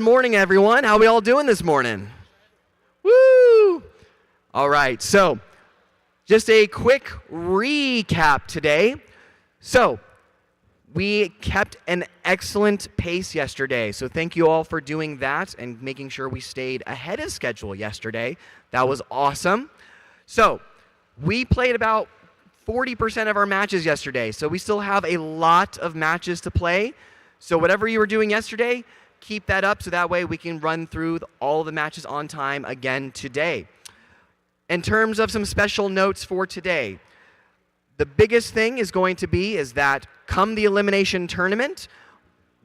Morning, everyone. How we all doing this morning? Woo! All right, so just a quick recap today. So we kept an excellent pace yesterday, so thank you all for doing that and making sure we stayed ahead of schedule yesterday. That was awesome. So we played about 40% of our matches yesterday, so we still have a lot of matches to play. So whatever you were doing yesterday, keep that up so that way we can run through all the matches on time again today. In terms of some special notes for today, the biggest thing is going to be is that come the elimination tournament,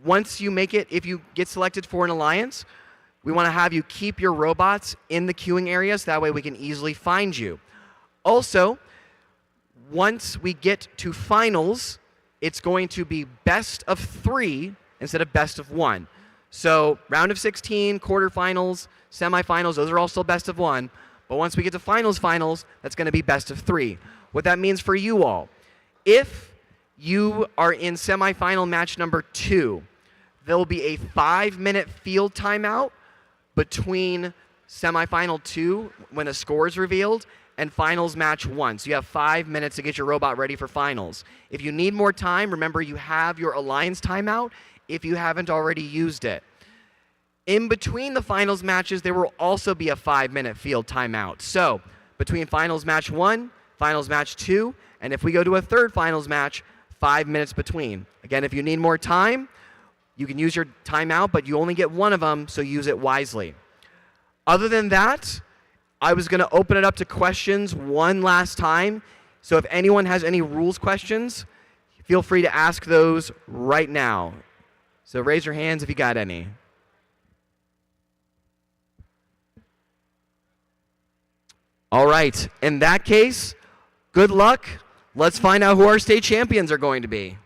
once you make it, if you get selected for an alliance, we want to have you keep your robots in the queuing area so that way we can easily find you. Also, once we get to finals, it's going to be best of 3 instead of best of 1. So round of 16, quarterfinals, semifinals, those are all still best of 1. But once we get to finals, that's going to be best of 3. What that means for you all, if you are in semifinal match number 2, there will be a 5-minute field timeout between semifinal 2, when a score is revealed, and finals match 1. So you have 5 minutes to get your robot ready for finals. If you need more time, remember you have your alliance timeout if you haven't already used it. In between the finals matches, there will also be a 5-minute field timeout. So between finals match 1, finals match 2, and if we go to a third finals match, 5 minutes between. Again, if you need more time, you can use your timeout, but you only get one of them, so use it wisely. Other than that, I was going to open it up to questions one last time. So if anyone has any rules questions, feel free to ask those right now. So raise your hands if you got any. All right. In that case, good luck. Let's find out who our state champions are going to be.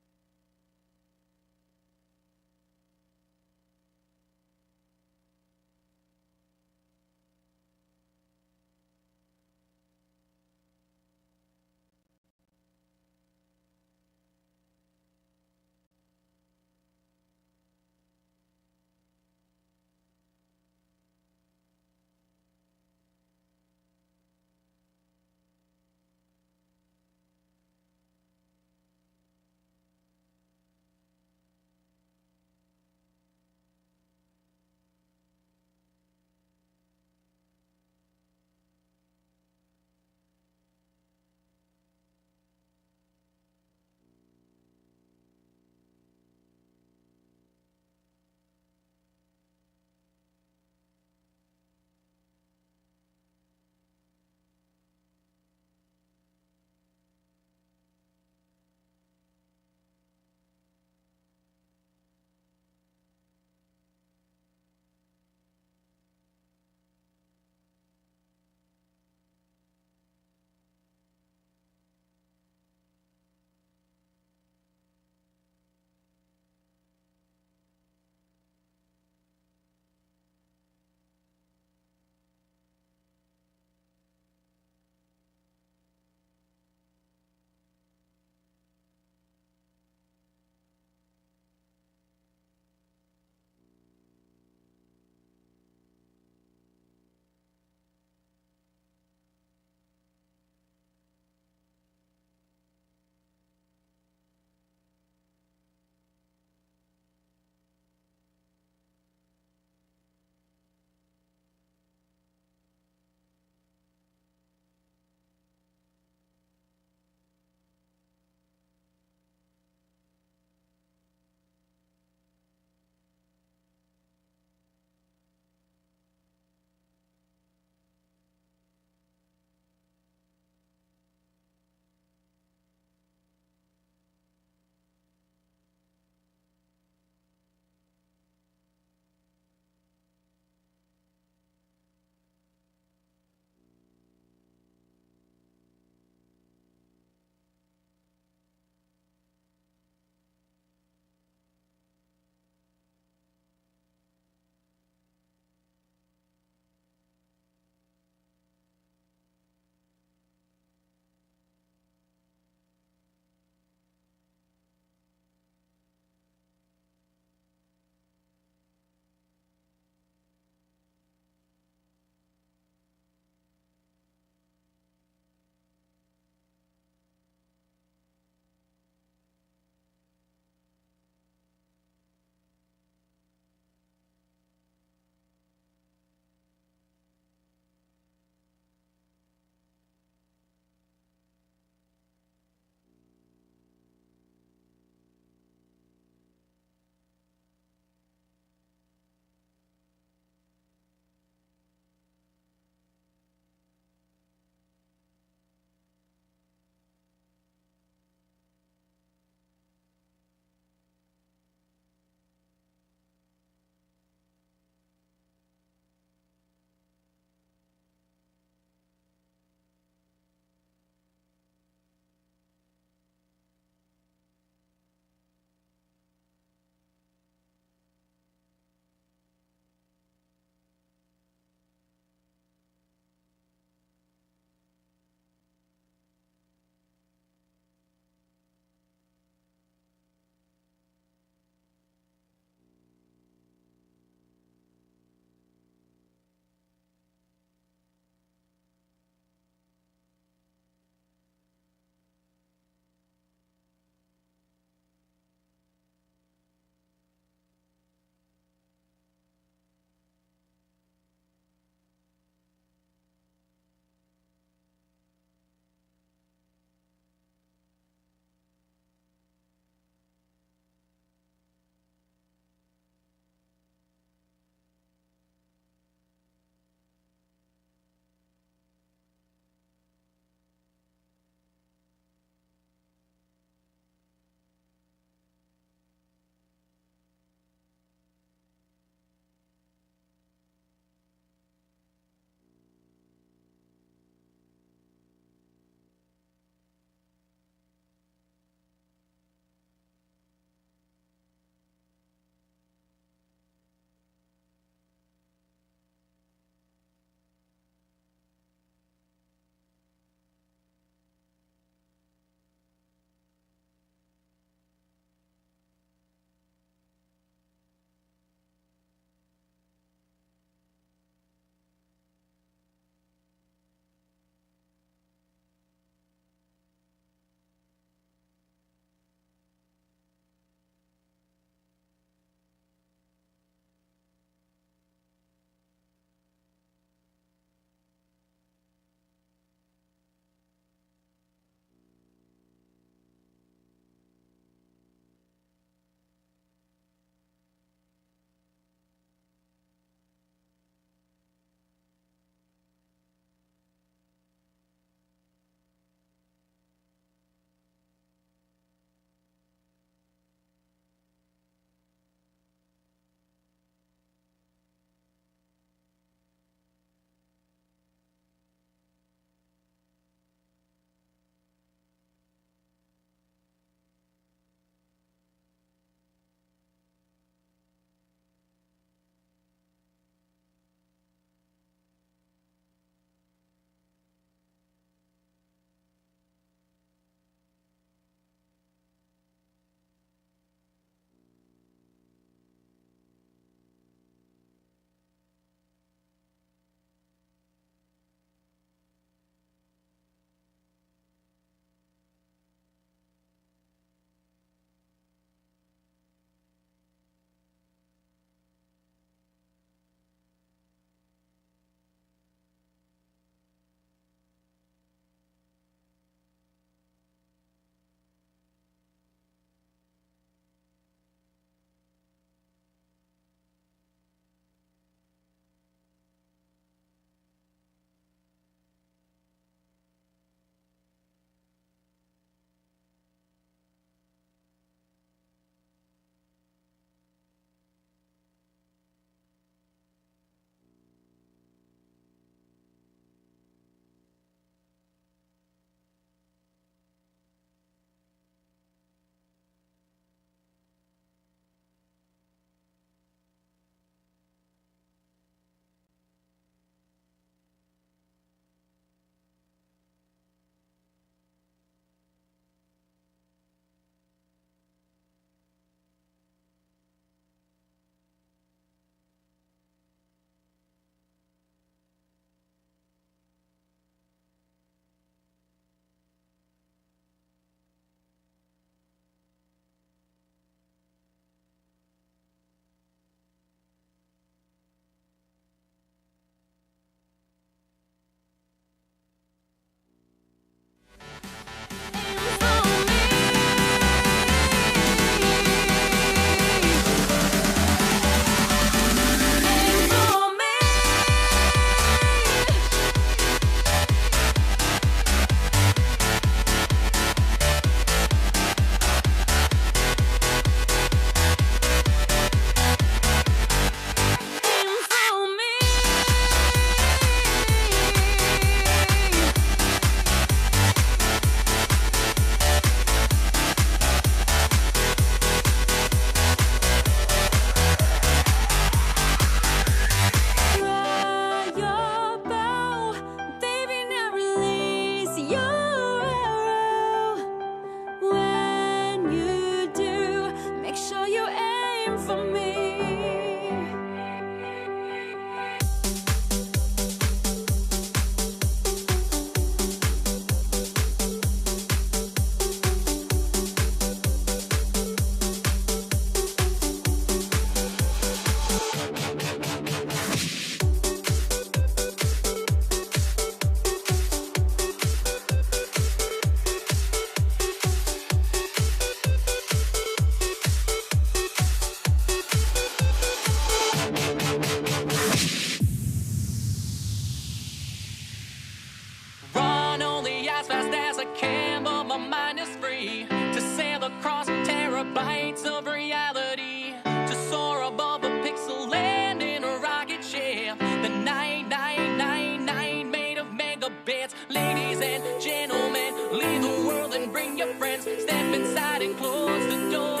heights of reality, to soar above a pixel land in a rocket ship. The 999 made of megabits. Ladies and gentlemen, leave the world and bring your friends. Step inside and close the door.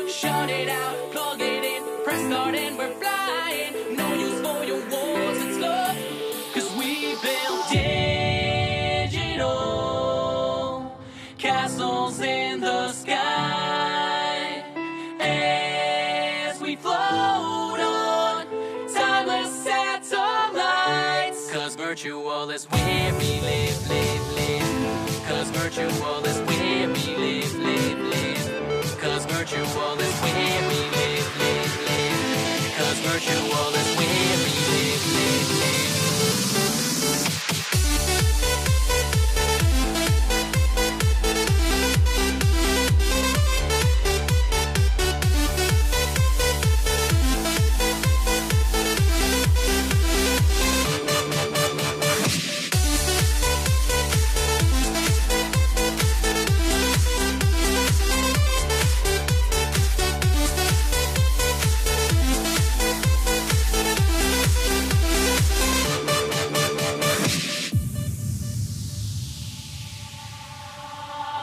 Shut it out, plug it in, press start and we're flying. No use for your walls, it's love. 'Cause we build digital castles in the sky as we float on timeless satellites. 'Cause virtual is where we live, live, live. 'Cause virtual is where we live, live, live. 'Cause virtual is where we live, live, live. 'Cause virtual is where we live, live, live.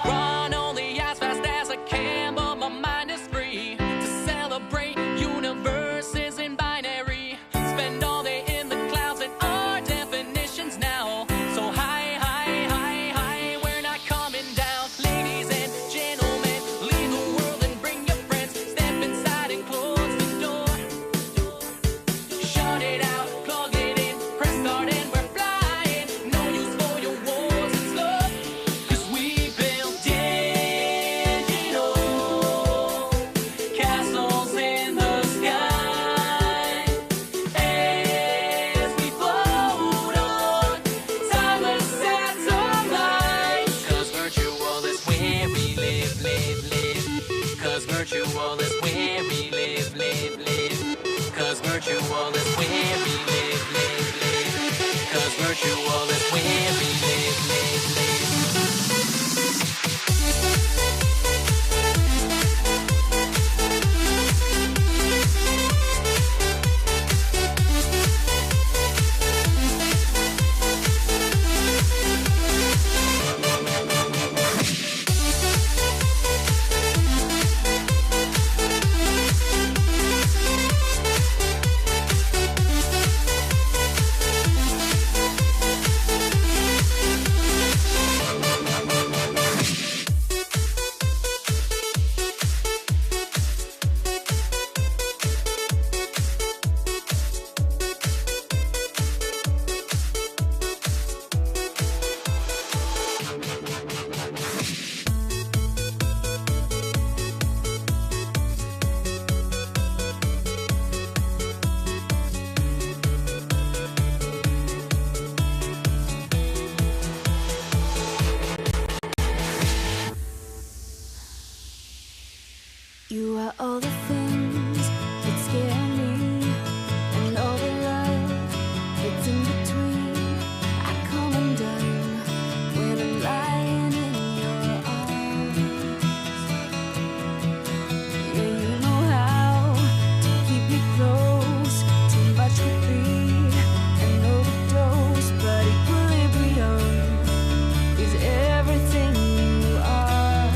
Run only as fast as I can, but my mind is free to celebrate universes in binary. Spend all day in the clouds and our definitions now. So high, high, high, high, we're not coming down. Ladies and gentlemen, leave the world and bring your friends. Step inside and close the door. Shut it out, plug it in, press start and we're flying. No use for your walls, it's love. 'Cause we build digital castles in the sky as we float on timeless satellites. 'Cause virtual is where we live, live, live. 'Cause virtual is where we live, live, live. 'Cause virtual is where we live, live, live. 'Cause virtual is where we live, live, live. You are all the things that scare me, and all the love that's in between. I come undone when I'm lying in your arms. Yeah, you know how to keep me close. Too much could be an overdose, but equilibrium is everything you are.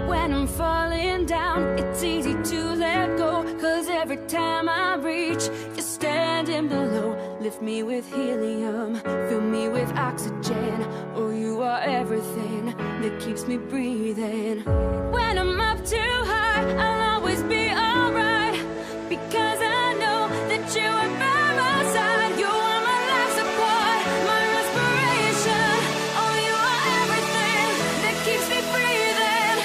When I'm falling down, it's easy to let go, 'cause every time I reach, you're standing below. Lift me with helium, fill me with oxygen. Oh, you are everything that keeps me breathing. When I'm up too high, I'll always be alright, because I know that you are by my side. You are my life support, my respiration. Oh, you are everything that keeps me breathing.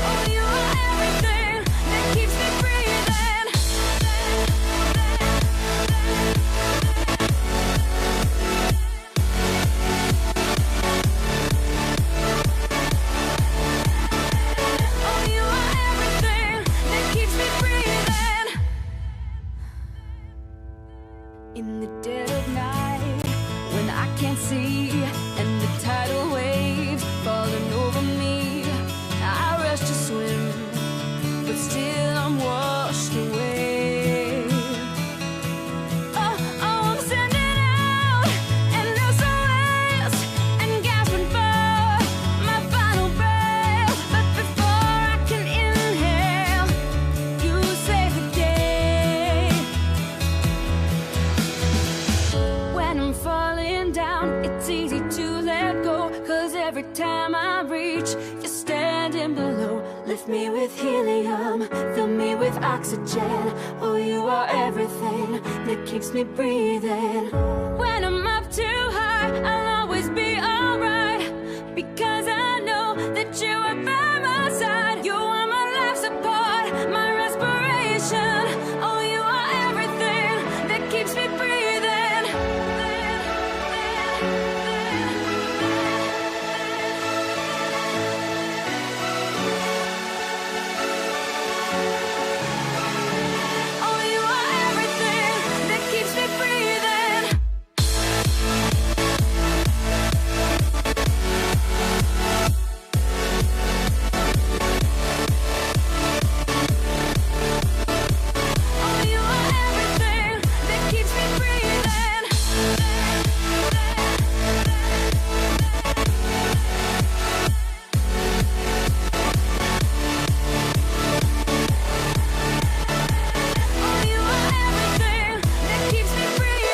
Oh, you are everything that keeps me breathing. In the dead of night, when I can't see, and the tidal waves falling over me, I rush to swim, but still I'm washed away. Oh, I'm sending out, and there's so less, and gasping for my final breath. But before I can inhale, you save the day. When I'm falling down, it's easy to let go, 'cause every time I reach, you're standing below. Lift me with helium, fill me with oxygen. Oh, you are everything that keeps me breathing. When I'm up too high, I'll always be alright, because I know that you are by my side. You are my life support, my respiration. Oh, you are everything that keeps me breathing. Oh, you are everything that keeps me breathing. Oh, you are everything that keeps me breathing. Oh, you are everything that keeps me breathing.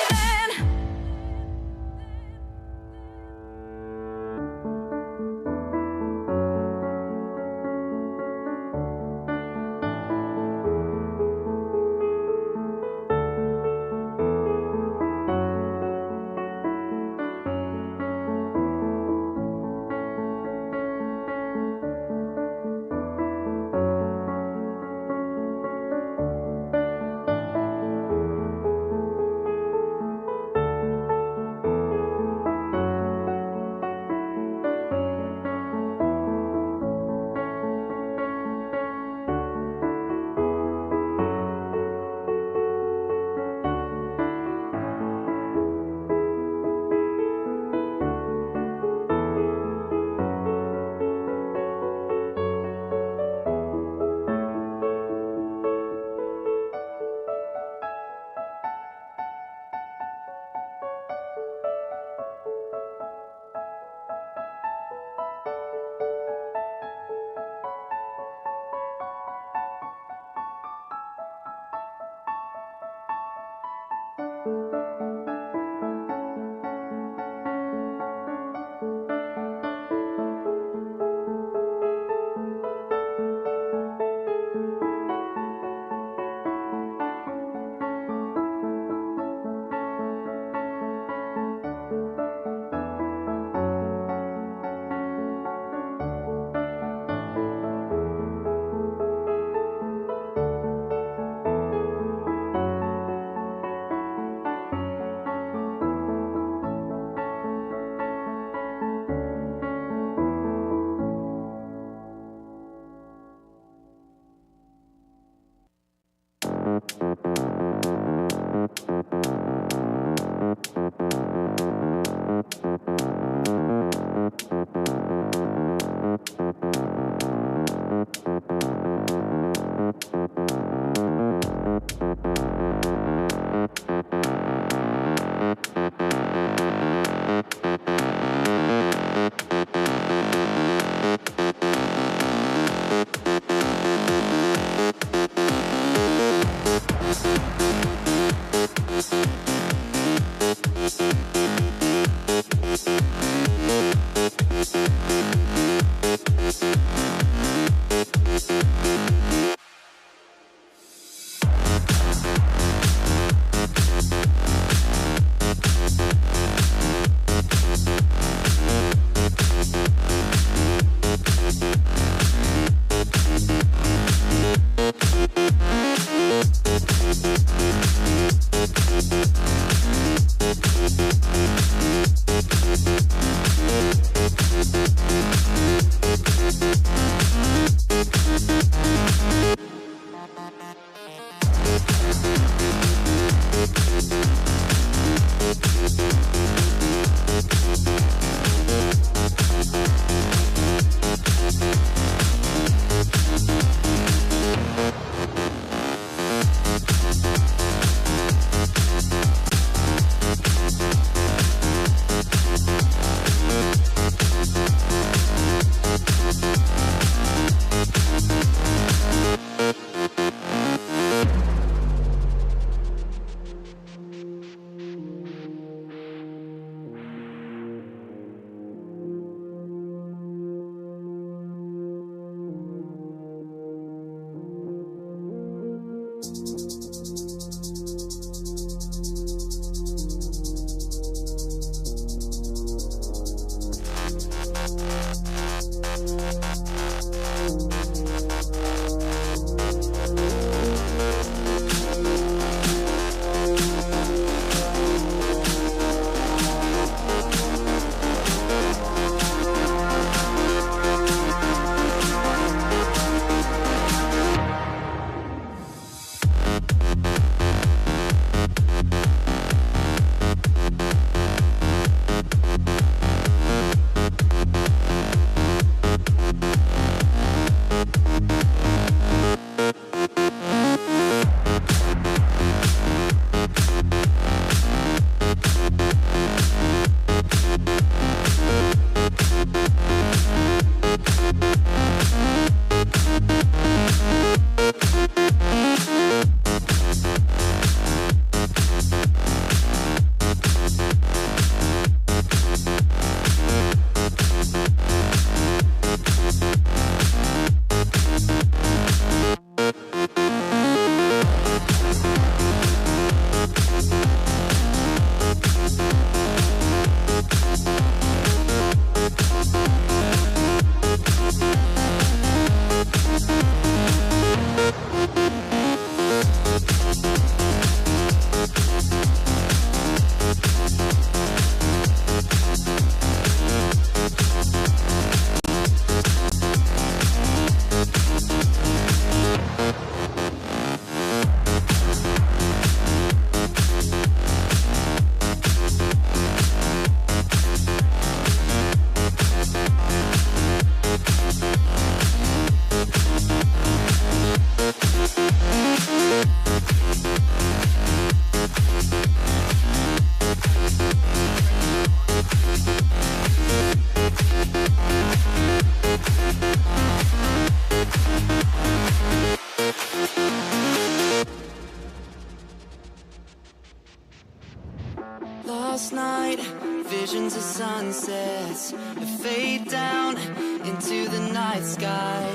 Last night, visions of sunsets fade down into the night sky.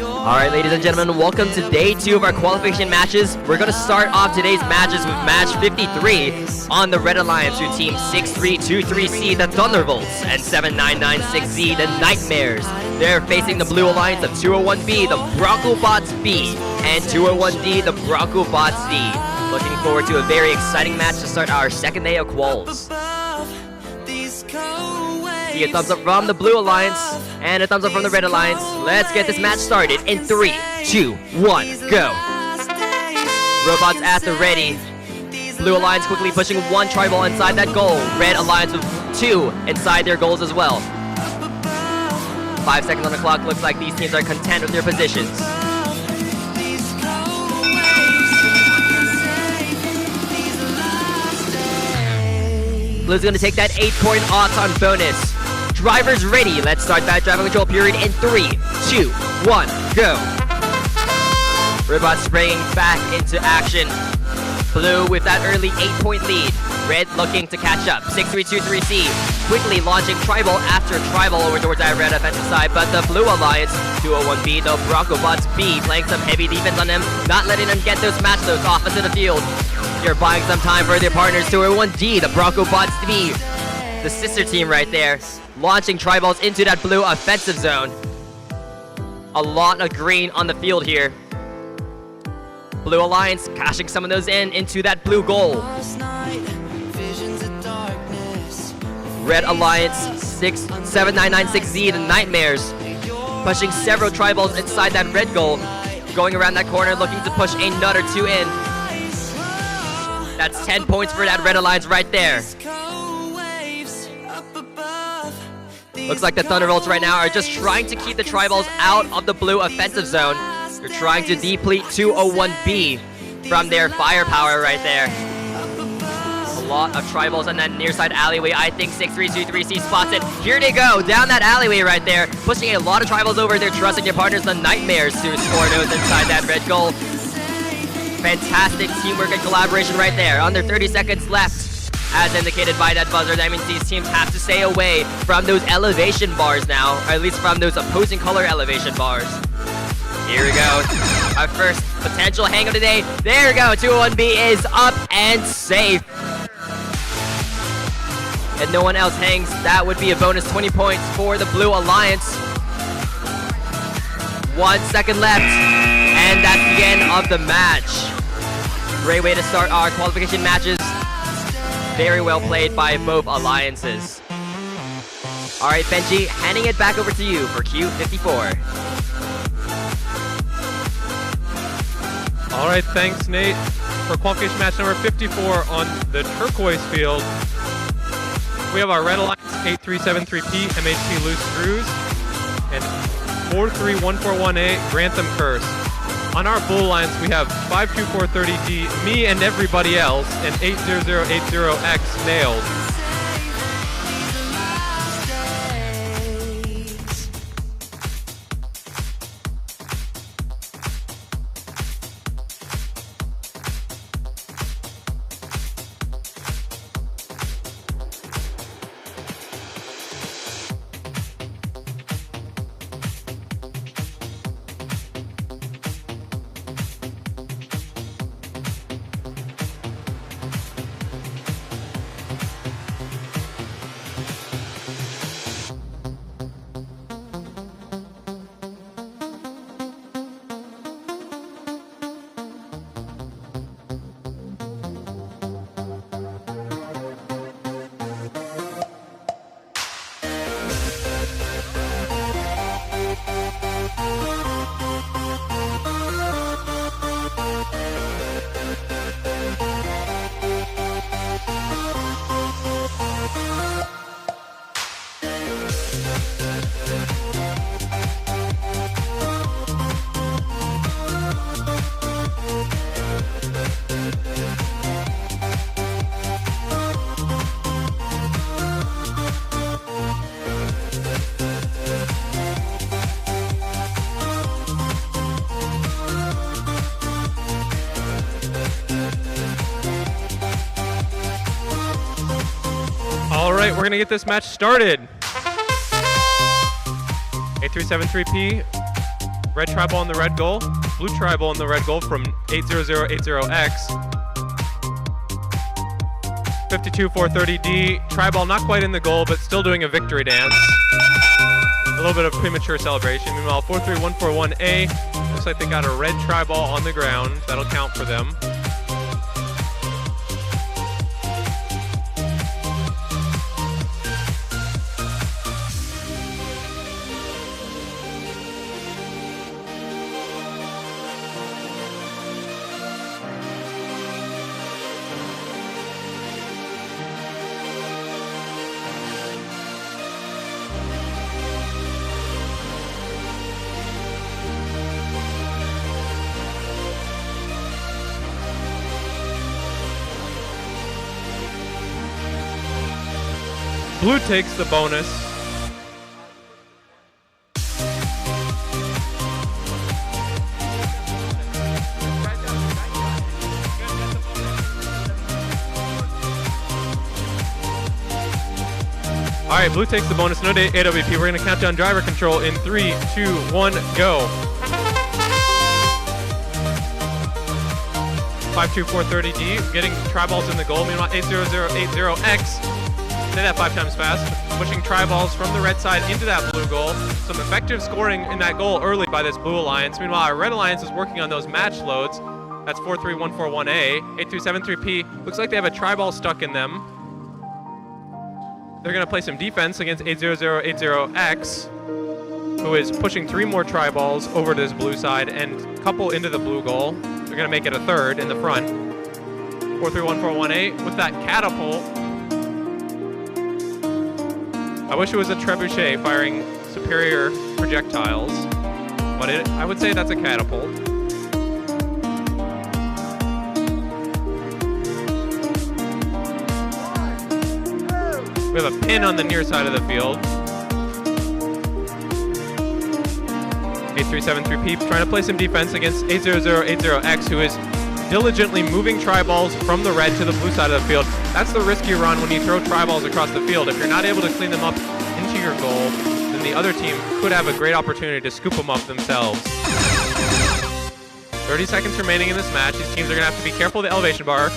All right, ladies and gentlemen, welcome to day 2 of our qualification matches. We're going to start off today's matches with match 53 on the Red Alliance with team 6323C, the Thunderbolts, and 7996Z, the Nightmares. They're facing the Blue Alliance of 201B, the BroncoBots B, and 201D, the BroncoBots D. Looking forward to a very exciting match to start our second day of quals. See a thumbs up from the Blue Alliance and a thumbs up from the Red Alliance. Let's get this match started in 3, 2, 1, go. Robots at the ready. Blue Alliance quickly pushing 1 tribal inside that goal. Red Alliance with 2 inside their goals as well. 5 seconds on the clock. Looks like these teams are content with their positions. Blue's going to take that 8-point odds-on bonus. Drivers ready. Let's start that driving control period in 3, 2, 1, go. Robots spraying back into action. Blue with that early 8-point lead. Red looking to catch up. 6323C quickly launching tribal after tribal over towards that red offensive side, but the Blue Alliance, 201B, the BroncoBots B, playing some heavy defense on them, not letting them get those match loads off into the field. You're buying some time for their partners. 201D, the BroncoBots B, the sister team right there, launching tribals into that blue offensive zone. A lot of green on the field here. Blue Alliance cashing some of those into that blue goal. Red Alliance, 7996Z, the Nightmares, pushing several tribals inside that red goal. Going around that corner, looking to push another 2 in. That's 10 points for that Red Alliance right there. Looks like the Thunderbolts right now are just trying to keep the tribals out of the blue offensive zone. They're trying to deplete 201B from their firepower right there. A lot of tribals on that near side alleyway. I think 6323C spots it. Here they go, down that alleyway right there, pushing a lot of tribals over. They're trusting their partners, the Nightmares, to score those inside that red goal. Fantastic teamwork and collaboration right there. Under 30 seconds left. As indicated by that buzzer, that means these teams have to stay away from those elevation bars now, or at least from those opposing color elevation bars. Here we go. Our first potential hang of the day. There we go. 201B is up and safe. If no one else hangs, that would be a bonus 20 points for the Blue Alliance. 1 second left, and that's the end of the match. Great way to start our qualification matches. Very well played by both alliances. All right, Benji, handing it back over to you for Q54. All right, thanks, Nate. For qualification match number 54 on the turquoise field, we have our Red Alliance 8373P MHP Loose Screws and 431418 Grantham Curse. On our Blue Alliance, we have 52430D, me and everybody else, and 80080X Nailed. right, we're gonna get this match started. 8373P, red tribal on the red goal, blue tribal on the red goal from 80080X. 52430D, tribal not quite in the goal, but still doing a victory dance. A little bit of premature celebration. Meanwhile, 43141A, looks like they got a red tribal on the ground. That'll count for them. Blue takes the bonus. All right, blue takes the bonus. No AWP. We're gonna count down driver control in 3, 2, 1, go. 52430D getting tri-balls in the goal. Meanwhile, 80080X. Say that 5 times fast. Pushing tri-balls from the red side into that blue goal. Some effective scoring in that goal early by this blue alliance. Meanwhile, our red alliance is working on those match loads. That's 43141A. 8373P. Looks like they have a tri-ball stuck in them. They're going to play some defense against 80080X, who is pushing 3 more tri-balls over to this blue side and couple into the blue goal. They're going to make it a third in the front. 43141A with that catapult. I wish it was a trebuchet firing superior projectiles, but I would say that's a catapult. We have a pin on the near side of the field. 8373P trying to play some defense against 80080X, who is diligently moving tri-balls from the red to the blue side of the field. That's the risk you run when you throw tri-balls across the field. If you're not able to clean them up into your goal, then the other team could have a great opportunity to scoop them up themselves. 30 seconds remaining in this match. These teams are going to have to be careful of the elevation bar.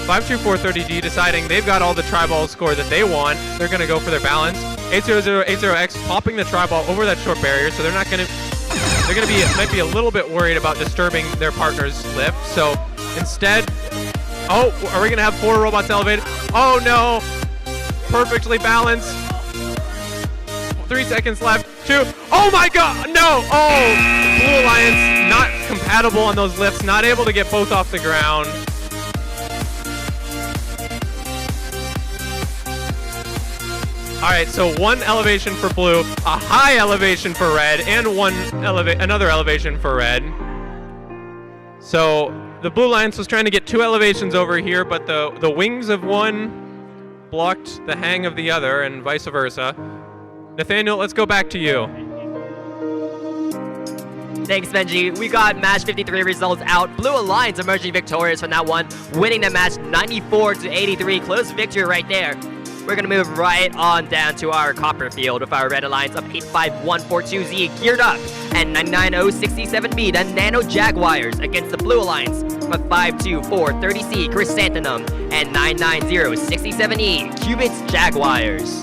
52430D deciding they've got all the tri-balls scored that they want. They're going to go for their balance. 80080X popping the tri-ball over that short barrier, so they're going to might be a little bit worried about disturbing their partner's lift. So instead, oh, are we going to have 4 robots elevated? Oh no, perfectly balanced. 3 seconds left. 2. Oh my God, no. Oh, Blue Alliance not compatible on those lifts, not able to get both off the ground. All right, so 1 elevation for blue, a high elevation for red, and another elevation for red. So the Blue Alliance was trying to get 2 elevations over here, but the wings of one blocked the hang of the other, and vice versa. Nathaniel, let's go back to you. Thanks, Benji. We got match 53 results out. Blue Alliance emerging victorious from that one, winning the match 94-83. Close victory right there. We're going to move right on down to our copper field with our red alliance of 85142Z geared up, and 99067B, the Nano Jaguars, against the blue alliance with 52430C Chrysanthemum and 99067E Qubits Jaguars.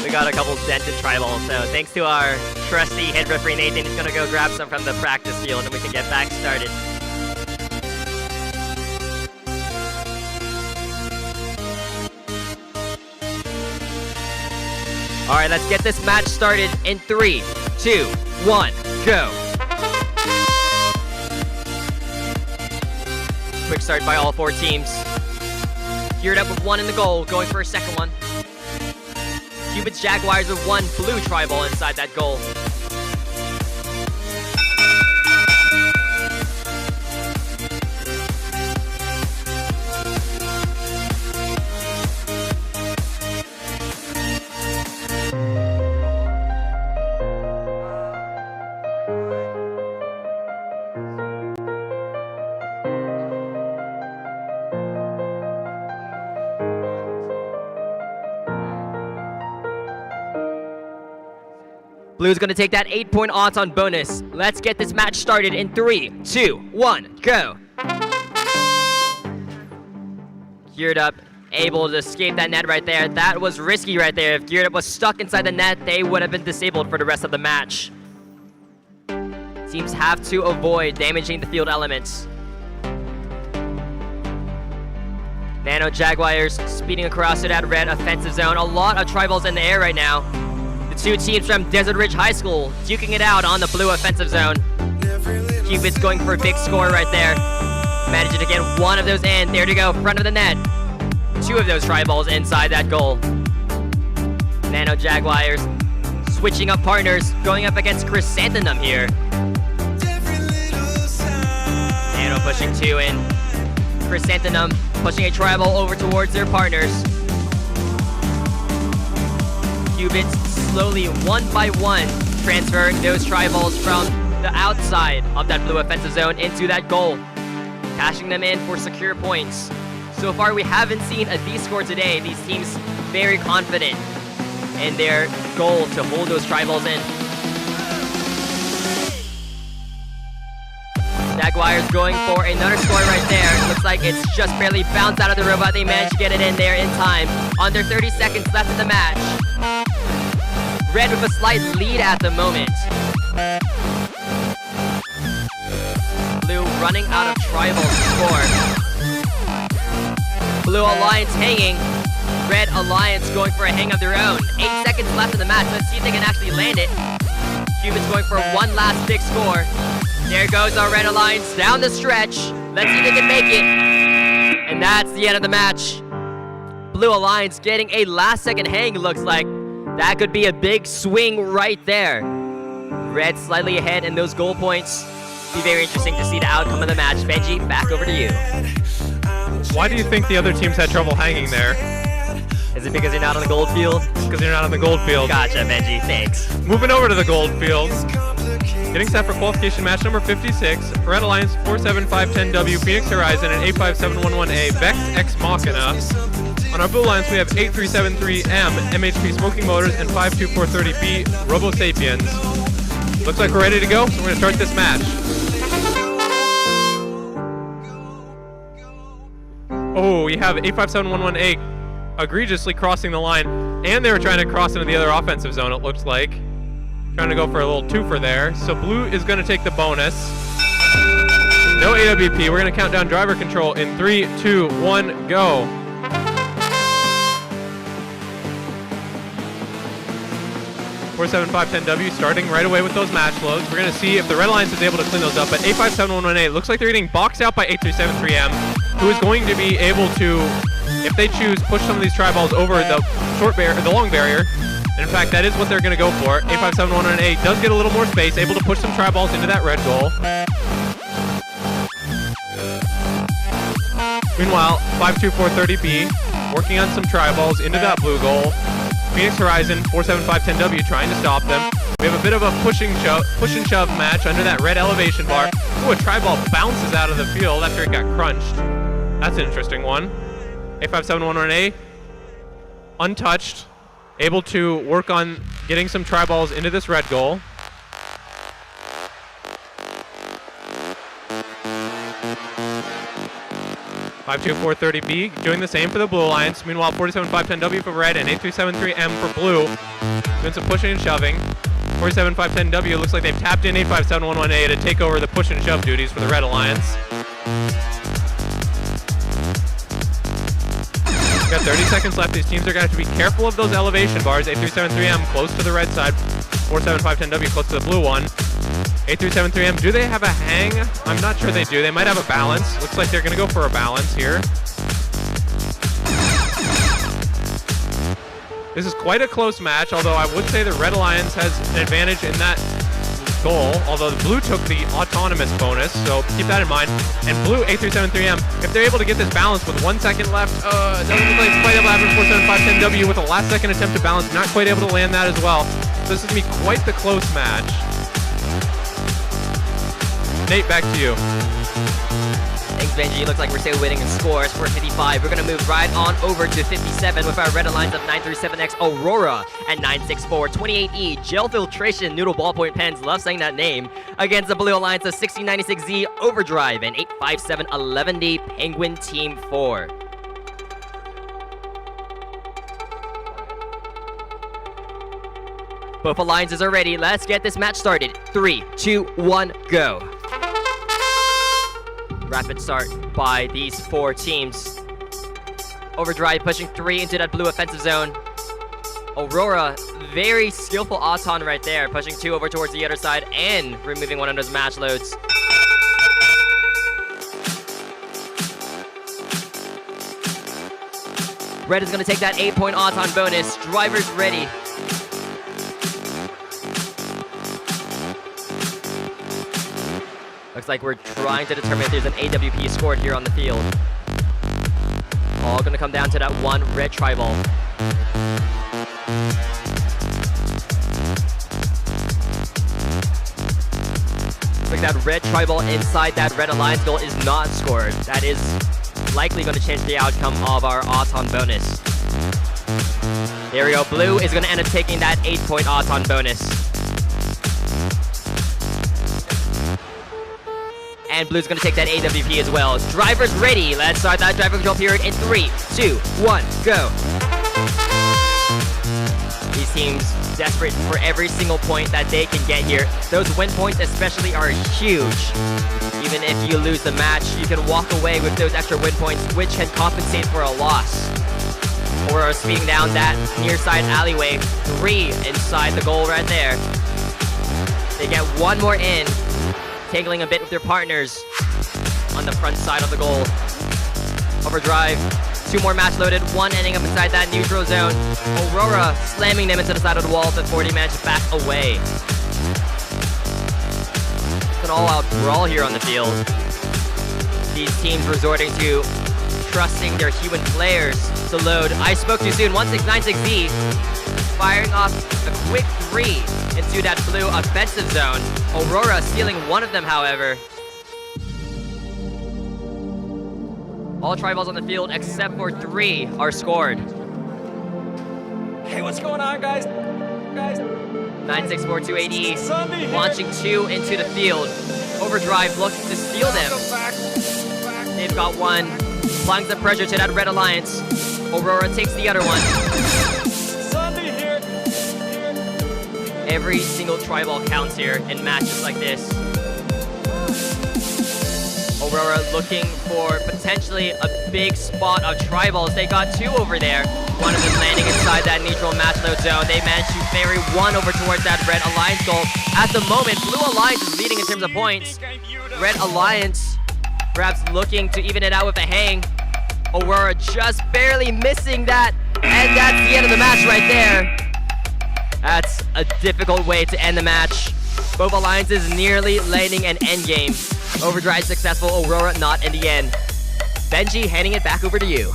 Got a couple dented tri-balls, so thanks to our trusty head referee Nathan, he's gonna go grab some from the practice field and we can get back started. Alright, let's get this match started in 3, 2, 1, go! Quick start by all 4 teams. Geared up with 1 in the goal, going for a second one. Qubits Jaguars with 1 blue tri-ball inside that goal. Blue's gonna take that 8-point odds on bonus. Let's get this match started in 3, 2, 1, go. Geared Up, able to escape that net right there. That was risky right there. If Geared Up was stuck inside the net, they would have been disabled for the rest of the match. Teams have to avoid damaging the field elements. Nano Jaguars speeding across to that red offensive zone. A lot of tri-balls in the air right now. The two teams from Desert Ridge High School duking it out on the blue offensive zone. Cupid's going for a big score right there. Managing to get one of those in. There to go, front of the net. Two of those tri-balls inside that goal. Nano Jaguars switching up partners, going up against Chrysanthemum here. Nano pushing two in. Chrysanthemum pushing a tri-ball over towards their partners. Cubits slowly, one by one, transferring those tri-balls from the outside of that blue offensive zone into that goal, cashing them in for secure points. So far, we haven't seen a D score today. These teams very confident in their goal to hold those tri-balls in. Jaguars going for another score right there. Looks like it's just barely bounced out of the robot. They managed to get it in there in time. Under 30 seconds left in the match. Red with a slight lead at the moment. Blue running out of tri-balls to score. Blue Alliance hanging. Red Alliance going for a hang of their own. 8 seconds left in the match. Let's see if they can actually land it. Cubans going for one last big score. There goes our Red Alliance down the stretch. Let's see if they can make it. And that's the end of the match. Blue Alliance getting a last second hang, looks like. That could be a big swing right there. Red slightly ahead in those goal points. Be very interesting to see the outcome of the match. Benji, back over to you. Why do you think the other teams had trouble hanging there? Is it because you're not on the gold field? Because you're not on the gold field. Gotcha, Benji. Thanks. Moving over to the gold field. Getting set for qualification match number 56. Red Alliance 47510W, Phoenix Horizon, and 85711A, Vex Ex Machina. On our blue alliance, we have 8373M, MHP Smoking Motors, and 52430B, Robo Sapiens. Looks like we're ready to go, so we're going to start this match. Oh, we have 85711A egregiously crossing the line, and they were trying to cross into the other offensive zone, it looks like. Trying to go for a little twofer there. So blue is going to take the bonus. No AWP. We're going to count down driver control in 3, 2, 1, go. .47510W starting right away with those match loads. We're going to see if the Red Alliance is able to clean those up. But 85711A looks like they're getting boxed out by 8373M, who is going to be able to, if they choose, push some of these tri-balls over the the long barrier. And in fact, that is what they're going to go for. 85711A does get a little more space, able to push some tri-balls into that red goal. Meanwhile, 52430B working on some tri-balls into that blue goal. Phoenix Horizon 47510W trying to stop them. We have a bit of a push and shove match under that red elevation bar. Ooh, a tri-ball bounces out of the field after it got crunched. That's an interesting one. 85711A untouched. Able to work on getting some tri-balls into this red goal. .52430B doing the same for the Blue Alliance. Meanwhile, 47510W for red and 8373M for blue. Doing some pushing and shoving. 47510W looks like they've tapped in 85711A to take over the push and shove duties for the Red Alliance. We've got 30 seconds left. These teams are going to have to be careful of those elevation bars. 8373M close to the red side. 47510W close to the blue one. 8373M, do they have a hang? I'm not sure they do. They might have a balance. Looks like they're going to go for a balance here. This is quite a close match, although I would say the Red Alliance has an advantage in that goal, although the blue took the autonomous bonus, so keep that in mind. And blue, 8373M, if they're able to get this balance with 1 second left, it doesn't look like it's quite able to happen. 47510W with a last second attempt to balance, not quite able to land that as well. So this is going to be quite the close match. Nate, back to you. Thanks, Benji. Looks like we're still winning in scores for 55. We're going to move right on over to 57 with our Red Alliance of 937X Aurora and 964 28E Gel Filtration Noodle Ballpoint Pens. Love saying that name. Against the Blue Alliance of 1696Z Overdrive and 857 11D Penguin Team 4. Both alliances are ready. Let's get this match started. 3, 2, 1, go. Rapid start by these 4 teams. Overdrive pushing 3 into that blue offensive zone. Aurora, very skillful Auton right there, pushing 2 over towards the other side and removing one of those match loads. Red is going to take that 8-point Auton bonus. Driver's ready. Looks like we're trying to determine if there's an AWP scored here on the field. All gonna come down to that one red tri-ball. Looks like that red tri-ball inside that red alliance goal is not scored. That is likely gonna change the outcome of our Auton bonus. There we go, blue is gonna end up taking that 8-point Auton bonus. And blue's gonna take that AWP as well. Driver's ready. Let's start that driver control period in 3, 2, 1, go. These teams desperate for every single point that they can get here. Those win points especially are huge. Even if you lose the match, you can walk away with those extra win points, which can compensate for a loss. Or speeding down that near side alleyway. 3 inside the goal right there. They get 1 more in. Tangling a bit with their partners on the front side of the goal. Overdrive, 2 more match loaded, 1 ending up inside that neutral zone. Aurora slamming them into the side of the wall with 40 managed to back away. It's an all-out brawl here on the field. These teams resorting to trusting their human players to load. I spoke too soon, 1696Z firing off a quick 3 into that blue offensive zone. Aurora stealing 1 of them, however. All tri-balls on the field except for 3 are scored. Hey, what's going on, guys? 964 280 launching 2 into the field. Overdrive looking to steal them. They've got 1. Applying some pressure to that red alliance. Aurora takes the other one. Every single tri-ball counts here in matches like this. Aurora looking for potentially a big spot of tri-balls. They got 2 over there. One of them landing inside that neutral match load zone. They managed to ferry 1 over towards that red alliance goal. At the moment, blue alliance is leading in terms of points. Red alliance perhaps looking to even it out with a hang. Aurora just barely missing that. And that's the end of the match right there. That's a difficult way to end the match. Both alliances nearly landing an endgame. Overdrive successful, Aurora not in the end. Benji, handing it back over to you.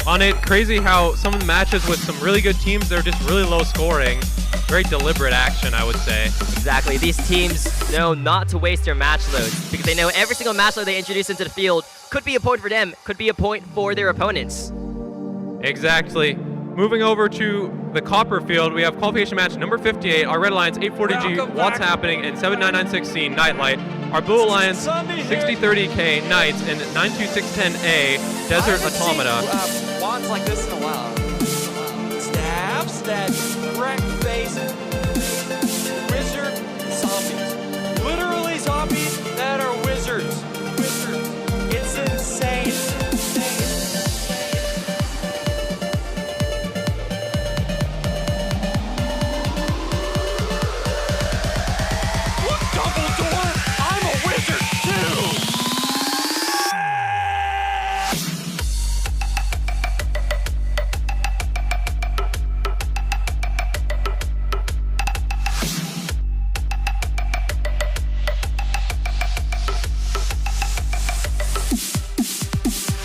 On it, crazy how some of the matches with some really good teams, they're just really low scoring. Very deliberate action, I would say. Exactly. These teams know not to waste their match loads because they know every single match load they introduce into the field could be a point for them, could be a point for their opponents. Exactly. Moving over to the copper field, we have qualification match number 58, our Red Alliance 840G, What's Happening, and 7996C, Nightlight. Our Blue Alliance 6030K, Knights, and 92610A, Desert Automata. Wands like this in a while. Stabs that wreck face wizard zombies. Literally zombies that are wizards. It's insane.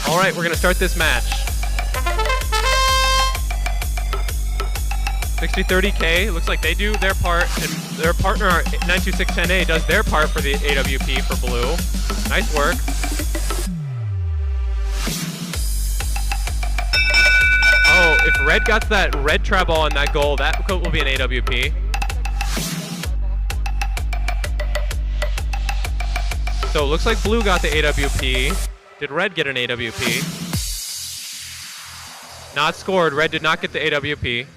All right, we're gonna start this match. 6030K, looks like they do their part, and their partner 92610A does their part for the AWP for blue. Nice work. Oh, if red got that red trap ball on that goal, that will be an AWP. So it looks like blue got the AWP. Did red get an AWP? Not scored. Red did not get the AWP.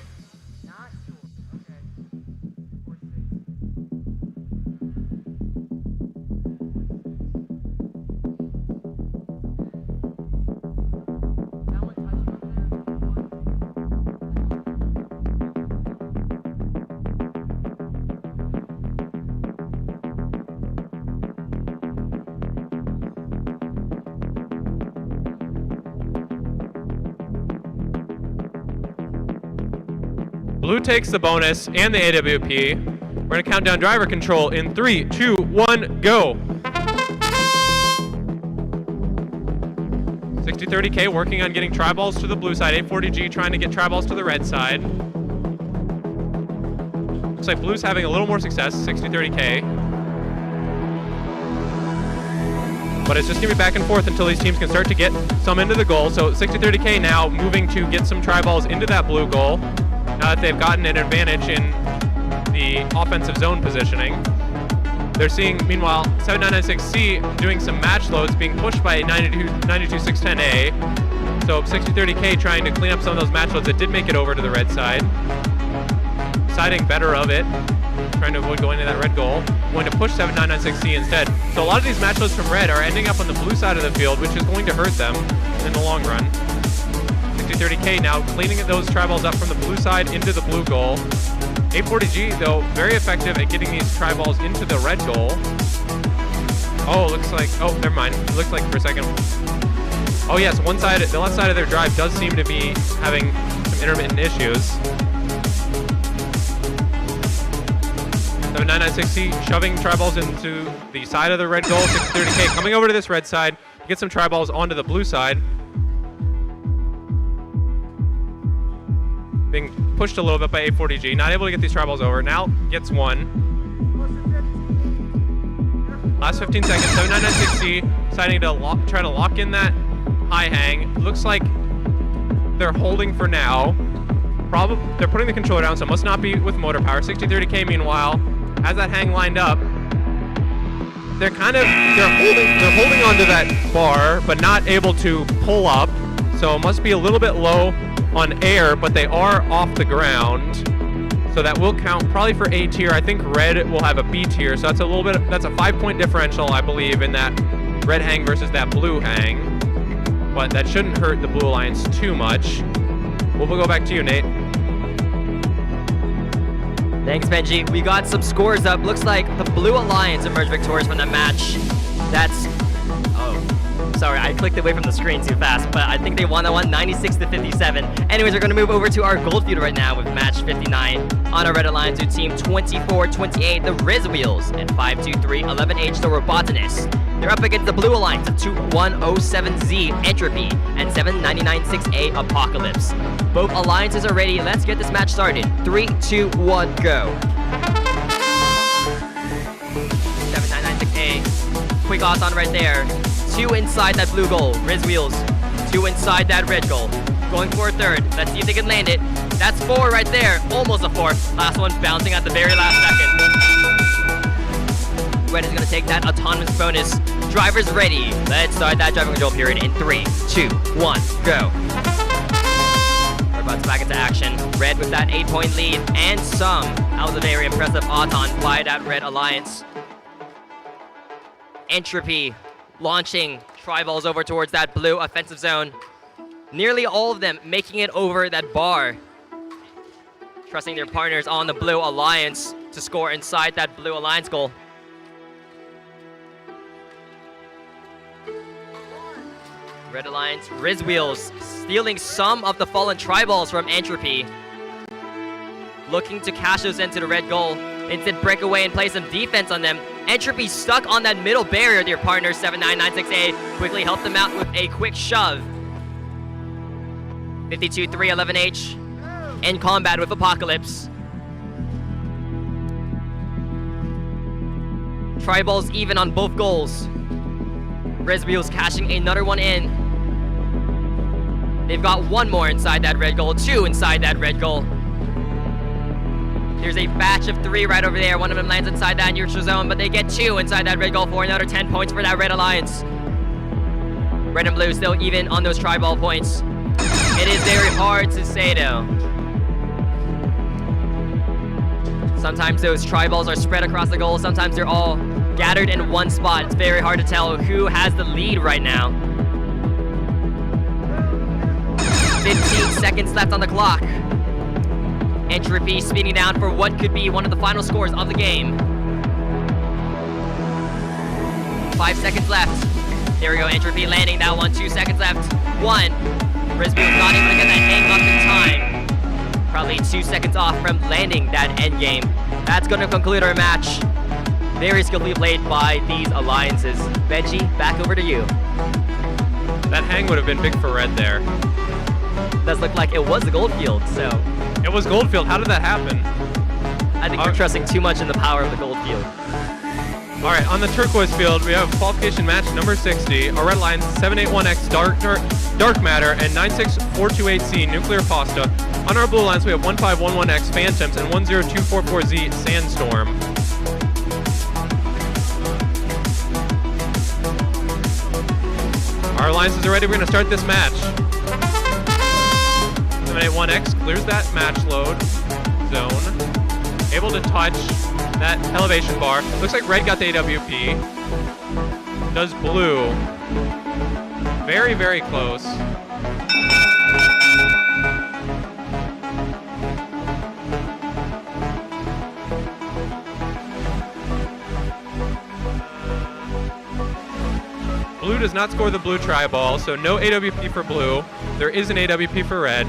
Blue takes the bonus and the AWP. We're going to count down driver control in 3, 2, 1, go. 60-30K working on getting tri-balls to the blue side. 840G trying to get tri-balls to the red side. Looks like blue's having a little more success, 60-30K. But it's just going to be back and forth until these teams can start to get some into the goal. So 60-30K now moving to get some tri-balls into that blue goal. Now that they've gotten an advantage in the offensive zone positioning. They're seeing, meanwhile, 7996C doing some match loads, being pushed by 92610A. So 60-30K trying to clean up some of those match loads that did make it over to the red side. Deciding better of it, trying to avoid going to that red goal. Going to push 7996C instead. So a lot of these match loads from red are ending up on the blue side of the field, which is going to hurt them in the long run. 60-30K now cleaning those tri-balls up from the blue side into the blue goal. 840G, though, very effective at getting these tri-balls into the red goal. Oh, looks like, oh, never mind. It looks like for a second. Oh yes, one side, the left side of their drive does seem to be having some intermittent issues. 7996C shoving tri-balls into the side of the red goal. 60-30K coming over to this red side to get some tri-balls onto the blue side. Being pushed a little bit by 840G, not able to get these tri-balls over. Now gets one. Last 15 seconds, 7996C deciding to try to lock in that high hang. Looks like they're holding for now. Probably they're putting the controller down, so it must not be with motor power. 60-30K meanwhile has that hang lined up. They're holding onto that bar, but not able to pull up. So it must be a little bit low on air, but they are off the ground. So that will count probably for A tier. I think red will have a B tier. So that's a 5-point differential, I believe, in that red hang versus that blue hang. But that shouldn't hurt the Blue Alliance too much. We'll go back to you, Nate. Thanks, Benji. We got some scores up. Looks like the Blue Alliance emerged victorious from the match. Sorry, I clicked away from the screen too fast, but I think they won that one 96-57. Anyways, we're going to move over to our gold feud right now with match 59 on our Red Alliance with team 24-28, the Riz Wheels, and 523-11H, the Robotinists. They're up against the Blue Alliance of 2107Z, Entropy, and 7996A, Apocalypse. Both alliances are ready. Let's get this match started. 3, 2, 1, go. 7996A, quick odds on right there. 2 inside that blue goal, Riz Wheels. 2 inside that red goal. Going for a third. Let's see if they can land it. That's 4 right there. Almost a 4. Last one bouncing at the very last second. Red is going to take that autonomous bonus. Driver's ready. Let's start that driving control period in 3, 2, 1, go. Robots back into action. Red with that 8-point lead and some. That was a very impressive Auton by that Red Alliance. Entropy launching tri-balls over towards that blue offensive zone. Nearly all of them making it over that bar. Trusting their partners on the Blue Alliance to score inside that Blue Alliance goal. Red Alliance, Riz Wheels, stealing some of the fallen tri-balls from Entropy. Looking to cash those into the red goal. Instant breakaway and play some defense on them. Entropy stuck on that middle barrier. Their partner 7996A quickly helped them out with a quick shove. 52-3-11H in combat with Apocalypse. Tri-balls even on both goals. Red Wheels cashing another one in. They've got one more inside that red goal, two inside that red goal. There's a batch of 3 right over there. One of them lands inside that neutral zone, but they get 2 inside that red goal for another 10 points for that Red Alliance. Red and blue still even on those tri-ball points. It is very hard to say though. Sometimes those tri-balls are spread across the goal. Sometimes they're all gathered in one spot. It's very hard to tell who has the lead right now. 15 seconds left on the clock. Entropy speeding down for what could be one of the final scores of the game. 5 seconds left. There we go, Entropy landing that one. 2 seconds left. 1. Frisbee was not able to get that hang up in time. Probably 2 seconds off from landing that end game. That's going to conclude our match. Very skillfully played by these alliances. Benji, back over to you. That hang would have been big for red there. Does look like it was the Goldfield, so. It was Goldfield. How did that happen? I think we're trusting too much in the power of the Goldfield. All right, on the turquoise field, we have qualification match number 60. Our red lines 781X Dark Matter and 96428C Nuclear Pasta. On our blue lines, we have 1511X Phantoms and 10244Z Sandstorm. Our alliances are ready. We're going to start this match. 781X clears that match load zone. Able to touch that elevation bar. Looks like red got the AWP. Does blue. Very, very close. Blue does not score the blue tri-ball, so no AWP for blue. There is an AWP for red.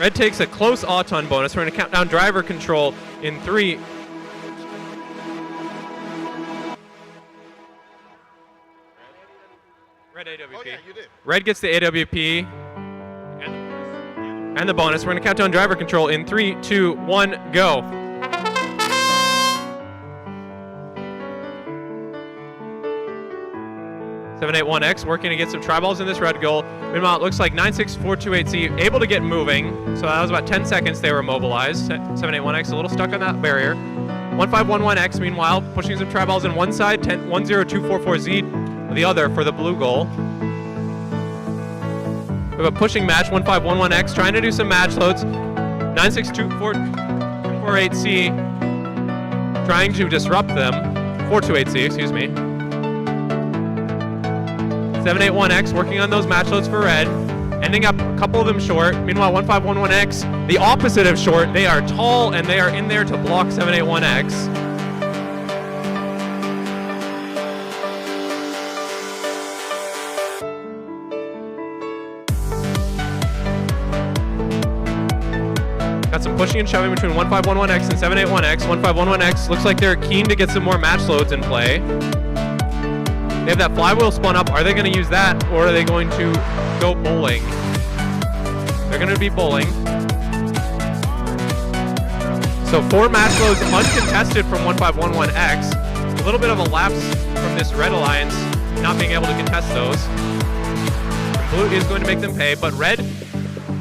Red takes a close auton bonus. We're going to count down driver control in 3. Red AWP. Oh, yeah, you did. Red gets the AWP and the bonus. We're going to count down driver control in 3, 2, 1, go. .781X working to get some tri-balls in this red goal. Meanwhile, it looks like 96428C able to get moving. So that was about 10 seconds they were mobilized. 781X a little stuck on that barrier. 1511X, meanwhile, pushing some tri-balls in one side, 10244Z the other for the blue goal. We have a pushing match, 1511X trying to do some match loads. 96248C trying to disrupt them. 428C, excuse me. 781X working on those match loads for red, ending up a couple of them short. Meanwhile, 1511X, the opposite of short. They are tall and they are in there to block 781X. Got some pushing and shoving between 1511X and 781X. 1511X looks like they're keen to get some more match loads in play. They have that flywheel spun up. Are they going to use that, or are they going to go bowling? They're going to be bowling. So 4 match loads uncontested from 1511X. A little bit of a lapse from this red alliance, not being able to contest those. Blue is going to make them pay, but red,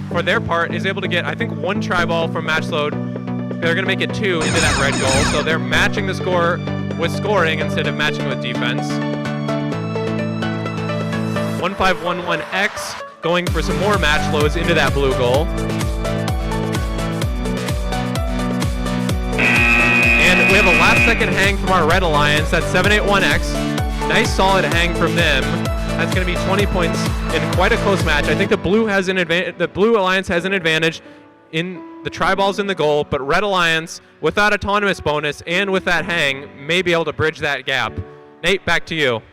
for their part, is able to get, I think, 1 tri-ball from match load. They're going to make it 2 into that red goal. So they're matching the score with scoring instead of matching with defense. 1511X going for some more match loads into that blue goal. And we have a last second hang from our red alliance. That's 781X. Nice solid hang from them. That's going to be 20 points in quite a close match. I think the blue has an advantage. The blue alliance has an advantage in the tri-balls in the goal, but red alliance with that autonomous bonus and with that hang may be able to bridge that gap. Nate, back to you.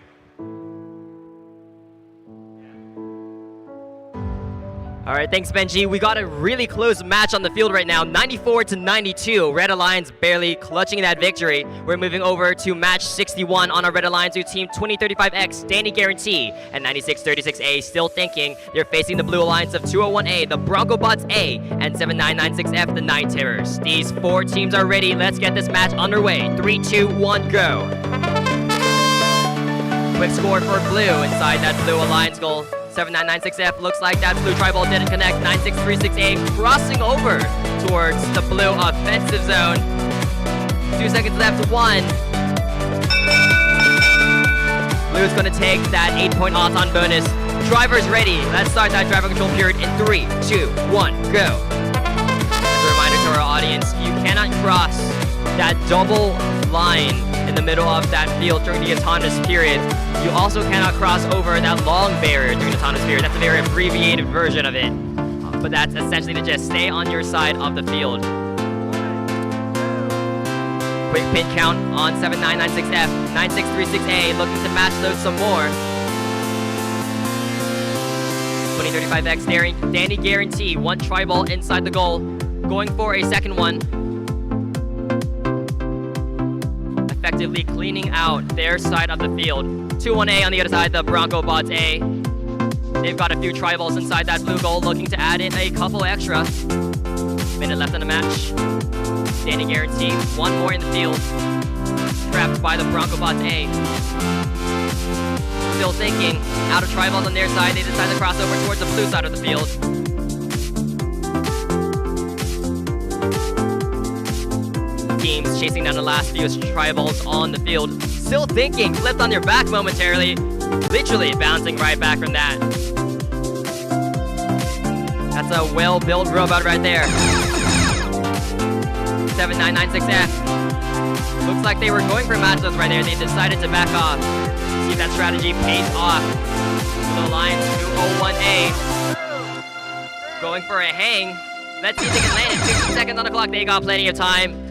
All right, thanks, Benji. We got a really close match on the field right now, 94-92. Red Alliance barely clutching that victory. We're moving over to match 61 on our Red Alliance, who team 2035X, Danny Guarantee, and 9636A still thinking. They're facing the Blue Alliance of 201A, the Bronco Bots A, and 7996F, the Night Terrors. These 4 teams are ready. Let's get this match underway. 3, 2, 1, go. Quick score for Blue inside that Blue Alliance goal. 7996F looks like that Blue Tribal didn't connect. 9636A crossing over towards the Blue offensive zone. 2 seconds left, 1. Blue's gonna take that 8-point Auton bonus. Driver's ready. Let's start that driver control period in 3, 2, 1, go. As a reminder to our audience, you cannot cross that double line in the middle of that field during the autonomous period. You also cannot cross over that long barrier during the autonomous period. That's a very abbreviated version of it. But that's essentially to just stay on your side of the field. Quick pin count on 7996F. 9636A looking to match those some more. 2035X Danny Guarantee. 1 tri-ball inside the goal. Going for a second one. Effectively cleaning out their side of the field. 2-1A on the other side, the Bronco Bots A. They've got a few tri-balls inside that blue goal, looking to add in a couple extra. Minute left in the match. Danny Guarantee, 1 more in the field. Trapped by the Bronco Bots A. Still thinking, out of tri-balls on their side, they decide to cross over towards the blue side of the field. Teams chasing down the last few tri-balls on the field. Still thinking, flipped on your back momentarily. Literally bouncing right back from that. That's a well-built robot right there. 7996F. Looks like they were going for matchups right there. They decided to back off. See if that strategy pays off. The Alliance 201A. Going for a hang. Let's see if they can land it. 15 seconds on the clock. They got plenty of time.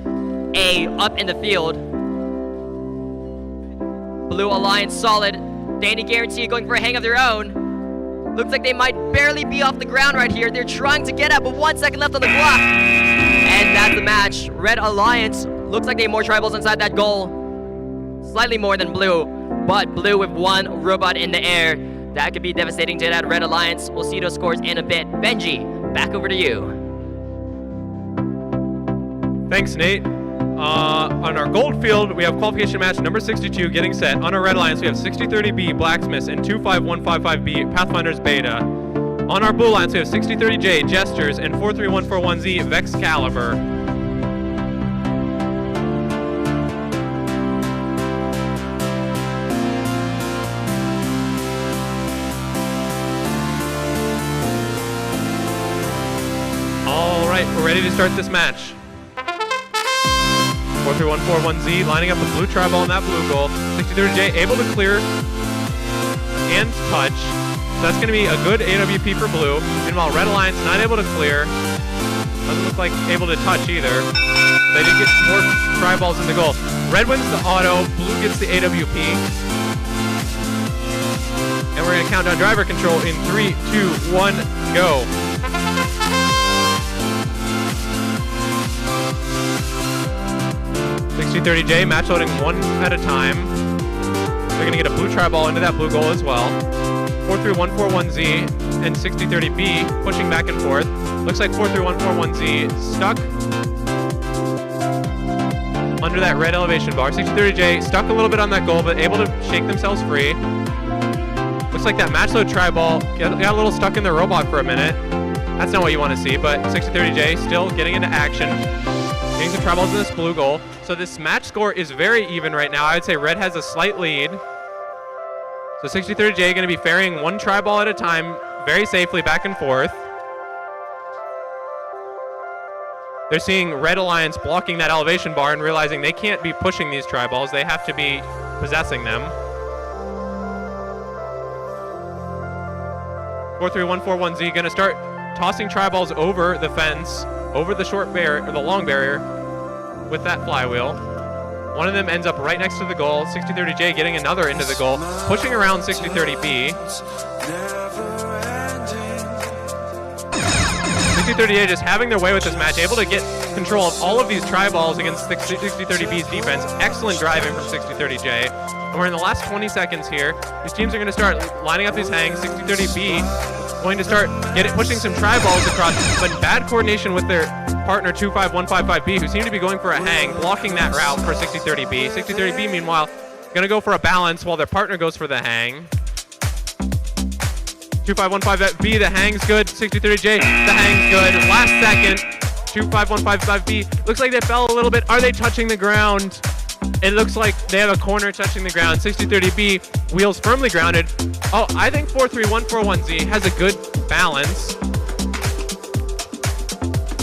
A up in the field. Blue Alliance solid. Danny Guarantee going for a hang of their own. Looks like they might barely be off the ground right here. They're trying to get up, but 1 second left on the clock. And that's the match. Red Alliance looks like they have more tribals inside that goal. Slightly more than Blue, but Blue with 1 robot in the air. That could be devastating to that Red Alliance. We'll see those scores in a bit. Benji, back over to you. Thanks, Nate. On our gold field, we have qualification match number 62 getting set. On our Red Alliance, we have 6030B Blacksmiths and 25155B Pathfinders Beta. On our Blue Alliance, we have 6030J Gestures and 43141Z Vex Caliber. All right, we're ready to start this match. 43141Z lining up the blue tribal on that blue goal. 6030J able to clear and touch. So that's going to be a good AWP for blue. Meanwhile, Red Alliance not able to clear. Doesn't look like able to touch either. They did get more tri-balls in the goal. Red wins the auto, blue gets the AWP. And we're going to count down driver control in 3, 2, 1, go. .6030J match loading 1 at a time. They're going to get a blue tri-ball into that blue goal as well. 43141Z and 6030B pushing back and forth. Looks like 43141Z stuck under that red elevation bar. 6030J stuck a little bit on that goal, but able to shake themselves free. Looks like that match load tri-ball got a little stuck in the robot for a minute. That's not what you want to see, but 6030J still getting into action. Getting some tri-balls in this blue goal. So this match score is very even right now. I would say red has a slight lead. So 6030J going to be ferrying 1 tri-ball at a time very safely back and forth. They're seeing Red Alliance blocking that elevation bar and realizing they can't be pushing these tri-balls. They have to be possessing them. 43141Z going to start tossing tri-balls over the fence, over the short barrier, or the long barrier with that flywheel. One of them ends up right next to the goal. 6030J getting another into the goal, pushing around 6030B. 6030A just having their way with this match, able to get control of all of these tri-balls against 6030B's defense. Excellent driving from 6030J. And we're in the last 20 seconds here. These teams are going to start lining up these hangs. 6030B going to start pushing some tri-balls across, but bad coordination with their partner 25155B, who seem to be going for a hang, blocking that route for 6030B. 6030B, meanwhile, going to go for a balance while their partner goes for the hang. 2515B, the hang's good. 6030J, the hang's good. Last second, 25155B. Looks like they fell a little bit. Are they touching the ground? It looks like they have a corner touching the ground. 6030B, wheels firmly grounded. Oh, I think 43141Z has a good balance.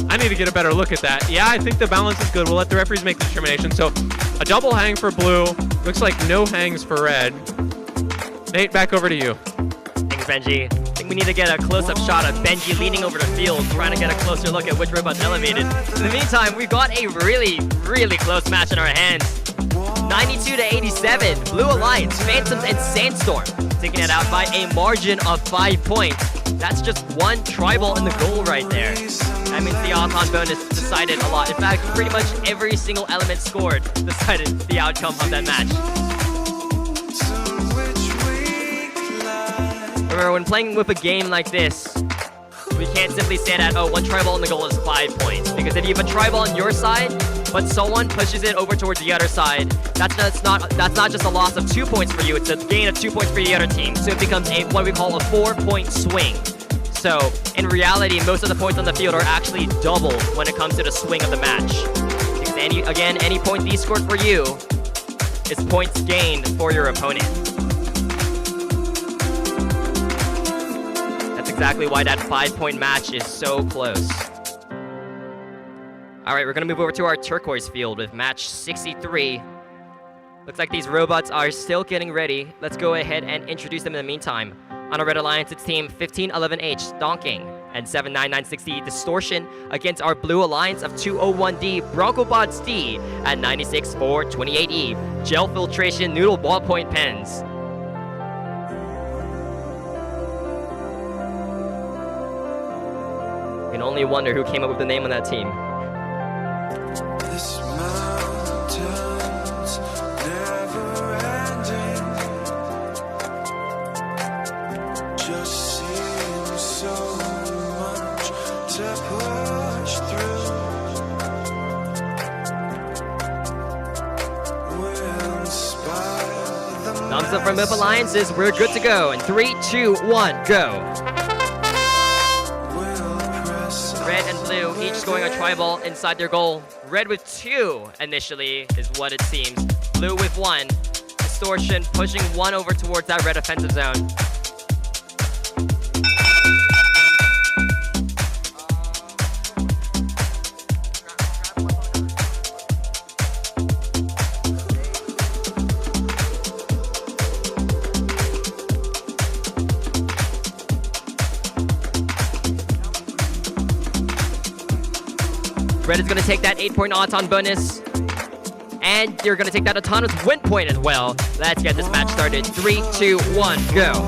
I need to get a better look at that. Yeah, I think the balance is good. We'll let the referees make the determination. So a double hang for blue. Looks like no hangs for red. Nate, back over to you. Thanks, Benji. I think we need to get a close-up shot of Benji leaning over the field, trying to get a closer look at which robot's elevated. In the meantime, we've got a really, really close match in our hands. 92-87, Blue Alliance, Phantoms, and Sandstorm taking it out by a margin of 5 points. That's just one tri-ball in the goal right there. That means the Auton bonus decided a lot. In fact, pretty much every single element scored decided the outcome of that match. Remember, when playing with a game like this, we can't simply say that, oh, one tri-ball in the goal is 5 points. Because if you have a tri-ball on your side, but someone pushes it over towards the other side, that's not just a loss of 2 points for you, it's a gain of 2 points for the other team. So it becomes what we call a 4-point swing. So, in reality, most of the points on the field are actually doubled when it comes to the swing of the match. Because any point these scored for you is points gained for your opponent. That's exactly why that 5-point match is so close. Alright, we're gonna move over to our turquoise field with match 63. Looks like these robots are still getting ready. Let's go ahead and introduce them in the meantime. On our Red Alliance, it's team 1511H, Donking, and 79960 Distortion against our Blue Alliance of 201D, Broncobots D, and 96428E, Gel Filtration Noodle Ballpoint Pens. You can only wonder who came up with the name on that team. This mountain's never ending. Just seems so much to push through. We'll inspire the Thumbs up from both alliances. We're good to go. In 3, 2, 1, go. Red and blue each scoring a tri-ball inside their goal. Red with 2 initially is what it seems. Blue with 1. Distortion pushing 1 over towards that red offensive zone. Red is going to take that 8-point Auton bonus. And you're going to take that autonomous win point as well. Let's get this match started. 3, 2, 1, go.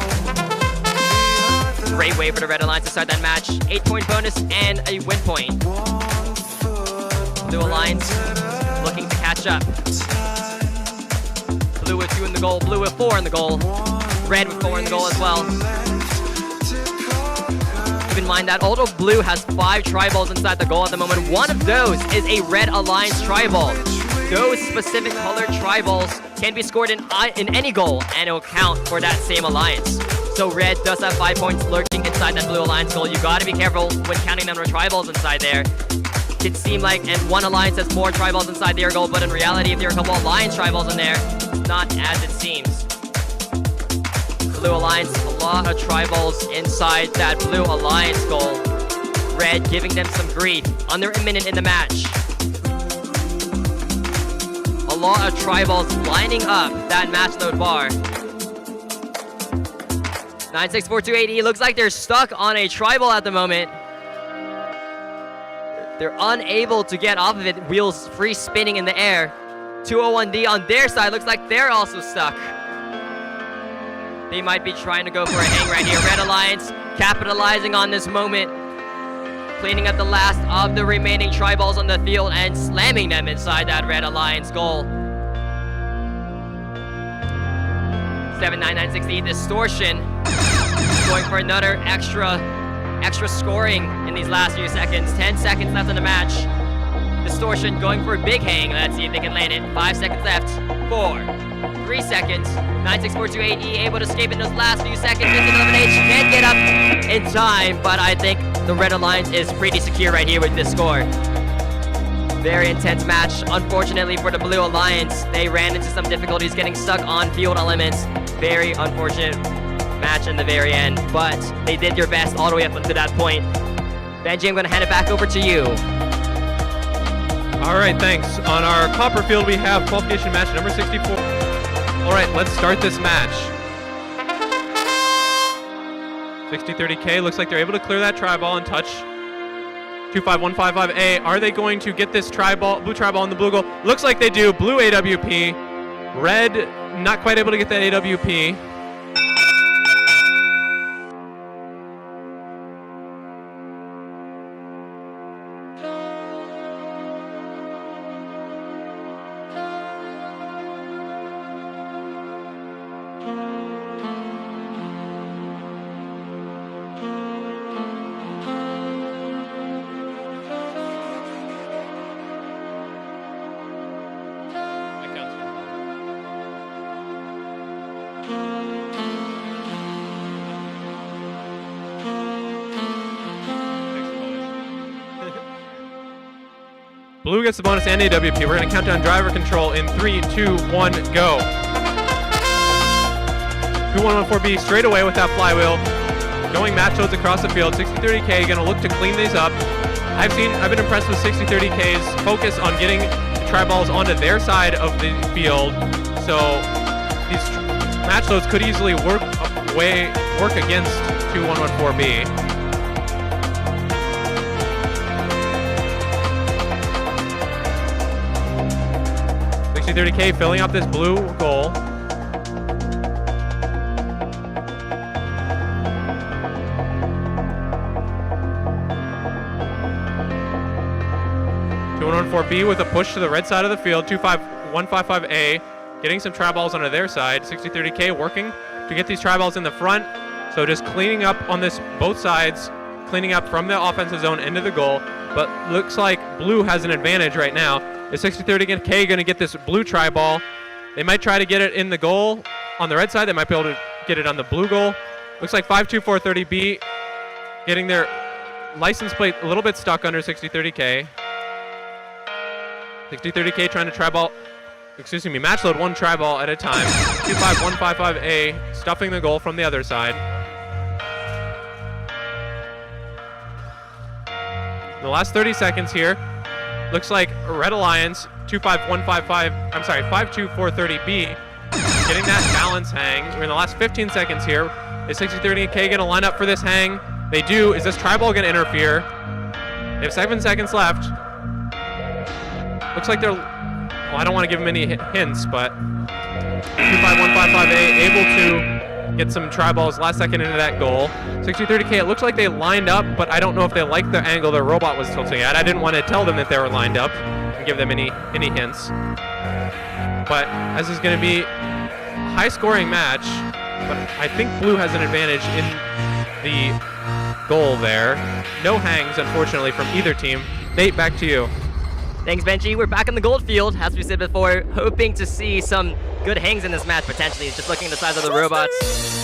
Great way for the Red Alliance to start that match. 8-point bonus and a win point. Blue Alliance looking to catch up. Blue with 2 in the goal. Blue with 4 in the goal. Red with 4 in the goal as well. Keep in mind that although blue has 5 tri-balls inside the goal at the moment, one of those is a Red Alliance tri-ball. Those specific colored tri-balls can be scored in any goal, and it will count for that same alliance. So red does have 5 points lurking inside that blue alliance goal. You gotta be careful when counting the number of tri-balls inside there. It can seem like one alliance has more tri-balls inside their goal, but in reality, if there are a couple alliance tri-balls in there, it's not as it seems. Blue Alliance, a lot of tri-balls inside that Blue Alliance goal. Red giving them some grief. Under a minute in the match. A lot of tri-balls lining up that match load bar. 96428E looks like they're stuck on a tri-ball at the moment. They're unable to get off of it. Wheels free spinning in the air. 201D on their side looks like they're also stuck. They might be trying to go for a hang right here. Red Alliance capitalizing on this moment. cleaning up the last of the remaining tri-balls on the field and slamming them inside that Red Alliance goal. 79960 Distortion going for another extra scoring in these last few seconds. 10 seconds left in the match. Distortion going for a big hang. Let's see if they can land it. 5 seconds left. 4, 3 seconds. 96428E able to escape in those last few seconds. Missing elimination. Can't get up in time, but I think the Red Alliance is pretty secure right here with this score. Very intense match. Unfortunately for the Blue Alliance, they ran into some difficulties getting stuck on field elements. Very unfortunate match in the very end, but they did their best all the way up until that point. Benji, I'm going to hand it back over to you. All right, thanks. On our copper field, we have qualification match number 64. All right, let's start this match. 60-30K, looks like they're able to clear that tri-ball and touch 25155A. Are they going to get this tri-ball, blue tri-ball in the blue goal? Looks like they do. Blue AWP. Red, not quite able to get that AWP. Blue gets the bonus and AWP. We're going to count down driver control in 3, 2, 1, go. 2114B straight away with that flywheel. Going match loads across the field. 60-30K going to look to clean these up. I've been impressed with 60-30K's focus on getting the tri-balls onto their side of the field. So these match loads could easily work against 2114B. 60-30K filling up this blue goal. B with a push to the red side of the field. 25155A getting some tri-balls onto their side. 60-30K working to get these tri-balls in the front. So just cleaning up on this both sides, cleaning up from the offensive zone into the goal. But looks like blue has an advantage right now. Is 60-30K going to get this blue tri-ball? They might try to get it in the goal on the red side. They might be able to get it on the blue goal. Looks like 52430B getting their license plate a little bit stuck under 60-30K. 60-30K trying to match load one tri-ball at a time. 25155A stuffing the goal from the other side. In the last 30 seconds here, looks like Red Alliance 52430B getting that balance hang. We're in the last 15 seconds here. Is 60-30K going to line up for this hang? They do. Is this tri-ball going to interfere? They have 7 seconds left. Looks like they're, well, I don't want to give them any hints, but 25155A able to get some tri-balls last second into that goal. 60-30K, it looks like they lined up, but I don't know if they liked the angle their robot was tilting at. I didn't want to tell them that they were lined up and give them any hints. But as is going to be a high-scoring match, but I think blue has an advantage in the goal there. No hangs, unfortunately, from either team. Nate, back to you. Thanks, Benji. We're back on the gold field, as we said before, hoping to see some good hangs in this match, potentially. Just looking at the size of the robots,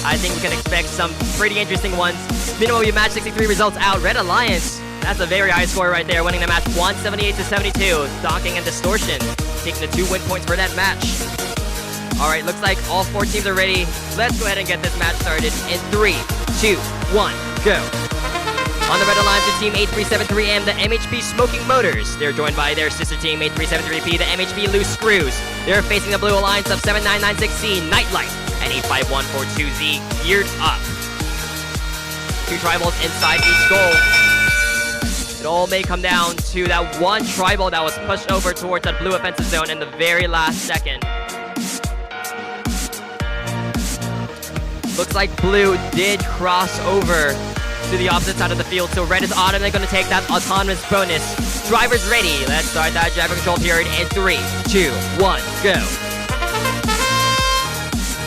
I think we can expect some pretty interesting ones. Meanwhile, we match 63 results out. Red Alliance, that's a very high score right there, winning the match 178-72. Donking and Distortion taking the 2 win points for that match. All right, looks like all 4 teams are ready. Let's go ahead and get this match started in 3, 2, 1, go. On the Red Alliance with Team 8373M, the MHP Smoking Motors. They're joined by their sister team, 8373P, the MHP Loose Screws. They're facing the Blue Alliance of 7996C, Nightlight, and 85142Z, Geared Up. 2 tri-balls inside each goal. It all may come down to that one tri-ball that was pushed over towards that blue offensive zone in the very last second. Looks like blue did cross over to the opposite side of the field. So red is automatically going to take that autonomous bonus. Drivers ready. Let's start that driver control period in 3, 2, 1, go.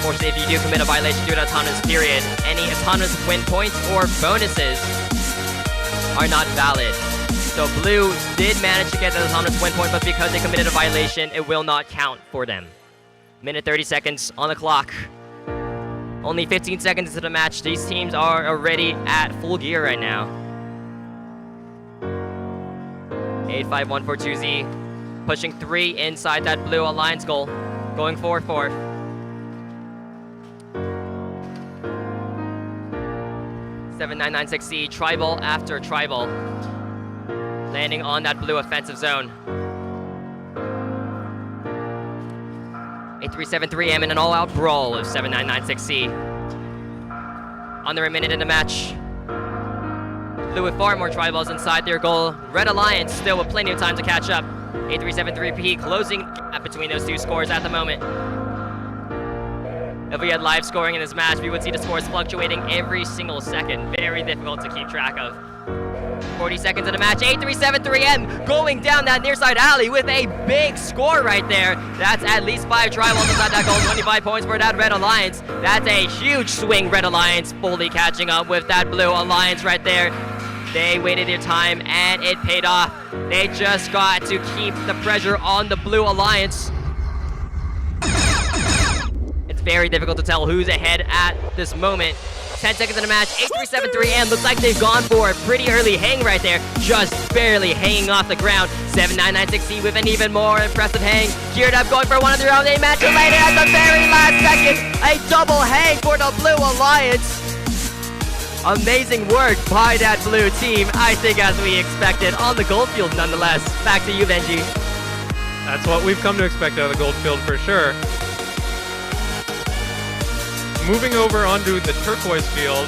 Unfortunately, if you do commit a violation due to autonomous period, any autonomous win points or bonuses are not valid. So blue did manage to get the autonomous win point, but because they committed a violation, it will not count for them. Minute 30 seconds on the clock. Only 15 seconds into the match. These teams are already at full gear right now. 8-5-1-4-2-Z. Pushing 3 inside that blue alliance goal. Going 4-4. (7-9-9-6-C). Tribal after tribal. Landing on that blue offensive zone. 8-3-7-3-M in an all-out brawl of 7-9-9-6-C. Under a minute in the match. Blue with far more tribals inside their goal. Red Alliance still with plenty of time to catch up. 8-3-7-3-P closing gap between those two scores at the moment. If we had live scoring in this match, we would see the scores fluctuating every single second. Very difficult to keep track of. 40 seconds in the match. 8-3-7-3-M going down that near side alley with a big score right there. That's at least 5 tribals inside that goal. 25 points for that Red Alliance. That's a huge swing. Red Alliance fully catching up with that Blue Alliance right there. They waited their time and it paid off. They just got to keep the pressure on the Blue Alliance. It's very difficult to tell who's ahead at this moment. 10 seconds in the match. 8-3-7-3-M. Looks like they've gone for a pretty early hang right there. Just barely hanging off the ground. 7-9-9-6-C with an even more impressive hang. Geared up, going for one of their own. They match it later at the very last second. A double hang for the Blue Alliance. Amazing work by that blue team. I think as we expected on the gold field nonetheless. Back to you, Benji. That's what we've come to expect out of the gold field for sure. Moving over onto the turquoise field,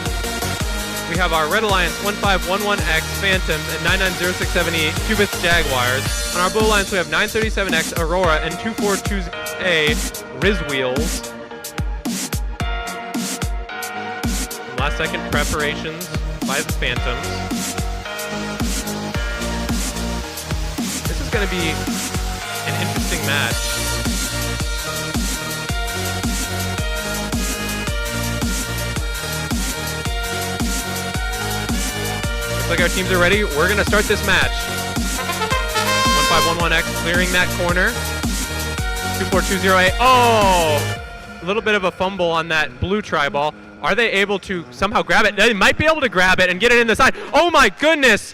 we have our Red Alliance 1511X Phantoms and 99067E Cubits Jaguars. On our Blue Alliance, we have 937X Aurora and 242A Riz Wheels. Last second preparations by the Phantoms. This is going to be an interesting match. Looks like our teams are ready. We're going to start this match. 1511X clearing that corner. 24208. Oh! A little bit of a fumble on that blue tri-ball. Are they able to somehow grab it? They might be able to grab it and get it in the side. Oh my goodness!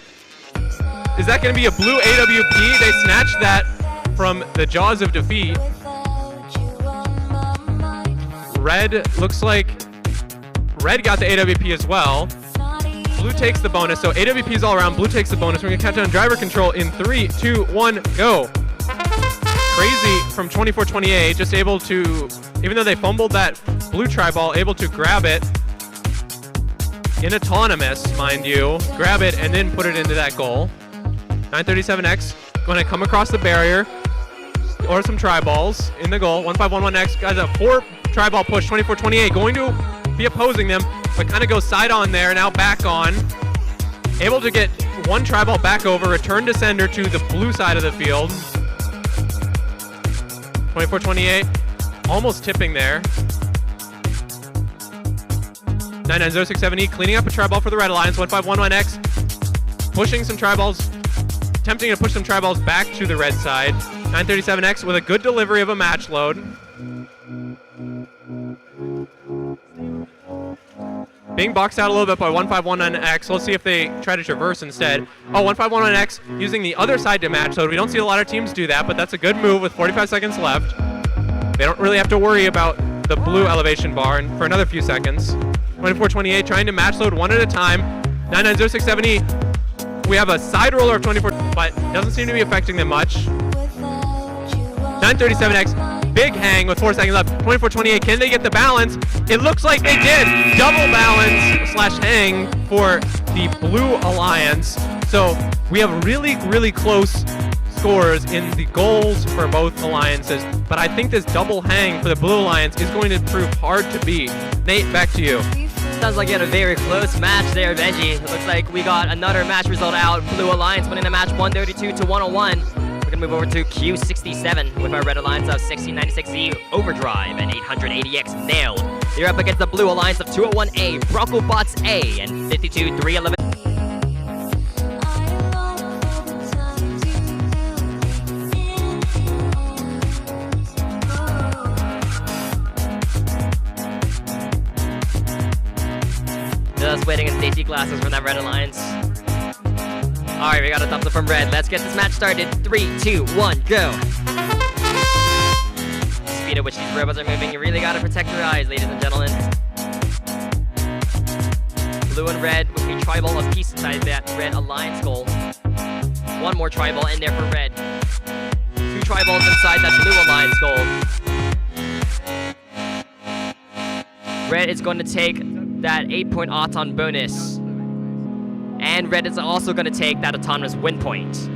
Is that going to be a blue AWP? They snatched that from the jaws of defeat. Red, looks like Red got the AWP as well. Blue takes the bonus, so AWP is all around. Blue takes the bonus. We're going to count down driver control in 3, 2, 1, go. Crazy from 2428, just able to, even though they fumbled that blue tri-ball, able to grab it in autonomous, mind you, grab it and then put it into that goal. 937X going to come across the barrier, or some tri-balls in the goal. 1511X guys, a 4 tri-ball push. 2428 going to be opposing them, but kind of goes side on there, now back on. Able to get 1 tri-ball back over, return to sender to the blue side of the field. 2428, almost tipping there. 99067E cleaning up a tri-ball for the Red Alliance. 1511X pushing some tri-balls, attempting to push some tri-balls back to the red side. 937X with a good delivery of a match load. Being boxed out a little bit by 1519X. Let's see if they try to traverse instead. Oh, 1519X using the other side to match load. We don't see a lot of teams do that, but that's a good move with 45 seconds left. They don't really have to worry about the blue elevation bar for another few seconds. 2428 trying to match load one at a time. 99067E. We have a side roller of 24, but doesn't seem to be affecting them much. 937X. Big hang with 4 seconds left. 2428, can they get the balance? It looks like they did. Double balance / hang for the Blue Alliance. So we have really, really close scores in the goals for both alliances. But I think this double hang for the Blue Alliance is going to prove hard to beat. Nate, back to you. Sounds like you had a very close match there, Benji. It looks like we got another match result out. Blue Alliance winning the match 132 to 101. We're gonna move over to Q67 with our Red Alliance of 1696Z Overdrive and 880X Nailed. They're up against the Blue Alliance of 201A, Bronco Bots A, and 52311. Just waiting in safety glasses from that Red Alliance. Alright, we got a thumbs up from Red. Let's get this match started. 3, 2, 1, go. The speed at which these robots are moving, you really gotta protect your eyes, ladies and gentlemen. Blue and red with a tribal of peace inside that Red Alliance goal. One more tribal in there for red. 2 tribals inside that Blue Alliance goal. Red is going to take that 8-point Auton bonus. And red is also going to take that autonomous win point.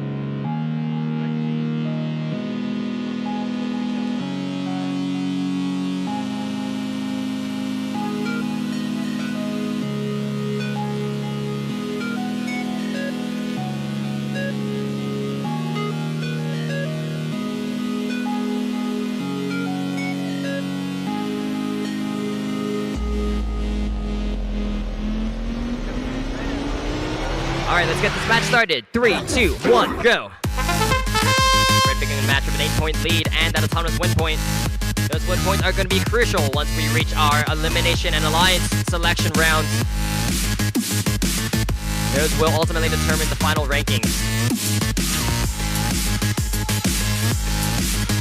Alright, let's get this match started. 3, 2, 1, go! Red picking the match with an 8-point lead and that autonomous win point. Those win points are going to be crucial once we reach our elimination and alliance selection rounds. Those will ultimately determine the final rankings.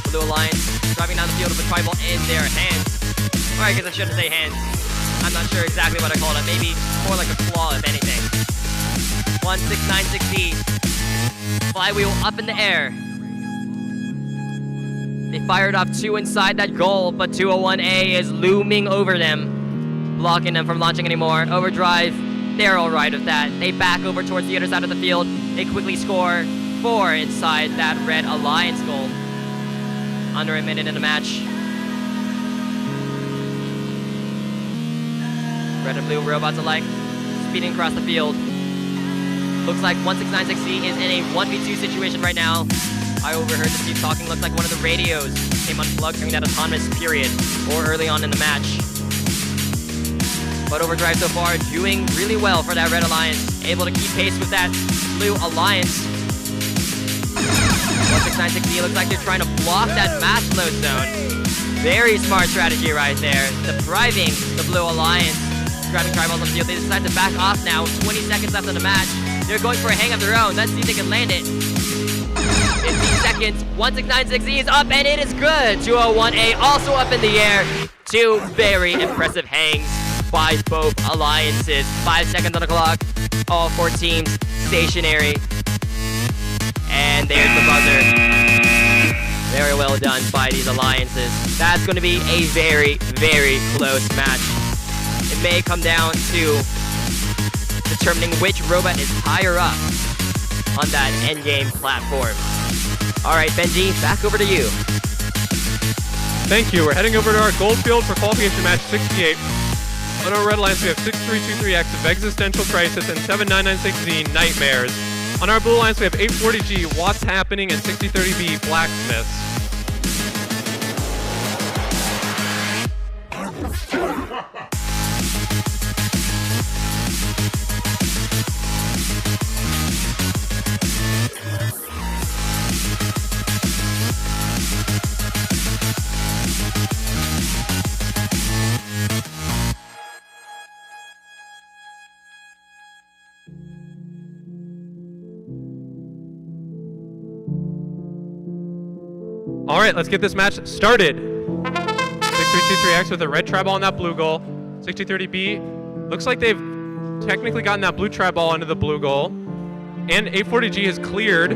Blue Alliance driving down the field with a tribal in their hands. Or I guess I shouldn't say hands. I'm not sure exactly what I call it. Maybe more like a claw, if anything. 1696Z. Flywheel up in the air. They fired off 2 inside that goal, but 201A is looming over them, blocking them from launching anymore. Overdrive, they're all right with that. They back over towards the other side of the field. They quickly score 4 inside that Red Alliance goal. Under a minute in the match. Red and blue robots alike, speeding across the field. Looks like 1696Z is in a 1v2 situation right now. I overheard the team talking. Looks like one of the radios came unplugged during that autonomous period or early on in the match. But Overdrive so far doing really well for that Red Alliance. Able to keep pace with that Blue Alliance. 1696Z looks like they're trying to block that match load zone. Very smart strategy right there. Depriving the Blue Alliance. Grabbing tribals on the field. They decide to back off now. 20 seconds left in the match. They're going for a hang of their own. Let's see if they can land it. 15 seconds. 1696Z is up, and it is good. 201A also up in the air. 2 very impressive hangs by both alliances. 5 seconds on the clock. All 4 teams stationary. And there's the buzzer. Very well done by these alliances. That's going to be a very, very close match. It may come down to determining which robot is higher up on that endgame platform. All right, Benji, back over to you. Thank you. We're heading over to our gold field for qualification match 68. On our Red Alliance, we have 6323X of Existential Crisis and 7996Z Nightmares. On our Blue Alliance, we have 840G What's Happening and 6030B Blacksmiths. All right, let's get this match started. 6323X with a red tri-ball on that blue goal. 6030B looks like they've technically gotten that blue tri-ball into the blue goal. And 840G has cleared.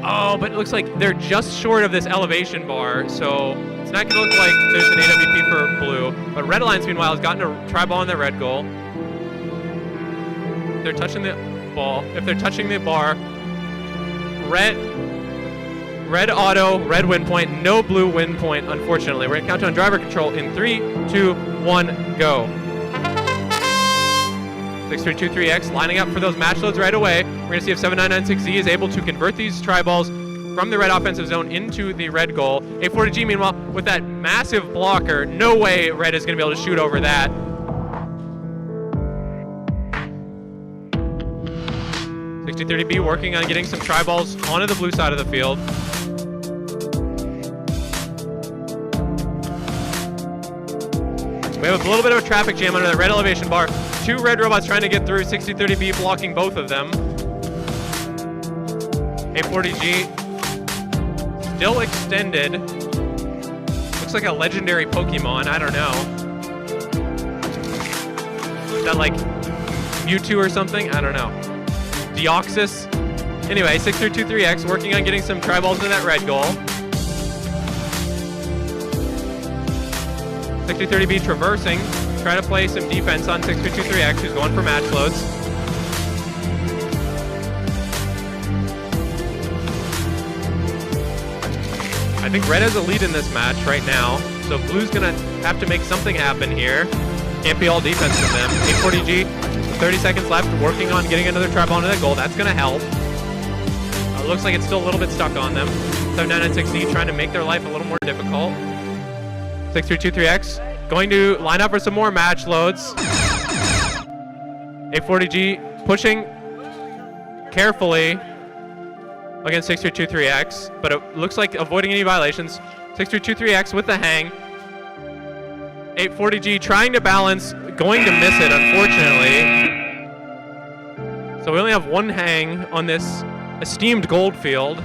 Oh, but it looks like they're just short of this elevation bar, so it's not going to look like there's an AWP for blue. But Red Alliance, meanwhile, has gotten a tri-ball in their red goal. They're touching the ball. If they're touching the bar, red auto, red win point, no blue win point, unfortunately. We're going to count down driver control in 3, 2, 1, go. 6323X lining up for those match loads right away. We're going to see if 7996Z is able to convert these tri-balls from the red offensive zone into the red goal. 840G, meanwhile, with that massive blocker, no way red is going to be able to shoot over that. 6030B working on getting some tri-balls onto the blue side of the field. We have a little bit of a traffic jam under that red elevation bar. 2 red robots trying to get through, 6030B blocking both of them. 840G still extended. Looks like a legendary Pokemon, I don't know. Is that like Mewtwo or something? I don't know. Deoxys. Anyway, 6323X working on getting some tri-balls into that red goal. 6030B traversing, trying to play some defense on 6323X, who's going for match loads. I think red has a lead in this match right now, so blue's gonna have to make something happen here. Can't be all defense from them. 840G, 30 seconds left, working on getting another tri-ball into that goal. That's gonna help. Looks like it's still a little bit stuck on them. 7996Z trying to make their life a little more difficult. 6323X going to line up for some more match loads. 840G pushing carefully against 6323X, but it looks like avoiding any violations. 6323X with the hang. 840G trying to balance, going to miss it, unfortunately. So we only have one hang on this esteemed gold field.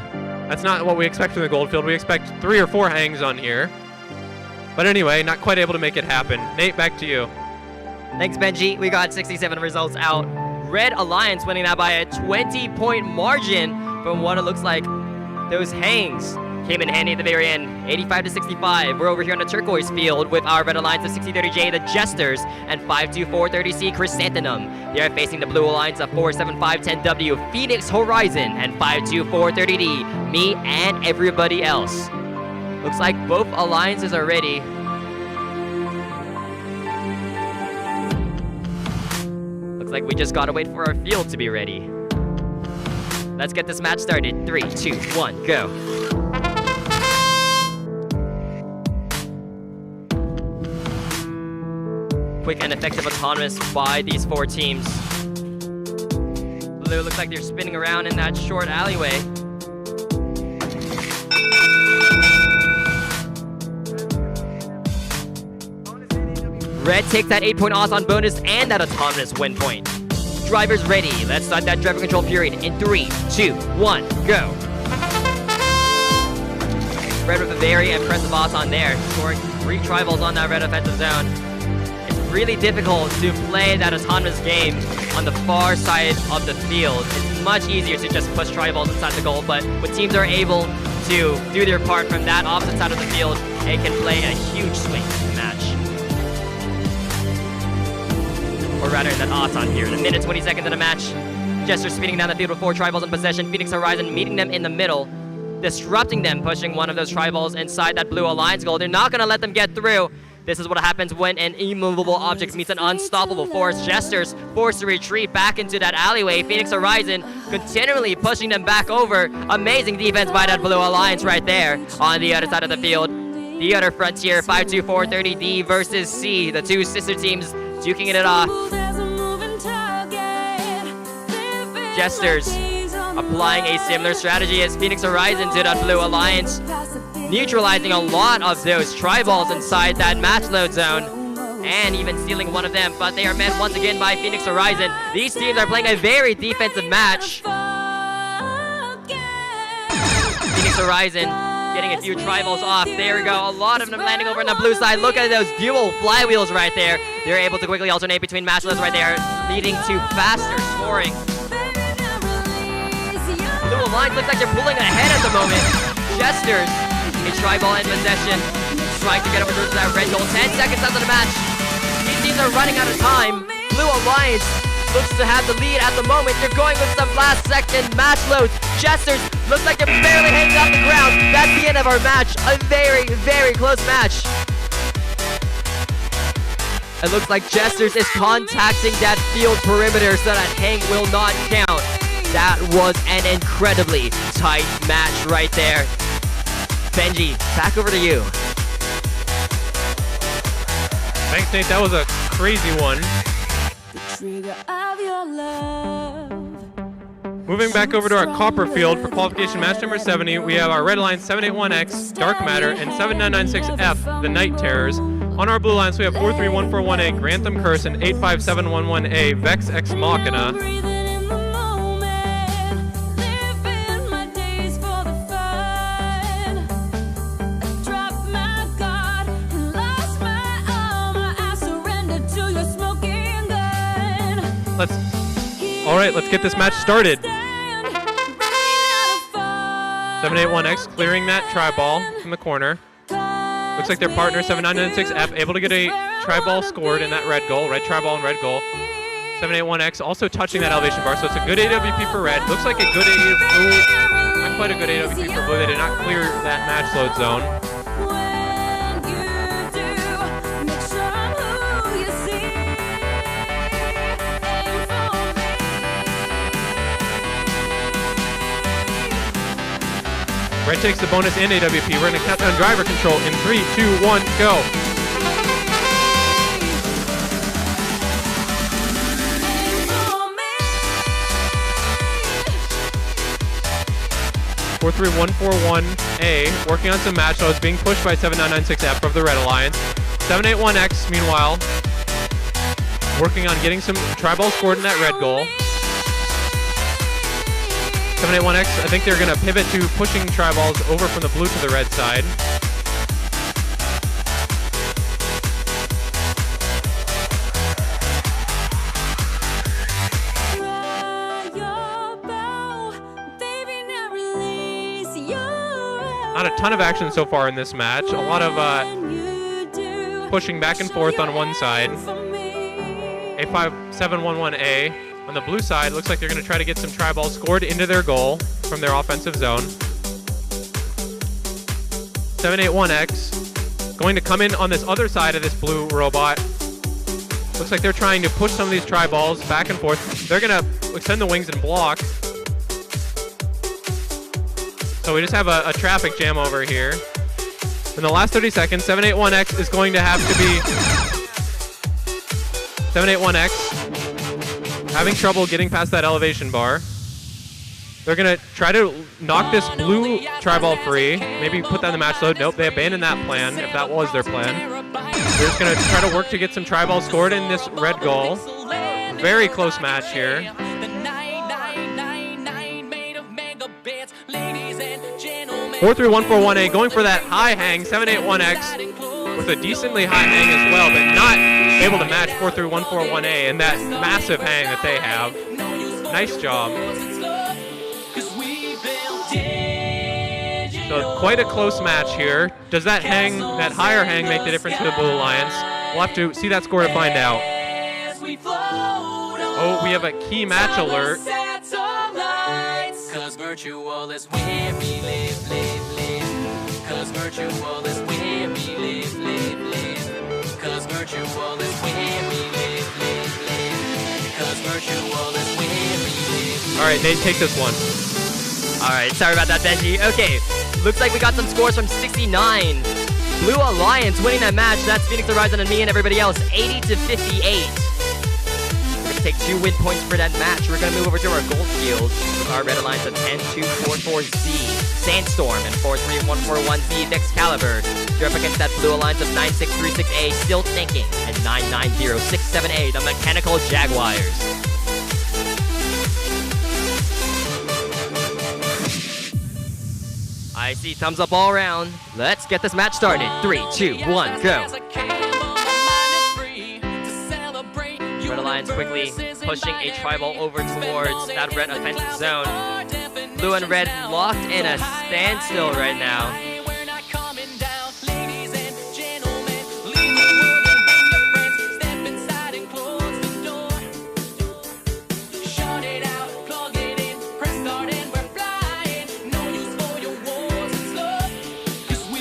That's not what we expect from the gold field. We expect 3 or 4 hangs on here. But anyway, not quite able to make it happen. Nate, back to you. Thanks, Benji. We got 67 results out. Red Alliance winning that by a 20-point margin from what it looks like. Those hangs came in handy at the very end. 85-65. We're over here on the turquoise field with our Red Alliance of 6030J, the Jesters, and 52430C Chrysanthemum. They are facing the Blue Alliance of 47510W, Phoenix Horizon, and 52430D, me and everybody else. Looks like both alliances are ready. Looks like we just gotta wait for our field to be ready. Let's get this match started. 3, 2, 1, go. Quick and effective autonomous by these 4 teams. Blue looks like they're spinning around in that short alleyway. Red takes that 8-point odds on bonus and that autonomous win point. Drivers ready. Let's start that driver control period in 3, 2, 1, go. Red with a very impressive odds on there, scoring 3 tri-balls on that red offensive zone. It's really difficult to play that autonomous game on the far side of the field. It's much easier to just push tri-balls inside the goal, but when teams are able to do their part from that opposite side of the field, it can play a huge swing in the match. Or rather, that odds on here. In a minute, 20 seconds in the match. Jester speeding down the field with 4 tri-balls in possession. Phoenix Horizon meeting them in the middle, disrupting them, pushing one of those tri-balls inside that Blue Alliance goal. They're not going to let them get through. This is what happens when an immovable object meets an unstoppable force. Jesters forced to retreat back into that alleyway. Phoenix Horizon continually pushing them back over. Amazing defense by that Blue Alliance right there on the other side of the field. The other frontier, 52430D versus C. The 2 sister teams duking it off. Jesters applying a similar strategy as Phoenix Horizon to that Blue Alliance, neutralizing a lot of those tri-balls inside that match load zone, and even stealing one of them, but they are met once again by Phoenix Horizon. These teams are playing a very defensive match. Phoenix Horizon getting a few tri-balls off. There we go. A lot of them landing over on the blue side. Look at those dual flywheels right there. They're able to quickly alternate between match loads right there, leading to faster scoring. Blue Alliance looks like they're pulling ahead at the moment. Jesters, a tri-ball in possession, trying to get over to that red goal. 10 seconds left of the match. These teams are running out of time. Blue Alliance looks to have the lead at the moment. They're going with some last-second match loads. Jesters looks like they're barely hanging off the ground. That's the end of our match. A very, very close match. It looks like Jesters is contacting that field perimeter so that hang will not count. That was an incredibly tight match right there. Benji, back over to you. Thanks, Nate. That was a crazy one. The trigger of your love. Moving back over to our copper field for qualification match number 70, we have our red line 781X, Dark Matter, and 7996F, the Night Terrors. On our blue lines, we have 43141A, Grantham Curse, and 85711A, Vex Ex Machina. Breathing in the moment, living my days for the fun. I dropped my guard and lost my armor. I surrendered to your smoking gun. All right, let's get this match started. 781X clearing that tri-ball from the corner. Looks like their partner, 7996F, able to get a tri-ball scored in that red goal. Red tri-ball and red goal. 781X also touching that elevation bar, so it's a good AWP for red. Looks like a good AWP, not quite a good AWP for blue. They did not clear that match load zone. When you do, make sure I'm who you see. Aim for me. Red takes the bonus and AWP. We're going to count down driver control in 3, 2, 1, go. Aim for me. 43141A working on some match loads, being pushed by 7996F of the Red Alliance. 781X, meanwhile, working on getting some tri-ball scored in that red goal. 781X, I think they're going to pivot to pushing tri-balls over from the blue to the red side. Not a ton of action so far in this match. A lot of pushing back and forth on one side. A5711A on the blue side looks like they're going to try to get some tri-balls scored into their goal from their offensive zone. 781X going to come in on this other side of this blue robot. Looks like they're trying to push some of these tri-balls back and forth. They're going to extend the wings and block. So we just have a traffic jam over here. In the last 30 seconds, 781X is going to have to be... 781X having trouble getting past that elevation bar. They're going to try to knock this blue tri-ball free. Maybe put that in the match load. Nope, they abandoned that plan, if that was their plan. They're just going to try to work to get some tri-balls scored in this red goal. Very close match here. 43141A going for that high hang. 781X with a decently high hang as well, but not able to match 43141A and that massive hang that they have. Nice job. So quite a close match here. Does that hang, that higher hang, make the difference to the Blue Alliance? We'll have to see that score to find out. Oh, we have a key match alert. Cause virtual is where we live, live, live. Cause virtual is where we live, live, live. Cause virtual is where we live, live, live. Cause virtual is where we live. Alright, Nate, take this one. Alright, sorry about that, Benji. Okay, looks like we got some scores from 69. Blue Alliance winning that match. That's Phoenix Horizon and me and everybody else, 80-58. Take 2 win points for that match. We're going to move over to our gold field with our Red Alliance of 10-2-4-4-Z, Sandstorm, and 4-3-1-4-1-Z, Excalibur. You're up against that Blue Alliance of 9-6-3-6-A, Still Thinking, and 9-9-0-6-7-A, the Mechanical Jaguars. I see thumbs up all around. Let's get this match started. 3, 2, 1, go. Red Alliance quickly pushing a tri-ball over towards that red offensive zone. Blue and red locked in a standstill right now.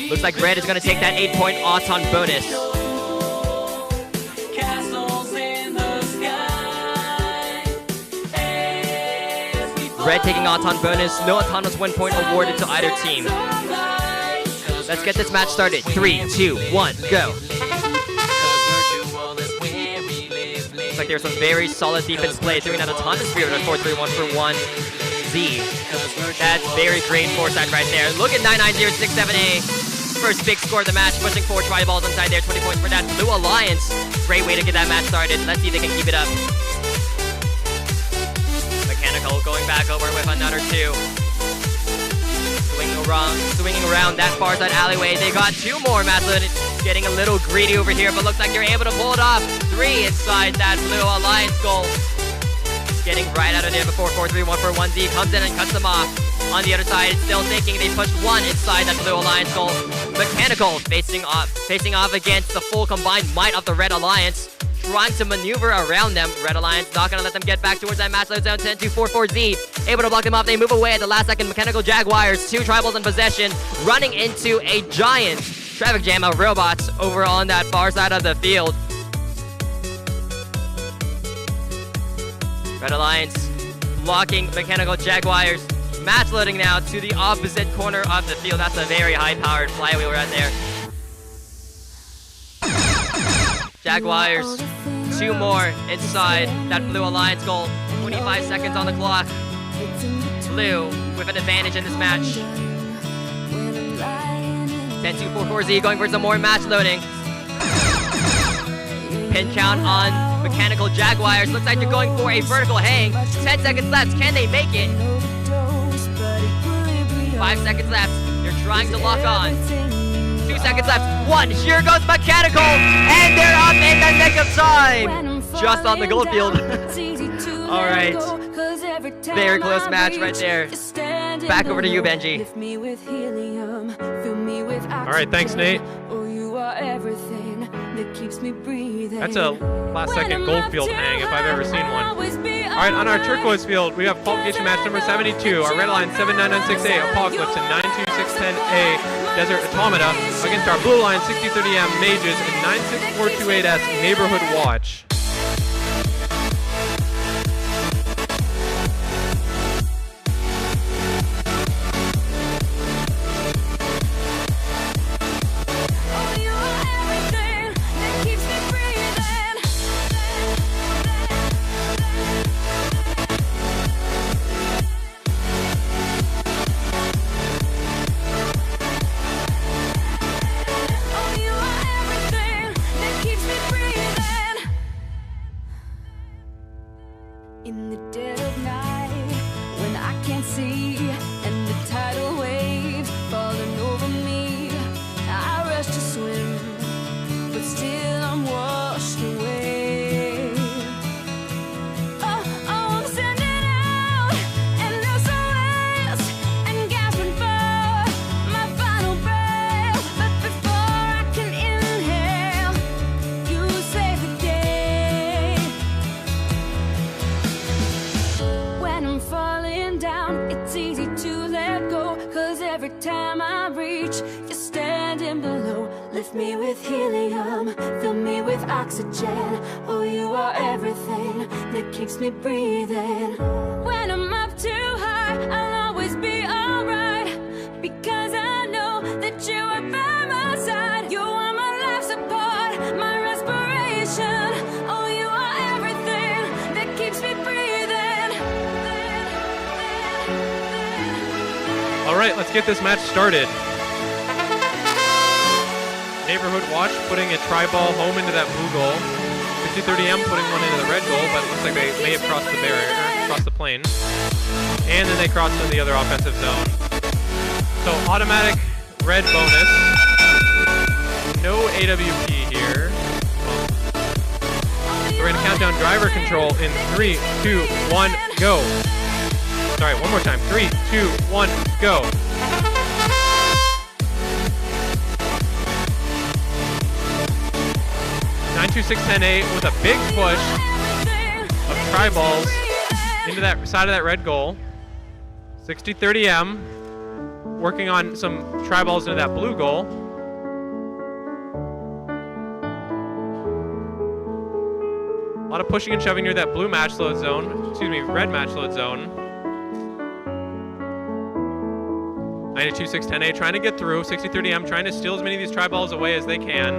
Looks like red is going to take that 8-point Auton bonus. Red taking Auton bonus. No autonomous win point awarded to either team. Let's get this match started. 3, 2, 1, go. Looks like there's some very solid defense play. Doing that autonomous sphere with a 4-3-1 for 1 Z. That's very great foresight right there. Look at 99067A. First big score of the match, pushing 4 tri-balls inside there. 20 points for that Blue Alliance. Great way to get that match started. Let's see if they can keep it up. Mechanical going back over with another 2. Swinging around that far side alleyway. They got 2 more. Maslin getting a little greedy over here, but looks like they're able to pull it off. 3 inside that Blue Alliance goal. Getting right out of there before 4-3-1 for 1Z comes in and cuts them off. On the other side, still thinking they pushed 1 inside that Blue Alliance goal. Mechanical facing off against the full combined might of the Red Alliance. Trying to maneuver around them. Red Alliance not going to let them get back towards that match load zone. 10-2-4-4-Z. Able to block them off. They move away at the last second. Mechanical Jaguars. 2 tribals in possession. Running into a giant traffic jam of robots over on that far side of the field. Red Alliance blocking Mechanical Jaguars. Match loading now to the opposite corner of the field. That's a very high-powered flywheel right there. Jaguars, 2 more inside that Blue Alliance goal. 25 seconds on the clock. Blue with an advantage in this match. 10-2-4-4-Z going for some more match loading. Pin count on Mechanical Jaguars. Looks like they're going for a vertical hang. 10 seconds left. Can they make it? 5 seconds left. They're trying to lock on. 2 seconds left. 1. Here goes Mechanical. And they're up in the nick of time. Just on the goal field. All right. Very close match right there. Back over to you, Benji. All right, thanks, Nate. That's a last-second Goldfield hang if I've ever seen one. All right, on our turquoise field, we have qualification match number 72. Our red line 79968 Apocalypse and 92610A Desert Automata against our blue line 6030M Mages and 96428S Neighborhood Watch. In the dead of night, when I can't see, and the tidal waves falling over me, I rush to swim, but still I'm washed away. Oh, I'm sending out endless SOS and gasping for my final breath. But before I can inhale, you save the day. When I'm falling down, it's easy to let go, 'cause every time I reach, you're standing below. Lift me with helium, fill me with oxygen. Oh, you are everything that keeps me breathing. When I'm up too high, I'll always be alright, because I know that you are by my side. You are my life support, my respiration. Oh, you are everything that keeps me breathing. All right, let's get this match started. Neighborhood Watch putting a tri-ball home into that blue goal. 6030M putting one into the red goal, but it looks like they may have crossed the barrier, crossed the plane. And then they crossed into the other offensive zone. So automatic red bonus. No AWP here. So we're gonna count down driver control in 3, 2, 1, go. Sorry, one more time. 3, 2, 1, go. (92610A) with a big push of tri-balls into that side of that red goal. 6030M working on some tri-balls into that blue goal. A lot of pushing and shoving near that blue match load zone. Excuse me, red match load zone. 92-6-10-A trying to get through. 60-30M trying to steal as many of these tri-balls away as they can.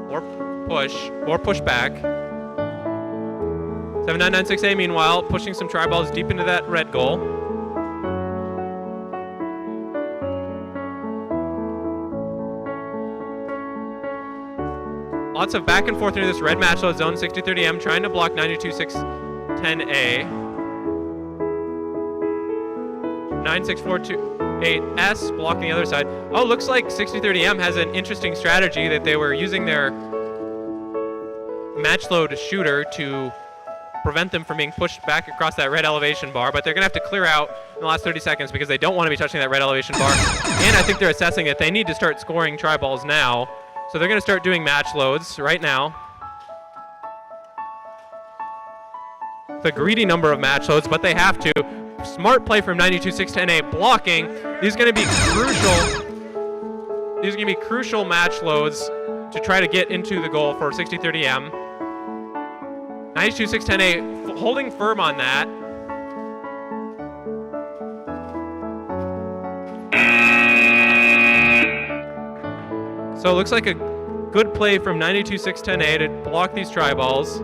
Or push back. 7996A meanwhile pushing some tri-balls deep into that red goal. Lots of back and forth into this red match load zone. 60-30M trying to block 92-6-10A. 96-4-2-8S blocking the other side. Oh, looks like 60-30M has an interesting strategy that they were using their match load shooter to prevent them from being pushed back across that red elevation bar, but they're going to have to clear out in the last 30 seconds because they don't want to be touching that red elevation bar. And I think they're assessing that they need to start scoring tri-balls now. So they're going to start doing match loads right now. It's a greedy number of match loads, but they have to. Smart play from 92-6-10-A blocking. These are going to be crucial. These are going to be crucial match loads to try to get into the goal for 60-30M. 92-6-10-A holding firm on that. So it looks like a good play from 92-6-10-A to block these tri-balls.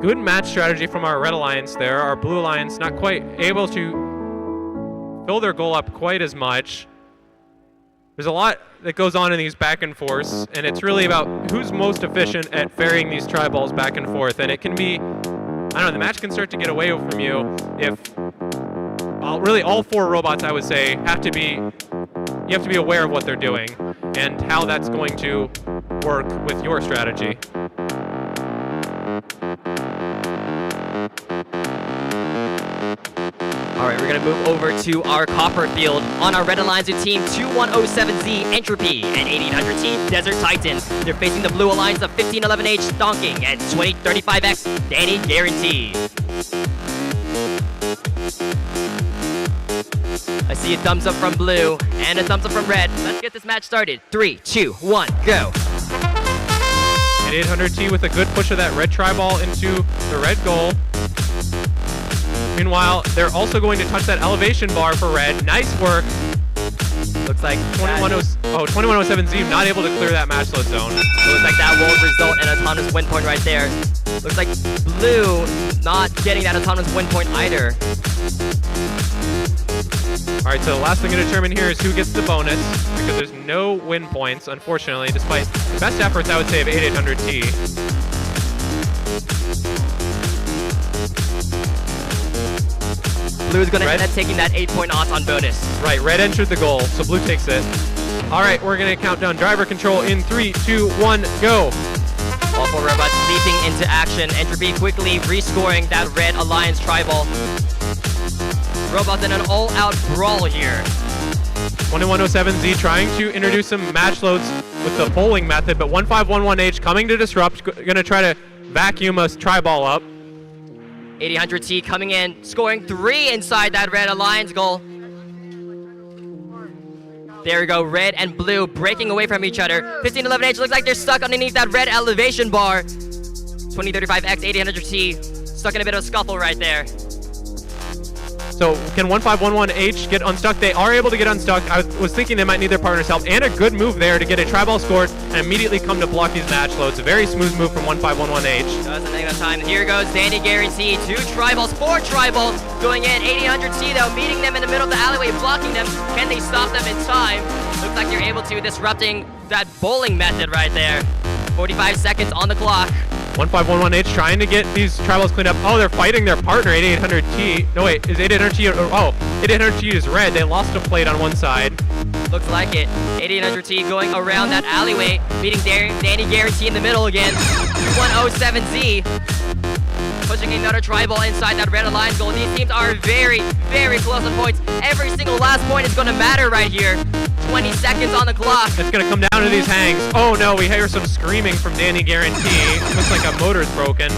Good match strategy from our red alliance there. Our blue alliance not quite able to fill their goal up quite as much. There's a lot that goes on in these back and forths, and it's really about who's most efficient at ferrying these tri-balls back and forth. And it can be, I don't know, the match can start to get away from you if really all four robots, I would say, you have to be aware of what they're doing and how that's going to work with your strategy. All right, we're going to move over to our copper field. On our red alliance with team 2107Z Entropy and 8800T Desert Titan. They're facing the blue alliance of 1511H Stonking and 2035X Danny Guarantee. I see a thumbs up from blue and a thumbs up from red. Let's get this match started. 3, 2, 1, go. And 800T with a good push of that red tri-ball into the red goal. Meanwhile, they're also going to touch that elevation bar for red. Nice work. Looks like 2107Z not able to clear that match load zone. It looks like that won't result in an autonomous win point right there. Looks like blue not getting that autonomous win point either. All right, so the last thing to determine here is who gets the bonus, because there's no win points, unfortunately, despite the best efforts, I would say, of 8800T. Blue's going to end up taking that 8-point on bonus. Right, red entered the goal, so blue takes it. All right, we're going to count down driver control in 3, 2, 1, go. All four robots leaping into action. Entropy quickly rescoring that red alliance tri-ball. Robots in an all-out brawl here. 2107Z trying to introduce some match loads with the bowling method, but 1511H coming to disrupt, going to try to vacuum a tri-ball up. 8800T coming in, scoring 3 inside that red alliance goal. There we go, red and blue breaking away from each other. 1511H looks like they're stuck underneath that red elevation bar. 2035X, 8800T stuck in a bit of a scuffle right there. So can 1511H get unstuck? They are able to get unstuck. I was thinking they might need their partner's help, and a good move there to get a tri-ball scored and immediately come to block these match loads. A very smooth move from 1511H. Doesn't take enough time. Here goes Danny Guarantee. 2 tri-balls, 4 tri-balls going in. 8800T though, meeting them in the middle of the alleyway, blocking them. Can they stop them in time? Looks like you're able to, disrupting that bowling method right there. 45 seconds on the clock. 1511H trying to get these tri-balls cleaned up. Oh, they're fighting their partner, 8800T. No, wait, is 8800T, oh, 8800T is red. They lost a plate on one side. Looks like it. 8800T going around that alleyway, meeting Danny Guarantee in the middle again. 2107Z pushing another tri-ball inside that red alliance goal. These teams are very, very close on points. Every single last point is going to matter right here. 20 seconds on the clock. It's going to come down to these hangs. Oh no, we hear some screaming from Danny Guarantee. Looks like a motor's broken.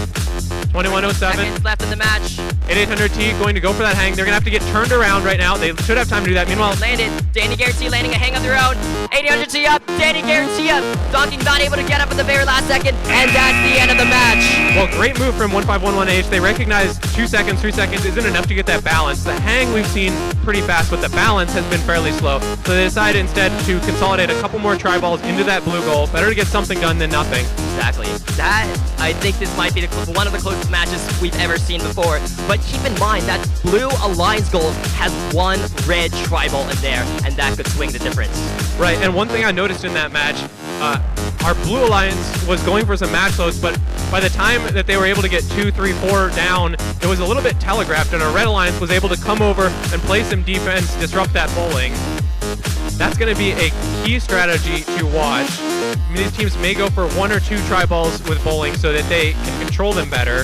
21:07. Seconds left in the match. 8800T going to go for that hang. They're going to have to get turned around right now. They should have time to do that. Meanwhile, Landed. Danny Guarantee landing a hang of their own. 8800T up. Danny Guarantee up. Donkey not able to get up at the very last second. And that's the end of the match. well, great move from 1511H. They recognize 2 seconds, 3 seconds isn't enough to get that balance. The hang we've seen pretty fast, but the balance has been fairly slow. So they decided instead to consolidate a couple more tri-balls into that blue goal. Better to get something done than nothing. Exactly. That, I think this might be one of the closest matches we've ever seen before. But keep in mind that blue Alliance goal has one red tri-ball in there, and that could swing the difference. Right, and one thing I noticed in that match, our Blue Alliance was going for some match loads, but by the time that they were able to get 2, 3, 4 down, it was a little bit telegraphed, and our Red Alliance was able to come over and play some defense, disrupt that bowling. That's going to be a key strategy to watch. I mean, these teams may go for 1 or 2 tri-balls with bowling so that they can control them better.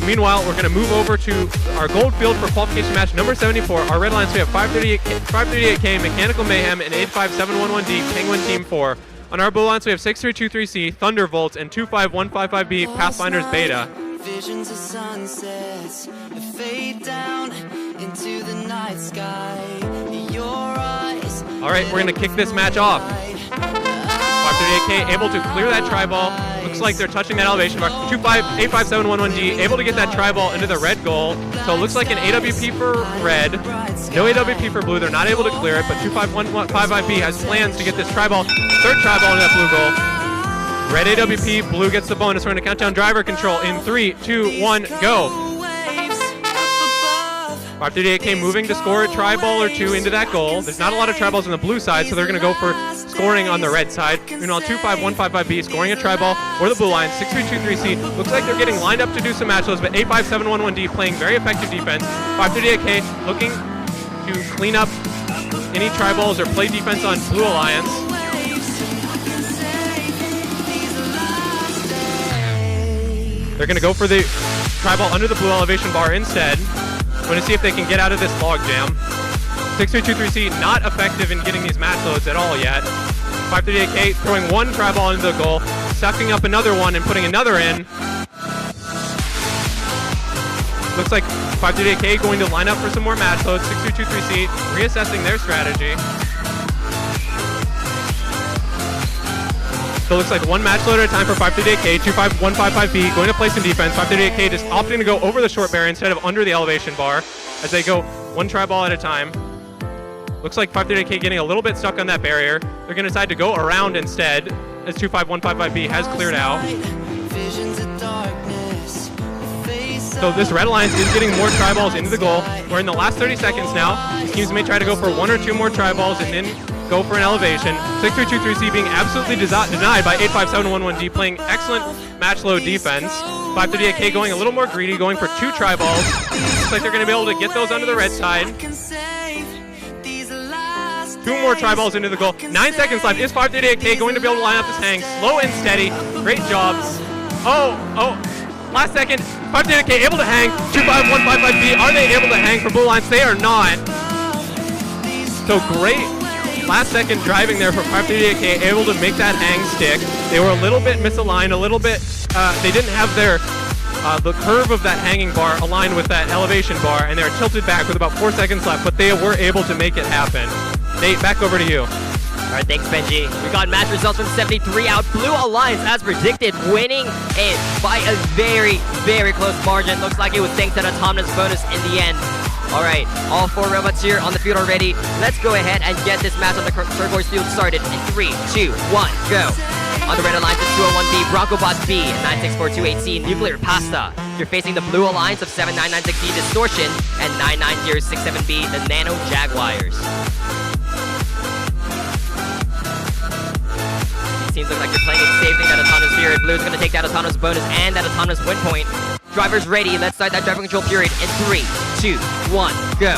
Meanwhile, we're going to move over to our gold field for qualification match number 74. Our Red Alliance, we have 538K, Mechanical Mayhem, and 85711D, Penguin Team 4. On our Blue Alliance, we have 6323C, Thunderbolts, and 25155B, Pathfinders Beta. Visions of sunsets fade down into the night sky. Your eyes. All right, we're going to kick this match off. 538K able to clear that tri-ball. Looks like they're touching that elevation bar. 85711D able to get that tri-ball into the red goal. So it looks like an AWP for red. No AWP for blue. They're not able to clear it, but 25155B has plans to get this tri-ball, third tri-ball into that blue goal. Red AWP, blue gets the bonus. We're going to count down driver control in 3, 2, 1, go. 538K moving to score a tri-ball or 2 into that goal. There's not a lot of tri-balls on the blue side, so they're going to go for scoring on the red side. Meanwhile, 25155B scoring a tri-ball for the blue line. 6323C looks like they're getting lined up to do some match loads, but 85711D playing very effective defense. 538K looking to clean up any tri-balls or play defense on Blue Alliance. They're going to go for the tri-ball under the blue elevation bar instead. Going to see if they can get out of this log jam. 6323C not effective in getting these match loads at all yet. 538K throwing one tri-ball into the goal, sucking up another one and putting another in. Looks like 538K going to line up for some more match loads. 6323C reassessing their strategy. So it looks like one match load at a time for 538K, 25155B going to play some defense. 538K just opting to go over the short barrier instead of under the elevation bar as they go one tri-ball at a time. Looks like 538K getting a little bit stuck on that barrier. They're going to decide to go around instead as 25155B has cleared out. So this Red Alliance is getting more tri-balls into the goal. We're in the last 30 seconds now. These teams may try to go for 1 or 2 more tri-balls and then go for an elevation. 6323C being absolutely denied by 85711D playing excellent match load defense. 538K going a little more greedy, going for 2 tri-balls. Looks like they're going to be able to get those onto the red side. 2 more tri-balls into the goal. 9 seconds left. Is 538K going to be able to line up this hang? Slow and steady. Great job. Oh. Last second. 538K able to hang. 25155B. Are they able to hang for Blue Alliance? They are not. So great last second driving there for 538K, able to make that hang stick. They were a little bit misaligned, a little bit, they didn't have their, the curve of that hanging bar aligned with that elevation bar, and they were tilted back with about 4 seconds left, but they were able to make it happen. Nate, back over to you. All right, thanks, Benji. We got match results from 73 out. Blue Alliance, as predicted, winning it by a very, very close margin. Looks like it was thanks to an autonomous bonus in the end. All right, all 4 robots here on the field already. Let's go ahead and get this match on the turquoise field started in 3, 2, 1, go. On the Red Alliance, it's 201B, Bronco Boss B, 96428C, Nuclear Pasta. You're facing the Blue Alliance of 7996D, Distortion, and 99067B, the Nano Jaguars. These teams look like you're playing it safe in that autonomous period. Blue's going to take that autonomous bonus and that autonomous win point. Drivers ready. Let's start that driver control period in 3, 2, 1, go.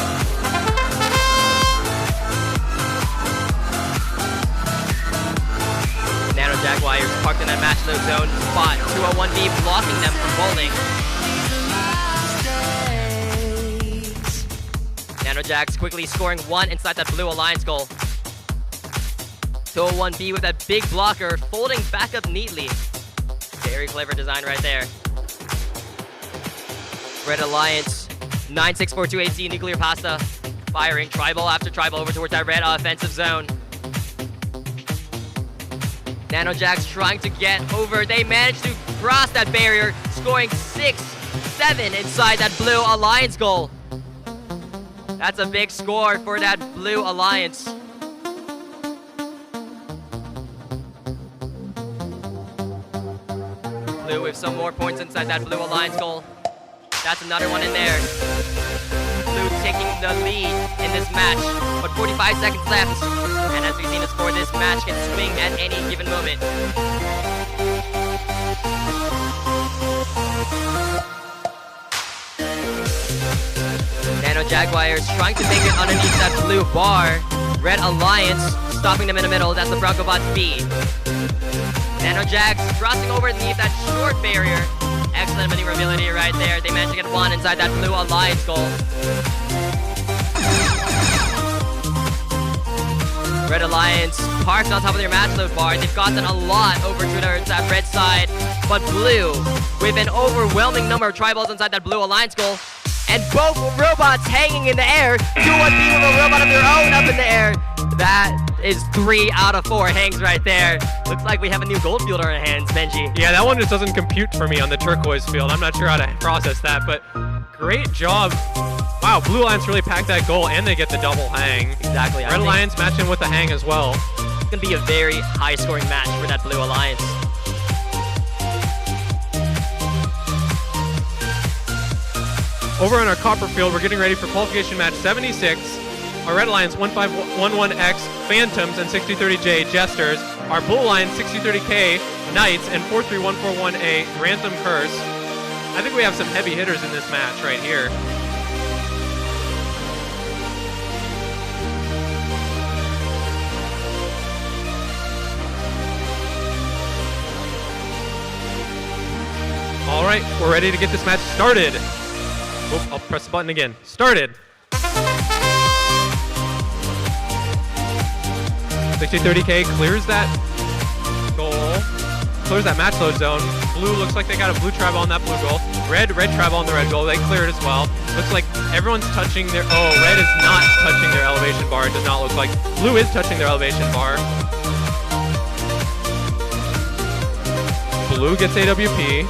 Nano Jaguars parked in that match load zone spot. 201B blocking them from bowling. Nano Jags quickly scoring 1 inside that Blue Alliance goal. 201B with that big blocker, folding back up neatly. Very clever design right there. Red Alliance, 96428C Nuclear Pasta, firing tribal after tribal over towards that red offensive zone. NanoJax trying to get over. They managed to cross that barrier, scoring 6-7 inside that blue Alliance goal. That's a big score for that blue Alliance. Blue with some more points inside that blue Alliance goal. That's another one in there. Blue taking the lead in this match, but 45 seconds left. And as we've seen the score, this match can swing at any given moment. Nano Jaguars trying to make it underneath that blue bar. Red Alliance stopping them in the middle. That's the Broncobot B. Nano Jags crossing over underneath that short barrier. Excellent maneuverability right there. They managed to get one inside that blue Alliance goal. Red Alliance parked on top of their match load bar. They've gotten a lot over to that red side. But blue, with an overwhelming number of tribals inside that blue Alliance goal. And both robots hanging in the air. 2-1-B with a robot of their own up in the air. That is 3 out of 4 hangs right there. Looks like we have a new gold field on our hands, Benji. Yeah, that one just doesn't compute for me on the turquoise field. I'm not sure how to process that, but great job. Wow, Blue Alliance really packed that goal, and they get the double hang. Exactly. Red Alliance matching with the hang as well. It's going to be a very high-scoring match for that Blue Alliance. Over on our copper field, we're getting ready for qualification match 76. Our Red Alliance 1511X Phantoms and 6030J Jesters. Our Blue Alliance 6030K Knights and 43141A Grantham Curse. I think we have some heavy hitters in this match right here. All right, we're ready to get this match started. Oh, I'll press the button again. Started. 6030K clears that goal, clears that match load zone. Blue looks like they got a blue tribal on that blue goal. Red tribal on the red goal. They cleared as well. Looks like everyone's touching their, red is not touching their elevation bar. It does not look like. Blue is touching their elevation bar. Blue gets AWP.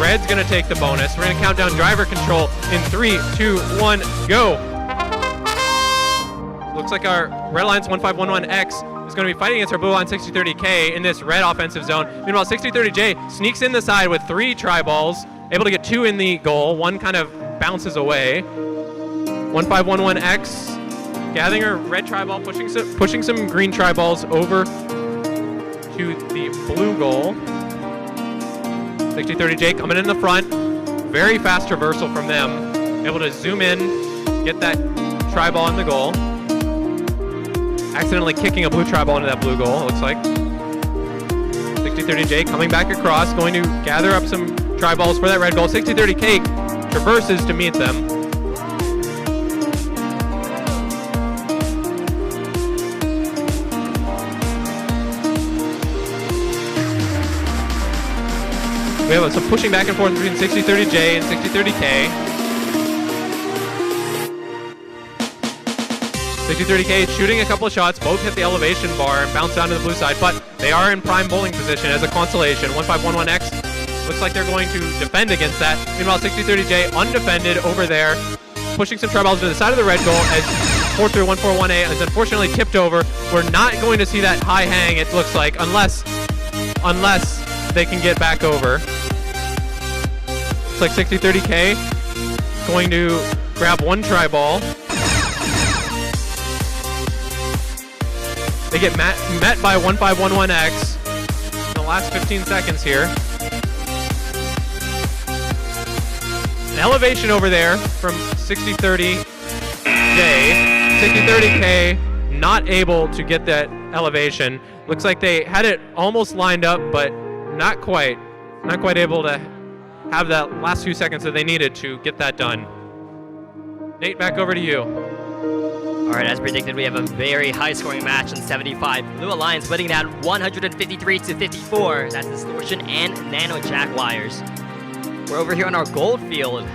Red's gonna take the bonus. We're gonna count down driver control in 3, 2, 1, go. Looks like our Red Alliance 1511X is gonna be fighting against our Blue Alliance 6030K in this red offensive zone. Meanwhile, 6030J sneaks in the side with 3 tri-balls, able to get 2 in the goal. 1 kind of bounces away. 1511X gathering her red tri-ball, pushing some green tri-balls over to the blue goal. 6030J coming in the front. Very fast traversal from them. Able to zoom in, get that tri-ball in the goal. Accidentally kicking a blue tri-ball into that blue goal, it looks like. 6030J coming back across, going to gather up some tri-balls for that red goal. 6030K traverses to meet them. We have some pushing back and forth between 6030J and 6030K. 6030K shooting a couple of shots, both hit the elevation bar and bounce down to the blue side, but they are in prime bowling position as a consolation. 1511X looks like they're going to defend against that. Meanwhile, 6030J undefended over there, pushing some tri-balls to the side of the red goal as 43141A is unfortunately tipped over. We're not going to see that high hang, it looks like, unless they can get back over. Looks like 6030K going to grab 1 tri-ball. They get met by 1511X in the last 15 seconds here. An elevation over there from 6030J. 6030K not able to get that elevation. Looks like they had it almost lined up, but not quite able to have that last few seconds that they needed to get that done. Nate, back over to you. All right, as predicted, we have a very high-scoring match in 75. Blue Alliance winning that 153-54. That's Distortion and Nano Jaguars. We're over here on our gold field,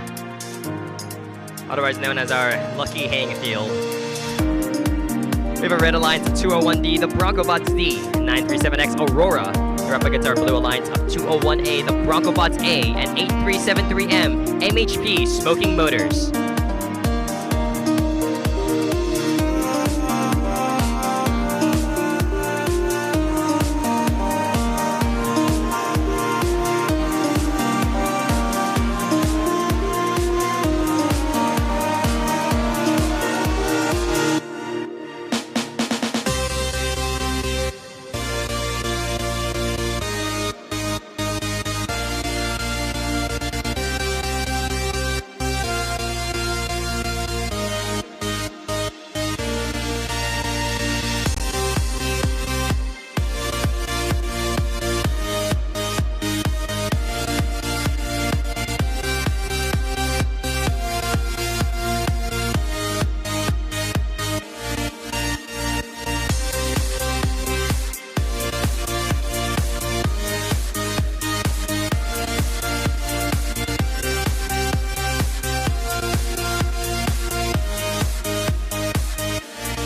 otherwise known as our lucky hang field. We have a red alliance of 201D, the Bronco Bots D, 937X Aurora. We're up against our blue alliance of 201A, the Bronco Bots A, and 8373M, MHP Smoking Motors.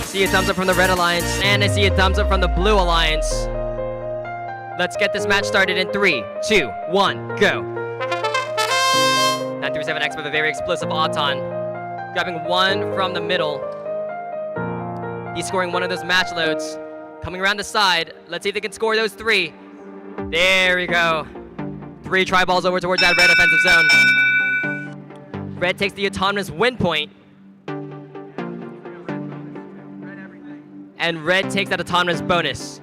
See a thumbs up from the red alliance, and I see a thumbs up from the blue alliance. Let's get this match started in 3, 2, 1, go. 937X with a very explosive Auton, grabbing one from the middle. He's scoring one of those match loads. Coming around the side, let's see if they can score those 3. There we go. 3 try balls over towards that red offensive zone. Red takes the autonomous win point. And red takes that autonomous bonus.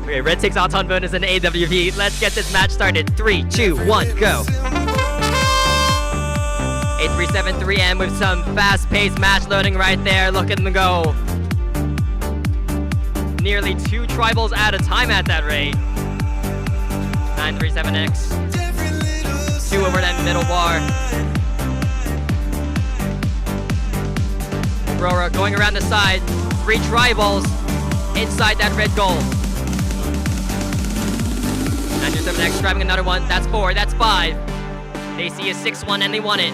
Okay, red takes Auton bonus and AWP. Let's get this match started. 3, 2, 1, go. 8373M with some fast-paced match loading right there. Look at them go. Nearly 2 tribals at a time at that rate. 937X. 2 over that middle bar. Aurora going around the side. 3 tribals inside that red goal. 937X grabbing another one. That's 4. That's 5. They see a 6-1 and they want it.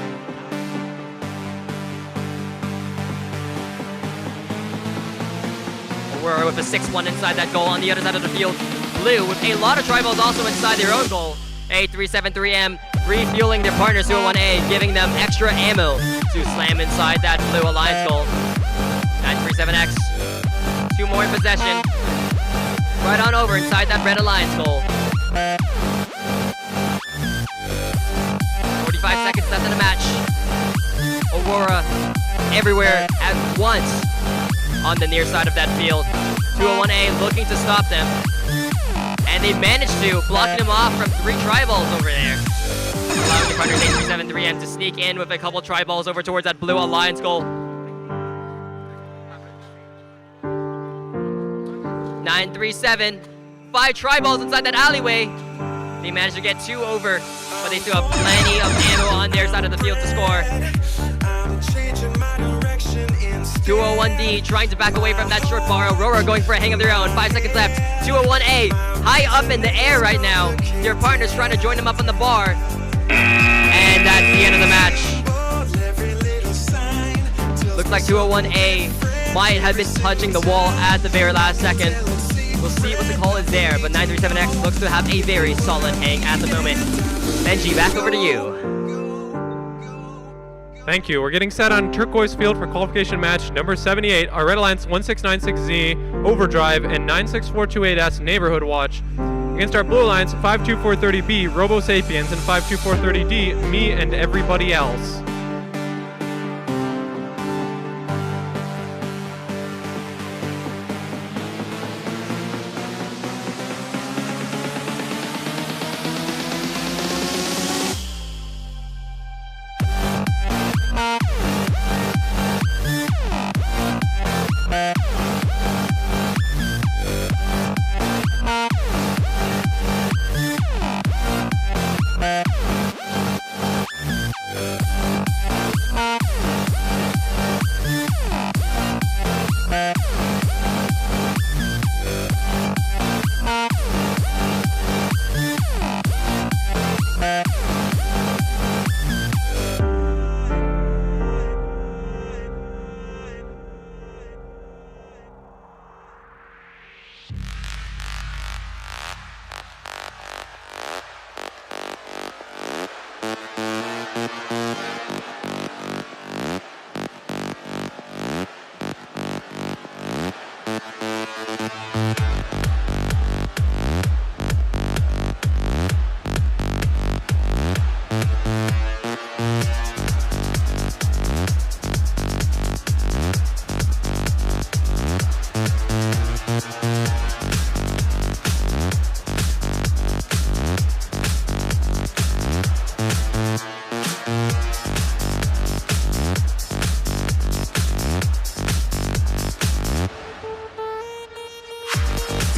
Aurora with a 6-1 inside that goal on the other side of the field. Blue with a lot of tribals also inside their own goal. 8373M refueling their partner 201A, giving them extra ammo to slam inside that blue alliance goal. 937X, 2 more in possession. Right on over inside that red alliance goal. 45 seconds left in the match. Aurora everywhere at once on the near side of that field. 201A looking to stop them. And they managed to, blocking them off from 3 tri-balls over there. Allowing the partners 8373M to sneak in with a couple tri-balls over towards that blue alliance goal. 937, 5 tri-balls inside that alleyway. They managed to get 2 over, but they still have plenty of ammo on their side of the field to score. 201D trying to back away from that short bar. Aurora going for a hang of their own. 5 seconds left. 201A high up in the air right now. Their partner's trying to join them up on the bar. And that's the end of the match. Looks like 201A might have been touching the wall at the very last second. We'll see what the call is there, but 937X looks to have a very solid hang at the moment. Benji, back over to you. Thank you. We're getting set on turquoise field for qualification match number 78. Our Red Alliance 1696Z Overdrive and 96428S Neighborhood Watch against our Blue Alliance 52430B Robo Sapiens and 52430D Me and Everybody Else.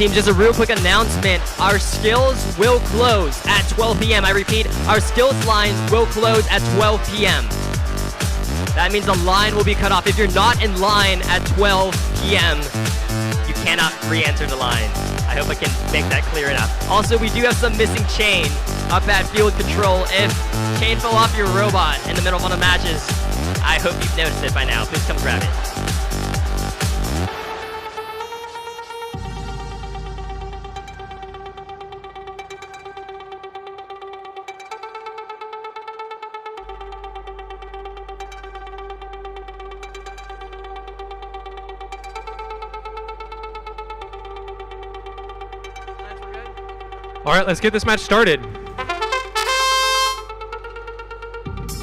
team, just a real quick announcement. Our skills will close at 12 p.m. I repeat, our skills lines will close at 12 p.m. That means the line will be cut off. If you're not in line at 12 p.m., you cannot re-enter the line. I hope I can make that clear enough. Also, we do have some missing chain up at field control. If chain fell off your robot in the middle of one of the matches, I hope you've noticed it by now. Please come grab it. All right, let's get this match started.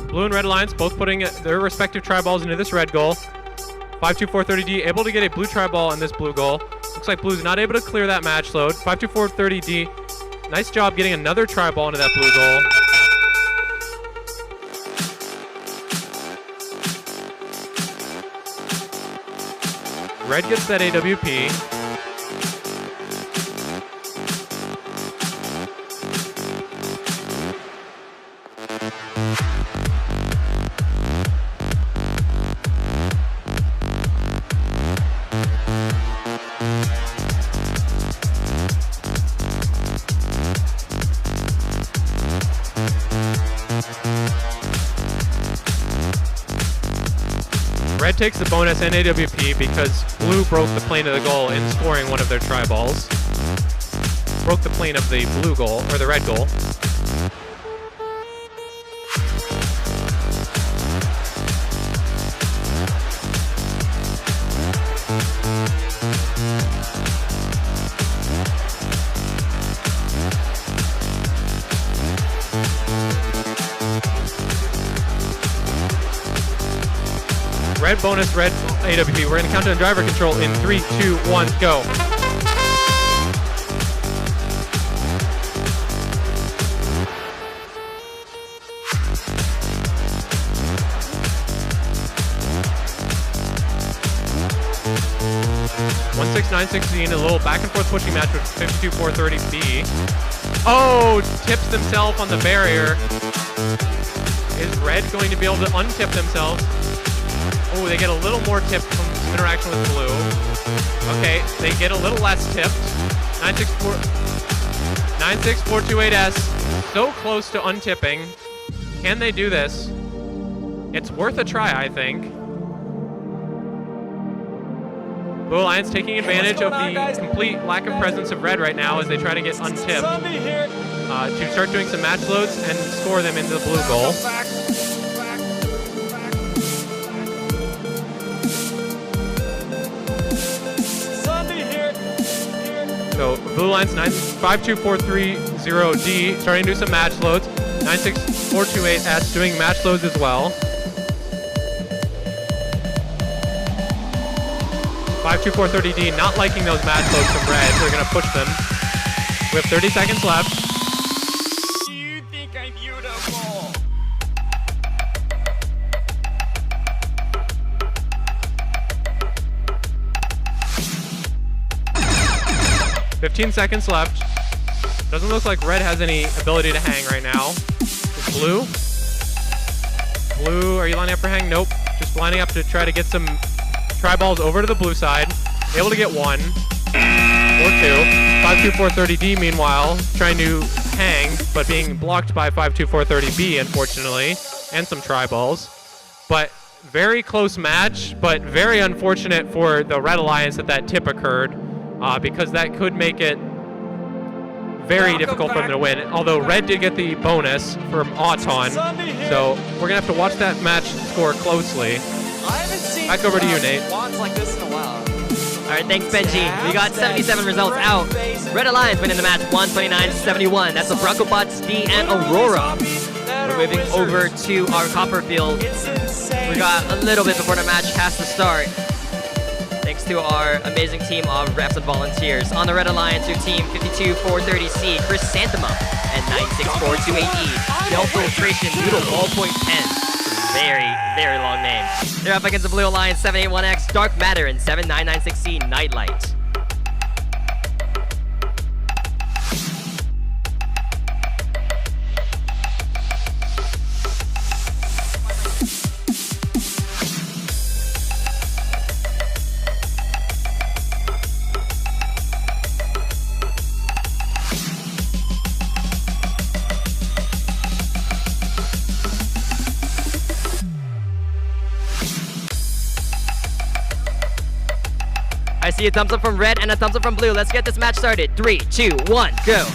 Blue and red alliance both putting their respective tri-balls into this red goal. 52430D able to get a blue tri-ball in this blue goal. Looks like blue's not able to clear that match load. 52430D, nice job getting another tri-ball into that blue goal. Red gets that AWP. Red takes the bonus and AWP because blue broke the plane of the goal in scoring one of their tri-balls. Broke the plane of the blue goal, or the red goal. Red bonus, red AWP. We're going to count down driver control in 3, 2, 1, go. A little back and forth pushing match with 52430B. Oh, tips themselves on the barrier. Is red going to be able to untip themselves? Oh, they get a little more tipped from some interaction with blue. Okay, they get a little less tipped. 96428S, so close to untipping. Can they do this? It's worth a try, I think. Blue Alliance taking advantage of the complete lack of presence of red right now as they try to get untipped to start doing some match loads and score them into the blue goal. So Blue Alliance 52430D starting to do some match loads. 96428S doing match loads as well. 52430D not liking those match loads from red. They're going to push them. We have 30 seconds left. You think I'm beautiful? 15 seconds left. Doesn't look like red has any ability to hang right now. Is blue? Blue, are you lining up for hang? Nope. Just lining up to try to get some tri-balls over to the blue side. Able to get one or two. 52430D meanwhile trying to hang, but being blocked by 52430B unfortunately, and some tri-balls. But very close match, but very unfortunate for the Red Alliance that tip occurred, because that could make it very difficult for them to win. Although red did get the bonus from Auton, so we're gonna have to watch that match score closely. Back over to you, Nate. Like this in a while. All right, thanks, Benji. We got 77 results out. Red Alliance winning the match 129-71. That's the Broncobots D and Aurora. We're moving over to our Copperfield. We got a little bit before the match has to start. Thanks to our amazing team of refs and volunteers. On the Red Alliance, your team 52430C, Chris Santama, and 96428E. Del Filtration, Noodle, Ballpoint Pen. Very, very long name. They're up against the Blue Alliance 781X, Dark Matter, and 7996C, Nightlight. I see a thumbs up from red and a thumbs up from blue. Let's get this match started. 3, 2, 1, go.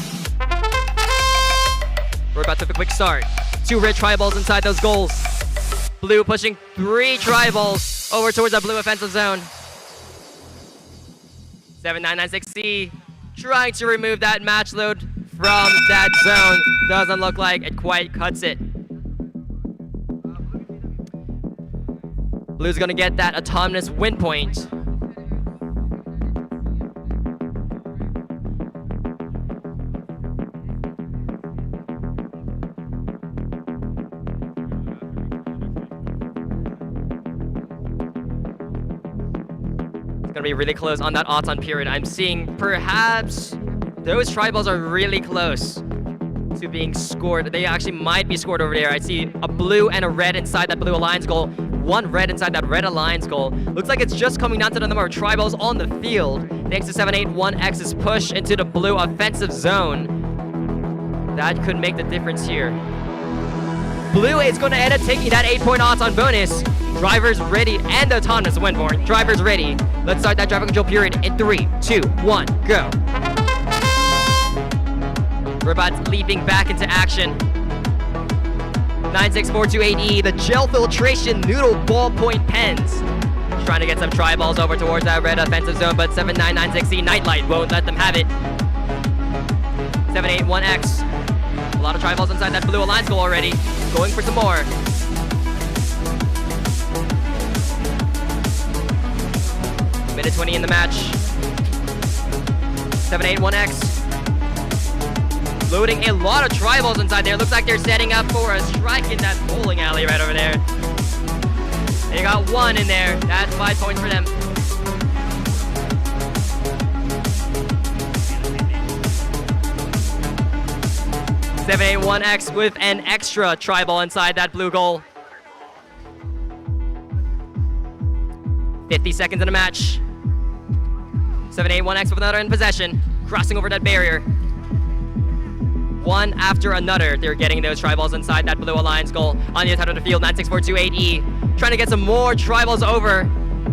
We're about to have a quick start. 2 red tri-balls inside those goals. Blue pushing 3 tri-balls over towards that blue offensive zone. 7996C trying to remove that match load from that zone. Doesn't look like it quite cuts it. Blue's gonna get that autonomous win point. Gonna be really close on that auton period. I'm seeing perhaps those tri-balls are really close to being scored. They actually might be scored over there. I see a blue and a red inside that blue alliance goal. 1 red inside that red alliance goal. Looks like it's just coming down to the number of tri-balls on the field. Thanks to 781X's push into the blue offensive zone. That could make the difference here. Blue is going to end up taking that 8-point auton bonus. Drivers ready and the autonomous win for it. Drivers ready. Let's start that driver control period in 3, 2, 1, go. Robots leaping back into action. 96428E, the gel filtration noodle ballpoint pens. Trying to get some tri-balls over towards that red offensive zone, but 7996E Nightlight won't let them have it. 781X. A lot of tri-balls inside that blue alliance goal already. Going for some more. Minute 20 in the match. 781X. Loading a lot of tri-balls inside there. Looks like they're setting up for a strike in that bowling alley right over there. They got 1 in there. That's 5 points for them. (781X) with an extra tri-ball inside that blue goal. 50 seconds in the match. 781X with another in possession, crossing over that barrier. 1 after another, they're getting those tri-balls inside that blue alliance goal. On the other side of the field, 96428E trying to get some more tri-balls over.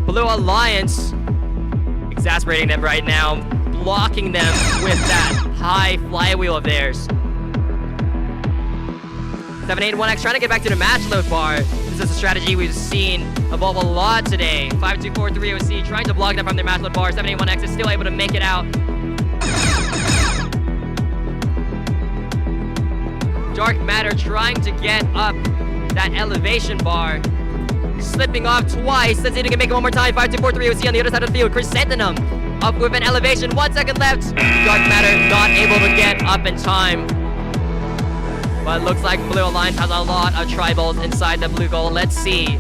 Blue alliance exasperating them right now, blocking them with that high flywheel of theirs. 781X trying to get back to the match load bar. This is a strategy we've seen evolve a lot today. 5243 OC trying to block them from their match load bar. 781X is still able to make it out. Dark Matter trying to get up that elevation bar. Slipping off twice. Let's see if he can make it one more time. 5243 OC on the other side of the field. Chrysanthemum up with an elevation. 1 second left. Dark Matter not able to get up in time. But it looks like Blue Alliance has a lot of tri-balls inside the blue goal. Let's see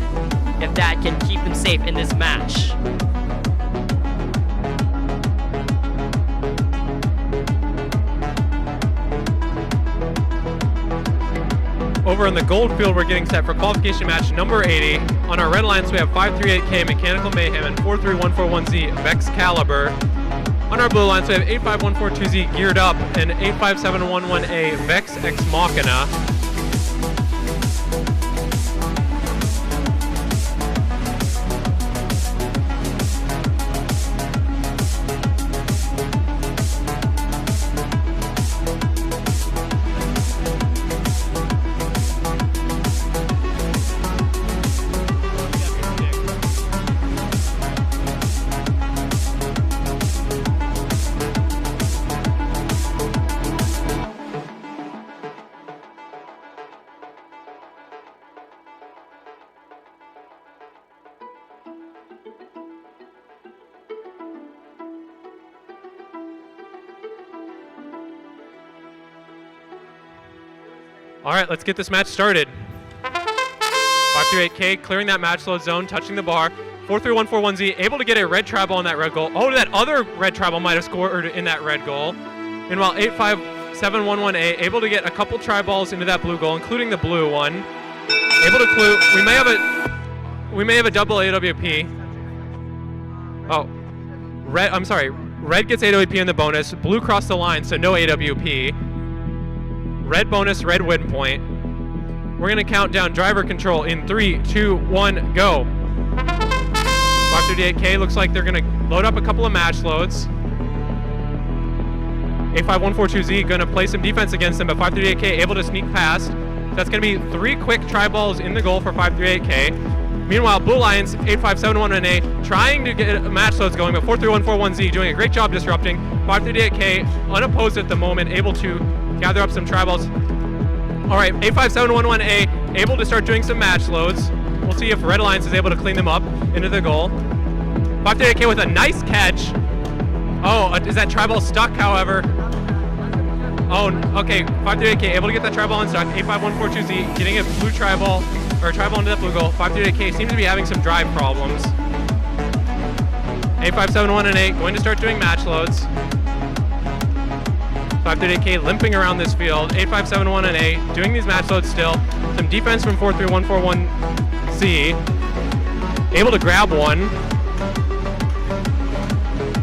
if that can keep them safe in this match. Over in the gold field, we're getting set for qualification match number 80. On our red lines, we have 538K Mechanical Mayhem and 43141Z Vex Caliber. On our blue lines, we have 85142Z Geared Up and 85711A Vex Ex Machina. All right, let's get this match started. 538K clearing that match load zone, touching the bar. 43141Z able to get a red tri-ball in that red goal. Oh, that other red tri-ball might have scored in that red goal. Meanwhile, 85711A able to get a couple tri-balls into that blue goal, including the blue one. Able to clue. We may have a double AWP. Oh, red. I'm sorry. Red gets AWP in the bonus. Blue crossed the line, so no AWP. Red bonus, red win point. We're gonna count down driver control in 3, 2, 1, go. 538K looks like they're gonna load up a couple of match loads. A5142Z gonna play some defense against them, but 538K able to sneak past. So that's gonna be 3 quick try balls in the goal for 538K. Meanwhile, Blue Lions, 8571A, trying to get match loads going, but 43141Z doing a great job disrupting. 538K unopposed at the moment, able to gather up some try balls. All right, 85711A able to start doing some match loads. We'll see if Red Alliance is able to clean them up into the goal. 538K with a nice catch. Oh, is that try ball stuck, however? Oh, okay, 538K able to get that try ball unstuck. 85142Z getting a blue try ball, or a try ball into that blue goal. 538K seems to be having some drive problems. 85711A going to start doing match loads. 538K limping around this field. 8571A doing these match loads still. Some defense from 43141Z. Able to grab one.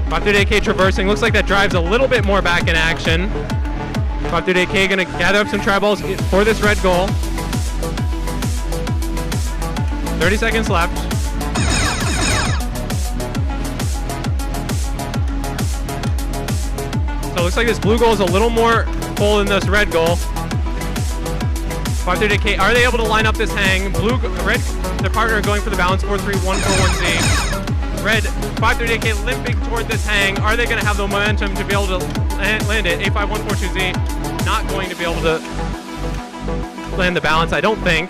538K traversing. Looks like that drives a little bit more back in action. 538K gonna gather up some try balls for this red goal. 30 seconds left. So it looks like this blue goal is a little more full than this red goal. 538K, are they able to line up this hang? Red, their partner going for the balance, 43141Z. Red, 538K limping toward this hang. Are they going to have the momentum to be able to land it? 85142Z not going to be able to land the balance, I don't think.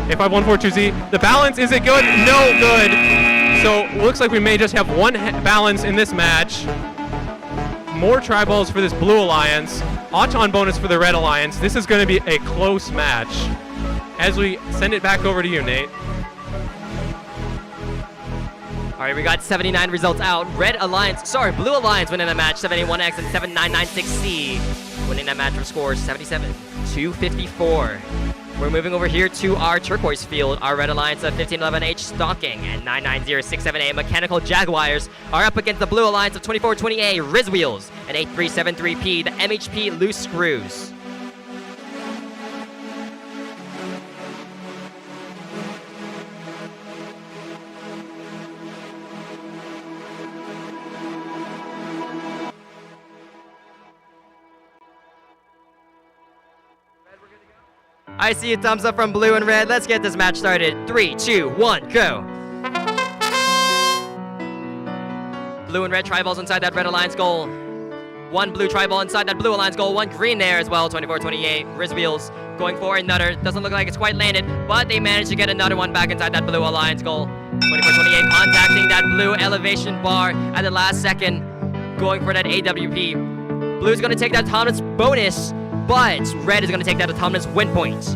85142Z, the balance, is it good? No good. So looks like we may just have one balance in this match. More try balls for this Blue Alliance. Auton bonus for the Red Alliance. This is going to be a close match. As we send it back over to you, Nate. All right, we got 79 results out. Blue Alliance winning the match, 71X and 7996C. Winning that match for scores 77-54. We're moving over here to our turquoise field. Our Red Alliance of 1511H Stalking and 99067A Mechanical Jaguars are up against the Blue Alliance of 2420A Riz Wheels and 8373P, the MHP Loose Screws. I see a thumbs up from blue and red. Let's get this match started. 3, 2, 1, go. Blue and red tri-balls inside that Red Alliance goal. One blue tri-ball inside that Blue Alliance goal. One green there as well, 24-28. Riz Wheels going for another. Doesn't look like it's quite landed, but they managed to get another one back inside that Blue Alliance goal. 24-28 contacting that blue elevation bar at the last second. Going for that AWP. Blue's going to take that autonomous bonus, but red is going to take that autonomous win point.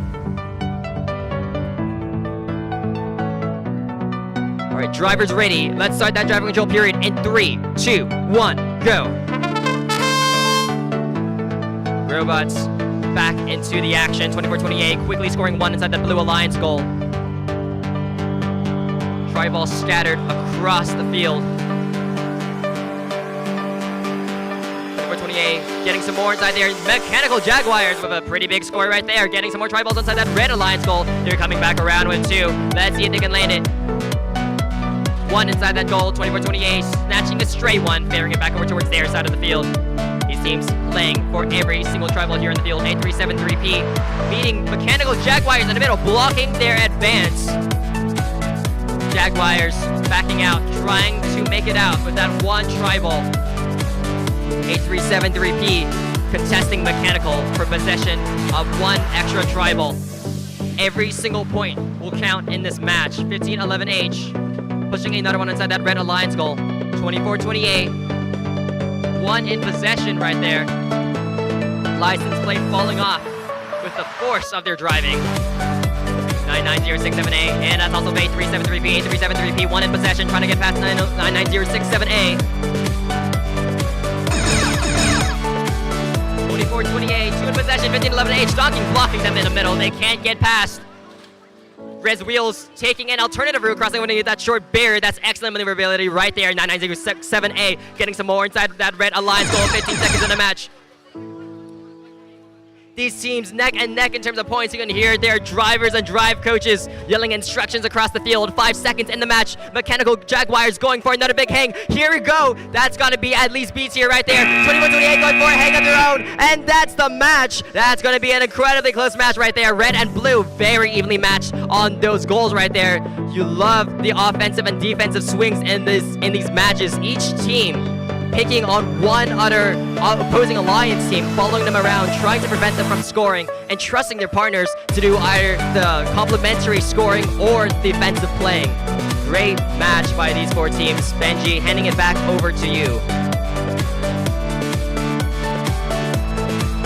All right, drivers ready. Let's start that driver control period in 3, 2, 1, go. Robots back into the action. 24-28, quickly scoring one inside that Blue Alliance goal. Tri-ball scattered across the field. 24-28, getting some more inside there. Mechanical Jaguars with a pretty big score right there. Getting some more tri-balls inside that Red Alliance goal. They're coming back around with 2. Let's see if they can land it. One inside that goal, 24-28, snatching a stray one, fairing it back over towards their side of the field. These teams playing for every single tri-ball here in the field. 8373P meeting Mechanical Jaguars in the middle, blocking their advance. Jaguars backing out, trying to make it out with that one tri-ball. 8373P contesting Mechanical for possession of one extra tri-ball. Every single point will count in this match. 1511H pushing another one inside that Red Alliance goal. 24-28. One in possession right there. License plate falling off with the force of their driving. 99067A, and that's also 8373P. 8373P, one in possession, trying to get past 99067A. 24-28, two in possession, 1511H, stalking, blocking them in the middle. They can't get past. Riz Wheels taking an alternative route, crossing underneath that short barrier. That's excellent maneuverability right there. 99067A getting some more inside that Red Alliance goal. 15 seconds in the match. These teams neck and neck in terms of points. You can hear their drivers and drive coaches yelling instructions across the field. 5 seconds in the match. Mechanical Jaguars going for another big hang. Here we go. That's got to be at least beats here right there. 21-28 going for a hang of their own. And that's the match. That's going to be an incredibly close match right there. Red and blue very evenly matched on those goals right there. You love the offensive and defensive swings in these matches. Each team picking on one other opposing alliance team, following them around, trying to prevent them from scoring, and trusting their partners to do either the complementary scoring or defensive playing. Great match by these 4 teams. Benji, handing it back over to you.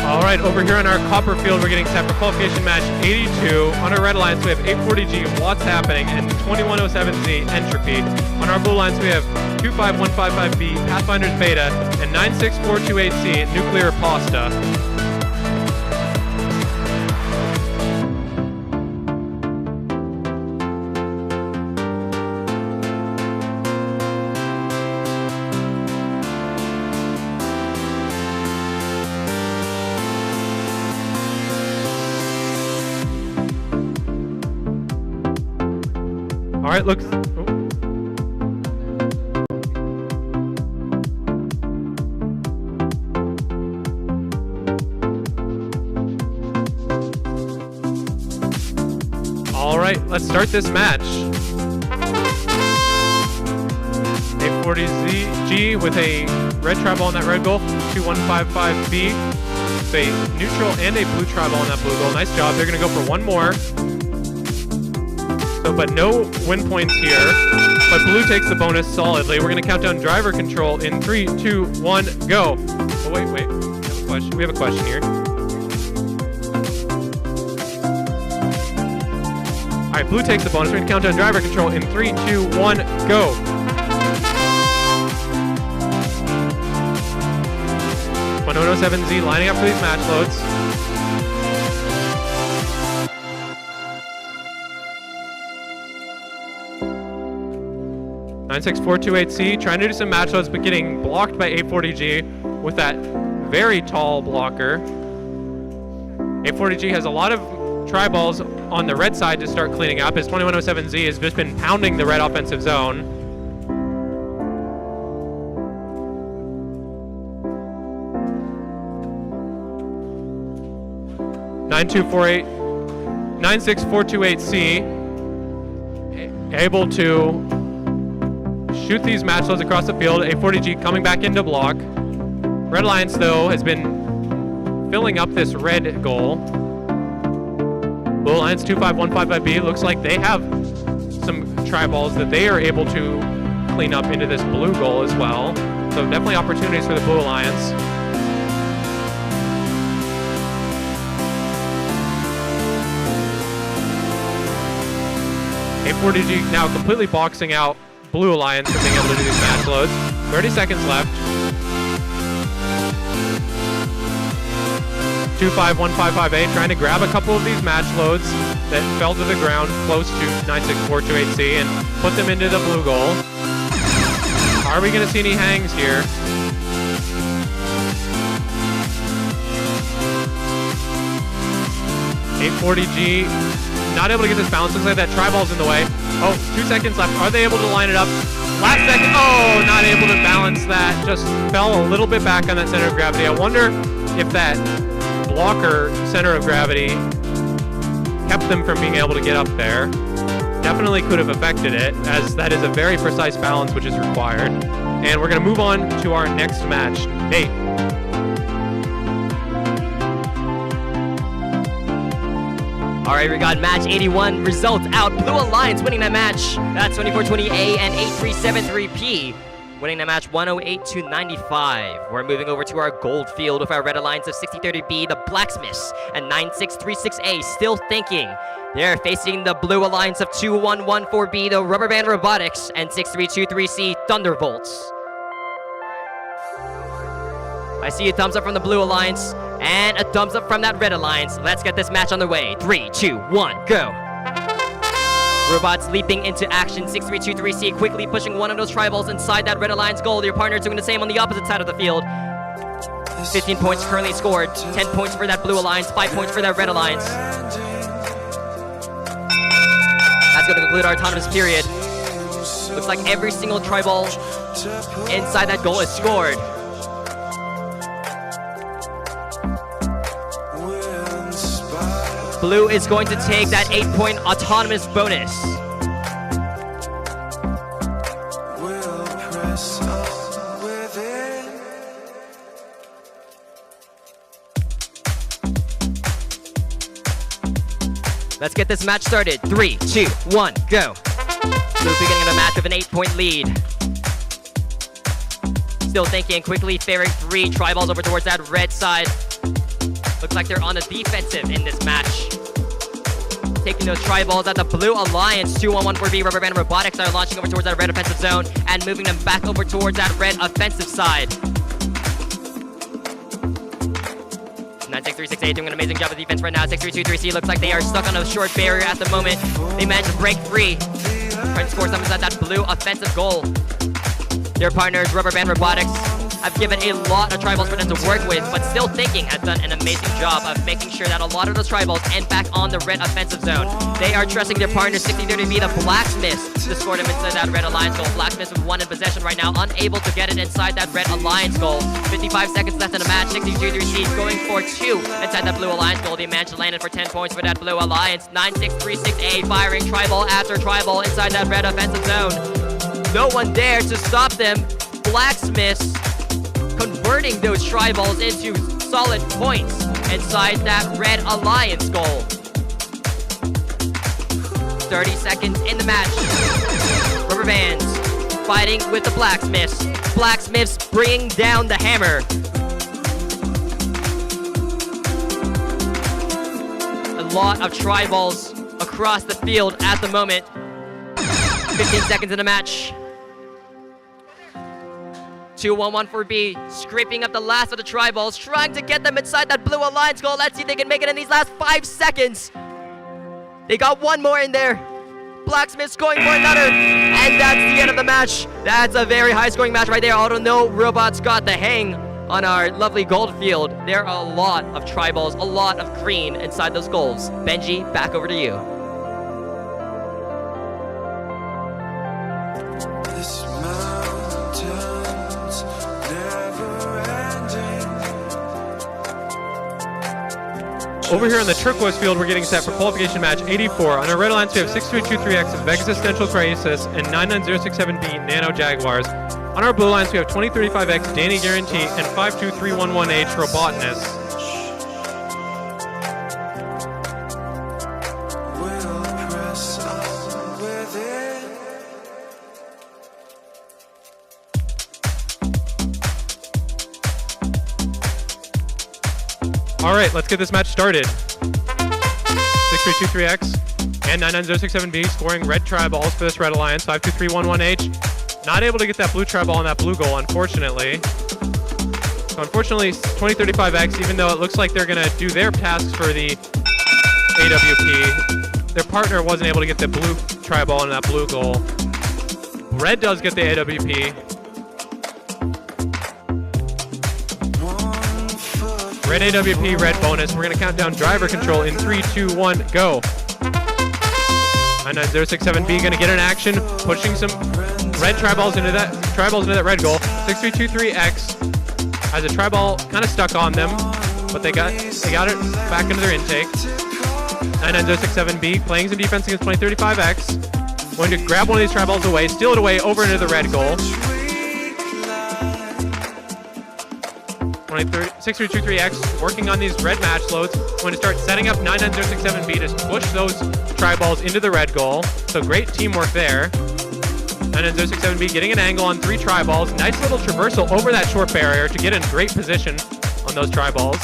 All right, over here on our copper field, we're getting set for qualification match 82. On our red lines, we have 840G, What's Happening, and 2107Z, Entropy. On our blue lines, we have 25155B, Pathfinder's Beta, and 96428C, Nuclear Pasta. All right, looks. All right, let's start this match. 840G with a red tribal on that red goal. 2155B with a neutral and a blue tribal on that blue goal. Nice job. They're going to go for one more. So, but no win points here. But blue takes the bonus solidly. We're going to count down driver control in 3, 2, 1, go. Oh, wait. We have a question here. All right, blue takes the bonus. We're going to count down driver control in 3, 2, 1, go. Z lining up for these match loads. (96428C) trying to do some match loads, but getting blocked by 840G with that very tall blocker. 840G has a lot of tri-balls on the red side to start cleaning up, as 2107Z has just been pounding the red offensive zone. (96428C) able to shoot these match loads across the field. 840G coming back into block. Red Alliance, though, has been filling up this red goal. Blue Alliance 25155B looks like they have some tri-balls that they are able to clean up into this blue goal as well. So definitely opportunities for the Blue Alliance. (840G) now completely boxing out Blue Alliance from being able to do these match loads. 30 seconds left. 25155A trying to grab a couple of these match loads that fell to the ground close to 96428C and put them into the blue goal. Are we going to see any hangs here? (840G) not able to get this balance. Looks like that tri-ball's in the way. Oh, 2 seconds left. Are they able to line it up? Last second. Oh, not able to balance that. Just fell a little bit back on that center of gravity. I wonder if that blocker center of gravity kept them from being able to get up there. Definitely could have affected it, as that is a very precise balance which is required. And we're going to move on to our next match. Nate. All right, we got match 81 results out. Blue Alliance winning that match. That's 2420A and 8373P. Winning that match 108-95. We're moving over to our gold field with our red alliance of 6030B, the Blacksmiths, and 9636A, still thinking. They're facing the blue alliance of 2114B, the Rubber Band Robotics, and 6323C, Thunderbolts. I see a thumbs up from the blue alliance and a thumbs up from that red alliance. Let's get this match on the way. 3, 2, 1, go. Robots leaping into action. 6323C quickly pushing one of those tri-balls inside that red alliance goal. Your partner doing the same on the opposite side of the field. 15 points currently scored. 10 points for that blue alliance, 5 points for that red alliance. That's going to conclude our autonomous period. Looks like every single tri-ball inside that goal is scored. Blue is going to take that 8-point autonomous bonus. We'll press on with it. Let's get this match started. 3, 2, 1, go. Blue beginning of the match with an 8-point lead. Still thinking, quickly ferrying 3 tri-balls over towards that red side. Looks like they're on the defensive in this match. Taking those tri-balls at the blue alliance. 2-1-1-4B rubber band robotics are launching over towards that red offensive zone and moving them back over towards that red offensive side. 9-6-3-6-8 doing an amazing job of defense right now. 6-3-2-3-C looks like they are stuck on a short barrier at the moment. They managed to break free. Trying to score something inside that blue offensive goal. Their partners, Rubber Band Robotics, have given a lot of tri-balls for them to work with, but Still Thinking has done an amazing job of making sure that a lot of those tri-balls end back on the red offensive zone. They are trusting their partners, 60-30B, the Blacksmiths, to score them inside that red alliance goal. Blacksmiths with 1 in possession right now, unable to get it inside that red alliance goal. 55 seconds left in the match, 62-3-C going for 2 inside that blue alliance goal. They managed to land it for 10 points for that blue alliance. 9-6-3-6-A firing tri-ball after tri-ball inside that red offensive zone. No one there to stop them. Blacksmiths converting those tri-balls into solid points inside that red alliance goal. 30 seconds in the match. Rubber Bands fighting with the Blacksmiths. Blacksmiths bringing down the hammer. A lot of tri-balls across the field at the moment. 15 seconds in the match. 2-1-1-4B, scraping up the last of the tri-balls, trying to get them inside that blue alliance goal. Let's see if they can make it in these last 5 seconds. They got 1 more in there. Blacksmith's going for another, and that's the end of the match. That's a very high-scoring match right there, although no robots got the hang on our lovely gold field. There are a lot of tri-balls, a lot of green inside those goals. Benji, back over to you. This mountain's never ending. Over here on the turquoise field, we're getting set for qualification match 84. On our red alliance, we have 6223X of Existential Crisis and 99067B Nano Jaguars. On our blue alliance, we have 2035X Danny Guarantee and 52311H Robotinus. We'll press on with it. All right, let's get this match started. 6323X and 99067B scoring red tri-balls for this red alliance. 52311H. Not able to get that blue tri-ball on that blue goal, unfortunately. So unfortunately, 2035X, even though it looks like they're going to do their tasks for the AWP, their partner wasn't able to get the blue tri-ball on that blue goal. Red does get the AWP. Red AWP, red bonus. We're going to count down driver control in 3, 2, 1, go. 99067B going to get an action, pushing some red tri-balls into that red goal. 6323X has a tri-ball kind of stuck on them, but they got it back into their intake. 99067B playing some defense against 2035X. Going to grab one of these tri-balls away, steal it away over into the red goal. 6323X working on these red match loads. Going to start setting up 99067B to push those tri-balls into the red goal. So great teamwork there. 99067B getting an angle on 3 tri-balls. Nice little traversal over that short barrier to get in great position on those tri-balls.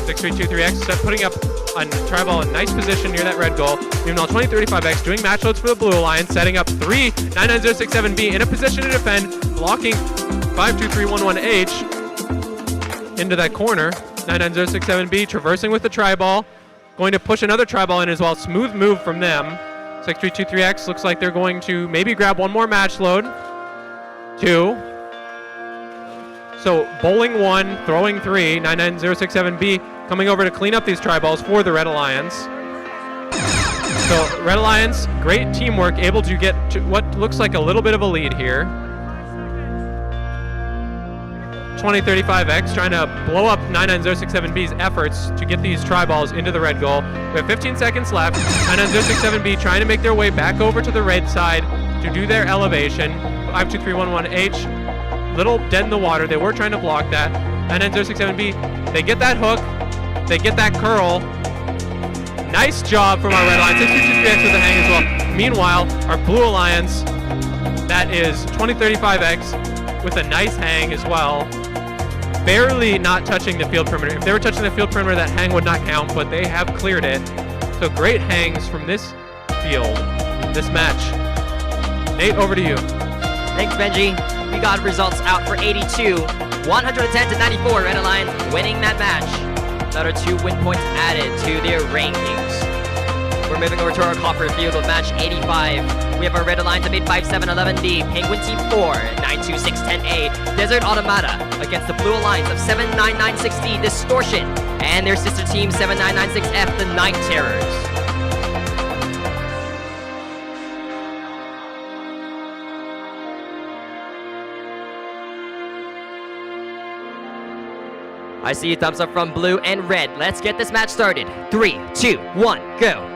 6323X putting up a tri-ball in nice position near that red goal. Meanwhile, 2035X doing match loads for the blue alliance, setting up 3 99067B in a position to defend, blocking 52311H into that corner. 99067B traversing with the tri-ball, going to push another tri-ball in as well. Smooth move from them. 6323X looks like they're going to maybe grab one more match load. 2. So bowling 1, throwing 3, 99067B coming over to clean up these tri-balls for the Red Alliance. So Red Alliance, great teamwork, able to get to what looks like a little bit of a lead here. 2035X trying to blow up 99067B's efforts to get these tri-balls into the red goal. We have 15 seconds left. 99067B trying to make their way back over to the red side to do their elevation. 52311H, little dead in the water. They were trying to block that. 99067B, they get that hook. They get that curl. Nice job from our Red Alliance. 6223X with the hang as well. Meanwhile, our Blue Alliance, that is 2035X with a nice hang as well. Barely not touching the field perimeter. If they were touching the field perimeter, that hang would not count, but they have cleared it. So great hangs from this field, this match. Nate, over to you. Thanks, Benji. We got results out for 82. 110 to 94, Red Alliance winning that match. Another 2 win points added to their rankings. We're moving over to our copper field with match 85. We have our Red Alliance of 85711D, Penguin Team 4, 92610A, Desert Automata against the Blue Alliance of 7996D, Distortion, and their sister team 7996F, the Night Terrors. I see a thumbs up from blue and red. Let's get this match started. 3, 2, 1, go.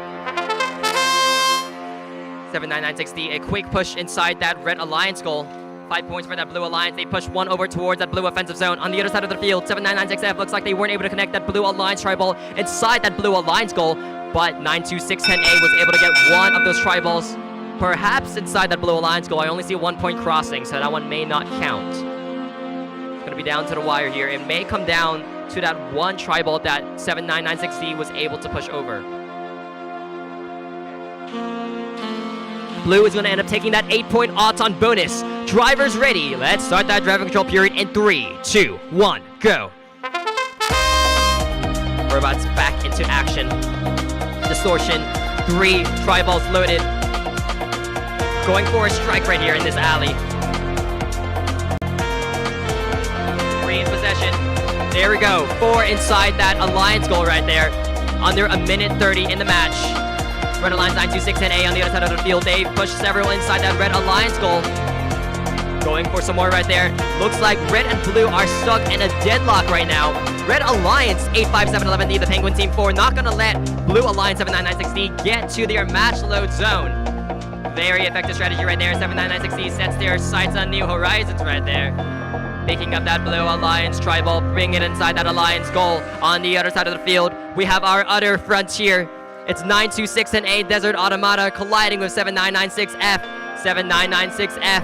7996D, a quick push inside that Red Alliance goal. 5 points for that Blue Alliance. They push one over towards that blue offensive zone. On the other side of the field, 7996F looks like they weren't able to connect that Blue Alliance tri-ball inside that Blue Alliance goal, but 92610A was able to get one of those tri-balls perhaps inside that Blue Alliance goal. I only see 1 point crossing, so that one may not count. It's gonna be down to the wire here. It may come down to that one tri-ball that 7996D was able to push over. Blue is going to end up taking that 8-point odds on bonus. Drivers ready. Let's start that driving control period in 3, 2, 1, go. Robots back into action. Distortion, 3 tri-balls loaded. Going for a strike right here in this alley. 3 in possession. There we go. 4 inside that Alliance goal right there. Under a minute 30 in the match. Red Alliance 92610A on the other side of the field. They've pushed several inside that Red Alliance goal. Going for some more right there. Looks like red and blue are stuck in a deadlock right now. Red Alliance 85711D, the Penguin Team 4, not gonna let Blue Alliance 7996D get to their match load zone. Very effective strategy right there. 7996D sets their sights on new horizons right there. Picking up that Blue Alliance tri-ball, bring it inside that Alliance goal. On the other side of the field, we have our other frontier. It's 92610A Desert Automata colliding with 7996F. 7996F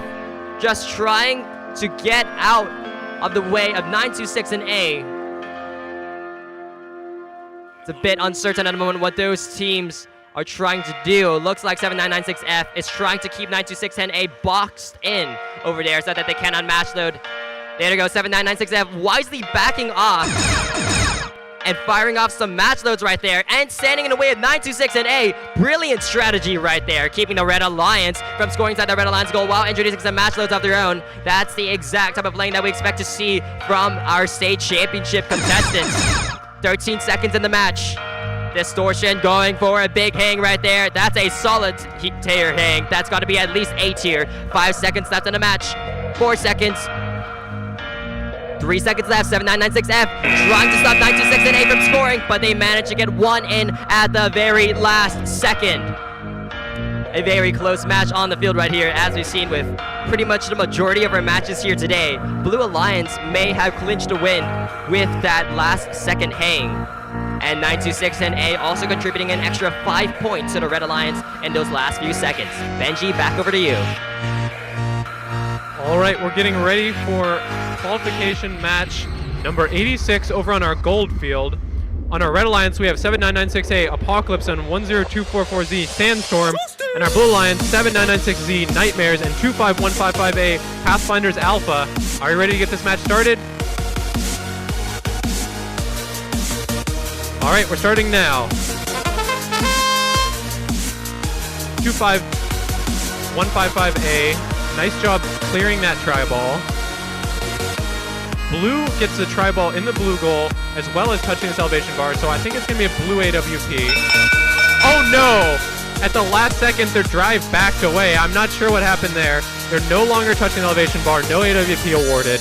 just trying to get out of the way of 92610A. It's a bit uncertain at the moment what those teams are trying to do. Looks like 7996F is trying to keep 92610A boxed in over there so that they cannot match load. There we go, 7996F wisely backing off and firing off some match loads right there and standing in the way of 92610A. Brilliant strategy right there, keeping the Red Alliance from scoring inside the Red Alliance goal while introducing some match loads of their own. That's the exact type of playing that we expect to see from our state championship contestants. 13 seconds in the match. Distortion going for a big hang right there. That's a solid tier hang. That's got to be at least A tier. 5 seconds left in the match. 4 seconds. 3 seconds left. 7996F trying to stop 92610A from scoring, but they managed to get one in at the very last second. A very close match on the field right here, as we've seen with pretty much the majority of our matches here today. Blue Alliance may have clinched a win with that last second hang. And 92610A also contributing an extra 5 points to the Red Alliance in those last few seconds. Benji, back over to you. All right, we're getting ready for qualification match number 86 over on our gold field. On our Red Alliance, we have 7996A Apocalypse and 10244Z Sandstorm, and our Blue Alliance 7996Z Nightmares and 25155A Pathfinders Alpha. Are you ready to get this match started? All right, we're starting now. 25155A. Nice job clearing that tri-ball. Blue gets the tri-ball in the blue goal as well as touching this elevation bar, so I think it's going to be a blue AWP. Oh no! At the last second, their drive backed away. I'm not sure what happened there. They're no longer touching the elevation bar. No AWP awarded.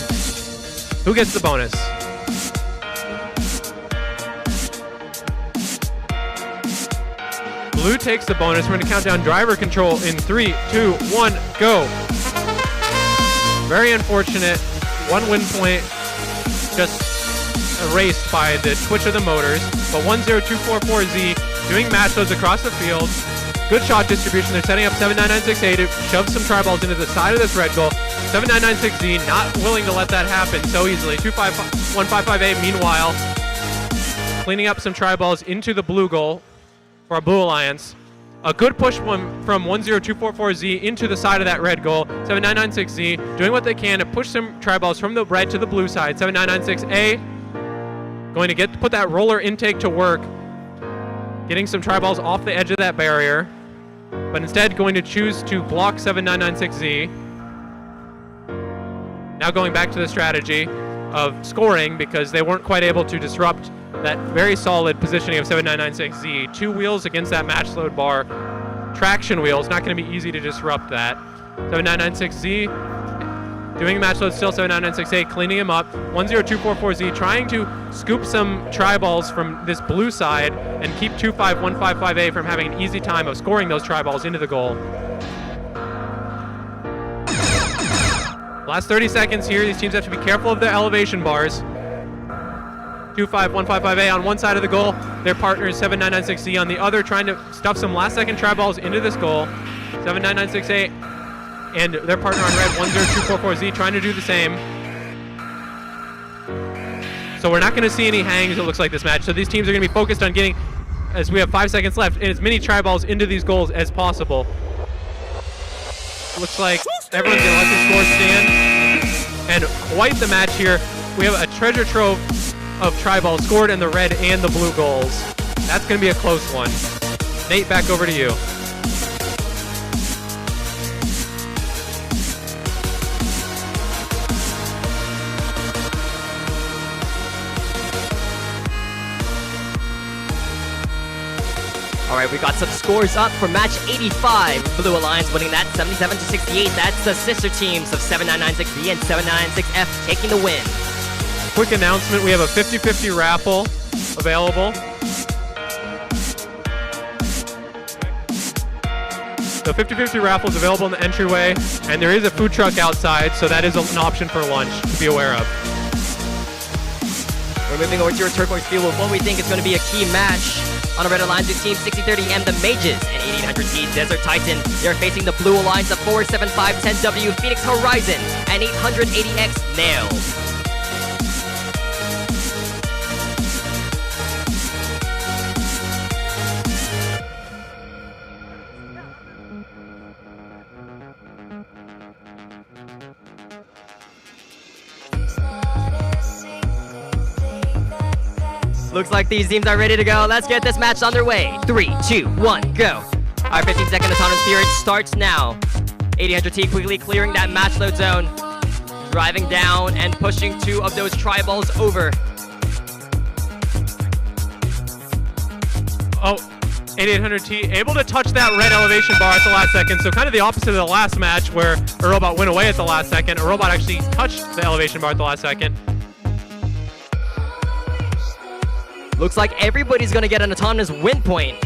Who gets the bonus? Blue takes the bonus. We're going to count down driver control in 3, 2, 1, go. Very unfortunate. 1 win point just erased by the twitch of the motors. But 10244Z doing match loads across the field. Good shot distribution. They're setting up 79968 to shove some tri-balls into the side of this red goal. 7996Z not willing to let that happen so easily. 25155A meanwhile cleaning up some tri-balls into the blue goal for our Blue Alliance. A good push from 10244Z into the side of that red goal. 7996Z doing what they can to push some tri-balls from the red to the blue side. 7996A going to put that roller intake to work, getting some tri-balls off the edge of that barrier, but instead going to choose to block 7996Z. Now going back to the strategy of scoring because they weren't quite able to disrupt that very solid positioning of 7996Z. 2 wheels against that match load bar. Traction wheels, not going to be easy to disrupt that. 7996Z doing match load still. 7996A cleaning him up. 10244Z trying to scoop some tri-balls from this blue side and keep 25155A from having an easy time of scoring those tri-balls into the goal. Last 30 seconds here. These teams have to be careful of their elevation bars. 25155A on one side of the goal. Their partner is 7996Z on the other, trying to stuff some last-second tri-balls into this goal. 7996A and their partner on red, 10244Z, trying to do the same. So we're not going to see any hangs, it looks like, this match. So these teams are going to be focused on getting, as we have 5 seconds left, as many tri-balls into these goals as possible. Looks like everyone's going to let the score stand. And quite the match here. We have a treasure trove of tri-balls scored in the red and the blue goals. That's going to be a close one. Nate, back over to you. All right, we got some scores up for match 85. Blue Alliance winning that 77-68. That's the sister teams of 7996B and 7996F taking the win. Quick announcement, we have a 50-50 raffle available. The 50-50 raffle is available in the entryway, and there is a food truck outside, so that is an option for lunch to be aware of. We're moving over to your turquoise field with what we think is going to be a key match. On the Red Alliance, with Team 6030M, the Mages, and 8800T Desert Titan. They're facing the Blue Alliance of 47510W Phoenix Horizon and 880X Nail. Looks like these teams are ready to go. Let's get this match underway. 3, 2, 1, go. Our 15-second Autonomous Period starts now. 800T quickly clearing that match load zone. Driving down and pushing 2 of those tri-balls over. Oh, 8800T able to touch that red elevation bar at the last second. So kind of the opposite of the last match where a robot went away at the last second. A robot actually touched the elevation bar at the last second. Looks like everybody's going to get an autonomous win point.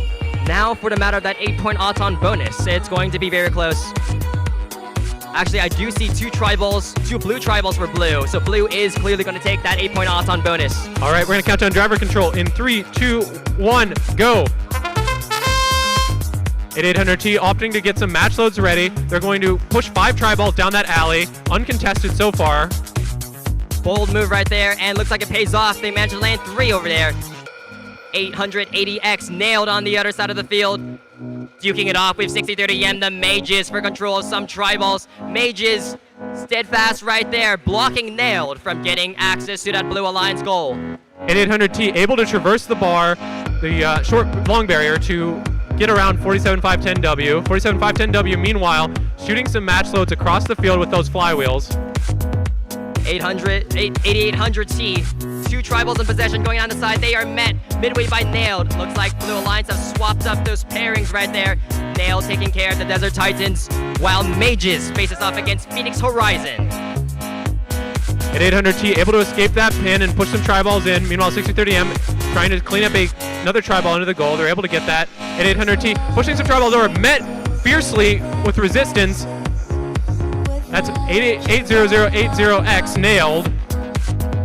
Now for the matter of that 8-point auton bonus. It's going to be very close. Actually, I do see 2 tri-balls, 2 blue tri-balls for blue. So blue is clearly going to take that 8-point auton bonus. All right, we're going to count down driver control in 3, 2, 1, go. 8800T opting to get some match loads ready. They're going to push 5 tri-balls down that alley, uncontested so far. Bold move right there, and looks like it pays off. They managed to land 3 over there. 880X nailed on the other side of the field. Duking it off with 6030M, the Mages for control of some tri-balls. Mages steadfast right there, blocking nailed from getting access to that Blue Alliance goal. 8800T able to traverse the bar, the long barrier to get around 47510W. 47510W meanwhile shooting some match loads across the field with those flywheels. 8800T. Two tribals in possession going on the side. They are met midway by Nailed. Looks like Blue Alliance have swapped up those pairings right there. Nailed taking care of the Desert Titans, while Mages faces off against Phoenix Horizon. 8800T able to escape that pin and push some tri-balls in. Meanwhile, 6030M trying to clean up another tri-ball into the goal. They're able to get that. 8800T pushing some tri-balls over, met fiercely with resistance. That's 80080X Nailed.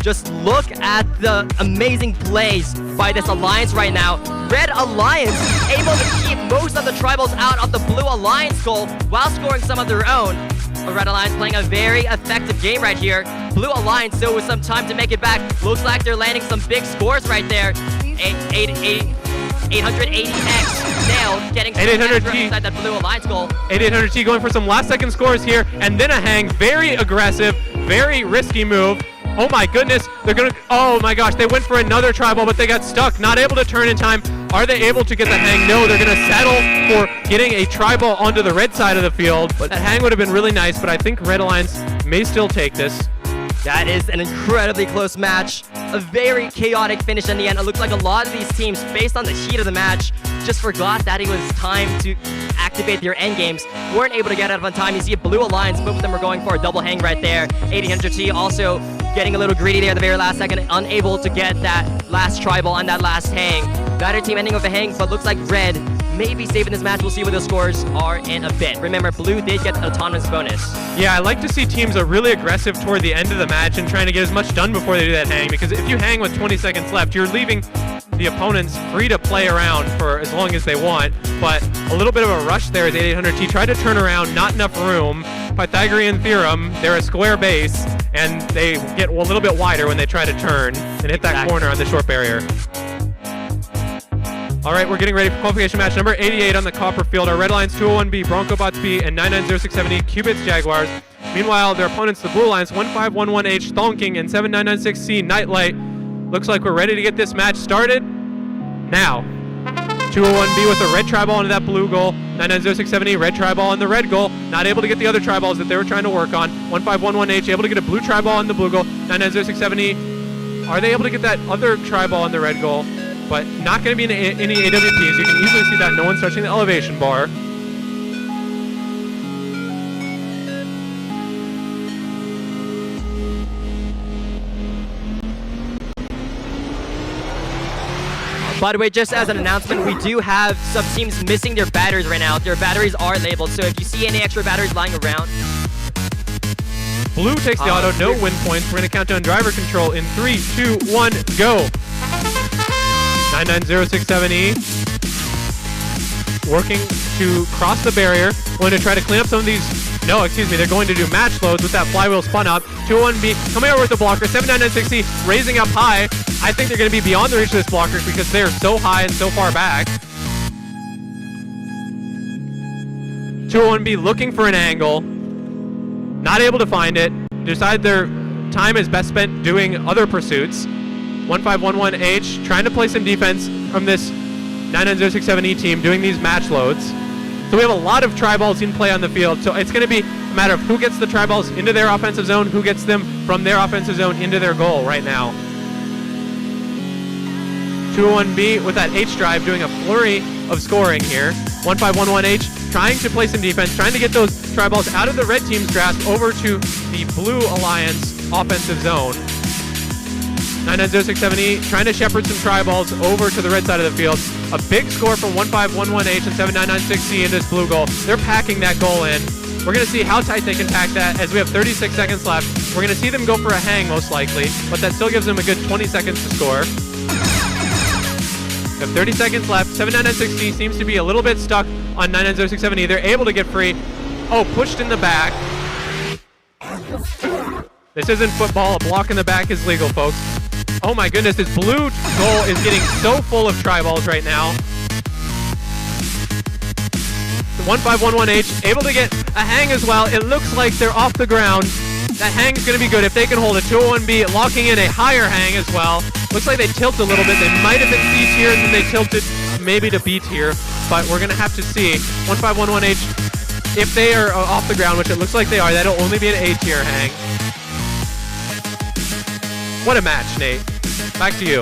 Just look at the amazing plays by this Alliance right now. Red Alliance able to keep most of the tribals out of the Blue Alliance goal while scoring some of their own. But Red Alliance playing a very effective game right here. Blue Alliance still with some time to make it back. Looks like they're landing some big scores right there. 880X Nailed getting some 8800T inside that Blue Alliance goal. 8800T going for some last second scores here, and then a hang. Very aggressive, very risky move. Oh my goodness, oh my gosh, they went for another tri-ball, but they got stuck, not able to turn in time. Are they able to get the hang? No, they're gonna settle for getting a tri-ball onto the red side of the field. But that hang would have been really nice, but I think Red Alliance may still take this. That is an incredibly close match. A very chaotic finish in the end. It looked like a lot of these teams, based on the heat of the match, just forgot that it was time to activate their end games. Weren't able to get out of on time. You see a Blue Alliance, both of them are going for a double hang right there. 8800T also getting a little greedy there at the very last second, unable to get that last tri-ball on that last hang. The other team ending with a hang, but looks like Red may be saving this match. We'll see what the scores are in a bit. Remember, Blue did get an autonomous bonus. Yeah, I like to see teams are really aggressive toward the end of the match and trying to get as much done before they do that hang, because if you hang with 20 seconds left, you're leaving the opponents free to play around for as long as they want. But a little bit of a rush there as 8800T tried to turn around, not enough room. Pythagorean theorem, they're a square base, and they get a little bit wider when they try to turn and hit that corner on the short barrier. All right, we're getting ready for qualification match number 88 on the Copper Field. Our Red Alliance 201B, Bronco Bots B, and 99067E, Qubits Jaguars. Meanwhile, their opponents, the Blue Alliance, 1511H, Thonking, and 7996C, Nightlight. Looks like we're ready to get this match started now. 201B with a red tri-ball into that blue goal. 99067E, red tri-ball on the red goal. Not able to get the other tri-balls that they were trying to work on. 1511H, able to get a blue tri-ball on the blue goal. 99067E, are they able to get that other tri-ball on the red goal? But not going to be in any AWPs. You can easily see that no one's touching the elevation bar. By the way, just as an announcement, we do have some teams missing their batteries right now. Their batteries are labeled, so if you see any extra batteries lying around. Blue takes the auto, no win points. We're going to count down driver control in 3, 2, 1, go. 99067E working to cross the barrier. Going to try to clean up some of these. No, excuse me. They're going to do match loads with that flywheel spun up. 201B coming over with the blocker. 79960 raising up high. I think they're going to be beyond the reach of this blocker because they're so high and so far back. 201B looking for an angle. Not able to find it. Decide their time is best spent doing other pursuits. 1511H trying to play some defense from this 99067E team doing these match loads. So we have a lot of tri-balls in play on the field. So it's going to be a matter of who gets the tri-balls into their offensive zone, who gets them from their offensive zone into their goal right now. 201B with that H drive doing a flurry of scoring here. 1511H trying to play some defense, trying to get those tri-balls out of the red team's grasp over to the Blue Alliance offensive zone. 99067E trying to shepherd some tri-balls over to the red side of the field. A big score from 1511H and 7996C in this blue goal. They're packing that goal in. We're going to see how tight they can pack that as we have 36 seconds left. We're going to see them go for a hang most likely, but that still gives them a good 20 seconds to score. We have 30 seconds left. 7996C seems to be a little bit stuck on 99067E. They're able to get free. Oh, pushed in the back. This isn't football. A block in the back is legal, folks. Oh my goodness, this blue goal is getting so full of tri-balls right now. The 1511H able to get a hang as well. It looks like they're off the ground. That hang is going to be good if they can hold it. 201B locking in a higher hang as well. Looks like they tilt a little bit. They might have been C tier and then they tilted maybe to B tier, but we're going to have to see. 1511H, if they are off the ground, which it looks like they are, that'll only be an A tier hang. What a match, Nate. Back to you.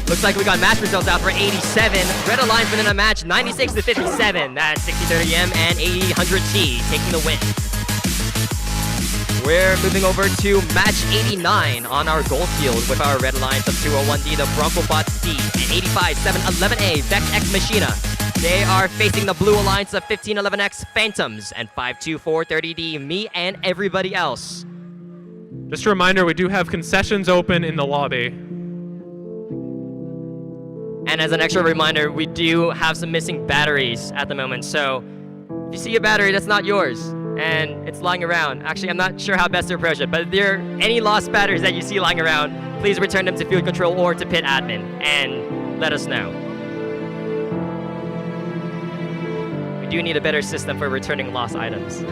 Looks like we got match results out for 87. Red Alliance winning a match 96 to 57. That's 6030M and 8000T taking the win. We're moving over to match 89 on our gold field with our Red Alliance of 201D, the Bronco Bot C, and 85-711A, Vex X Machina. They are facing the Blue Alliance of 1511X Phantoms and 52430D, me and everybody else. Just a reminder, we do have concessions open in the lobby. And as an extra reminder, we do have some missing batteries at the moment. So if you see a battery that's not yours and it's lying around, actually, I'm not sure how best to approach it, but if there are any lost batteries that you see lying around, please return them to field control or to pit admin and let us know. We do need a better system for returning lost items.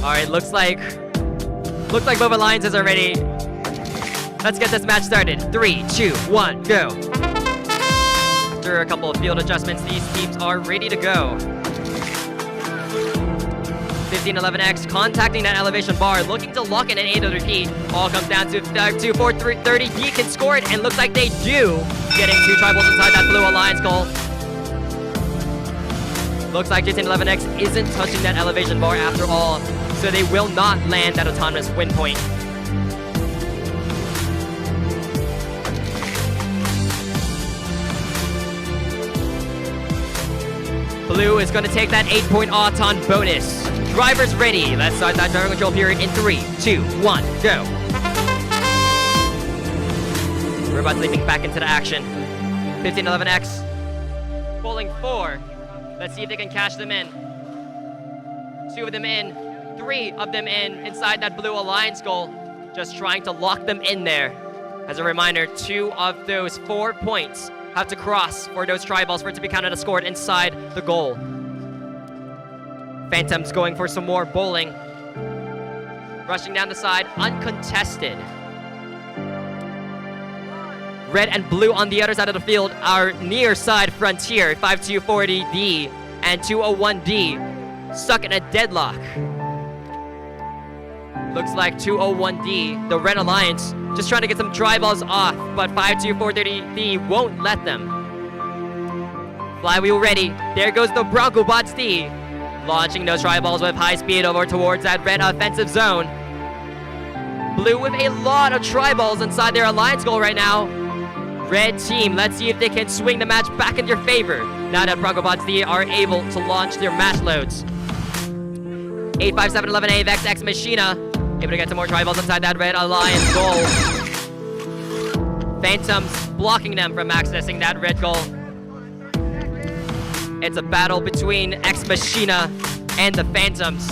Alright, looks like both alliances are ready. Let's get this match started. 3, 2, 1, go. After a couple of field adjustments, these teams are ready to go. 1511X contacting that elevation bar, looking to lock in an 800P. All comes down to 2430. He can score it, and looks like they do. Getting 2 tribals inside that Blue Alliance goal. Looks like 1511X isn't touching that elevation bar after all, so they will not land that autonomous win point. Blue is going to take that 8-point Auton bonus. Drivers ready. Let's start that driver control period in 3, 2, 1, go. Robots leaping back into the action. 1511X pulling 4. Let's see if they can cash them in. 2 of them in. 3 of them inside that Blue Alliance goal. Just trying to lock them in there. As a reminder, 2 of those 4 points have to cross for those tri-balls for it to be counted as scored inside the goal. Phantoms going for some more bowling. Rushing down the side, uncontested. Red and blue on the other side of the field, our near side frontier, 5240D and 201D, stuck in a deadlock. Looks like 201D, the Red Alliance, just trying to get some dry balls off, but 52430D won't let them. Flywheel ready. There goes the Bronco Bots D, launching those dry balls with high speed over towards that red offensive zone. Blue with a lot of tri balls inside their alliance goal right now. Red team, let's see if they can swing the match back in their favor now that Bronco Bots D are able to launch their match loads. 85711A Vex X Machina, able to get some more tri balls inside that red alliance goal. Phantoms blocking them from accessing that red goal. It's a battle between X Machina and the Phantoms.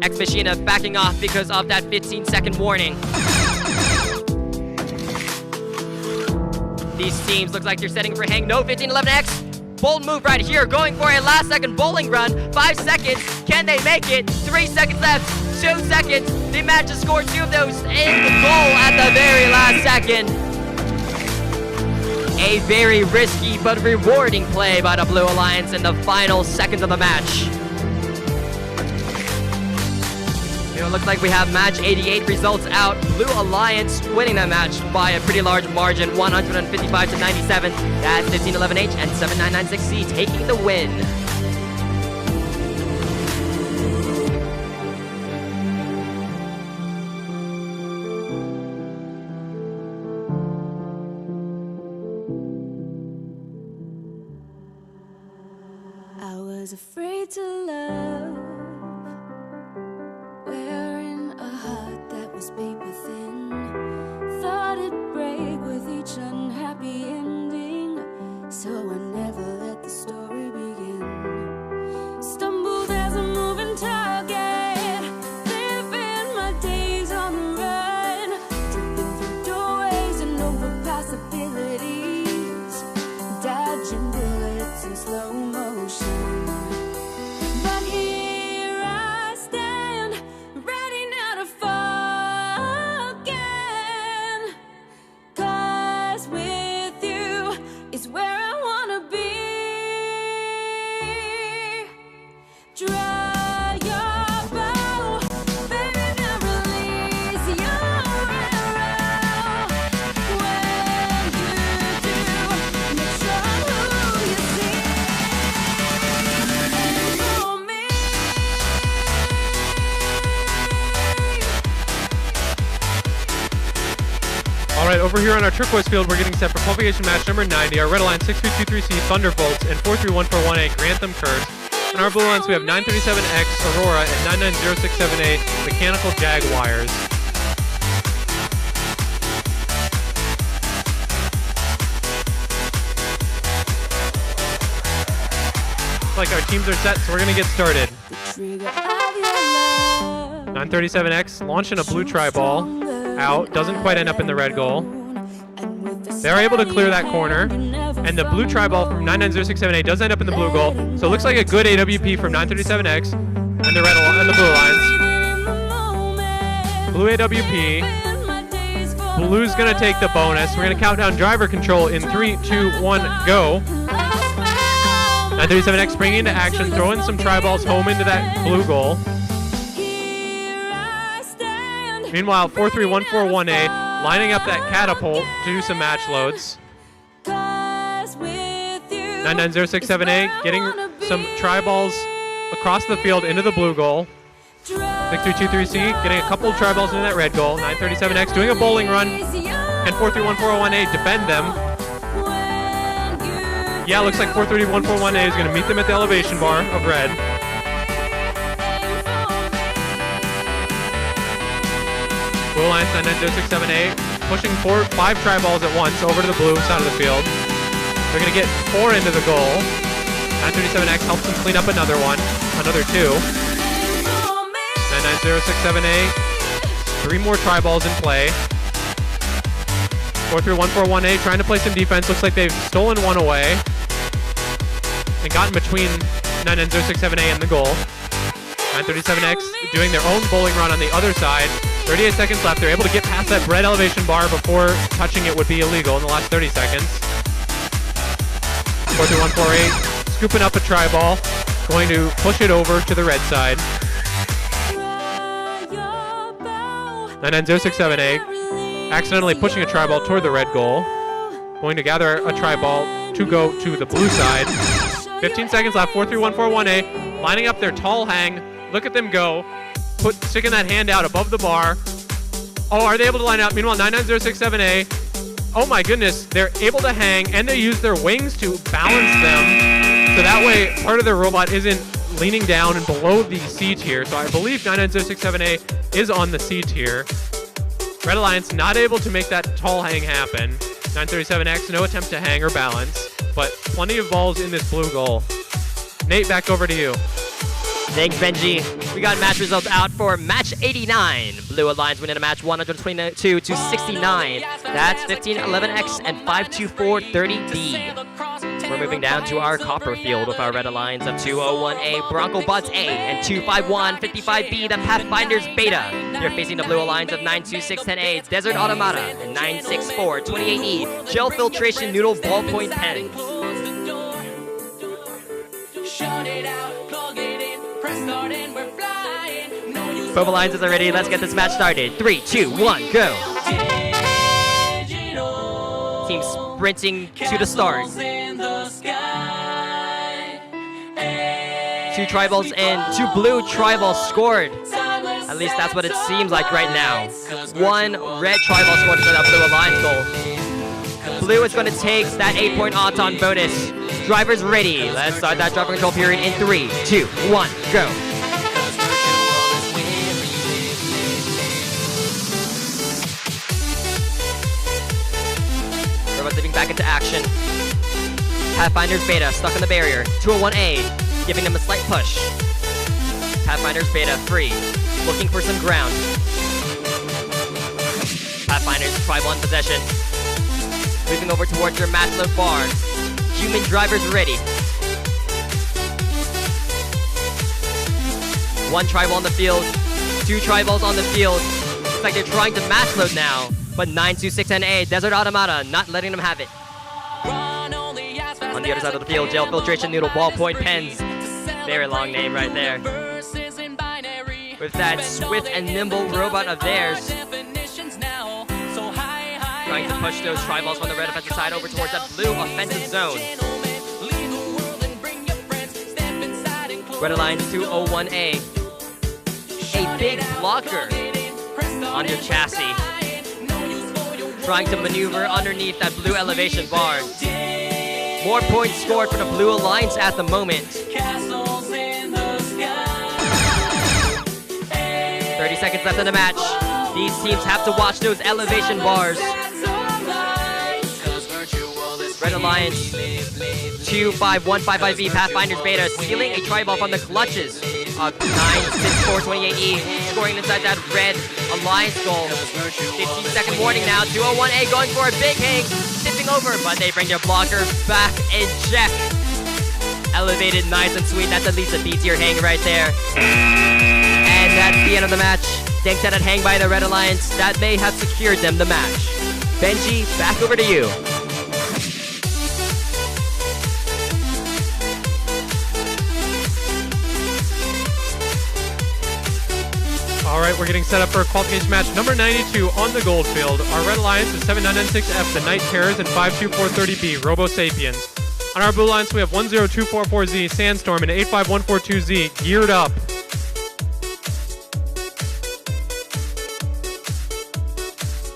X Machina backing off because of that 15-second warning. These teams look like they're setting for hang. No, 1511X. Bold move right here, going for a last-second bowling run. 5 seconds. Can they make it? 3 seconds left. 2 seconds. They managed to score 2 of those in the goal at the very last second. A very risky but rewarding play by the Blue Alliance in the final seconds of the match. It looks like we have match 88 results out. Blue Alliance winning that match by a pretty large margin, 155 to 97. That's 1511H and 7996C taking the win. I was afraid to love. over here on our turquoise field, we're getting set for qualification match number 90. Our red alliance 6223C Thunderbolts and 43141A Grantham Curse. On our blue lines, we have 937X Aurora and 990678 Mechanical Jaguars. Like our teams are set, so we're gonna get started. 937X launching a blue tri-ball out, doesn't quite end up in the red goal. They're able to clear that corner, and the blue tri-ball from 990678 does end up in the blue goal. So it looks like a good AWP from 937X and the red and the blue lines. Blue AWP. Blue's gonna take the bonus. We're gonna count down driver control in 3, 2, 1, go. 937X springing into action, throwing some tri-balls home into that blue goal. Meanwhile, 43141A lining up that catapult to do some match loads. 99067A getting some tri-balls across the field into the blue goal. 6323C getting a couple of tri-balls into that red goal. 937X doing a bowling run, and 43141A defend them. Yeah, looks like 43141A is going to meet them at the elevation bar of red. Blue Alliance 99068 pushing 5 tri-balls at once over to the blue side of the field. They're going to get 4 into the goal. 937X helps them clean up another 2. 99068, 3 more tri-balls in play. 43141A trying to play some defense. Looks like they've stolen one away and gotten between 99068 and the goal. 937X doing their own bowling run on the other side. 38 seconds left. They're able to get past that red elevation bar before touching it would be illegal in the last 30 seconds. 43148 scooping up a tri-ball, going to push it over to the red side. 99068 accidentally pushing a tri-ball toward the red goal. Going to gather a tri-ball to go to the blue side. 15 seconds left. 43141A lining up their tall hang. Look at them go. Sticking that hand out above the bar. Oh, are they able to line up? Meanwhile, 99067A. Oh my goodness, they're able to hang, and they use their wings to balance them. So that way, part of their robot isn't leaning down and below the C tier. So I believe 99067A is on the C tier. Red Alliance not able to make that tall hang happen. 937X, no attempt to hang or balance, but plenty of balls in this blue goal. Nate, back over to you. Thanks, Benji. We got match results out for match 89. Blue Alliance winning a match 122 to 69. That's 1511X and 52430B. We're moving down to our copper field with our red alliance of 201A Bronco Bots A and 25155B, the Pathfinders Beta. They're facing the blue alliance of 92610A Desert Automata and 96428E Gel Filtration Noodle Ballpoint Pen. Shut it out, plug it in, press start and we're flying. No use Both alliances are ready. Let's get this match started. 3, 2, 1, go. Team sprinting to the start. 2 tri-balls and 2 blue tri-balls scored. At least that's what it seems like right now. 1 red tri-ball scored for that blue alliance goal. Blue is going to take that 8-point odds-on bonus. Drivers ready. Let's start that driver control period in 3, 2, 1, go. Robots leaping back into action. Pathfinders Beta stuck on the barrier. 201A giving them a slight push. Pathfinders Beta free, looking for some ground. Pathfinders try 1 possession. Moving over towards their match load bar. Human drivers ready. 1 tri-ball on the field, 2 tri-balls on the field. Looks like they're trying to match load now, but 926NA Desert Automata not letting them have it. On the other side of the field, Gel Filtration Noodle Ballpoint Pens. Very long name right there. With that swift and nimble robot of theirs. Trying to push those tri-balls from the red offensive side over towards that blue offensive zone. Red Alliance 201A. A big blocker on your chassis. trying to maneuver underneath that blue elevation bar. More points scored for the Blue Alliance at the moment. Castles in the sky. 30 seconds left in the match. These teams have to watch those elevation bars. Red Alliance 25155V Pathfinder's Beta stealing a tri-ball from the clutches of 96428E, scoring inside that Red Alliance goal. 15-second warning now. 201A going for a big hang, tipping over, but they bring their blocker back in check. Elevated nice and sweet. That's at least a B-tier hang right there. And that's the end of the match. Thanks to that hang by the Red Alliance, that may have secured them the match. Benji, back over to you. All right, we're getting set up for a qualification match number 92 on the gold field. Our Red Alliance is 7996F, the Night Terrors, and 52430B, Robo Sapiens. On our Blue Alliance, we have 10244Z, Sandstorm, and 85142Z geared up.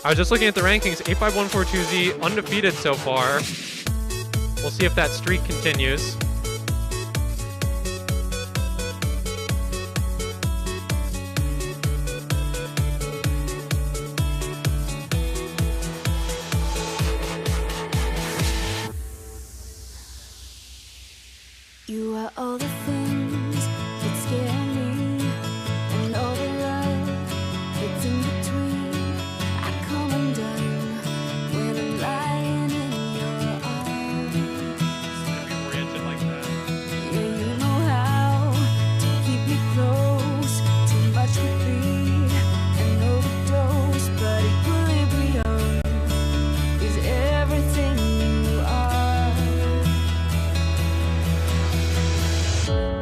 I was just looking at the rankings. 85142Z undefeated so far. We'll see if that streak continues. You are all the things that scare me, and all the love that's in between. I come undone when I'm lying in your arms. Oriented like that. Yeah, you know how to keep me close. Too much would be an overdose, but equilibrium is everything you are.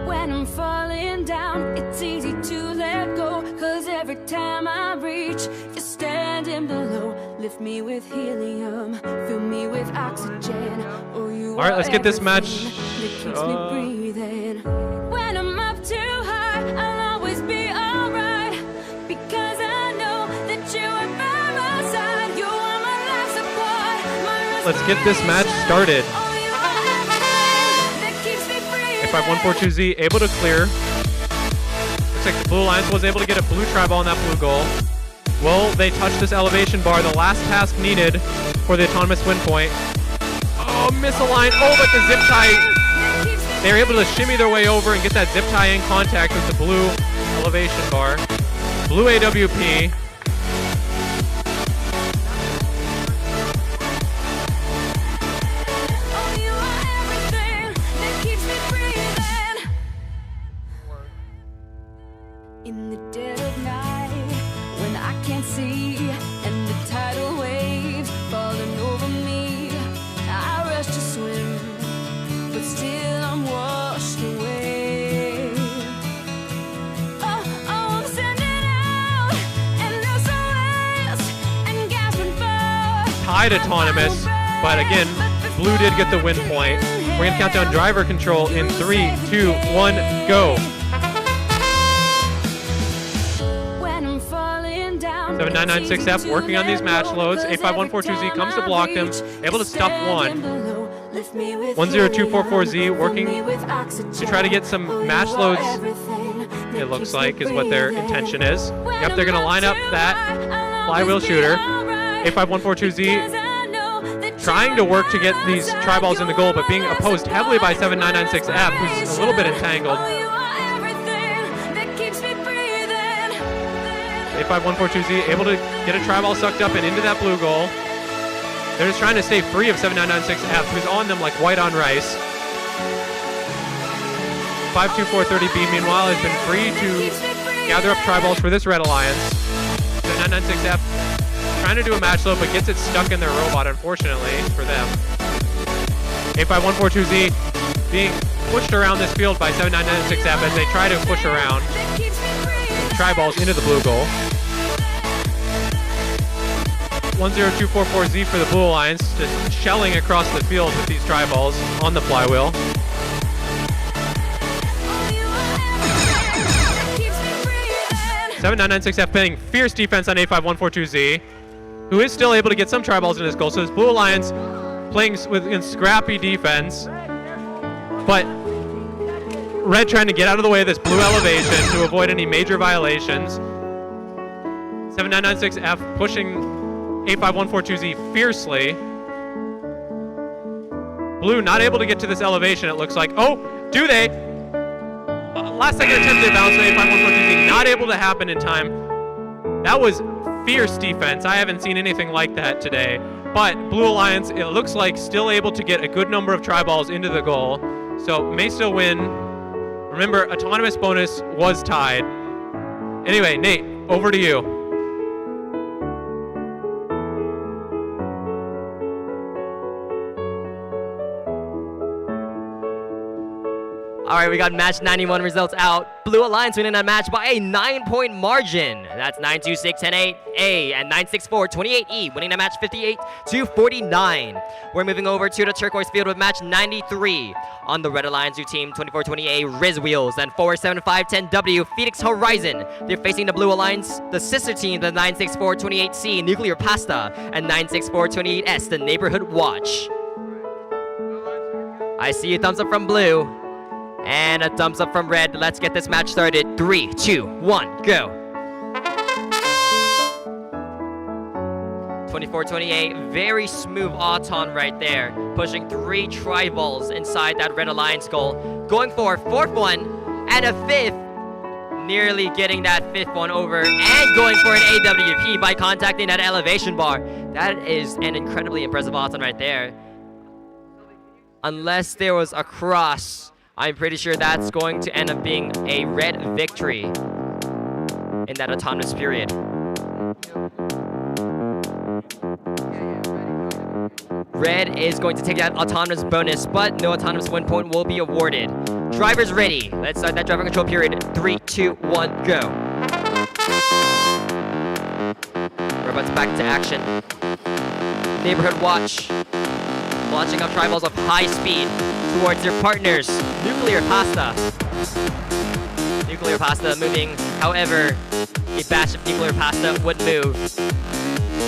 When I'm falling down, it's easy to let go, 'cause every time I reach, you're standing below. Lift me with helium, fill me with oxygen. Oh, you All right, let's get this match. that keeps me breathing. When I'm up too high, I'll always be alright, because I know that you are by my side. You are my life support, my Let's get this match started. Oh, you are everything that keeps me breathing. 85142Z able to clear. Looks like the Blue Alliance was able to get a blue tri-ball on that blue goal. Will they touch this elevation bar? The last task needed for the autonomous win point. Oh, misaligned. Oh, but the zip tie. They were able to shimmy their way over and get that zip tie in contact with the blue elevation bar. Blue AWP. Oh, you are everything that keeps me breathing. In the dead of night, when I can't see, and the tidal waves falling over me, I rush to swim, but still I'm washed away. Oh, I'm sending out endless SOS and gasping for Tied autonomous, but again, blue did get the win point. We're gonna count down driver control in 3, 2, 1, go. when I'm falling down. 7996F working on these match loads. 85142Z comes to block them, able to stuff one. 10244Z working to try to get some match loads, it looks like, is what their intention is. Yep, they're gonna line up that flywheel shooter. 85142Z trying to work to get these tri-balls in the goal, but being opposed heavily by 7996F, who's a little bit entangled. 85142Z able to get a tri-ball sucked up and into that blue goal. They're just trying to stay free of 7996F, who's on them like white on rice. 52430B, meanwhile, has been free to gather up tri-balls for this Red Alliance. 7996F trying to do a match load, but gets it stuck in their robot, unfortunately, for them. 85142Z being pushed around this field by 7996F as they try to push around tri-balls into the blue goal. 10244Z for the Blue Alliance, just shelling across the field with these tri-balls on the flywheel. 7996F playing fierce defense on 85142Z. who is still able to get some tri-balls in his goal. So this Blue Alliance playing in scrappy defense, but Red trying to get out of the way of this blue elevation to avoid any major violations. 7996F pushing 85142Z fiercely. Blue not able to get to this elevation, it looks like. Oh, do they? Last second attempt to bounce to 85142Z, not able to happen in time. That was fierce defense. I haven't seen anything like that today. But Blue Alliance, it looks like, still able to get a good number of tri-balls into the goal. So may still win. Remember, autonomous bonus was tied. Anyway, Nate, over to you. All right, we got match 91 results out. Blue Alliance winning that match by a 9-point margin. That's 926-10-8A and 964-28E, winning that match 58-49. We're moving over to the turquoise field with match 93. On the Red Alliance U team, 24-28A Riz Wheels and 475-10W Phoenix Horizon. They're facing the Blue Alliance, the sister team, the 964-28C Nuclear Pasta and 964-28S, the Neighborhood Watch. I see a thumbs up from Blue. And a thumbs up from Red. Let's get this match started. 3, 2, 1, go. 24-28, very smooth Auton right there. Pushing 3 tri-balls inside that Red Alliance goal. Going for a 4th one and a 5th. Nearly getting that 5th one over and going for an AWP by contacting that elevation bar. That is an incredibly impressive Auton right there. Unless there was a cross, I'm pretty sure that's going to end up being a Red victory in that autonomous period. Red is going to take that autonomous bonus, but no autonomous win point will be awarded. Drivers ready. Let's start that driver control period. 3, 2, 1, go. We're about to back into action. Neighborhood Watch. Launching up tri-balls of high speed towards their partners, Nuclear Pasta. Nuclear Pasta moving, however, a batch of Nuclear Pasta would move.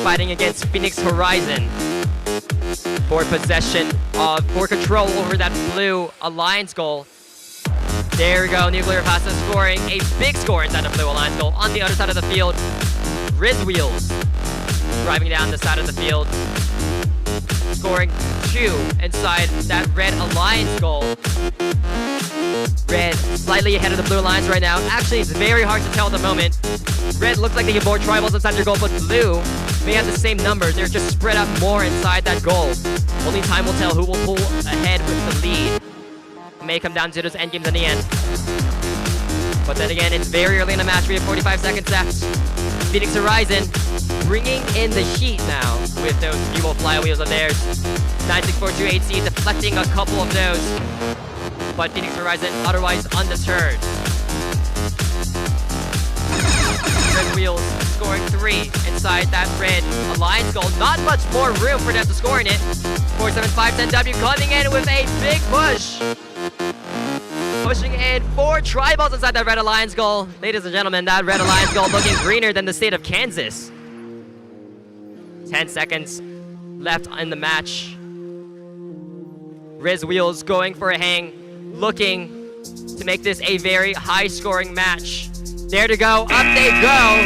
Fighting against Phoenix Horizon for possession for control over that Blue Alliance goal. There we go, Nuclear Pasta scoring a big score inside the Blue Alliance goal. On the other side of the field, Riz Wheels driving down the side of the field, scoring 2 inside that Red Alliance goal. Red slightly ahead of the Blue Alliance right now. Actually, it's very hard to tell at the moment. Red looks like they get more tri-balls inside their goal, but Blue may have the same numbers. They're just spread out more inside that goal. Only time will tell who will pull ahead with the lead. It may come down to those end games in the end. But then again, it's very early in the match. We have 45 seconds left. Phoenix Horizon bringing in the heat now with those Fuel flywheels of theirs. 96428C deflecting a couple of those, but Phoenix Horizon otherwise undeterred. Red Wheels scoring 3 inside that Red Alliance goal. Not much more room for them to score in it. 475-10W coming in with a big push. Pushing in 4 tri-balls inside that Red Alliance goal. Ladies and gentlemen, that Red Alliance goal looking greener than the state of Kansas. 10 seconds left in the match. Riz Wheels going for a hang, looking to make this a very high-scoring match. There to go, up they go.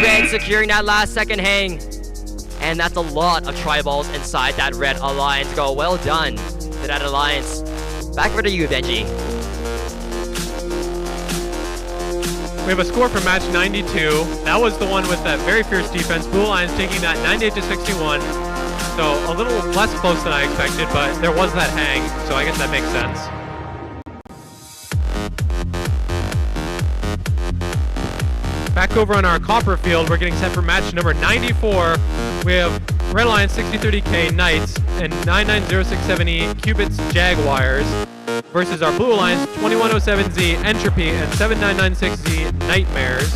Red securing that last second hang. And that's a lot of tri-balls inside that Red Alliance goal. Well done to that Alliance. Back over to you, Benji. We have a score for match 92. That was the one with that very fierce defense. Blue Alliance taking that 98-61. So a little less close than I expected, but there was that hang, so I guess that makes sense. Back over on our copper field, we're getting set for match number 94. We have Red Alliance 6030K Knights and 99067E Cubits Jaguars versus our Blue Alliance 2107Z Entropy and 7996Z Nightmares.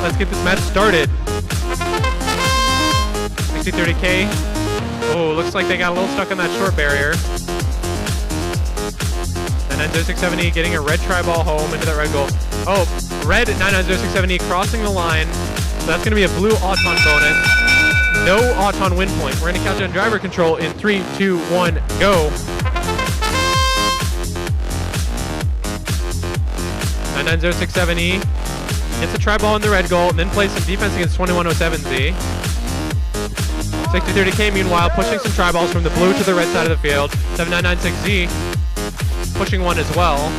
let's get this match started. 60-30K. Oh, looks like they got a little stuck on that short barrier. And then 0670 getting a red tri-ball home into that red goal. Oh, red 990670 crossing the line. So that's going to be a blue Auton bonus. No Auton win point. We're going to count down driver control in 3, 2, 1, go. 990670 gets a tri-ball in the red goal and then plays some defense against 2107Z. 60-30K meanwhile pushing some tri-balls from the blue to the red side of the field. 7996Z pushing one as well,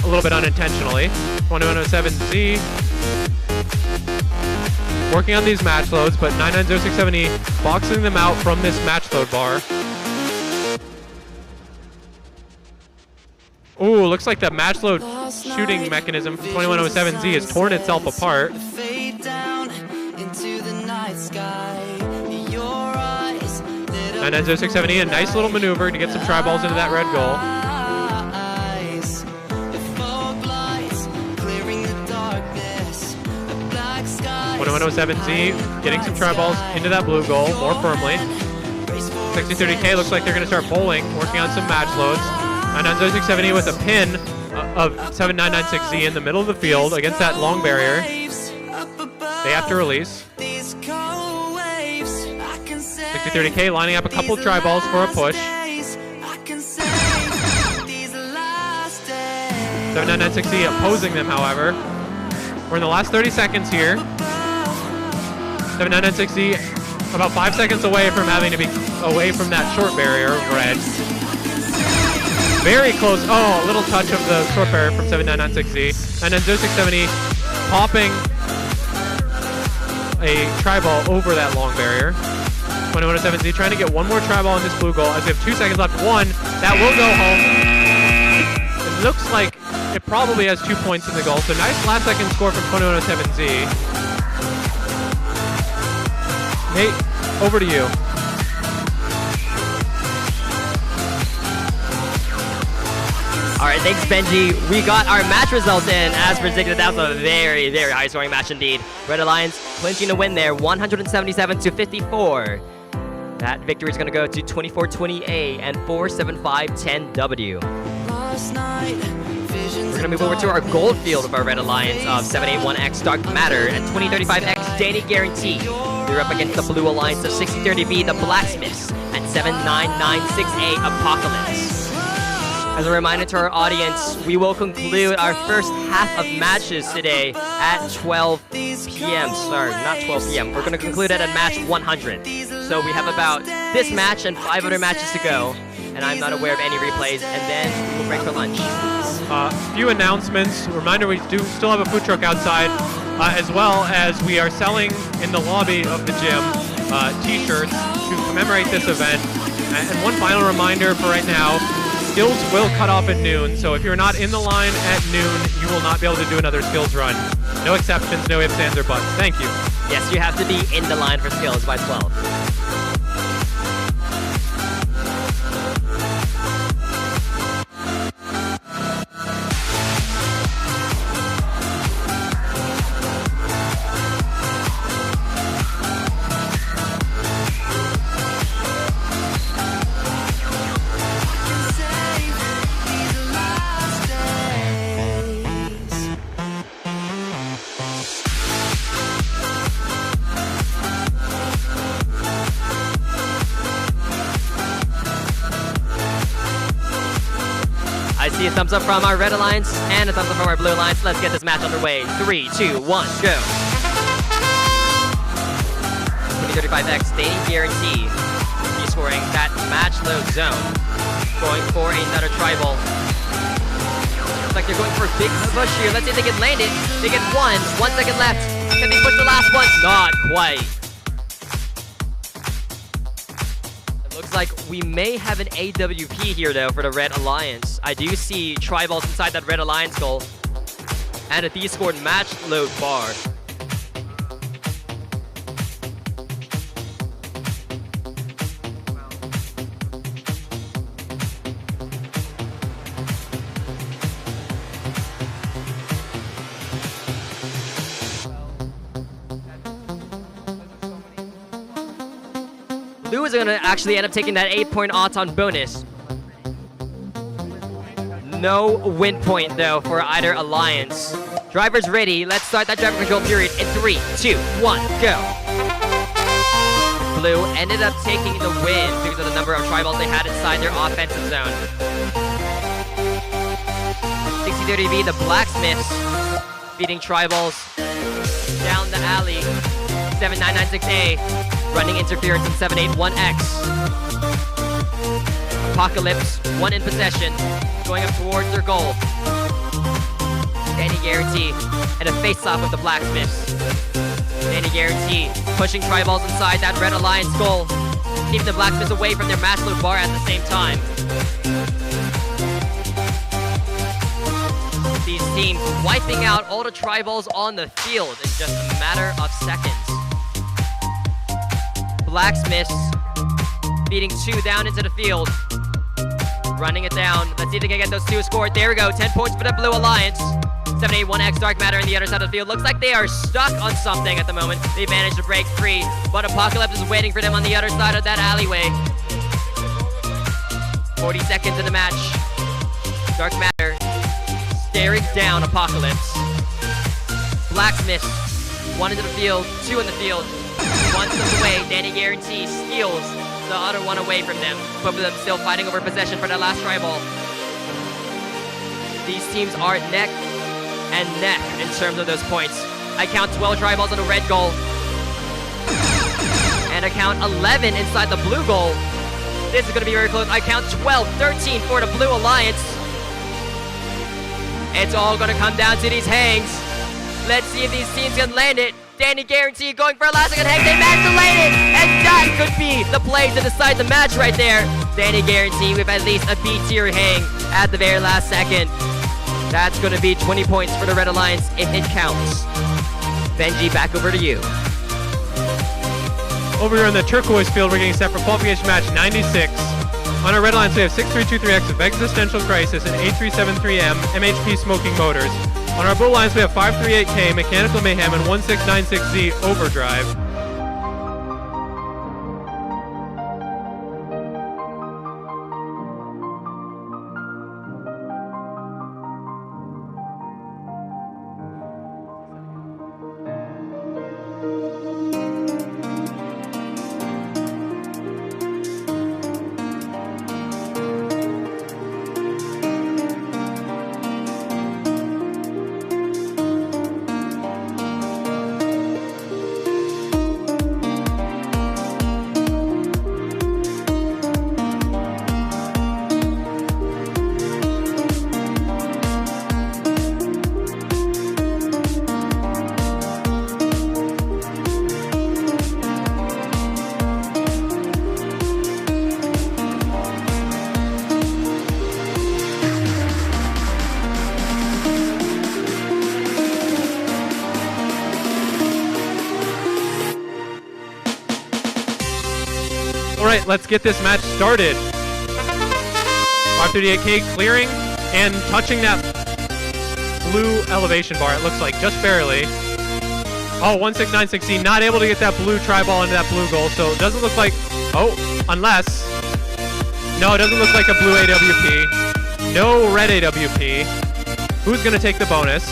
a little bit unintentionally. 2107Z working on these match loads, but 990670 boxing them out from this match load bar. Ooh, looks like the match load shooting mechanism from 2107Z has torn itself apart. 990670, a nice little maneuver to get some tri-balls into that red goal. 2107Z getting some tri-balls into that blue goal more firmly. 60-30K looks like they're going to start bowling, working on some match loads. 990670 with a pin of 7996Z in the middle of the field against that long barrier. They have to release. 60-30K lining up a couple tri-balls for a push. 7996Z opposing them, however. We're in the last 30 seconds here. 7996Z about 5 seconds away from having to be away from that short barrier of red. Very close. Oh, a little touch of the short barrier from 7996Z. And then 0670 popping a tri-ball over that long barrier. 2107Z trying to get one more tri-ball in this blue goal as we have 2 seconds left. One, that will go home. It looks like it probably has 2 points in the goal. So nice last second score from 2107Z. Nate, over to you. All right, thanks, Benji. We got our match results in. As predicted, that was a very, very high-scoring match indeed. Red Alliance clinching a win there, 177-54. That victory is going to go to 2420A and 47510W. We're going to move over to our gold field of our Red Alliance of 781X Dark Matter and 2035X Daily Guarantee. We're up against the Blue Alliance of 6030B, the Blacksmiths, and 7996A Apocalypse. As a reminder to our audience, we will conclude our first half of matches today at 12 p.m. Sorry, not 12 p.m. We're going to conclude it at match 100. So we have about this match and 5 other matches to go. And I'm not aware of any replays. And then we will break for lunch. Few announcements. Reminder, we do still have a food truck outside, as well as we are selling in the lobby of the gym t-shirts to commemorate this event. And one final reminder for right now, skills will cut off at noon, so if you're not in the line at noon, you will not be able to do another skills run. No exceptions, no ifs, ands, or buts. Thank you. Yes, you have to be in the line for skills by 12. I see a thumbs up from our Red Alliance and a thumbs up from our Blue Alliance. Let's get this match underway. 3, 2, 1, go. 2035X Dating Guarantee. He's scoring that match load zone. Going for another tri-ball. Looks like they're going for a big push here. Let's see if they can land it. They get 1 second left. Can they push the last one? Not quite. Looks like we may have an AWP here, though, for the Red Alliance. I do see tri-balls inside that Red Alliance goal. And a D-scored match load bar. Blue is going to actually end up taking that 8-point Auton bonus. No win point, though, for either alliance. Drivers ready. Let's start that driver control period in 3, 2, 1, go. Blue ended up taking the win because of the number of triballs they had inside their offensive zone. 6030V, the Blacksmiths, beating triballs down the alley. 7996A, running interference in 781X. Apocalypse, 1 in possession, going up towards their goal. Danny Guarantee, and a face-off with the Blacksmiths. Danny Guarantee, pushing triballs inside that Red Alliance goal, keeping the Blacksmiths away from their match load bar at the same time. These teams wiping out all the triballs on the field in just a matter of seconds. Blacksmiths beating 2 down into the field. Running it down. Let's see if they can get those 2 scored. There we go. 10 points for the Blue Alliance. 781X Dark Matter on the other side of the field. Looks like they are stuck on something at the moment. They managed to break free, but Apocalypse is waiting for them on the other side of that alleyway. 40 seconds in the match. Dark Matter staring down Apocalypse. Blacksmiths, 1 into the field, 2 in the field. 1 steps away. Danny Guarantee steals the other one away from them. Both of them still fighting over possession for that last tribal. These teams are neck and neck in terms of those points. I count 12 triballs on the red goal. And I count 11 inside the blue goal. This is going to be very close. I count 12, 13 for the Blue Alliance. It's all going to come down to these hangs. Let's see if these teams can land it. Danny Guarantee going for a last second hang. They managed to land it. And that could be the play to decide the match right there. Danny Guarantee with at least a B-tier hang at the very last second. That's going to be 20 points for the Red Alliance if it counts. Benji, back over to you. Over here on the turquoise field, we're getting set for qualification match 96. On our Red Alliance, we have 6323X of Existential Crisis and 8373M MHP Smoking Motors. On our Blue Alliance, we have 538K Mechanical Mayhem and 1696Z Overdrive. Alright, let's get this match started. 538K clearing and touching that blue elevation bar, it looks like, just barely. Oh, 1696C not able to get that blue tri-ball into that blue goal, so it doesn't look like... Oh, unless... No, it doesn't look like a blue AWP. No red AWP. Who's going to take the bonus?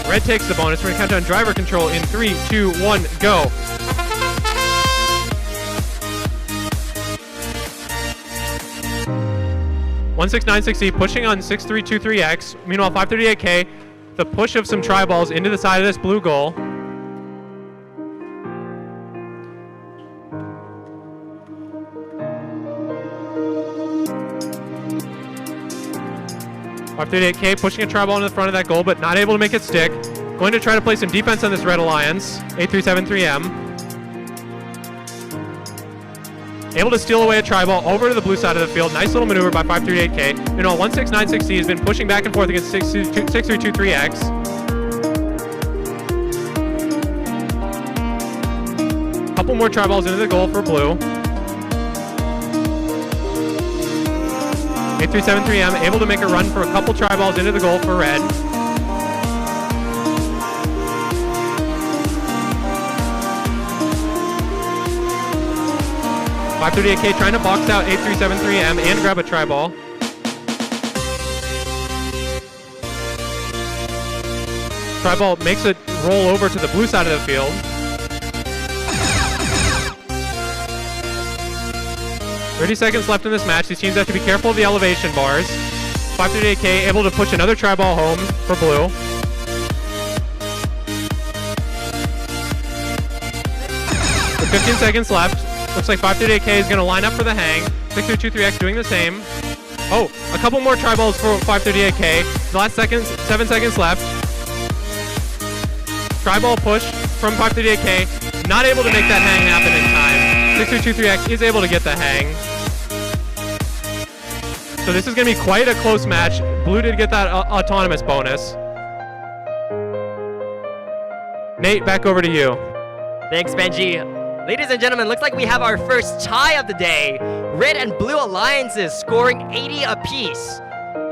Red takes the bonus. We're going to count down driver control in 3, 2, 1, go. (1696C) pushing on 6323X. Meanwhile, 538K, the push of some tri-balls into the side of this blue goal. (538K) pushing a tri-ball into the front of that goal, but not able to make it stick. Going to try to play some defense on this Red Alliance. 8373M. Able to steal away a tri-ball over to the blue side of the field. Nice little maneuver by 538K. You know, 1696C has been pushing back and forth against 6323X. Couple more tri-balls into the goal for blue. 8373M able to make a run for a couple tri-balls into the goal for red. .538K trying to box out 8373M and grab a tri-ball. Tri-ball makes it roll over to the blue side of the field. .30 seconds left in this match. These teams have to be careful of the elevation bars. 538K able to push another tri-ball home for blue. With 15 seconds left. Looks like 538K is going to line up for the hang. 6323X doing the same. Oh, a couple more tri-balls for 538K. The last 7 seconds left. Tri-ball push from 538K. Not able to make that hang happen in time. 6323X is able to get the hang. So this is going to be quite a close match. Blue did get that autonomous bonus. Nate, back over to you. Thanks, Benji. Ladies and gentlemen, looks like we have our first tie of the day. Red and blue alliances scoring 80 apiece.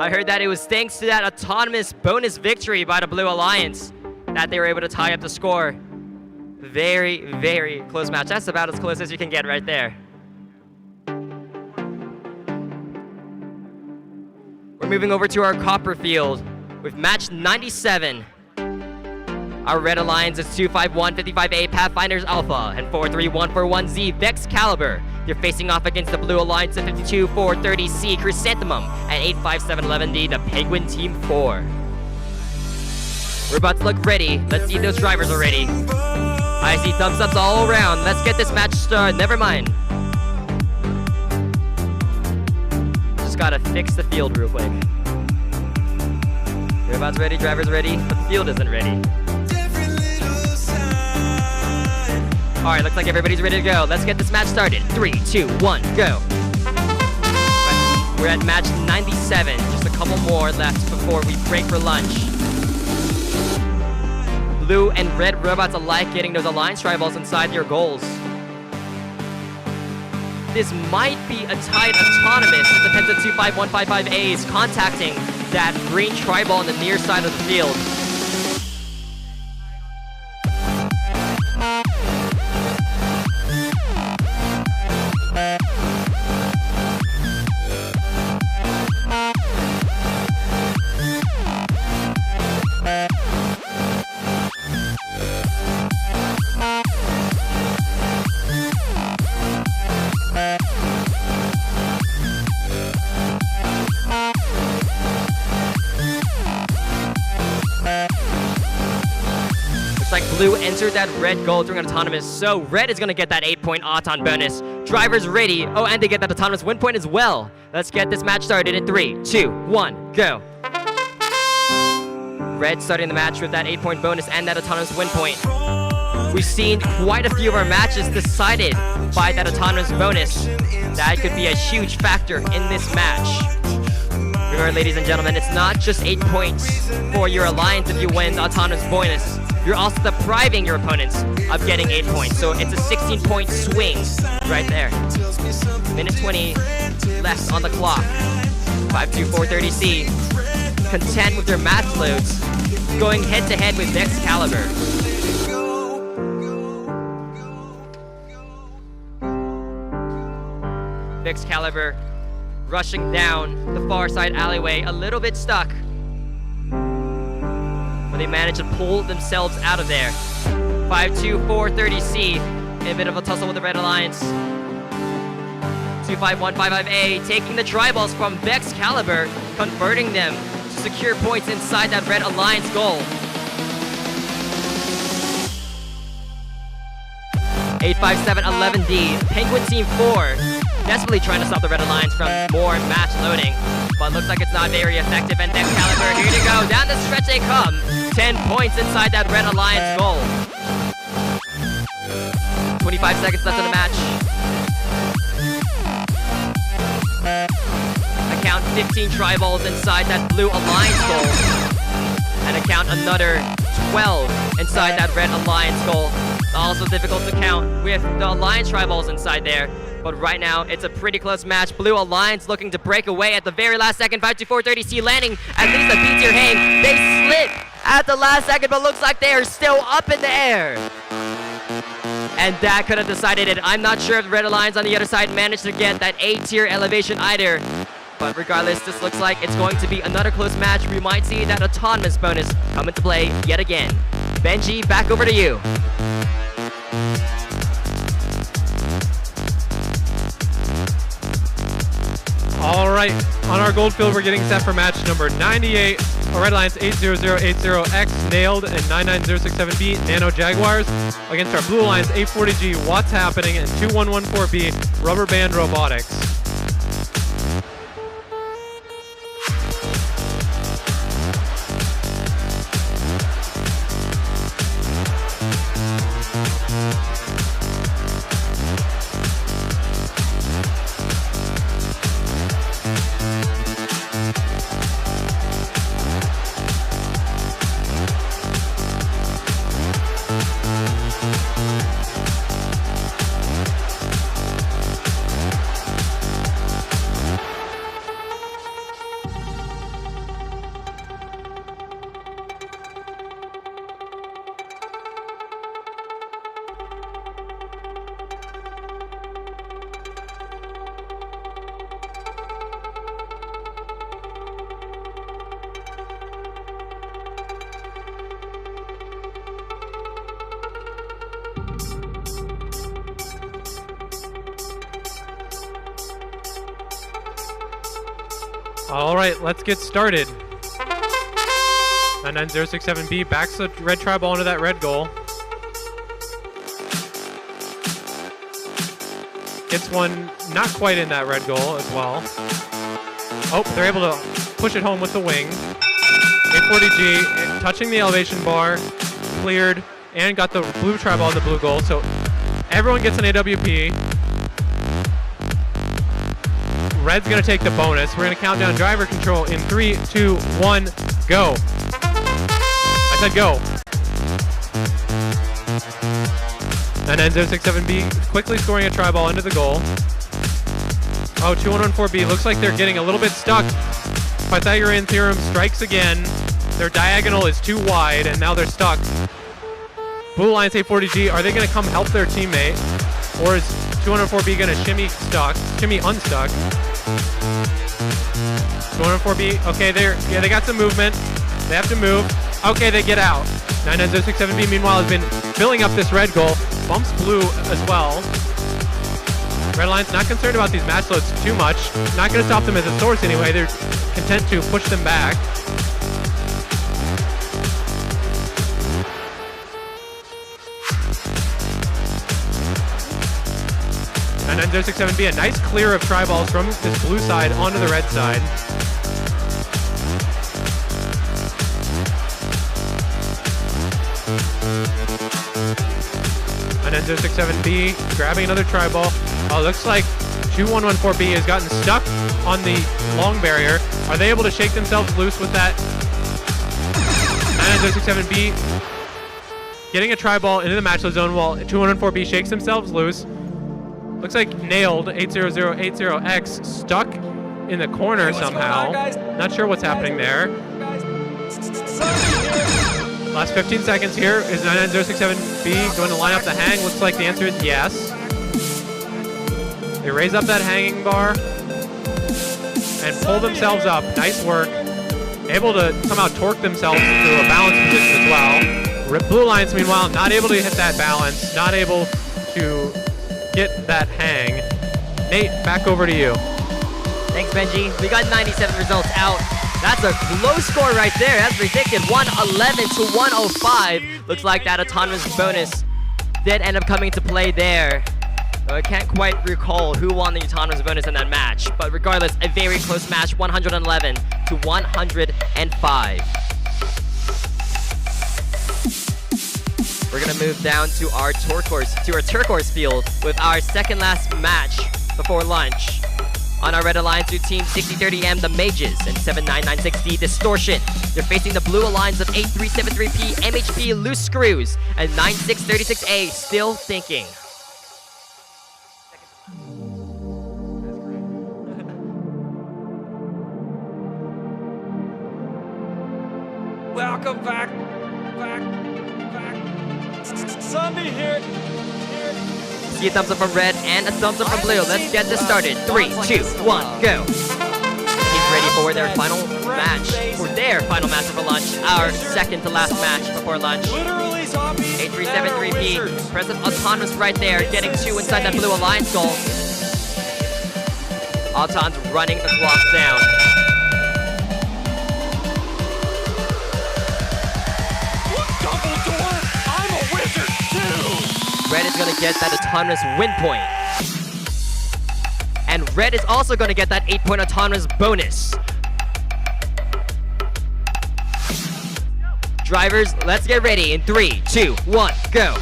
I heard that it was thanks to that autonomous bonus victory by the blue alliance that they were able to tie up the score. Very, very close match. That's about as close as you can get right there. We're moving over to our copper field with match 97. Our red alliance is 25155A Pathfinders Alpha and 43141Z Vex Caliber. They're facing off against the blue alliance of 52430C Chrysanthemum and 85711D the Penguin Team 4. We're about to look ready. Let's see if those drivers are ready. I see thumbs ups all around. Let's get this match started. Never mind. Just gotta fix the field real quick. Whereabouts ready, drivers ready, but the field isn't ready. Alright, looks like everybody's ready to go. Let's get this match started. 3, 2, 1, go. We're at match 97. Just a couple more left before we break for lunch. Blue and red robots alike getting those alliance tri-balls inside your goals. This might be a tight autonomous. It depends on 25155A's contacting that green tri-ball on the near side of the field. Blue entered that red goal during an autonomous, so red is going to get that 8-point auton bonus. Drivers ready. Oh, and they get that autonomous win point as well. Let's get this match started in 3, 2, 1, go. Red starting the match with that 8-point bonus and that autonomous win point. We've seen quite a few of our matches decided by that autonomous bonus. That could be a huge factor in this match. Remember, ladies and gentlemen, it's not just 8 points for your alliance if you win the autonomous bonus. You're also depriving your opponents of getting 8 points. So it's a 16-point swing right there. Minute 20 left on the clock. 52430C, content with their match loads, going head-to-head with Vex Caliber. Vex Caliber rushing down the far side alleyway, a little bit stuck. They manage to pull themselves out of there. 52430C, a bit of a tussle with the Red Alliance. 25155A taking the tri-balls from Vex Caliber, converting them to secure points inside that Red Alliance goal. 85711D, Penguin Team 4, desperately trying to stop the Red Alliance from more match loading, but looks like it's not very effective. And Vex Caliber, here to go, down the stretch they come. 10 points inside that Red Alliance goal. 25 seconds left in the match. I count 15 tri-balls inside that Blue Alliance goal. And I count another 12 inside that Red Alliance goal. Also difficult to count with the Alliance tri-balls inside there. But right now, it's a pretty close match. Blue Alliance looking to break away at the very last second. 52430C landing at least a B-tier hang. They slip at the last second, but looks like they are still up in the air. And that could have decided it. I'm not sure if Red Alliance on the other side managed to get that A-tier elevation either. But regardless, this looks like it's going to be another close match. We might see that autonomous bonus come into play yet again. Benji, back over to you. All right, on our gold field, we're getting set for match number 98. Red Alliance 80080X Nailed and 99067B Nano Jaguars against our Blue Alliance 840G What's Happening and 2114B Rubber Band Robotics. All right, let's get started. 99067B backs the red tribal onto that red goal. Gets one not quite in that red goal as well. Oh, they're able to push it home with the wing. 840G touching the elevation bar, cleared, and got the blue tribal on the blue goal. So everyone gets an AWP. Red's gonna take the bonus. We're gonna count down driver control in 3, 2, 1, go. I said go. 99067B quickly scoring a try ball into the goal. Oh, 2114B looks like they're getting a little bit stuck. Pythagorean theorem strikes again. Their diagonal is too wide and now they're stuck. Blue Alliance 840G, are they gonna come help their teammate? Or is 204B gonna shimmy unstuck? 204B, okay, they got some movement. They have to move. Okay, they get out. 99067B meanwhile has been filling up this red goal. Bumps blue as well. Red Alliance not concerned about these match loads too much. Not gonna stop them as a source anyway. They're content to push them back. And 99067B, a nice clear of try balls from this blue side onto the red side. And 99067B grabbing another try ball. Oh, looks like 2114B has gotten stuck on the long barrier. Are they able to shake themselves loose with that? 99067B getting a try ball into the match load zone while 2114B shakes themselves loose. Looks like Nailed 80080X stuck in the corner somehow. Not sure what's happening there. Last 15 seconds here. Is 99067B going to line up the hang? Looks like the answer is yes. They raise up that hanging bar and pull themselves up. Nice work. Able to somehow torque themselves into a balance position as well. Blue Alliance, meanwhile, not able to hit that balance. Not able to get that hang. Nate, back over to you. Thanks, Benji. We got 97 results out. That's a low score right there. That's predicted. 111 to 105. Looks like that autonomous bonus did end up coming into play there. I can't quite recall who won the autonomous bonus in that match. But regardless, a very close match. 111 to 105. We're gonna move down to our turquoise field with our second last match before lunch. On our Red Alliance, Team 6030M, the Mages, and 79960 Distortion. They're facing the Blue Alliance of 8373P, MHP, Loose Screws, and 9636A, Still Thinking. welcome back. Zombie here. See a thumbs up from red and a thumbs up from blue. Let's get this started. 3, 2, 1, go. Teams ready for their final match. For their final match for lunch. Our second to last match before lunch. Literally zombie. 8373P. Impressive autonomous right there. Getting 2 inside that blue alliance goal. Auton's running the clock down. Dumbledore, I'm a wizard too. Red is going to get that autonomous win point. And red is also going to get that 8-point autonomous bonus. Drivers, let's get ready in 3, 2, 1, go.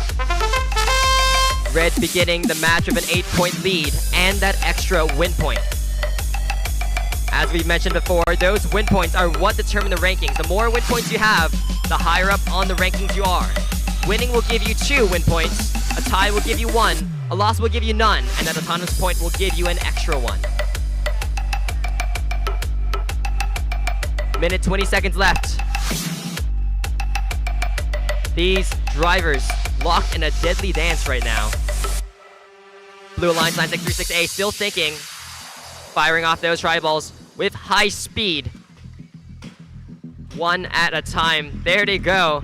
Red beginning the match with an 8-point lead and that extra win point. As we mentioned before, those win points are what determine the rankings. The more win points you have, the higher up on the rankings you are. Winning will give you 2 win points, a tie will give you 1, a loss will give you none, and that autonomous point will give you an extra 1. Minute 20 seconds left. These drivers locked in a deadly dance right now. Blue Alliance 9636A still thinking, firing off those tri-balls with high speed. One at a time. There they go.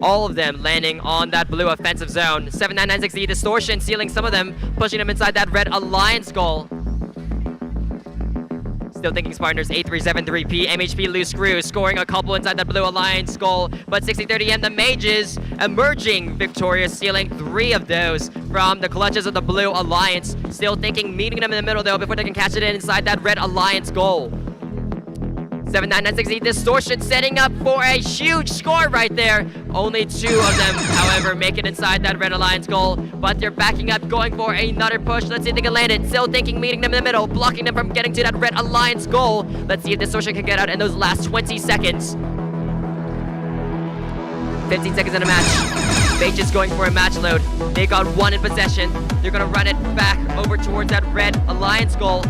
All of them landing on that blue offensive zone. 7996E Distortion sealing some of them, pushing them inside that red alliance goal. Still thinking Spartaners 8373P, MHP Loose Screw scoring a couple inside that blue alliance goal, but 6030M the Mages emerging victorious, sealing 3 of those from the clutches of the blue alliance. Still thinking, meeting them in the middle though before they can catch it in inside that red alliance goal. 7996E Distortion setting up for a huge score right there. Only 2 of them, however, make it inside that red alliance goal, but they're backing up, going for another push. Let's see if they can land it. Still thinking, meeting them in the middle, blocking them from getting to that red alliance goal. Let's see if Distortion can get out in those last 20 seconds. 15 seconds in a match. Mages going for a match load. They got 1 in possession. They're gonna run it back over towards that red alliance goal.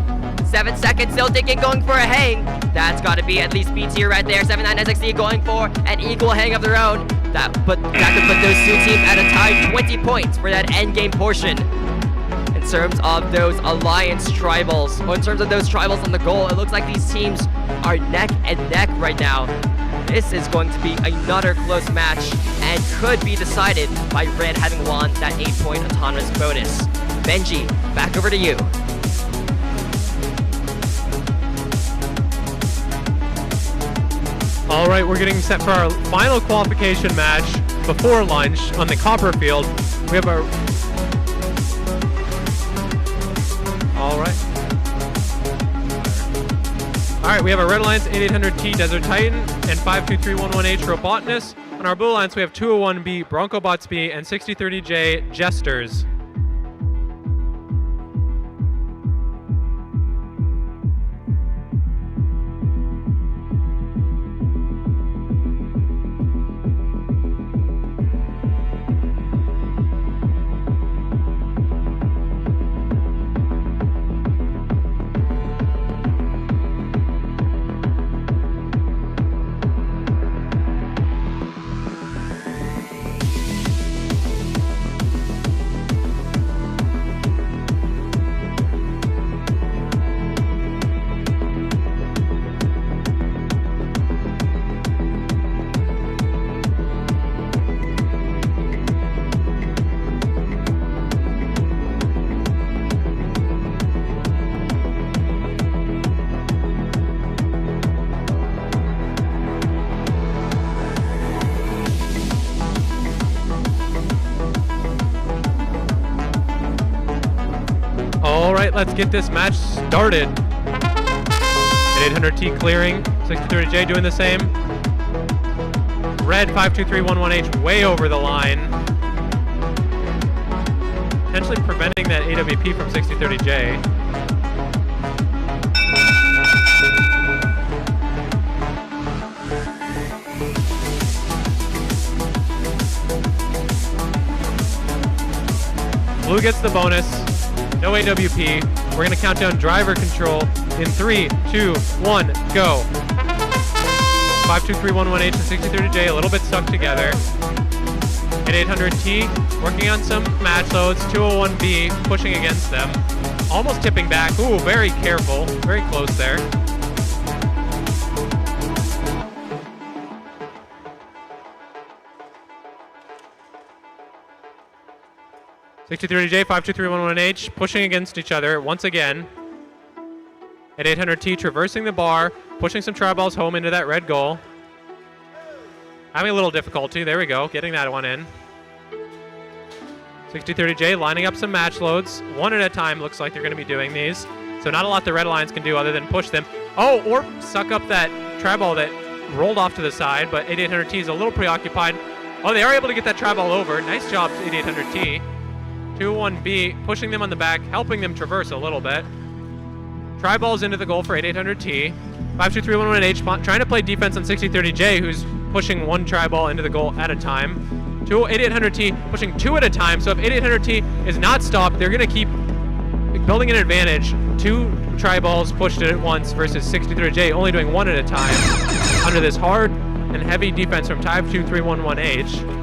7 seconds, still thinking, going for a hang. That's got to be at least B tier right there. 7996E going for an equal hang of their own. That could put those 2 teams at a tie, 20 points for that end game portion. In terms of those alliance tribals, or in terms of those tribals on the goal, it looks like these teams are neck and neck right now. This is going to be another close match and could be decided by red having won that 8-point autonomous bonus. Benji, back over to you. All right, we're getting set for our final qualification match before lunch on the copper field. We have our... All right, we have our Red Alliance 8800T Desert Titan and 523118H Robotness. On our Blue Alliance, we have 201B Bronco Bots B and 6030J Jesters. All right, let's get this match started. At 800T clearing, 63J doing the same. Red 523118H way over the line. Potentially preventing that AWP from 6030J. Blue gets the bonus. No AWP. We're gonna count down driver control in 3, 2, 1, go. 523118 and 6030J a little bit stuck together. 8800T working on some match loads. 201B pushing against them. Almost tipping back. Ooh, very careful. Very close there. j 523118 pushing against each other once again. At 800T traversing the bar, pushing some tri-balls home into that red goal. Having a little difficulty. There we go. Getting that one in. 6030J lining up some match loads. One at a time looks like they're going to be doing these. So not a lot the Red Alliance can do other than push them. Oh, or suck up that tri-ball that rolled off to the side, but 8800T is a little preoccupied. Oh, they are able to get that tri-ball over. Nice job, 8800T. 201B pushing them on the back, helping them traverse a little bit. Tri-balls into the goal for 8800T. 523118 trying to play defense on 6030J, who's pushing one tri-ball into the goal at a time. 8800T pushing two at a time, so if 8800T is not stopped, they're going to keep building an advantage. Two tri-balls pushed at once versus 63J only doing one at a time under this hard and heavy defense from 523118.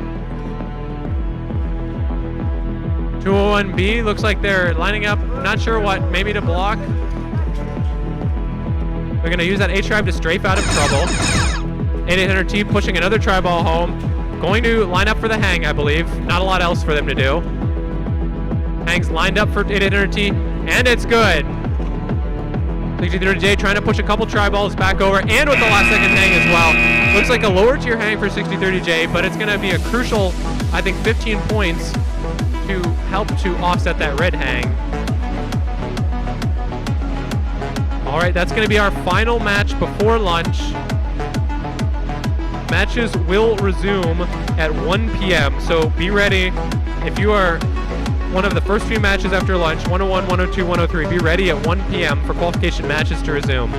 201B looks like they're lining up, not sure what, maybe to block. They're going to use that H-Tribe to strafe out of trouble. 8800T pushing another tri-ball home. Going to line up for the hang, I believe. Not a lot else for them to do. Hang's lined up for 8800T, and it's good. 63J trying to push a couple tri-balls back over, and with the last second hang as well. Looks like a lower tier hang for 6030J, but it's going to be a crucial, I think, 15 points to help to offset that red hang. All right, that's going to be our final match before lunch. Matches will resume at 1 p.m., so be ready. If you are one of the first few matches after lunch, 101, 102, 103, be ready at 1 p.m. for qualification matches to resume.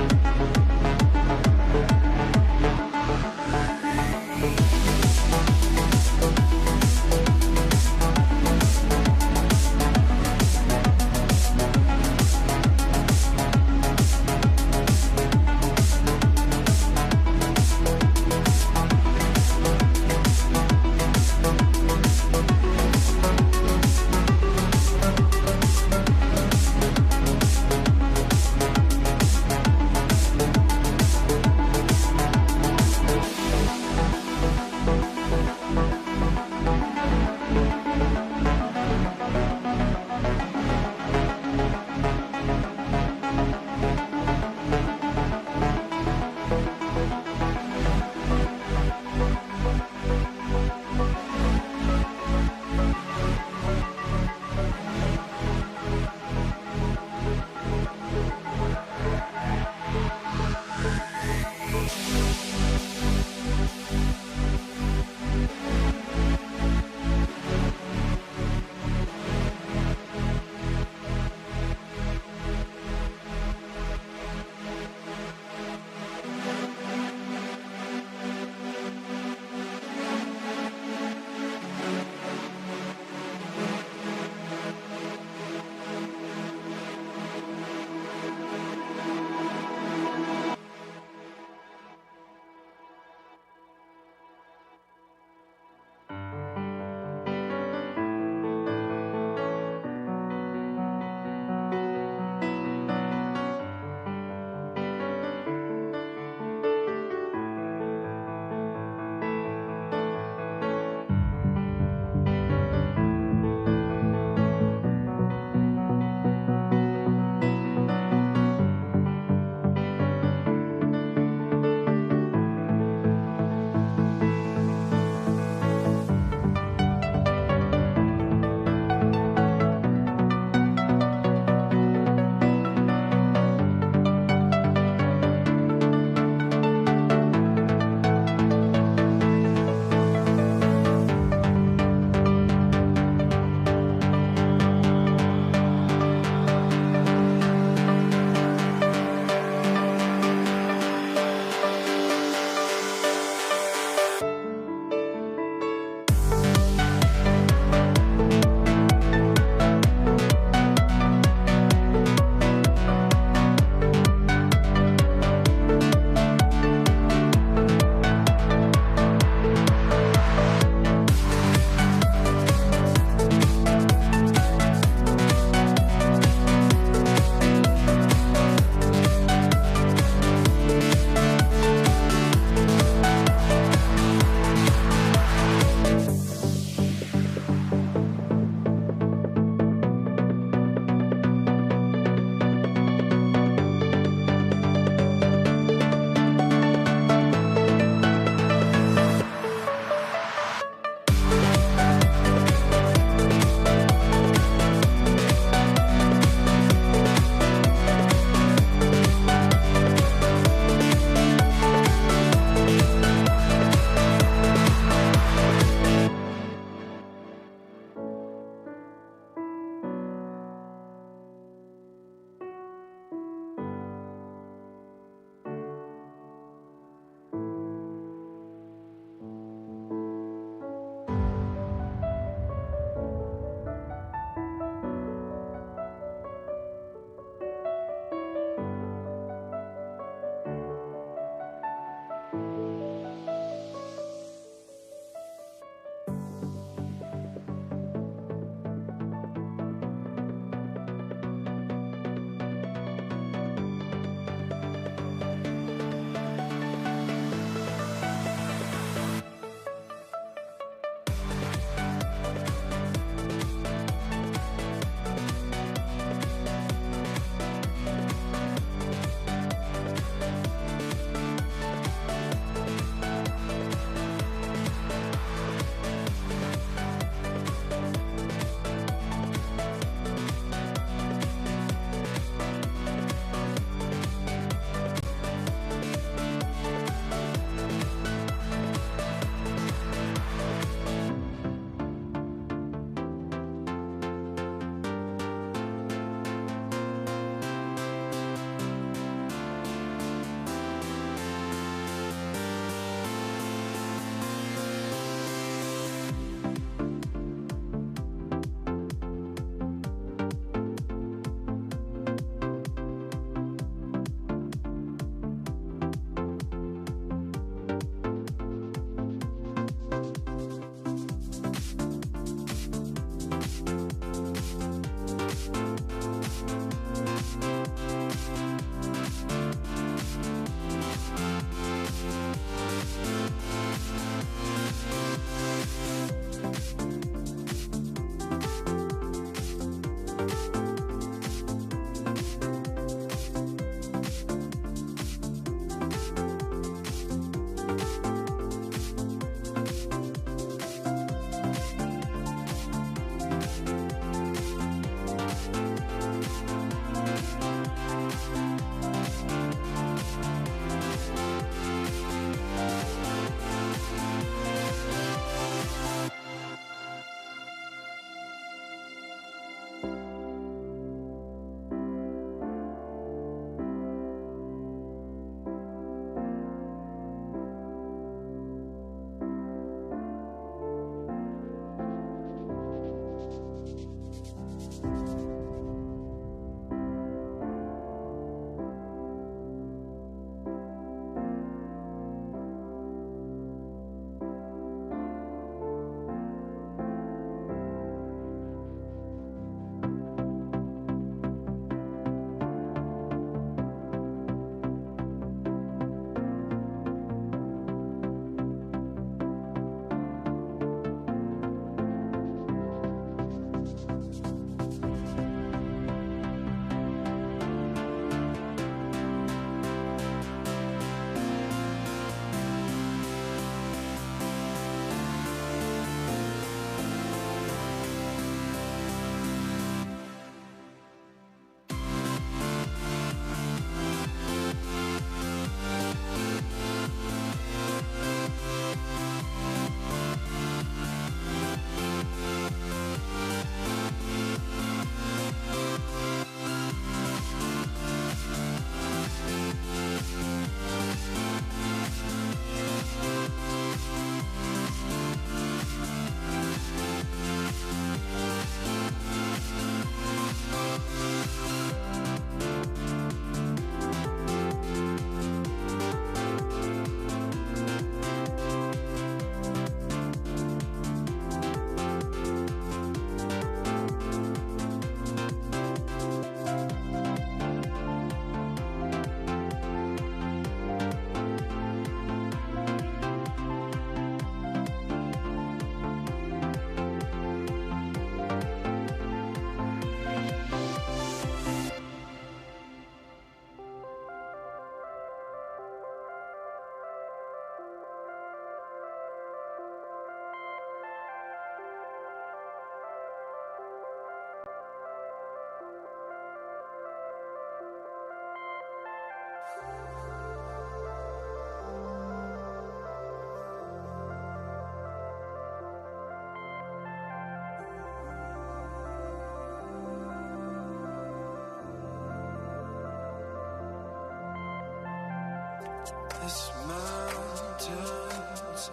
This mountain's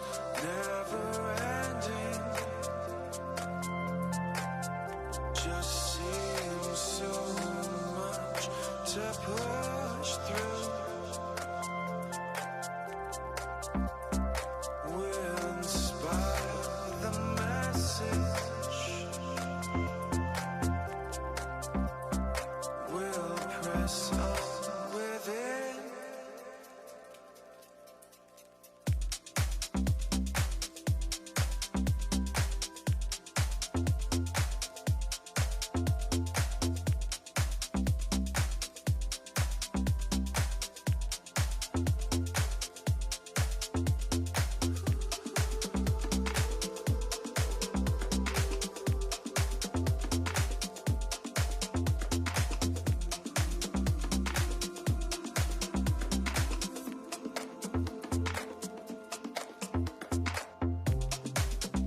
never ending. Just seems so much to push through. We'll inspire the message. We'll press on within.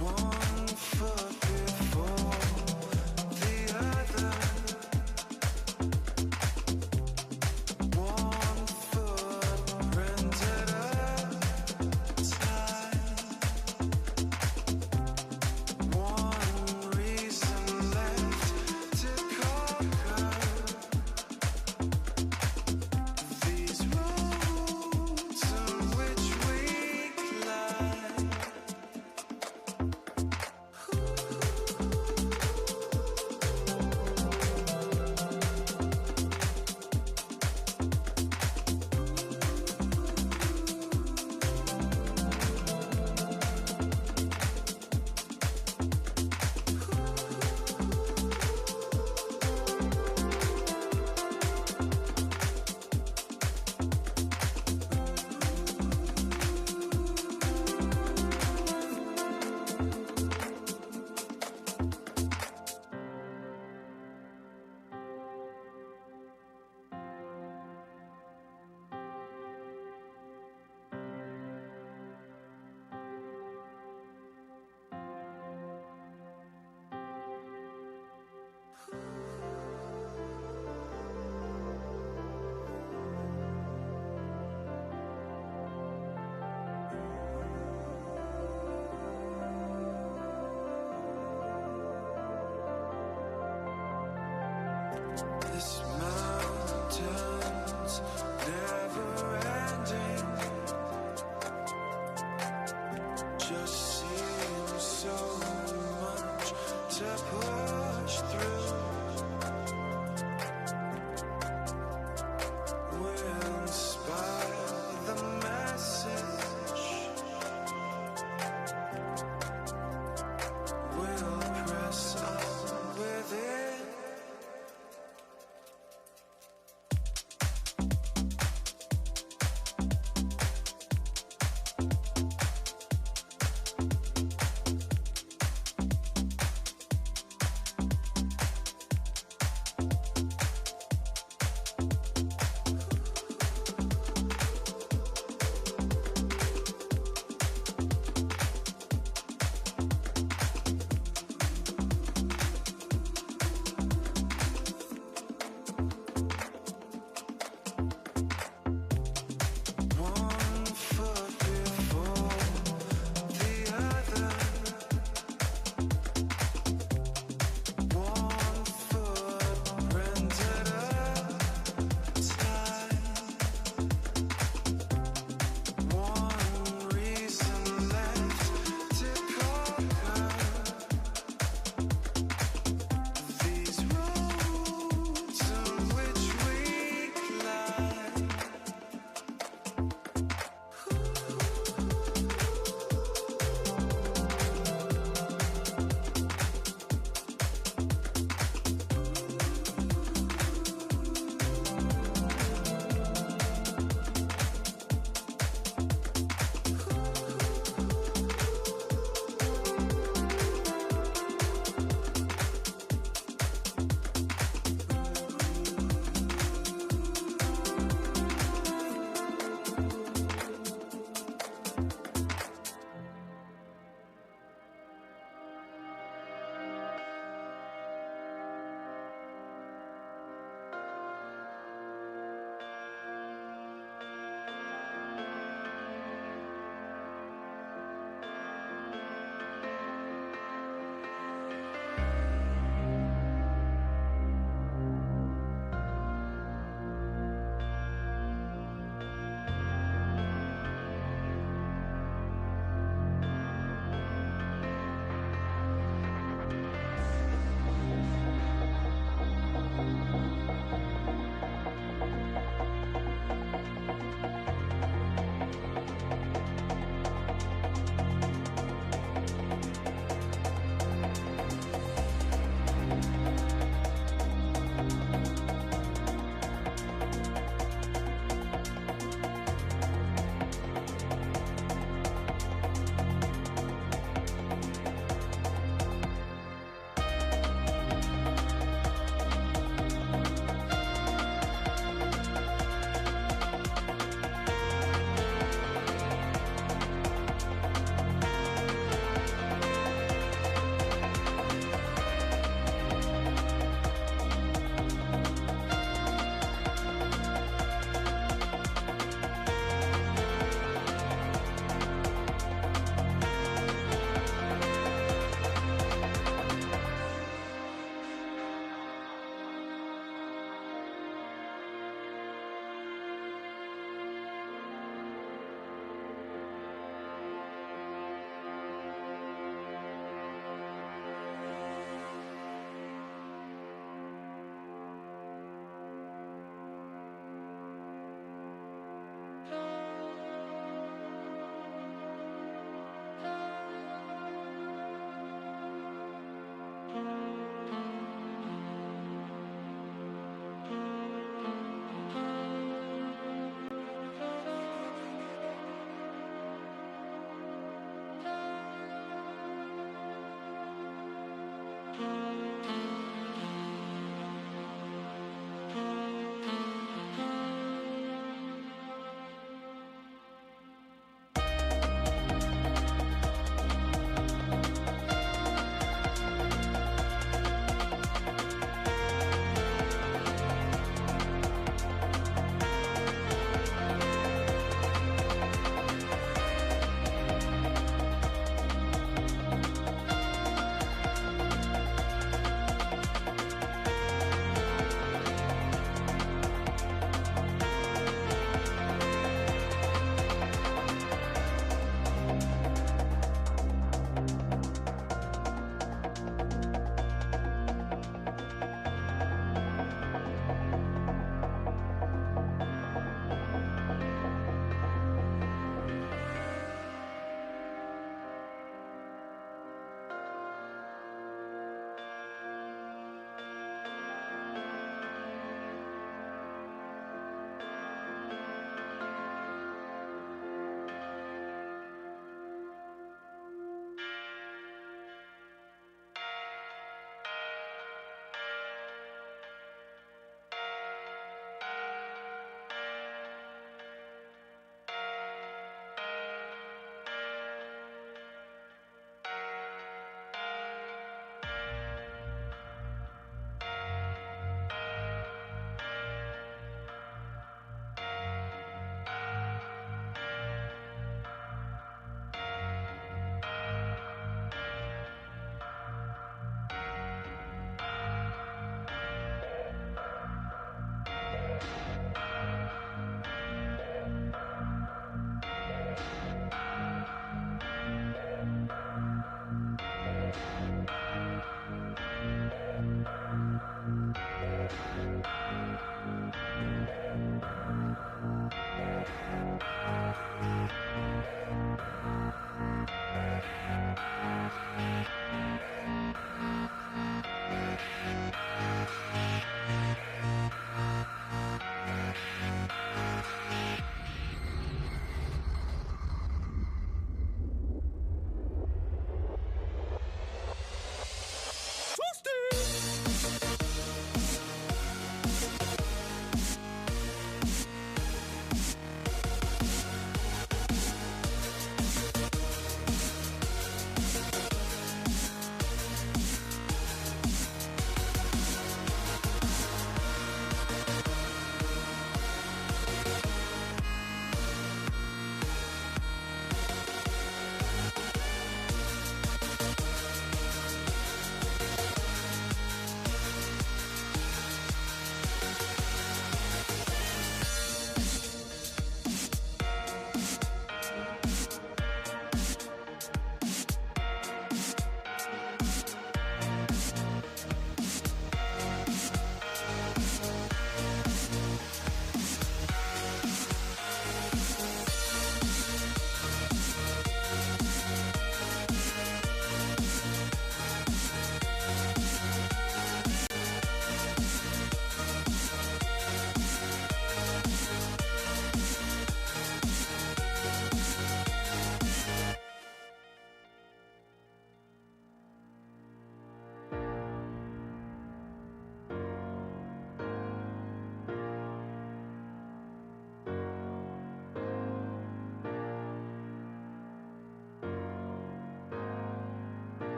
One foot before the other. One footprint at a time. One reason left to conquer these roads on which we climb. This mountain's never ending. Just seems so much to push through. We'll inspire the message. We'll press on within.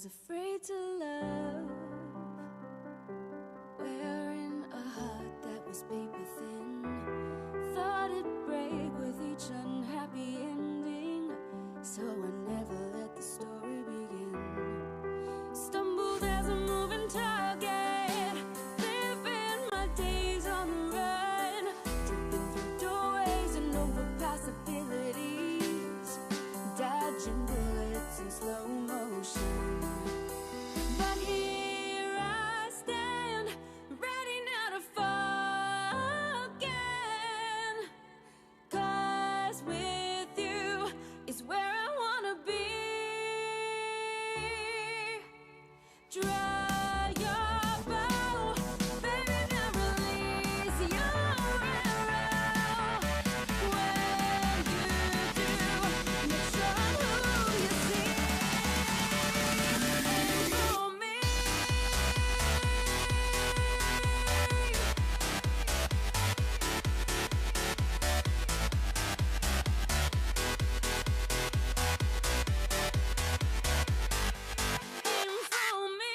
was afraid to love, wearing a heart that was paper thin. Thought it'd break with each unhappy ending, so I never let the story begin. Stumbled as a moving target, living my days on the run, tripping through doorways and over possibilities, dodging bullets in slow motion. But here I stand, ready now to fall again. 'Cause with you is where I wanna be. Draw your bow, baby, now release your arrow. When you do, make sure I'm who you see. Aim for me. Aim for me.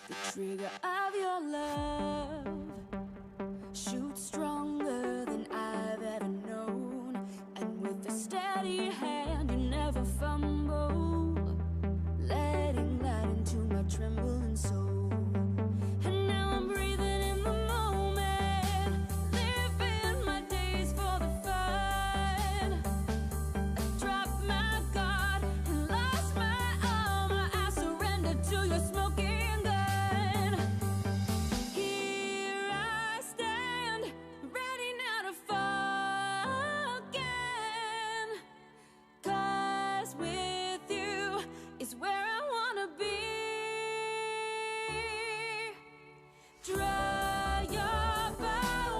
The trigger of your love shoots stronger than I've ever known, and with a steady hand you never fumble, letting light into my trembling soul. And now I'm breathing in the moment, living my days for the fun. I dropped my guard and lost my armor. I surrendered to your smoking gun. Here I stand, ready now to fall again. 'Cause with you is where I wanna be. Draw your bow,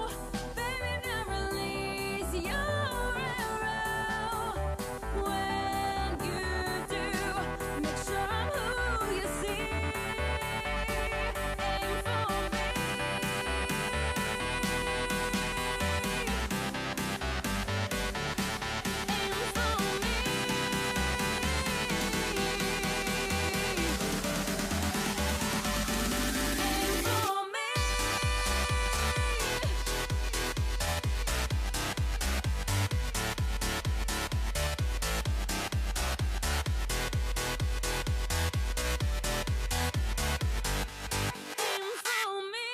baby, now release your arrow. When you do, make sure I'm who you see. Aim for me. Aim for me. Aim for me. Aim for me.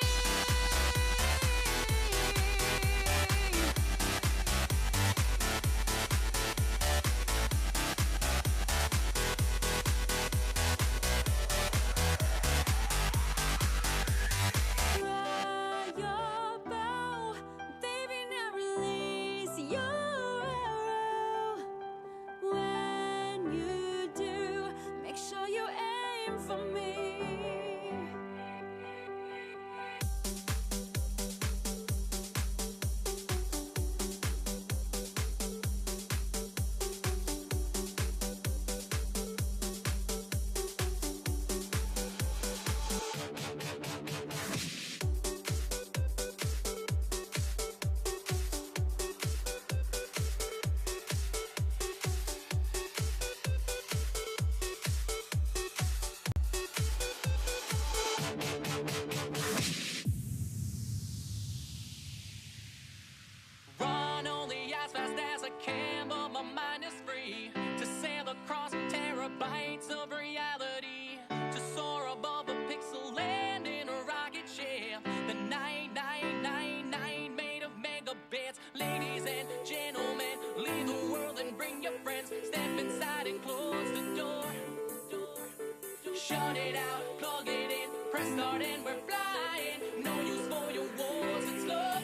Draw your bow, baby, now release your arrow. When you do, make sure you aim for me. Run only as fast as I can, but my mind is free to sail across terabytes of reality, to soar above a pixel land in a rocket ship. The 9999 made of megabits. Ladies and gentlemen, leave the world and bring your friends. Step inside and close the door. Shut it out, plug it in, press start and we're flying. No use for your wars, it's love.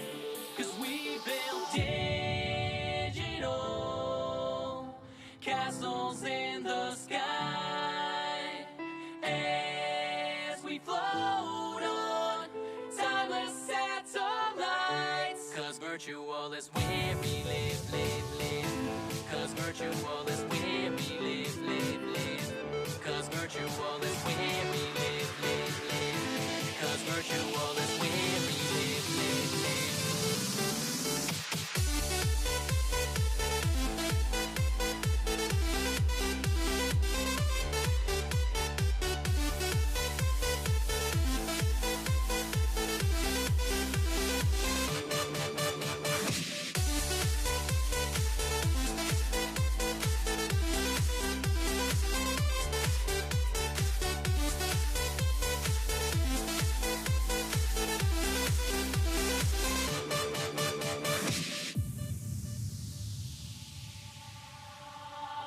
'Cause we build digital castles in the sky as we float on timeless satellites. 'Cause virtual is where we live, live, live. 'Cause virtual is where we live, live, live. 'Cause virtual virtual is where we live, live, live. 'Cause virtual is where we live, live, live.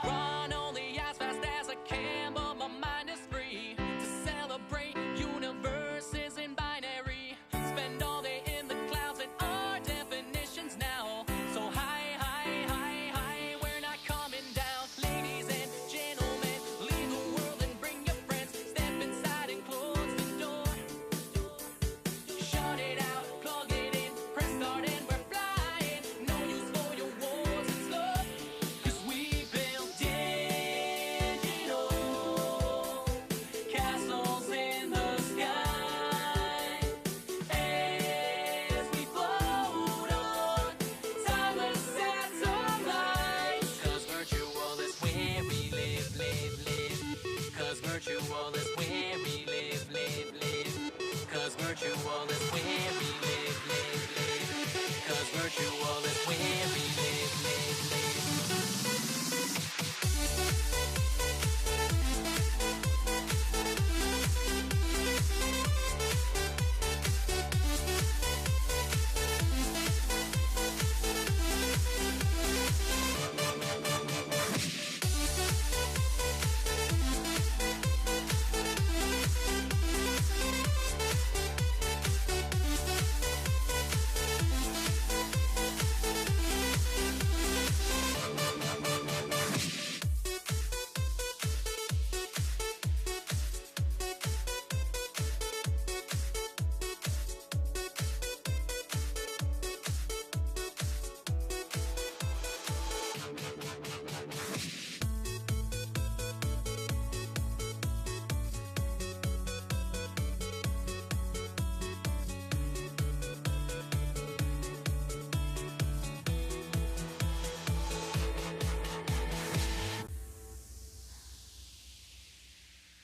Run only as fast as I can, but my mind is free to celebrate universes in binary. Spend all day in the clouds and our definitions now. So high, high, high, high, we're not coming down. Ladies and gentlemen, leave the world and bring your friends. Step inside and close the door. Shut it out, plug it in, press start and we're flying. No use for your wars and stuff. 'Cause we built digital castles in the sky as we float on timeless satellites. 'Cause virtual is where we live, live, live. 'Cause virtual is where we live, live, live. 'Cause virtual is where we live, live, live. 'Cause virtual is where we live, live, live.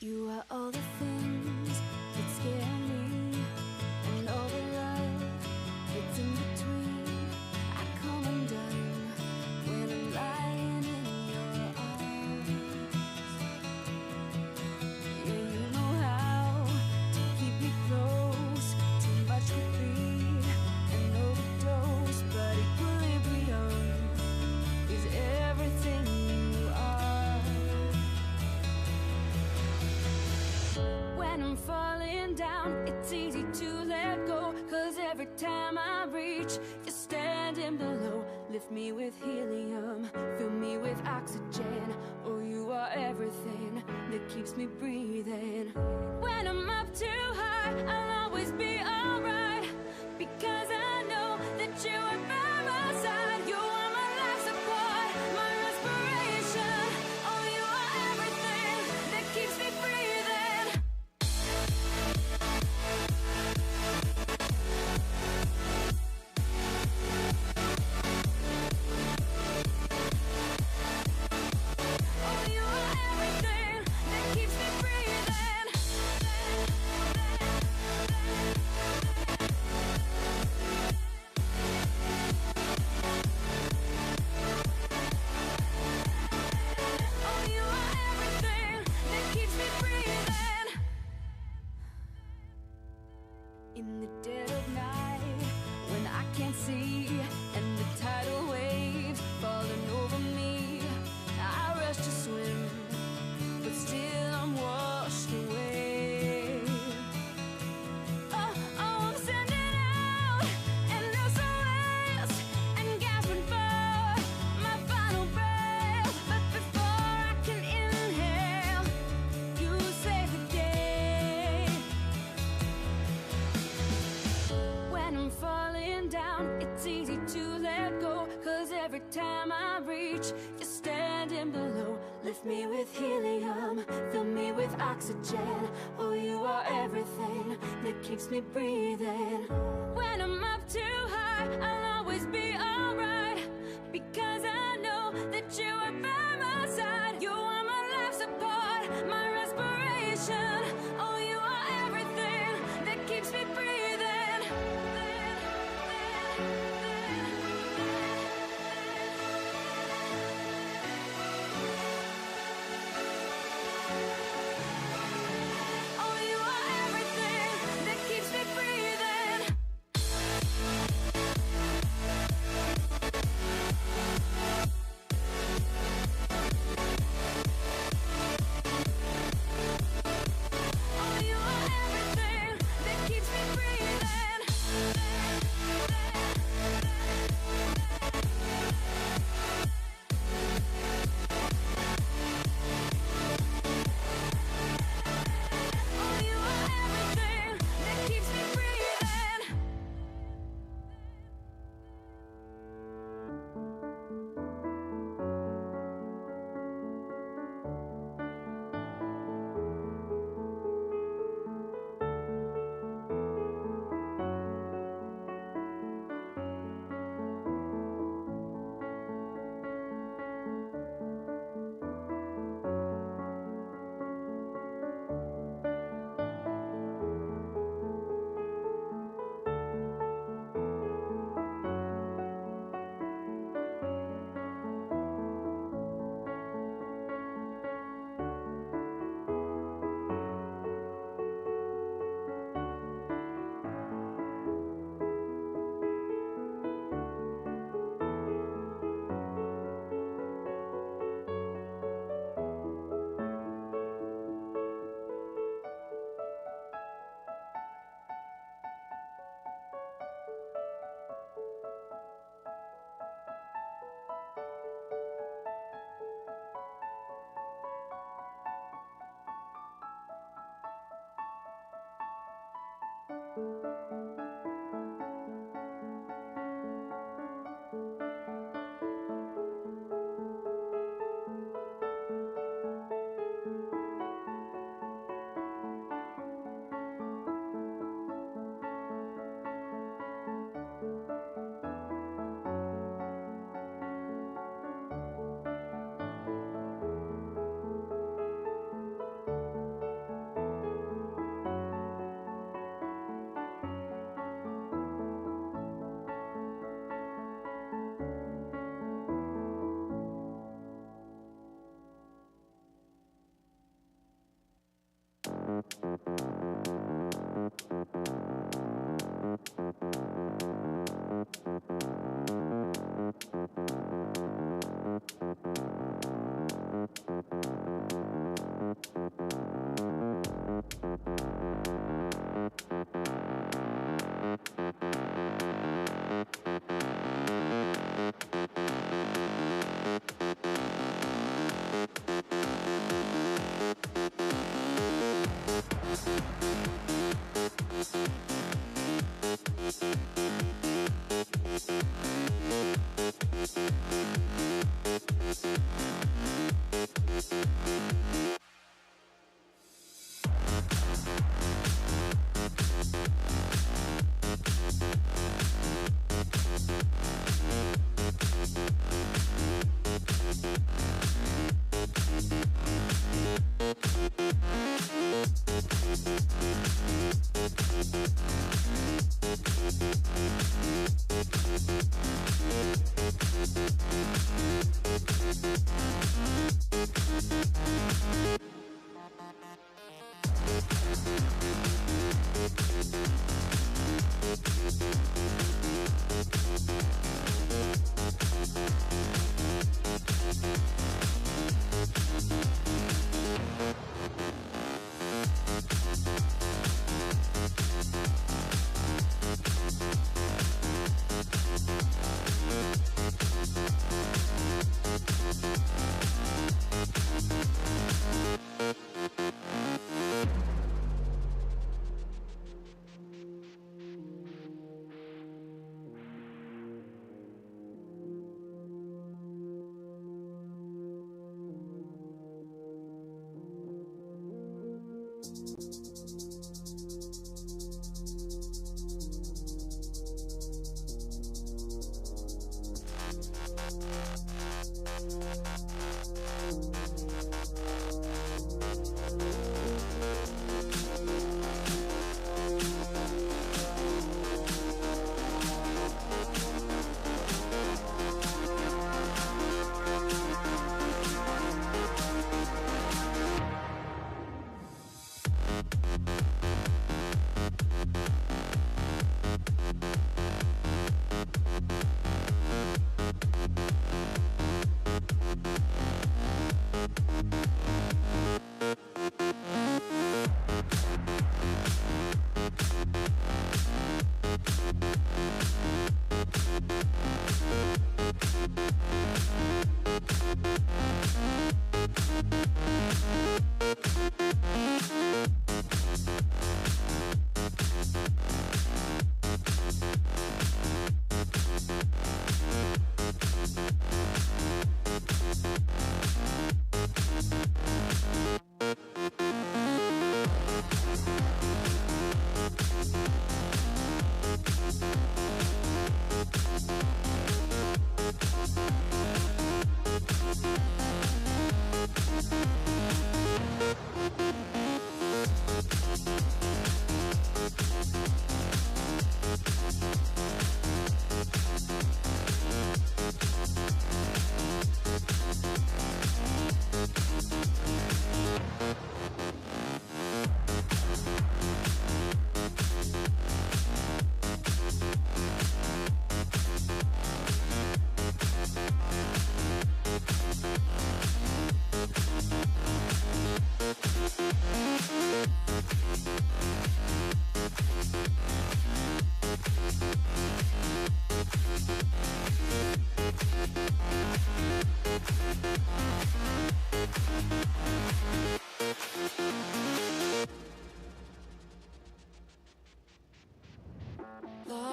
You are all the things that scare me, and all the love that's in between. I come undone when I'm lying in your arms. Yeah, you know how to keep me close. Too much could be an overdose, but equilibrium is everything you are. When I'm falling down, it's easy to let go. 'Cause every time I reach, you're standing below. Lift me with helium, fill me with oxygen. Oh, you are everything that keeps me breathing. When I'm up too high, I'll always be alright. Because I know that you are by my side. You are my life support, my respiration. Oh, you are everything that keeps me breathing. Oh, you are everything that keeps me breathing. Oh, you are everything that keeps me breathing. In the dead of night, when I can't see, and the tidal waves falling over me, I rush to swim, but still I'm washed away. Oh, I'm sending out and SOS and gasping for my final breath. But before I can inhale, you save the day. When I'm falling down, it's easy lift me with helium, fill me with oxygen. Oh, you are everything that keeps me breathing. When I'm up too high, I'll always be alright, because I know that you are by my side. You are my life support, my respiration. Oh, you are everything that keeps me breathing. Oh, you are everything that keeps me breathing. Oh, you are everything that keeps me breathing. Oh, you are everything that keeps me breathing.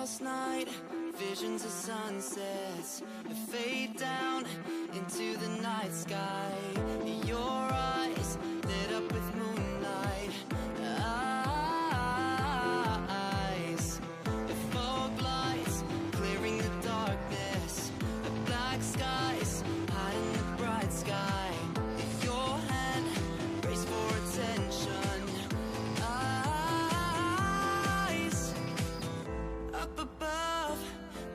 Last night, visions of sunsets fade down into the night sky. Your eyes lit up with moonlight. Eyes, fog lights clearing the darkness. Black skies hiding the bright sky. Your hand raised for attention. Eyes up above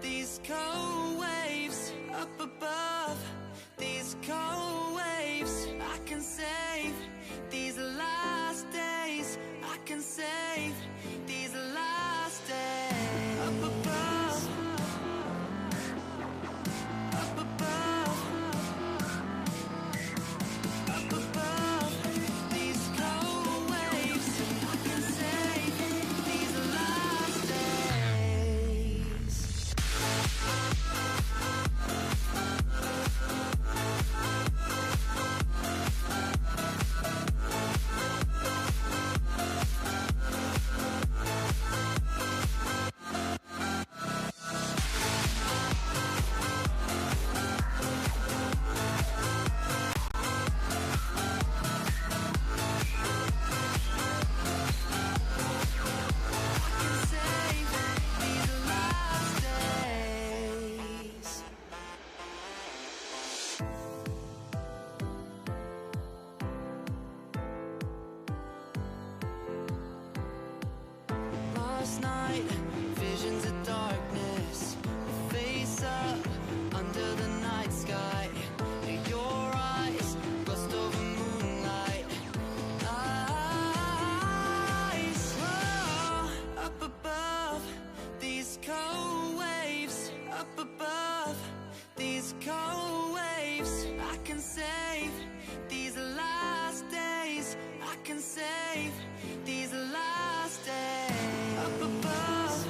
these cold waves. Up above these cold waves. I can save these last days. I can save these last days. Up above. Up above. Up above these cold waves. I can save these last days. Save these last days. Last night, visions of darkness, face up under the night sky. Your eyes glossed over moonlight. Eyes, oh, up above these cold waves. Up above these cold waves. I can save these last days. I can save these last days. Up above.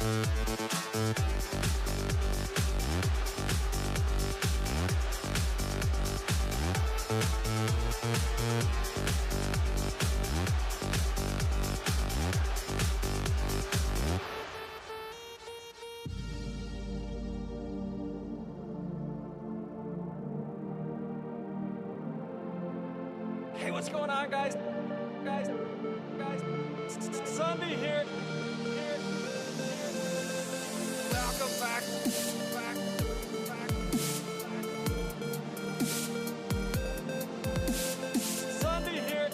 Hey, what's going on, guys? Guys. Zombie here. Welcome back. Zombie here.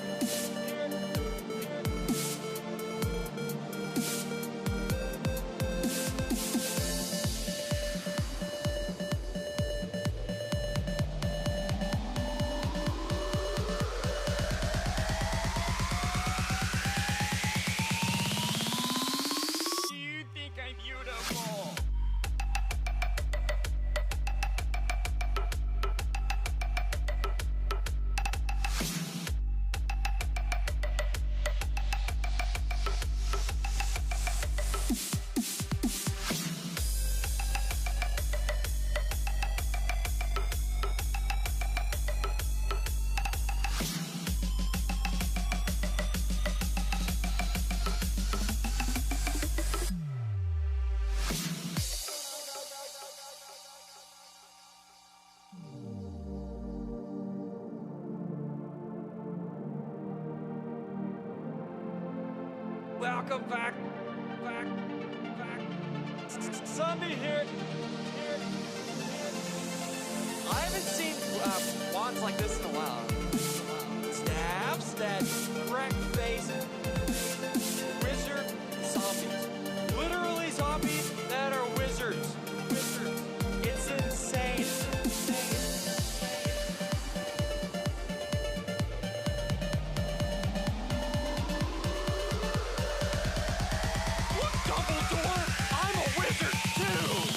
You think I'm beautiful? Welcome back. Zombie here. I haven't seen wands like this in a while. Staffs that wreck face wizard zombies. Literally zombies that are wizards. It's insane. Look, Dumbledore! I'm a wizard too!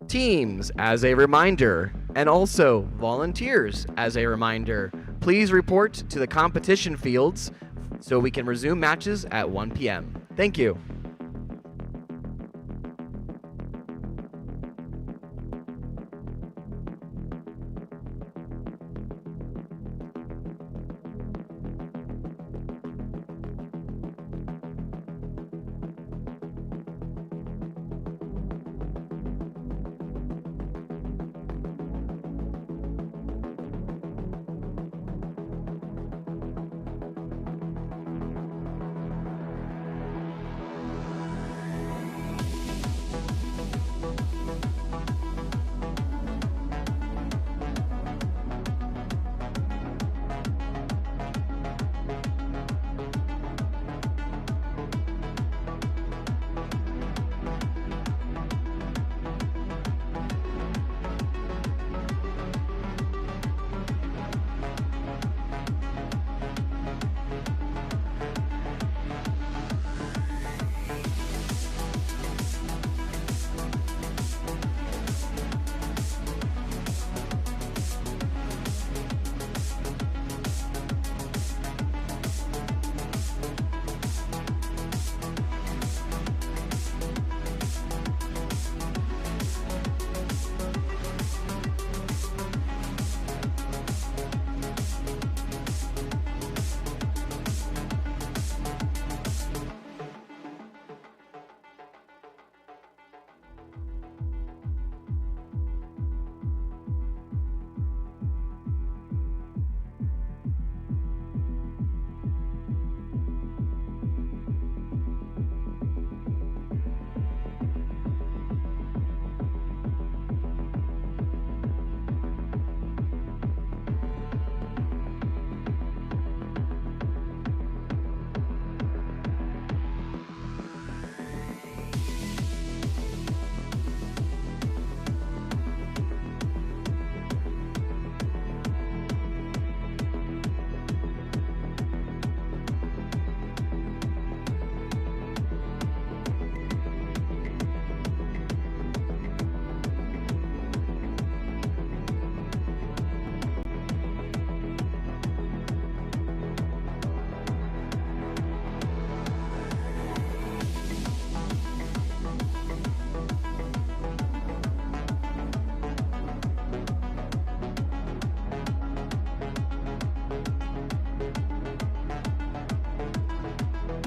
Teams, as a reminder, and also volunteers, as a reminder, please report to the competition fields so we can resume matches at 1 p.m. Thank you.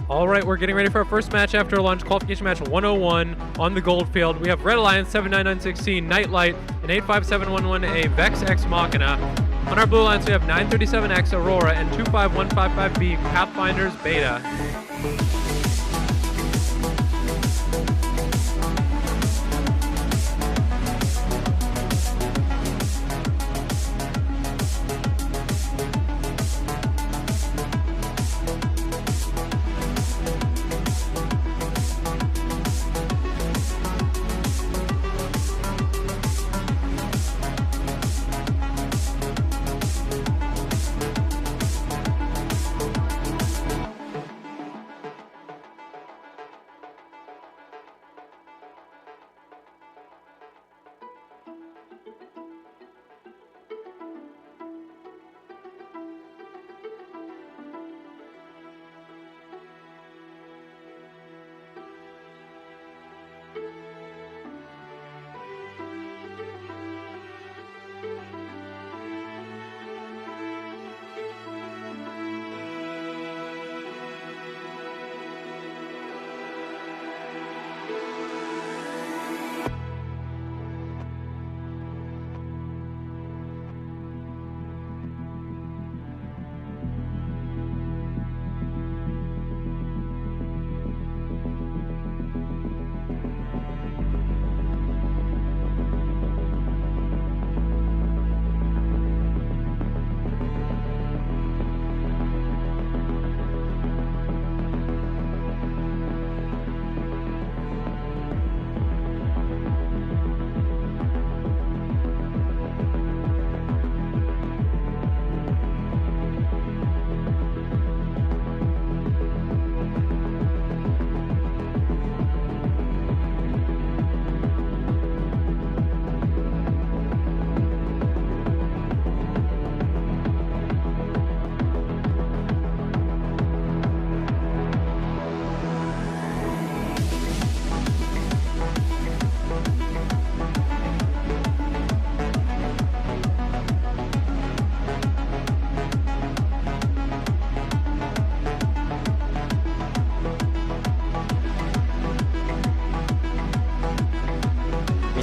All right, we're getting ready for our first match after lunch, qualification match 101 on the gold field. We have Red Alliance 79916 Nightlight and 85711A Vex X Machina. On our blue alliance, we have 937X Aurora and 25155B Pathfinders Beta.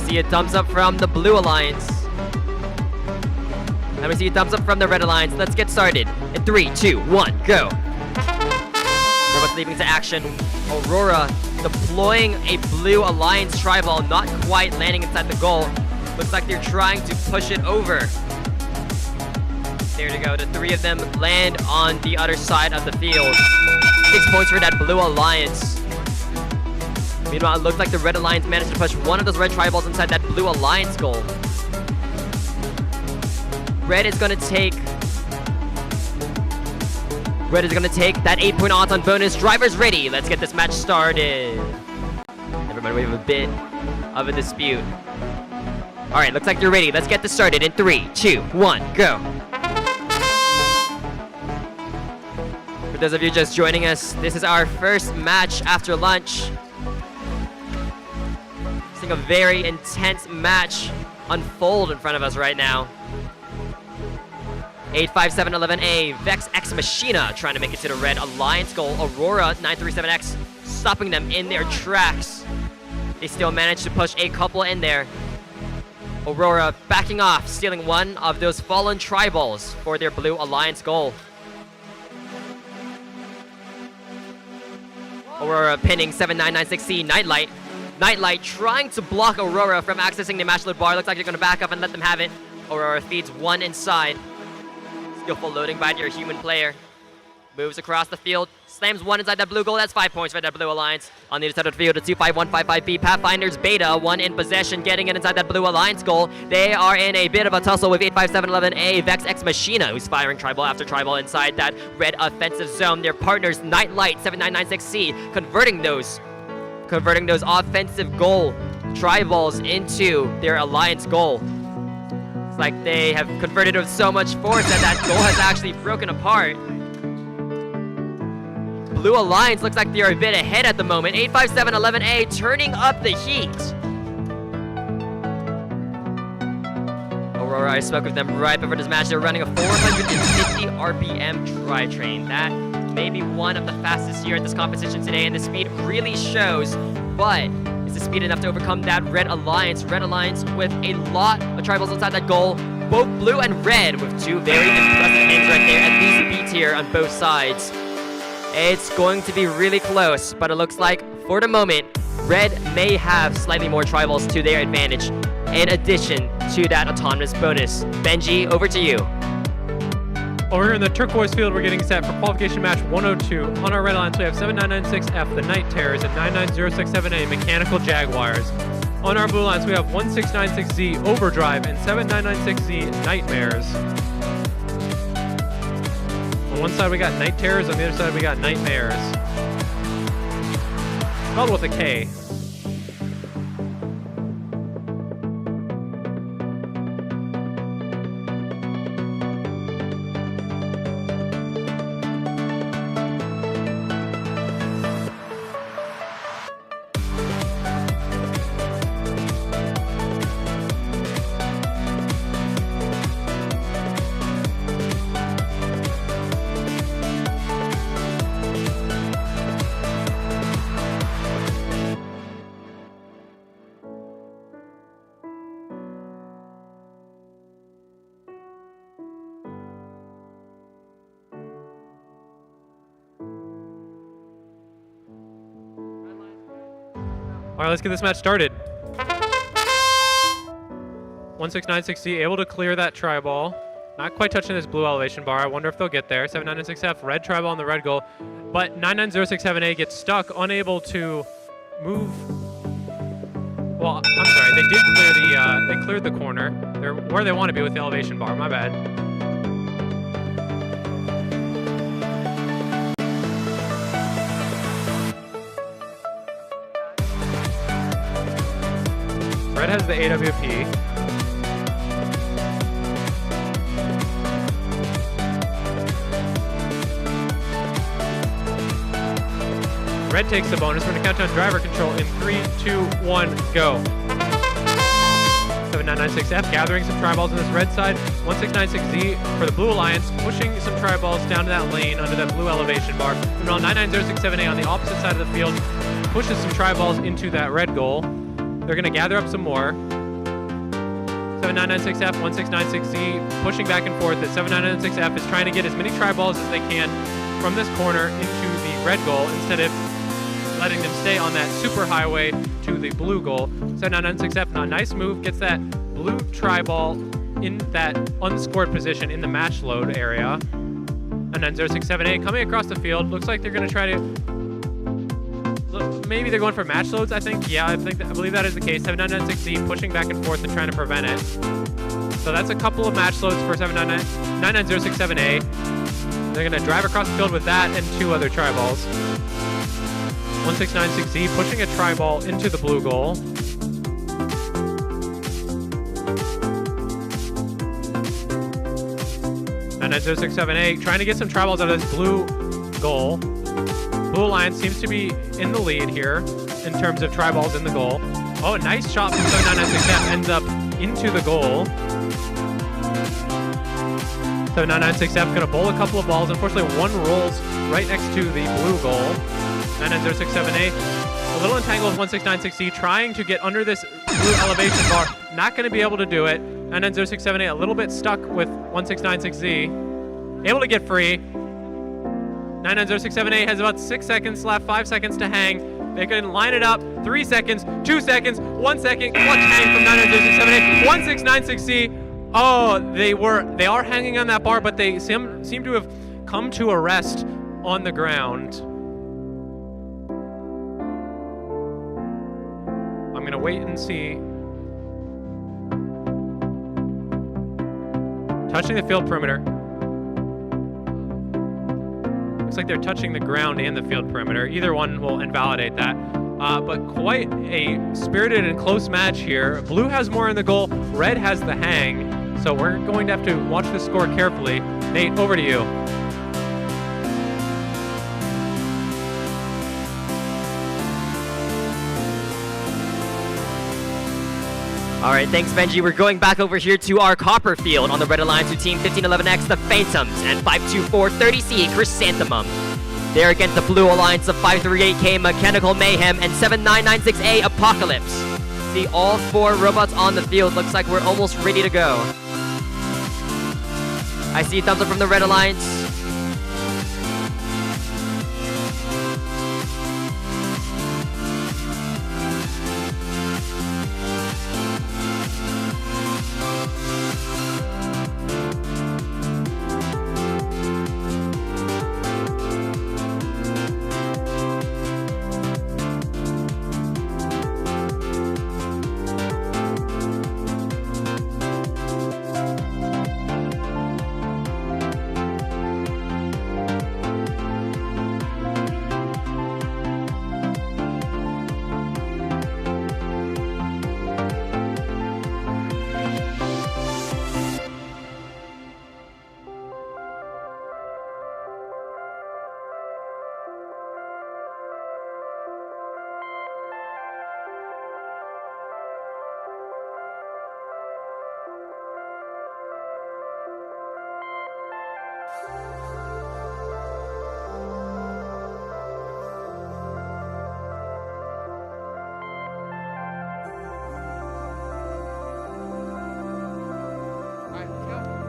See a thumbs up from the Blue Alliance. And we see a thumbs up from the Red Alliance. Let's get started. In 3, 2, 1, go. Robots leaping to action. Aurora deploying a Blue Alliance tri-ball, not quite landing inside the goal. Looks like they're trying to push it over. There to go. The three of them land on the other side of the field. 6 points for that Blue Alliance. Meanwhile, it looks like the Red Alliance managed to push one of those red tri-balls inside that Blue Alliance goal. Red is gonna take that 8-point odds on bonus. Drivers ready. Let's get this match started. Everybody, we have a bit of a dispute. All right, looks like you're ready. Let's get this started in 3, 2, 1, go. For those of you just joining us, this is our first match after lunch. Seeing a very intense match unfold in front of us right now. 85711A Vex X Machina trying to make it to the Red Alliance goal. Aurora 937X stopping them in their tracks. They still managed to push a couple in there. Aurora backing off, stealing one of those fallen tri-balls for their Blue Alliance goal. Aurora pinning 79960 Nightlight. Nightlight trying to block Aurora from accessing the match load bar. Looks like they're going to back up and let them have it. Aurora feeds one inside. Skillful loading by your human player. Moves across the field. Slams one inside that blue goal. That's 5 points for that Blue Alliance. On the other side of the field, it's 25155B Pathfinders Beta. One in possession, getting it inside that Blue Alliance goal. They are in a bit of a tussle with 85711A Vex X Machina, who's firing tri-ball after tri-ball inside that red offensive zone. Their partners, Nightlight 7996C, converting those offensive goal tri-balls into their Alliance goal. It's like they have converted with so much force that goal has actually broken apart. Blue Alliance looks like they're a bit ahead at the moment. 85711A turning up the heat. Aurora, I spoke with them right before this match. They're running a 450 RPM tri-train. That maybe one of the fastest here at this competition today, and the speed really shows. But is the speed enough to overcome that Red Alliance? Red Alliance with a lot of tribals inside that goal. Both blue and red with two very impressive hangs right there, at least B tier on both sides. It's going to be really close, but it looks like for the moment, red may have slightly more tribals to their advantage in addition to that autonomous bonus. Benji, over to you. Over here in the turquoise field, we're getting set for qualification match 102. On our red lines, we have 7996F, the Night Terrors, and 99067A, Mechanical Jaguars. On our blue lines, we have 1696Z, Overdrive, and 7996Z, Nightmares. On one side, we got Night Terrors. On the other side, we got Nightmares. Spelled with a K. All right, let's get this match started. 1696C able to clear that tri-ball. Not quite touching this blue elevation bar. I wonder if they'll get there. 7996F, red tri-ball on the red goal. But 99067A gets stuck, unable to move. Well, I'm sorry, they did clear the, they cleared the corner. They're where they want to be with the elevation bar, my bad. Red has the AWP. Red takes the bonus. We're going to count down driver control in 3, 2, 1, go. 7996F gathering some tri-balls on this red side. 1696Z for the Blue Alliance, pushing some tri-balls down to that lane under that blue elevation bar. Meanwhile, 99067A on the opposite side of the field pushes some tri-balls into that red goal. They're going to gather up some more. 7996F, 1696Z pushing back and forth. That 7996F is trying to get as many tri-balls as they can from this corner into the red goal instead of letting them stay on that super highway to the blue goal. 7996F, a nice move, gets that blue tri-ball in that unscored position in the match load area. 99067A coming across the field. Looks like they're going to try to... Maybe they're going for match loads, I think. Yeah, I believe that is the case. 7996Z pushing back and forth and trying to prevent it. So that's a couple of match loads for 99067A. They're going to drive across the field with that and two other tri-balls. 1696Z pushing a tri-ball into the blue goal. And 99067A trying to get some tri-balls out of this blue goal. Blue Alliance seems to be in the lead here in terms of tri-balls in the goal. Oh, a nice shot from 7996F ends up into the goal. 7996F going to bowl a couple of balls. Unfortunately, one rolls right next to the blue goal. 99067A a little entangled with 1696C, trying to get under this blue elevation bar. Not going to be able to do it. 99067A a little bit stuck with 1696Z. Able to get free. 99067A has about 6 seconds left, 5 seconds to hang. They can line it up. 3 seconds, 2 seconds, 1 second. Clutch hang from 99067A. 1696C. Oh, they are hanging on that bar, but they seem to have come to a rest on the ground. I'm gonna wait and see. Touching the field perimeter. Looks like they're touching the ground and the field perimeter. Either one will invalidate that. But quite a spirited and close match here. Blue has more in the goal, red has the hang. So we're going to have to watch the score carefully. Nate, over to you. All right, thanks, Benji. We're going back over here to our copper field on the Red Alliance with Team 1511X, the Phantoms, and 52430C, Chrysanthemum. They're against the Blue Alliance of 538K, Mechanical Mayhem, and 7996A, Apocalypse. See all 4 robots on the field. Looks like we're almost ready to go. I see thumbs up from the Red Alliance.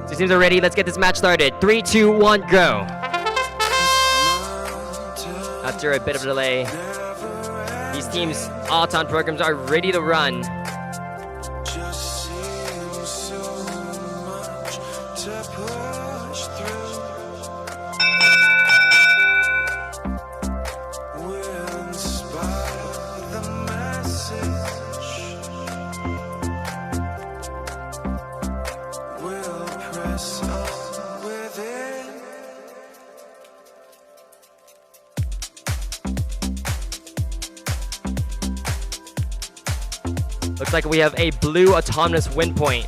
So teams are ready. Let's get this match started. 3, 2, 1, go. After a bit of a delay, these teams' Auton programs are ready to run. Just seems so much to push through. We'll inspire the message. We'll press on with it. Looks like we have a blue autonomous win point.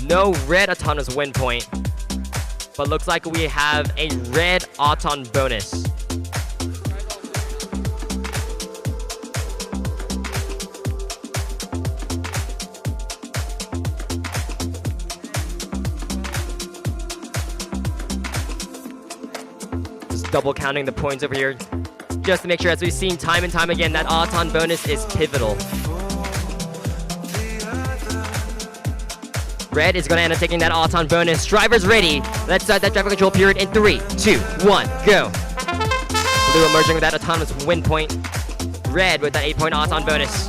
No red autonomous win point. But looks like we have a red Auton bonus. Just double counting the points over here. Just to make sure, as we've seen time and time again, that Auton bonus is pivotal. Red is going to end up taking that Auton bonus. Driver's ready. Let's start that driver control period in 3, 2, 1, go. Blue emerging with that autonomous win point. Red with that 8-point Auton bonus.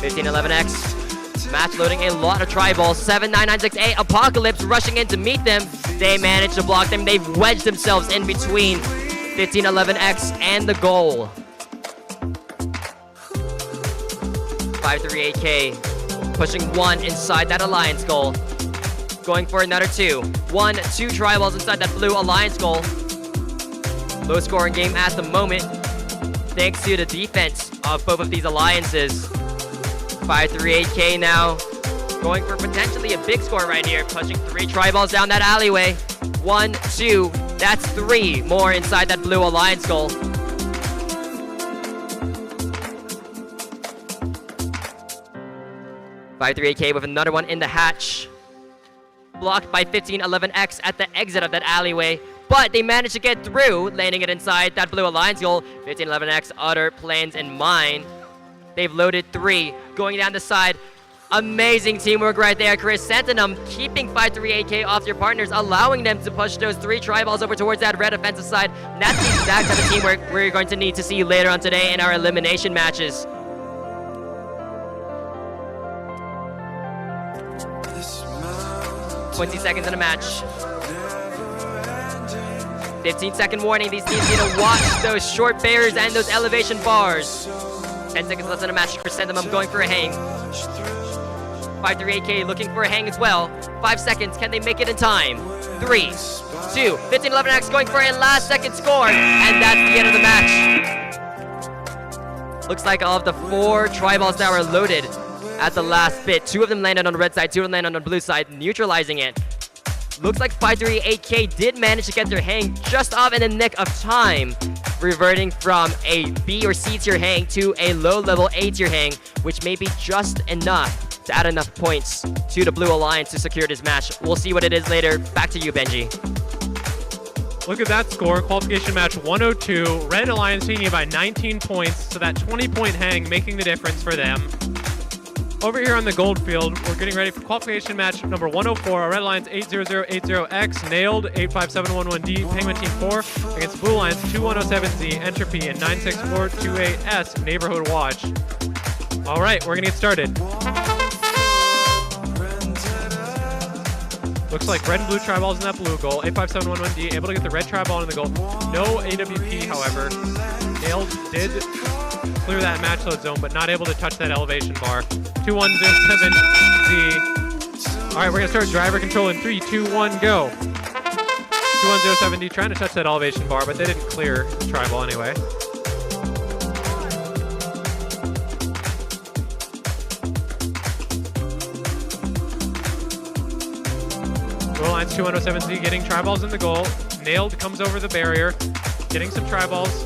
1511X. Match loading a lot of tri-balls. 7996A Apocalypse rushing in to meet them. They managed to block them. They've wedged themselves in between 1511X and the goal. 538K pushing 1 inside that Alliance goal. Going for another 2. 1, 2 tri-balls inside that blue Alliance goal. Low scoring game at the moment, thanks to the defense of both of these alliances. 538K now going for potentially a big score right here, pushing 3 tri-balls down that alleyway. 1, 2, that's 3 more inside that blue Alliance goal. .538K with another one in the hatch. Blocked by 1511X at the exit of that alleyway, but they managed to get through, landing it inside that blue Alliance goal. 1511X, other plans in mind. They've loaded 3, going down the side. Amazing teamwork right there. Chris Santinum keeping 538K off your partners, allowing them to push those 3 tri-balls over towards that red offensive side. And that's the exact type of teamwork we're going to need to see later on today in our elimination matches. 20 seconds in a match. 15-second warning. These teams need to watch those short barriers and those elevation bars. 10 seconds left in a match. Chrysanthemum going for a hang. 538K looking for a hang as well. 5 seconds. Can they make it in time? 3, 2. 1511X going for a last second score. And that's the end of the match. Looks like of the 4 tri-balls that were loaded at the last bit, 2 of them landed on the red side, 2 of them landed on the blue side, neutralizing it. Looks like 538K did manage to get their hang just off in the nick of time, reverting from a B or C tier hang to a low level A tier hang, which may be just enough to add enough points to the Blue Alliance to secure this match. We'll see what it is later. Back to you, Benji. Look at that score. Qualification match 102. Red Alliance leading by 19 points, so that 20-point hang making the difference for them. Over here on the gold field, we're getting ready for qualification match number 104. Our Red Alliance 80080X nailed 85711D Penguin Team 4 against Blue Alliance 2107Z Entropy and 96428S Neighborhood Watch. All right, we're gonna get started. Looks like red and blue tri-balls in that blue goal. 85711D able to get the red tri-ball in the goal. No AWP, however. Nailed did clear that match load zone, but not able to touch that elevation bar. 2107Z. All right, we're gonna start driver control in 3, 2, 1, go. 2107D trying to touch that elevation bar, but they didn't clear the tri-ball anyway. Blue Alliance 2107Z getting tri-balls in the goal. Nailed comes over the barrier, getting some tri-balls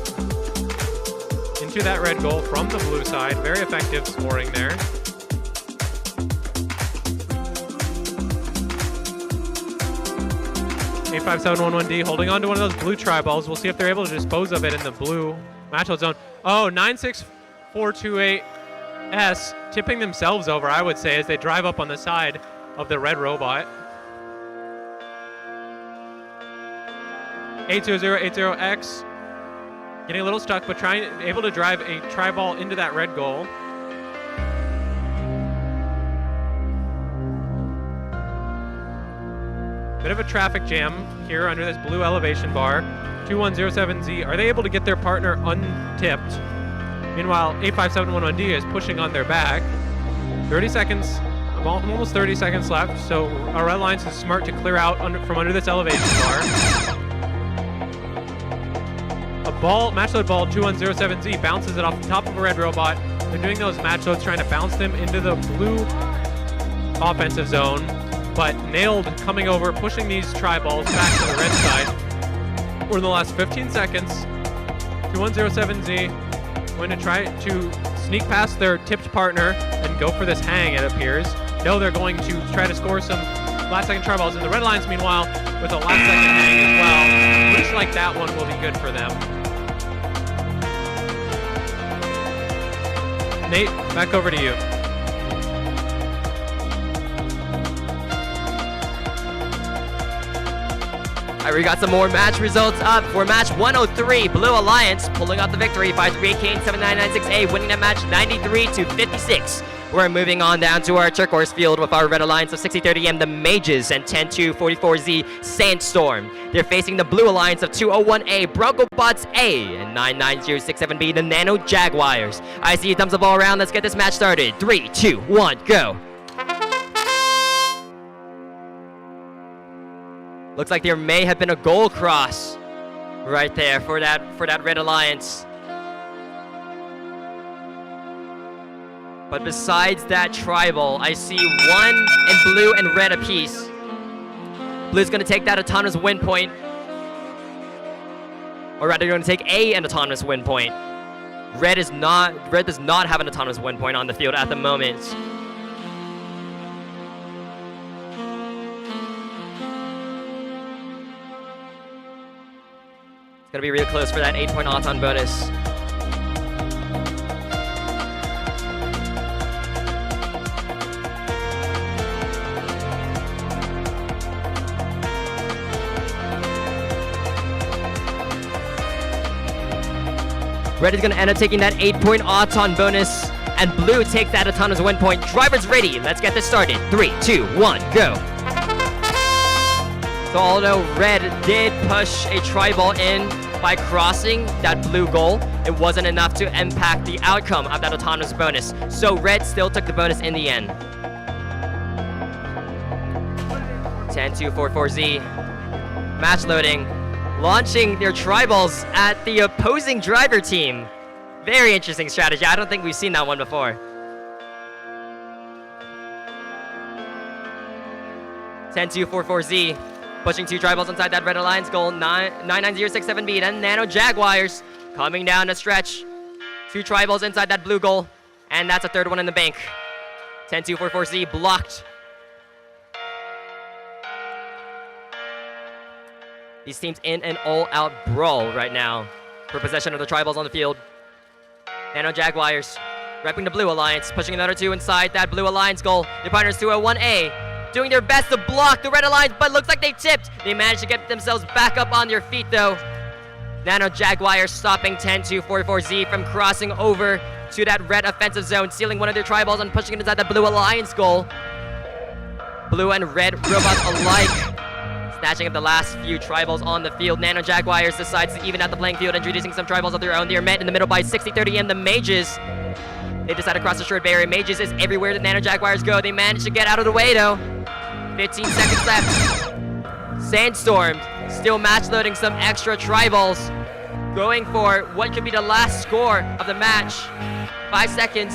into that red goal from the blue side. Very effective scoring there. A57111D holding on to one of those blue tri-balls. We'll see if they're able to dispose of it in the blue match load zone. Oh, 96428S tipping themselves over, I would say, as they drive up on the side of the red robot. 80080X getting a little stuck, but able to drive a tri-ball into that red goal. Bit of a traffic jam here under this blue elevation bar. 2107Z, are they able to get their partner untipped? Meanwhile, 85711D is pushing on their back. 30 seconds, almost 30 seconds left, so our Red Alliance is smart to clear out from under this elevation bar. A ball, match load ball, 2107Z bounces it off the top of a red robot. They're doing those match loads, trying to bounce them into the blue offensive zone, but nailed coming over, pushing these tri-balls back to the red side. We're in the last 15 seconds. 2107Z going to try to sneak past their tipped partner and go for this hang, it appears. No, they're going to try to score some last-second tri-balls. And the Red Alliance, meanwhile, with a last-second hang as well. Looks like that one will be good for them. Nate, back over to you. All right, we got some more match results up for match 103. Blue Alliance pulling out the victory. 538K and 7996A winning that match 93-56. We're moving on down to our turquoise field with our Red Alliance of 6030M, the Mages, and 10244Z Sandstorm. They're facing the Blue Alliance of 201A, Bronco Bots A, and 99067B, the Nano Jaguars. I see thumbs up all around. Let's get this match started. 3, 2, 1, go. Looks like there may have been a goal cross right there for that Red Alliance. But besides that tri-ball, I see one in blue and red apiece. Blue's gonna take that autonomous win point. Or rather, you're gonna take an autonomous win point. Red does not have an autonomous win point on the field at the moment. It's gonna be real close for that 8-point auton bonus. Red is going to end up taking that 8-point auton bonus, and blue takes that autonomous win point. Driver's ready. Let's get this started. 3, 2, 1, go. So although red did push a tri-ball in by crossing that blue goal, it wasn't enough to impact the outcome of that autonomous bonus. So red still took the bonus in the end. 10244Z. Match loading. Launching their tri-balls at the opposing driver team. Very interesting strategy. I don't think we've seen that one before. 10244Z pushing 2 tri-balls inside that Red Alliance goal. 99067B and Nano Jaguars coming down the stretch. 2 tri-balls inside that blue goal, and that's a third one in the bank. 10244Z blocked. These teams in an all-out brawl right now for possession of the triballs on the field. Nano Jaguars repping the Blue Alliance, pushing another 2 inside that Blue Alliance goal. Their partners to a 1A, doing their best to block the Red Alliance, but looks like they tipped. They managed to get themselves back up on their feet though. Nano Jaguars stopping 10-244Z from crossing over to that red offensive zone, stealing one of their triballs and pushing it inside the Blue Alliance goal. Blue and red robots alike snatching up the last few tribals on the field. Nano Jaguars decides to even out the playing field, introducing some tribals of their own. They are met in the middle by 60-30 and the Mages. They decide to cross the short barrier. Mages is everywhere the Nano Jaguars go. They manage to get out of the way though. 15 seconds left. Sandstorm still match loading some extra tribals, going for what could be the last score of the match. 5 seconds.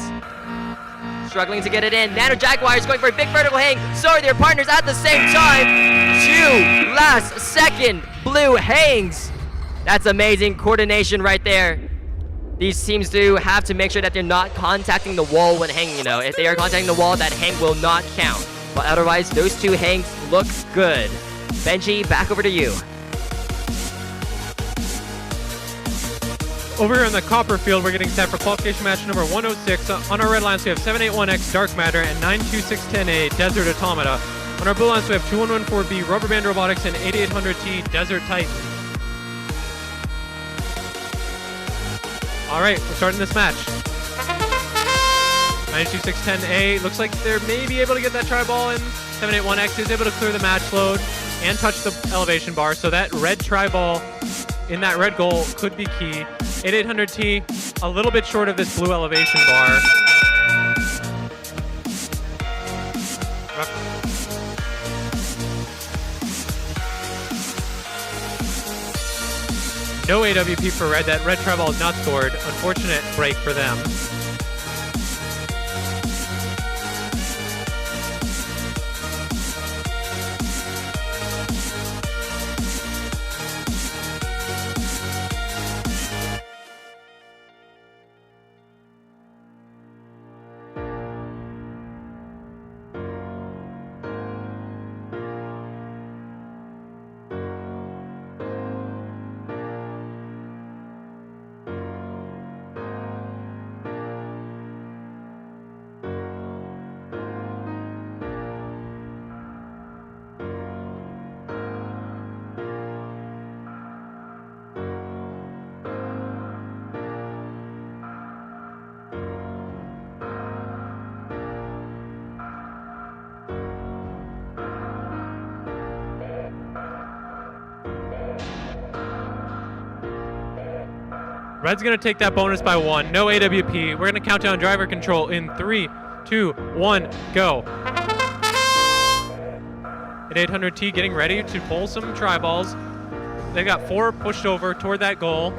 Struggling to get it in. Nano Jaguars going for a big vertical hang. So are their partners at the same time. 2 last second Blue hangs. That's amazing coordination right there. These teams do have to make sure that they're not contacting the wall when hanging, you know. If they are contacting the wall, that hang will not count. But otherwise, those 2 hangs look good. Benji, back over to you. Over here on the copper field, we're getting set for qualification match number 106. On our red lines, we have 781X Dark Matter and 92610A Desert Automata. On our blue lines, we have 2114B Rubber Band Robotics and 8800T Desert Titan. All right, we're starting this match. 92610A looks like they're maybe able to get that tri-ball in. 781X is able to clear the match load and touch the elevation bar, so that red tri-ball in that red goal could be key. 8800T a little bit short of this blue elevation bar. No AWP for red. That red tri-ball is not scored. Unfortunate break for them. Red's going to take that bonus by 1. No AWP. We're going to count down driver control in 3, 2, 1, go. At 800T getting ready to pull some tri-balls. They got 4 pushed over toward that goal.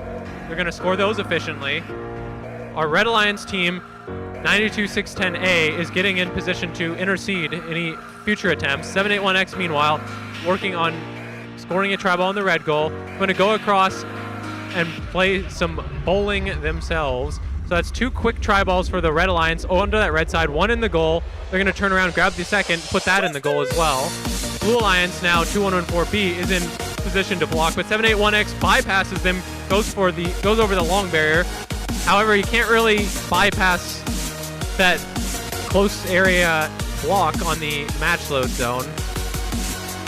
They're going to score those efficiently. Our Red Alliance team, 92610A, is getting in position to intercede any future attempts. 781X, meanwhile, working on scoring a tri-ball in the red goal. Going to go across and play some bowling themselves. So that's 2 quick tri-balls for the Red Alliance onto that red side, 1 in the goal. They're going to turn around, grab the second, put that in the goal as well. Blue Alliance now, 2114B, is in position to block, but 781X bypasses them, goes over the long barrier. However, he can't really bypass that close area block on the match load zone.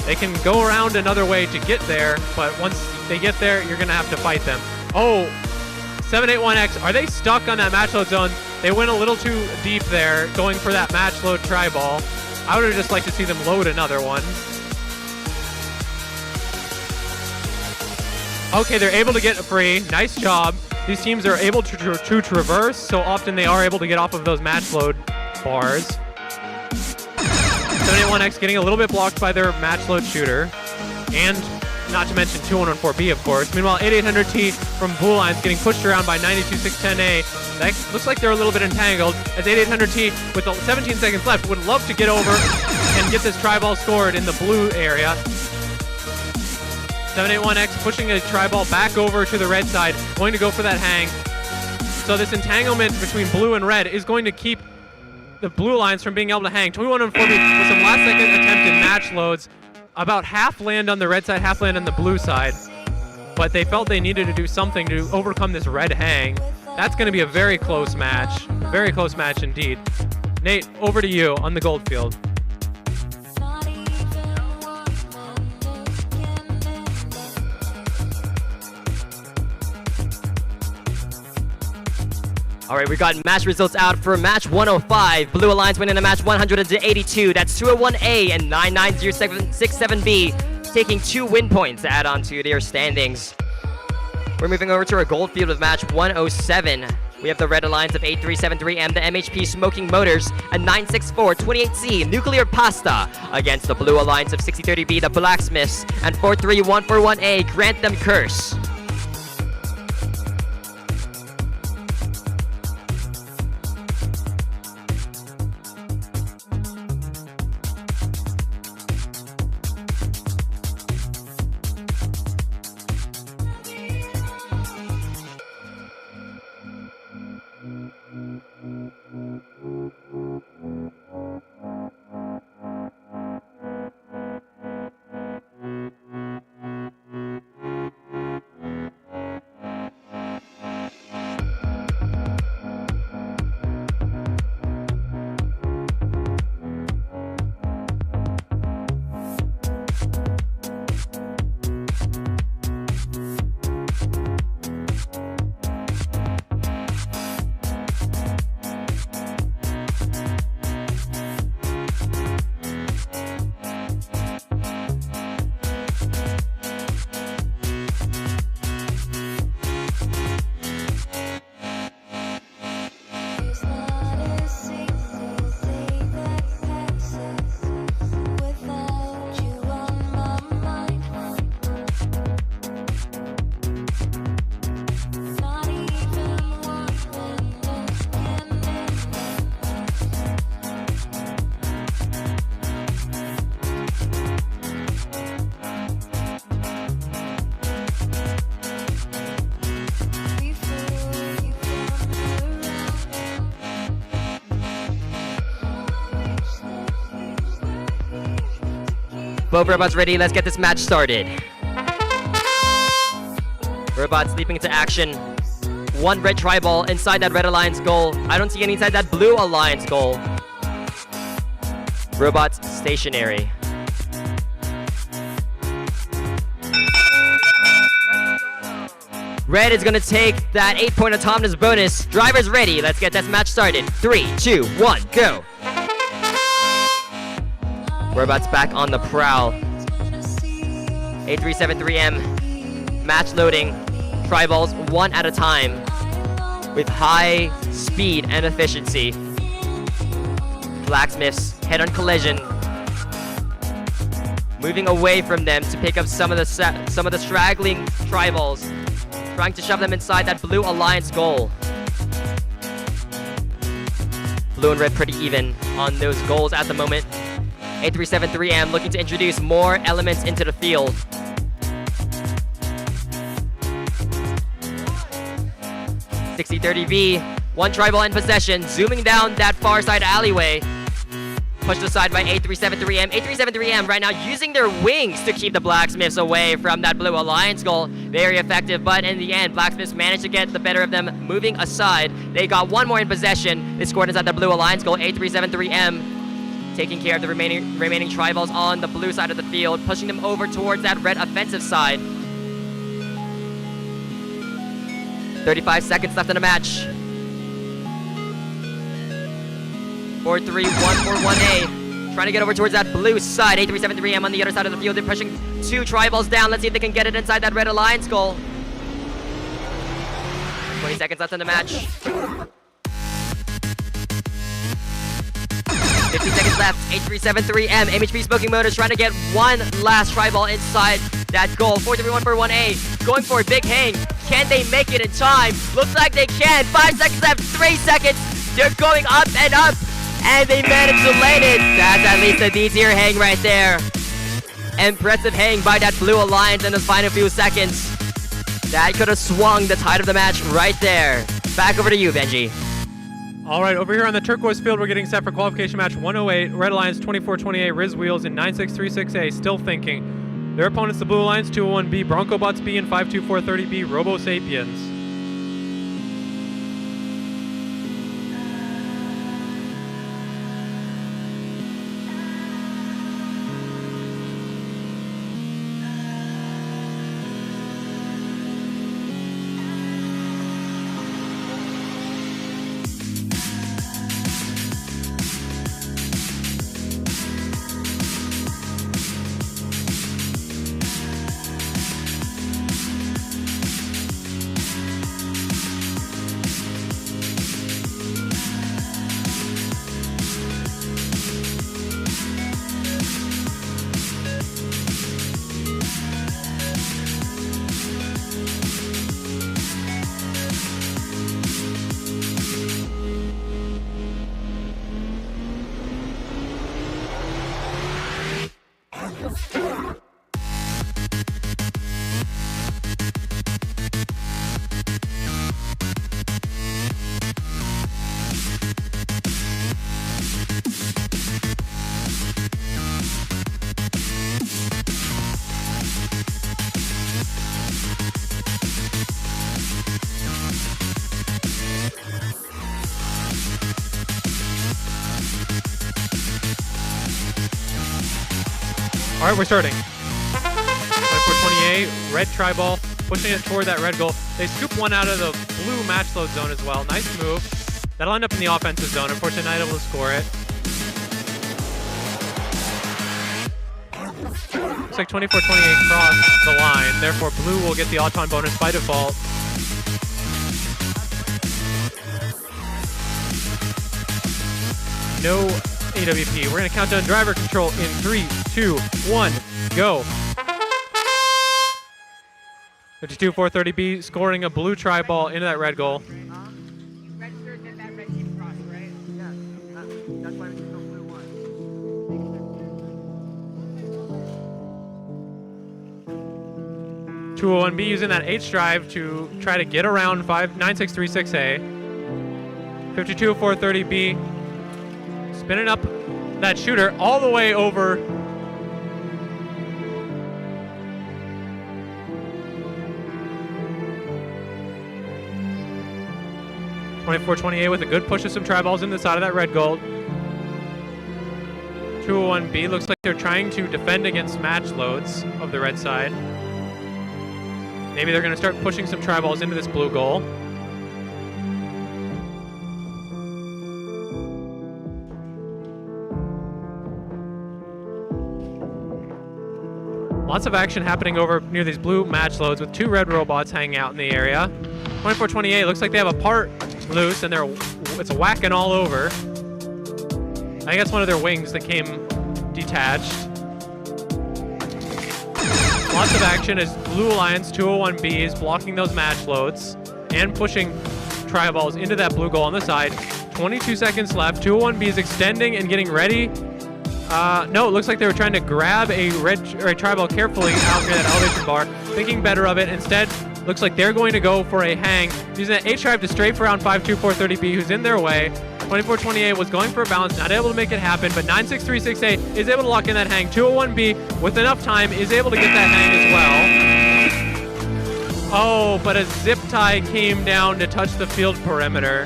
They can go around another way to get there, but once they get there, you're going to have to fight them. Oh, 781X, are they stuck on that match load zone? They went a little too deep there, going for that match load tri-ball. I would have just liked to see them load another one. Okay, they're able to get free. Nice job. These teams are able to traverse, so often they are able to get off of those match load bars. 781X getting a little bit blocked by their match load shooter. And not to mention 2114B, of course. Meanwhile, 8800T from Blue Alliance getting pushed around by 92610A. That looks like they're a little bit entangled, as 8800T, with 17 seconds left, would love to get over and get this tri-ball scored in the blue area. 781X pushing a tri-ball back over to the red side, going to go for that hang. So this entanglement between blue and red is going to keep the Blue Alliance from being able to hang. 2114B with some last-second attempted match loads. about half land on the red side, half land on the blue side. But they felt they needed to do something to overcome this red hang. That's going to be a very close match. Very close match indeed. Nate, over to you on the gold field. All right, we got match results out for match 105. Blue Alliance winning the match 100-82. That's 201A and 990767B, taking 2 win points to add on to their standings. We're moving over to our gold field with match 107. We have the Red Alliance of 8373M, the MHP Smoking Motors, and 96428C Nuclear Pasta against the Blue Alliance of 6030B, the Blacksmiths, and 43141A Grantham Curse. Both robots ready, let's get this match started. Robots leaping into action. One red tri-ball inside that Red Alliance goal. I don't see any inside that Blue Alliance goal. Robots stationary. Red is gonna take that 8-point autonomous bonus. Drivers ready, let's get this match started. 3, 2, 1, go. Robots back on the prowl. 8373M, match loading. Tri-balls one at a time with high speed and efficiency. Blacksmiths head-on collision, moving away from them to pick up some of the straggling tri-balls, trying to shove them inside that Blue Alliance goal. Blue and red pretty even on those goals at the moment. 8373M looking to introduce more elements into the field. V, one tri-ball in possession, zooming down that far side alleyway. Pushed aside by 8373M. 8373M right now using their wings to keep the Blacksmiths away from that Blue Alliance goal. Very effective, but in the end, Blacksmiths managed to get the better of them, moving aside. They got one more in possession. They scored inside the Blue Alliance goal. 8373M taking care of the remaining tri-balls on the blue side of the field, pushing them over towards that red offensive side. 35 seconds left in the match. 4-3-1-4-1-A. Trying to get over towards that blue side. 8373M on the other side of the field. They're pushing two tri-balls down. Let's see if they can get it inside that Red Alliance goal. 20 seconds left in the match. 50 seconds left. 8373M. MHP Smoking Motors trying to get one last tri-ball inside that goal. 4-3-1-4-1-A. Going for a big hang. Can they make it in time? Looks like they can. 5 seconds left. 3 seconds. They're going up and up. And they managed to land it. That's at least a D-tier hang right there. Impressive hang by that Blue Alliance in the final few seconds. That could have swung the tide of the match right there. Back over to you, Benji. All right, over here on the turquoise field, we're getting set for qualification match 108. Red Alliance 2428, Riz Wheels in 9636A, still thinking. Their opponents, the Blue Alliance 201B, Bronco Bots B, and 52430B, Robo Sapiens. All right, we're starting. 2428, red tri-ball, pushing it toward that red goal. They scoop one out of the blue match load zone as well. Nice move. That'll end up in the offensive zone. Unfortunately, not able to score it. Looks like 2428 crossed the line. Therefore, blue will get the Auton bonus by default. No AWP. We're going to count down driver control in 3, 2, 1, go. 52-430B scoring a blue tri-ball into that red goal. Registered that that red team crossed, right? Yeah, that's why we can go blue one. 201B using that H drive to try to get around 9636A. 52-430B spinning up that shooter all the way over. .2428 with a good push of some tri-balls in the side of that red gold. 201B looks like they're trying to defend against match loads of the red side. Maybe they're going to start pushing some tri-balls into this blue goal. Lots of action happening over near these blue match loads with two red robots hanging out in the area. 2428 looks like they have a part loose and it's whacking all over. I think that's one of their wings that came detached. Lots of action as Blue Alliance 201B is blocking those match loads and pushing tri-balls into that blue goal on the side. 22 seconds left. 201B is extending and getting ready. No, it looks like they were trying to grab a tri-ball carefully out near that elevation bar, thinking better of it. Instead, looks like they're going to go for a hang, using that H-drive to strafe around 52430B, who's in their way. 2428 was going for a balance, not able to make it happen, but 9636A is able to lock in that hang. 201B, with enough time, is able to get that hang as well. Oh, but a zip tie came down to touch the field perimeter.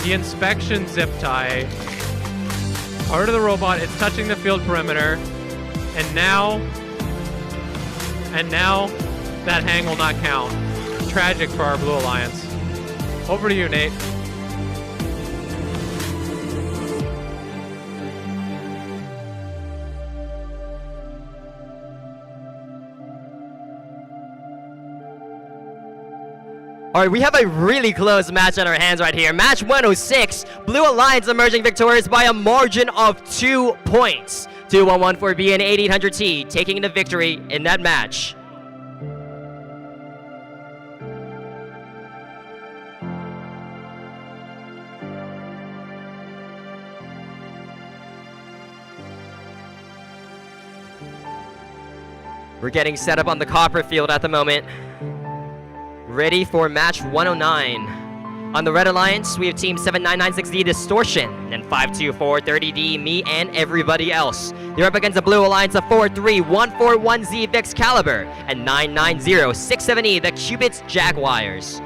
The inspection zip tie. Part of the robot, it's touching the field perimeter, and now that hang will not count. Tragic for our Blue Alliance. Over to you, Nate. All right, we have a really close match on our hands right here. Match 106, Blue Alliance emerging victorious by a margin of 2 points. 2114B and 8800T taking the victory in that match. We're getting set up on the copper field at the moment. Ready for match 109. On the Red Alliance, we have Team 7996D Distortion, and 52430D, me and everybody else. They're up against the Blue Alliance of 43141Z Vix Caliber, and 99067E, the Cubits Jaguars.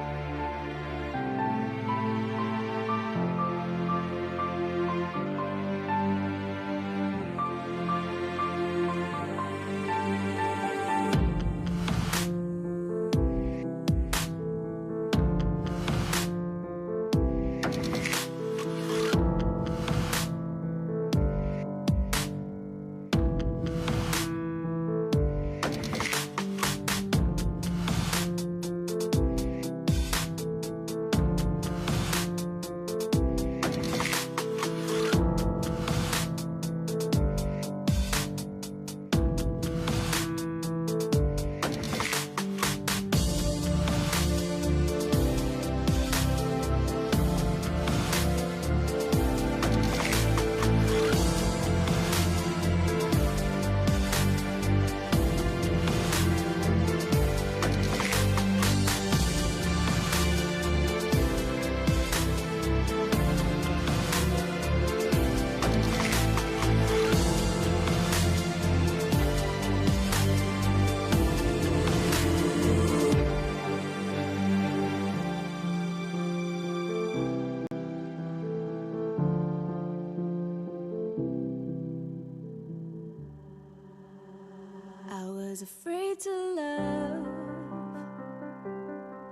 I was afraid to love,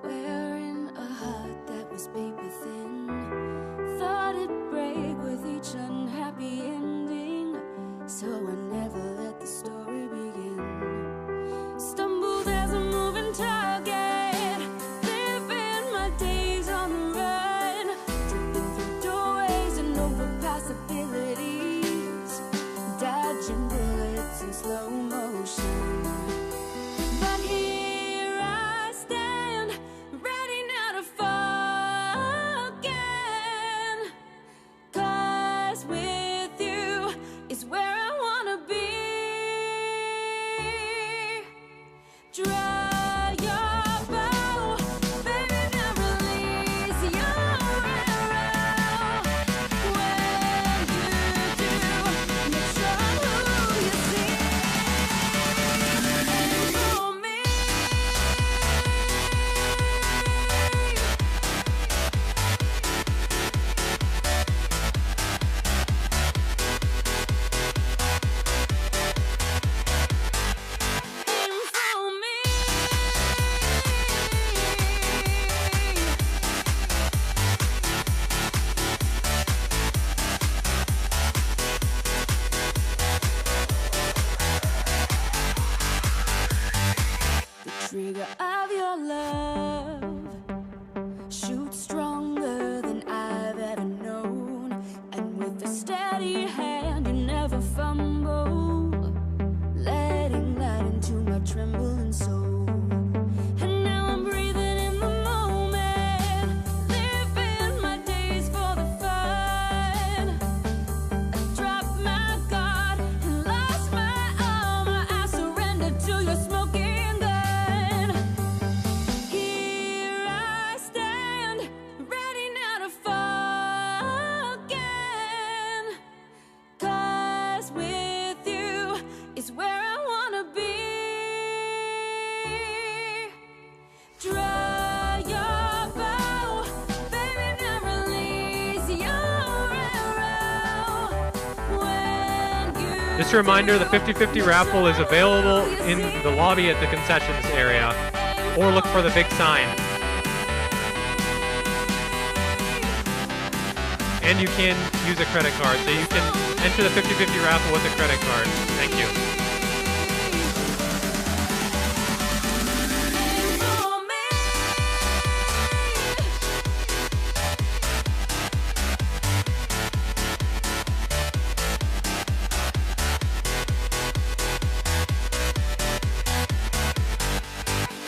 wearing a heart that was paper thin. Thought it'd break with each unhappy ending, so I never let the story begin. Stumbled as a moving target, living my days on the run, tripping through doorways and over possibilities, dodging bullets in slow motion. But here I stand, ready now to fall again. 'Cause with you is where I wanna be. Draw your bow, baby, now release your arrow. When you do, make sure who you see. For me, aim for me. The trigger of your love shoots stronger than I've ever known, and with a steady hand you never fumble, letting light into my trembling soul. And now I'm breathing in the moment, living my days for the fun. I dropped my guard and lost my armor. I surrendered to your smoking gun. Here I stand, ready now to fall again. 'Cause with you is where I wanna be. Draw your bow, baby, now release your arrow. When you Just a reminder, the 50/50 raffle is available in the lobby at the concessions area, or look for the big sign. And you can use a credit card, so you can enter the 50/50 raffle with a credit card. Thank you. for me.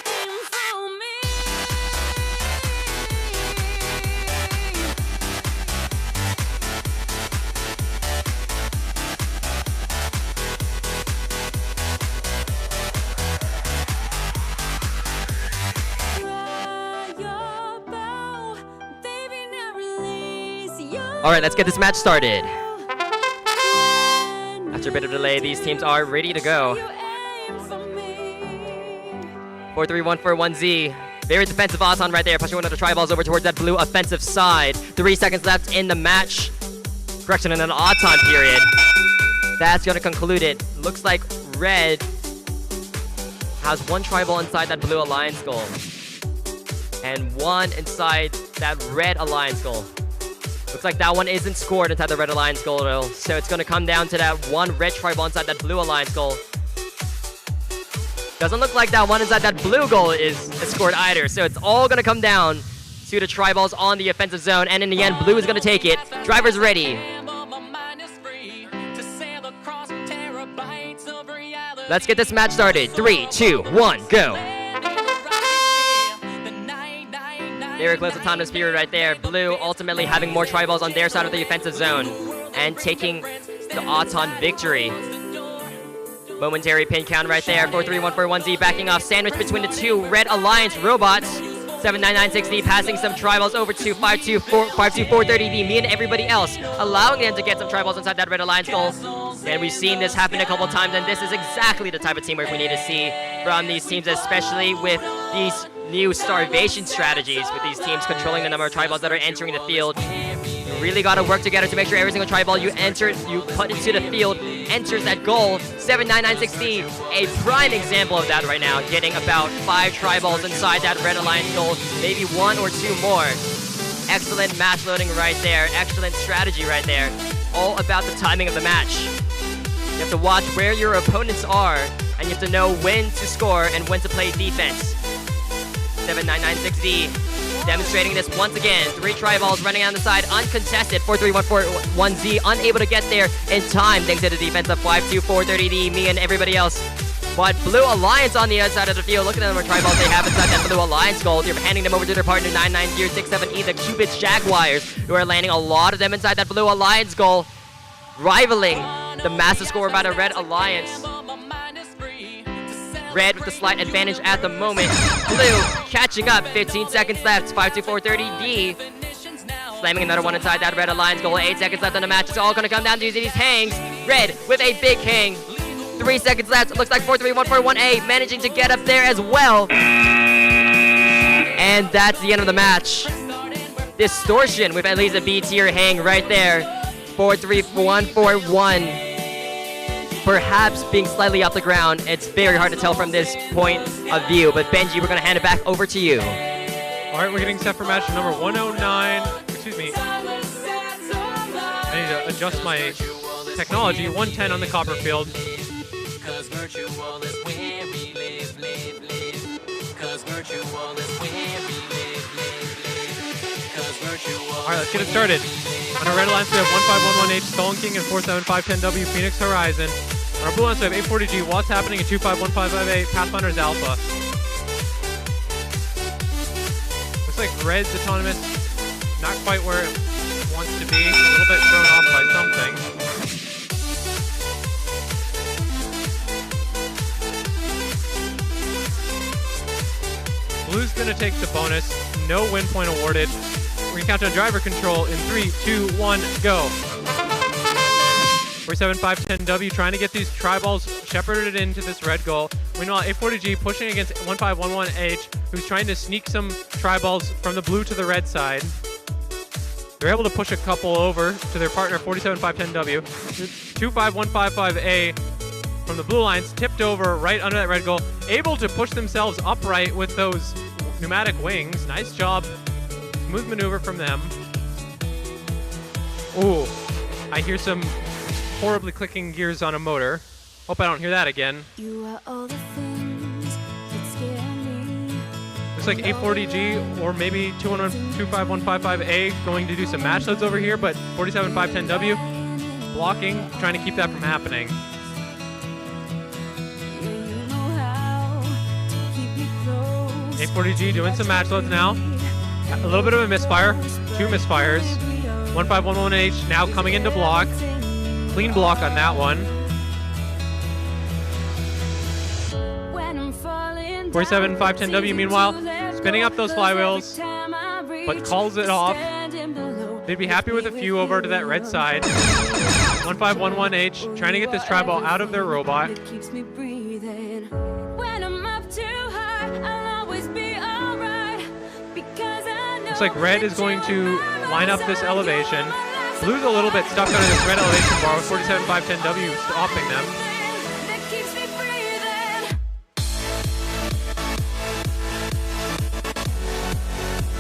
Aim for me. All right, let's get this match started. After a bit of delay, these teams are ready to go. 4-3-1-4-1-Z. Very defensive Auton right there, pushing one of the tri-balls over towards that blue offensive side. 3 seconds left in the match. Correction, in an Auton period. That's going to conclude it. Looks like red has 1 tri-ball inside that blue alliance goal. And 1 inside that red alliance goal. Looks like that one isn't scored inside the red alliance goal though. So it's going to come down to that 1 red tri-ball inside that blue alliance goal. Doesn't look like that one inside that blue goal is scored either. So it's all going to come down to the tri-balls on the offensive zone. And in the end, blue is going to take it. Driver's ready. Let's get this match started. 3, 2, 1, go. Very close autonomous period right there. Blue ultimately having more tri-balls on their side of the offensive zone and taking the Auton victory. Momentary pin count right there. 4-3-1-4-1-Z backing off. Sandwich between the 2 red alliance robots. 7-9-9-6-D passing some tri-balls over to 5-2-4-30-D. Me and everybody else allowing them to get some tri-balls inside that red alliance goal. And we've seen this happen a couple times, and this is exactly the type of teamwork we need to see from these teams, especially with these new starvation strategies, with these teams controlling the number of tri-balls that are entering the field. You really got to work together to make sure every single tri-ball you put into the field enters that goal. 7-9-9-6-D, a prime example of that right now, getting about 5 tri-balls inside that red alliance goal, maybe 1 or 2 more. Excellent match loading right there, excellent strategy right there. All about the timing of the match. You have to watch where your opponents are, and you have to know when to score and when to play defense. 7-9-9-6-D demonstrating this once again. 3 tri-balls running on the side, uncontested. 4-3-1-4-1-Z unable to get there in time thanks to the defense of 5-2-4-30-D, me and everybody else. But Blue Alliance on the other side of the field. Look at the number of tri-balls they have inside that Blue Alliance goal. They're handing them over to their partner 9-9-0-6-7-E, the Cupid's Jaguars, who are landing a lot of them inside that Blue Alliance goal, rivaling the massive score by the Red Alliance. Red with the slight advantage at the moment. Blue catching up, 15 seconds left, 5-2-4-30-D. Slamming another one inside that Red Alliance goal, 8 seconds left in the match. It's all gonna come down to these hangs. Red with a big hang. 3 seconds left. It looks like 4-3-1-4-1-A managing to get up there as well. And that's the end of the match. Distortion with at least a B tier hang right there. 4-3-1-4-1. Perhaps being slightly off the ground. It's very hard to tell from this point of view. But Benji, we're going to hand it back over to you. All right, we're getting set for match number 109. Excuse me. I need to adjust my technology. 110 on the copper field. Cause virtual is where we live. Cause virtual is where we live. Cause virtual. All right, let's get it started. On our red alliance, we have 1511H, Stolen King, and 47510W, Phoenix Horizon. On our blue alliance, we have 840G, What's Happening, and 25158, Pathfinder's Alpha. Looks like red's autonomous, not quite where it wants to be, a little bit thrown off by something. Blue's gonna take the bonus, no win point awarded. We're gonna count down driver control in 3, 2, 1, go. 47510W trying to get these tri-balls shepherded into this red goal. Meanwhile, 840G pushing against 1511H, who's trying to sneak some tri-balls from the blue to the red side. They're able to push a couple over to their partner, 47510W. 25155A from the blue alliance, tipped over right under that red goal, able to push themselves upright with those pneumatic wings. Nice job. Smooth maneuver from them. Ooh, I hear some horribly clicking gears on a motor. Hope I don't hear that again. You are all the things that scare me. Looks like 840G or maybe 25155A going to do some match loads over here, but 47510W blocking, trying to keep that from happening. You know how to keep me close. 840G doing some match loads now. A little bit of a misfire, 2 misfires. 1511H now coming into block. Clean block on that one. 47510W meanwhile spinning up those flywheels, but calls it off. They'd be happy with a few over to that red side. 1511H trying to get this tri-ball out of their robot. It keeps me breathing. When I'm up too high, I'll always be alright. Because I know Looks like red is going to line up this elevation. Blue's a little bit stuck under this red elevation bar with 47-510W stopping them. that keeps me breathing.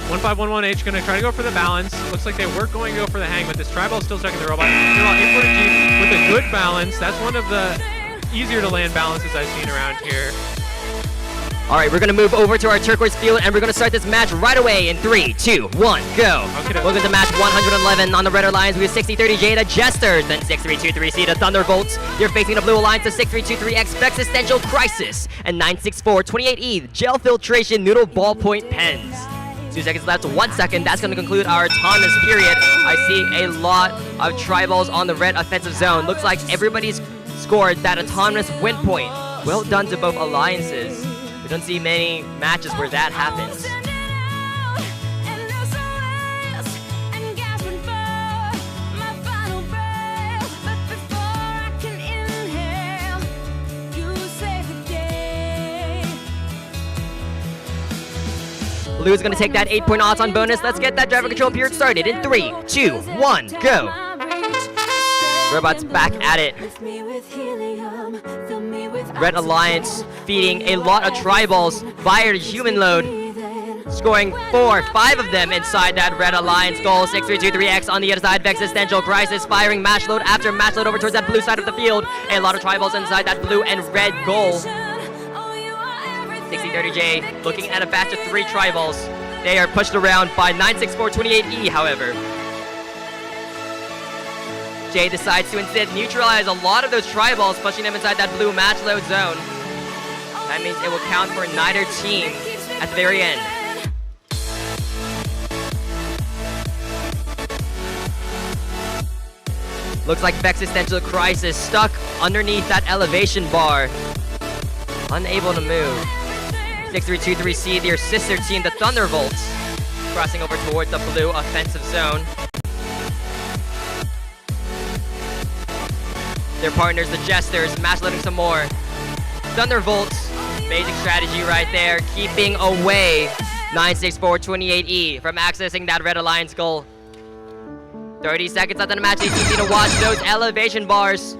1511H going to try to go for the balance. Looks like they were going to go for the hang, but this tri-ball still stuck in the robot. Meanwhile, A40G with a good balance. That's one of the easier to land balances I've seen around here. All right, we're going to move over to our turquoise field, and we're going to start this match right away in 3, 2, 1, go. Okay. Welcome to match 111 on the red alliance. We have 6030J, the Jesters, then 6323C, the Thunderbolts. You're facing the blue alliance of 6323X, Existential Crisis, and 96428E, Gel Filtration Noodle Ballpoint Pens. 2 seconds left, 1 second. That's going to conclude our autonomous period. I see a lot of tri-balls on the red offensive zone. Looks like everybody's scored that autonomous win point. Well done to both alliances. We don't see many matches where that happens. Blue's gonna take that 8-point odds on bonus. Let's get that driver control period started in 3, 2, 1, go. Robots back at it. Red Alliance feeding a lot of tri-balls via human load, scoring 4, 5 of them inside that Red Alliance goal. 6323X on the other side. Existential Crisis firing match load after match load over towards that blue side of the field. A lot of tri-balls inside that blue and red goal. 6030J looking at a batch of 3 tri-balls. They are pushed around by 96428E, however. Jay decides to instead neutralize a lot of those tri-balls, pushing them inside that blue match load zone. That means it will count for neither team at the very end. Looks like Existential Crisis stuck underneath that elevation bar, unable to move. 6323C, their sister team, the Thunderbolts, crossing over towards the blue offensive zone. Their partners, the Jesters, match loading some more. Thunderbolts, amazing strategy right there, keeping away 96428E from accessing that Red Alliance goal. 30 seconds left in the match. They need to watch those elevation bars.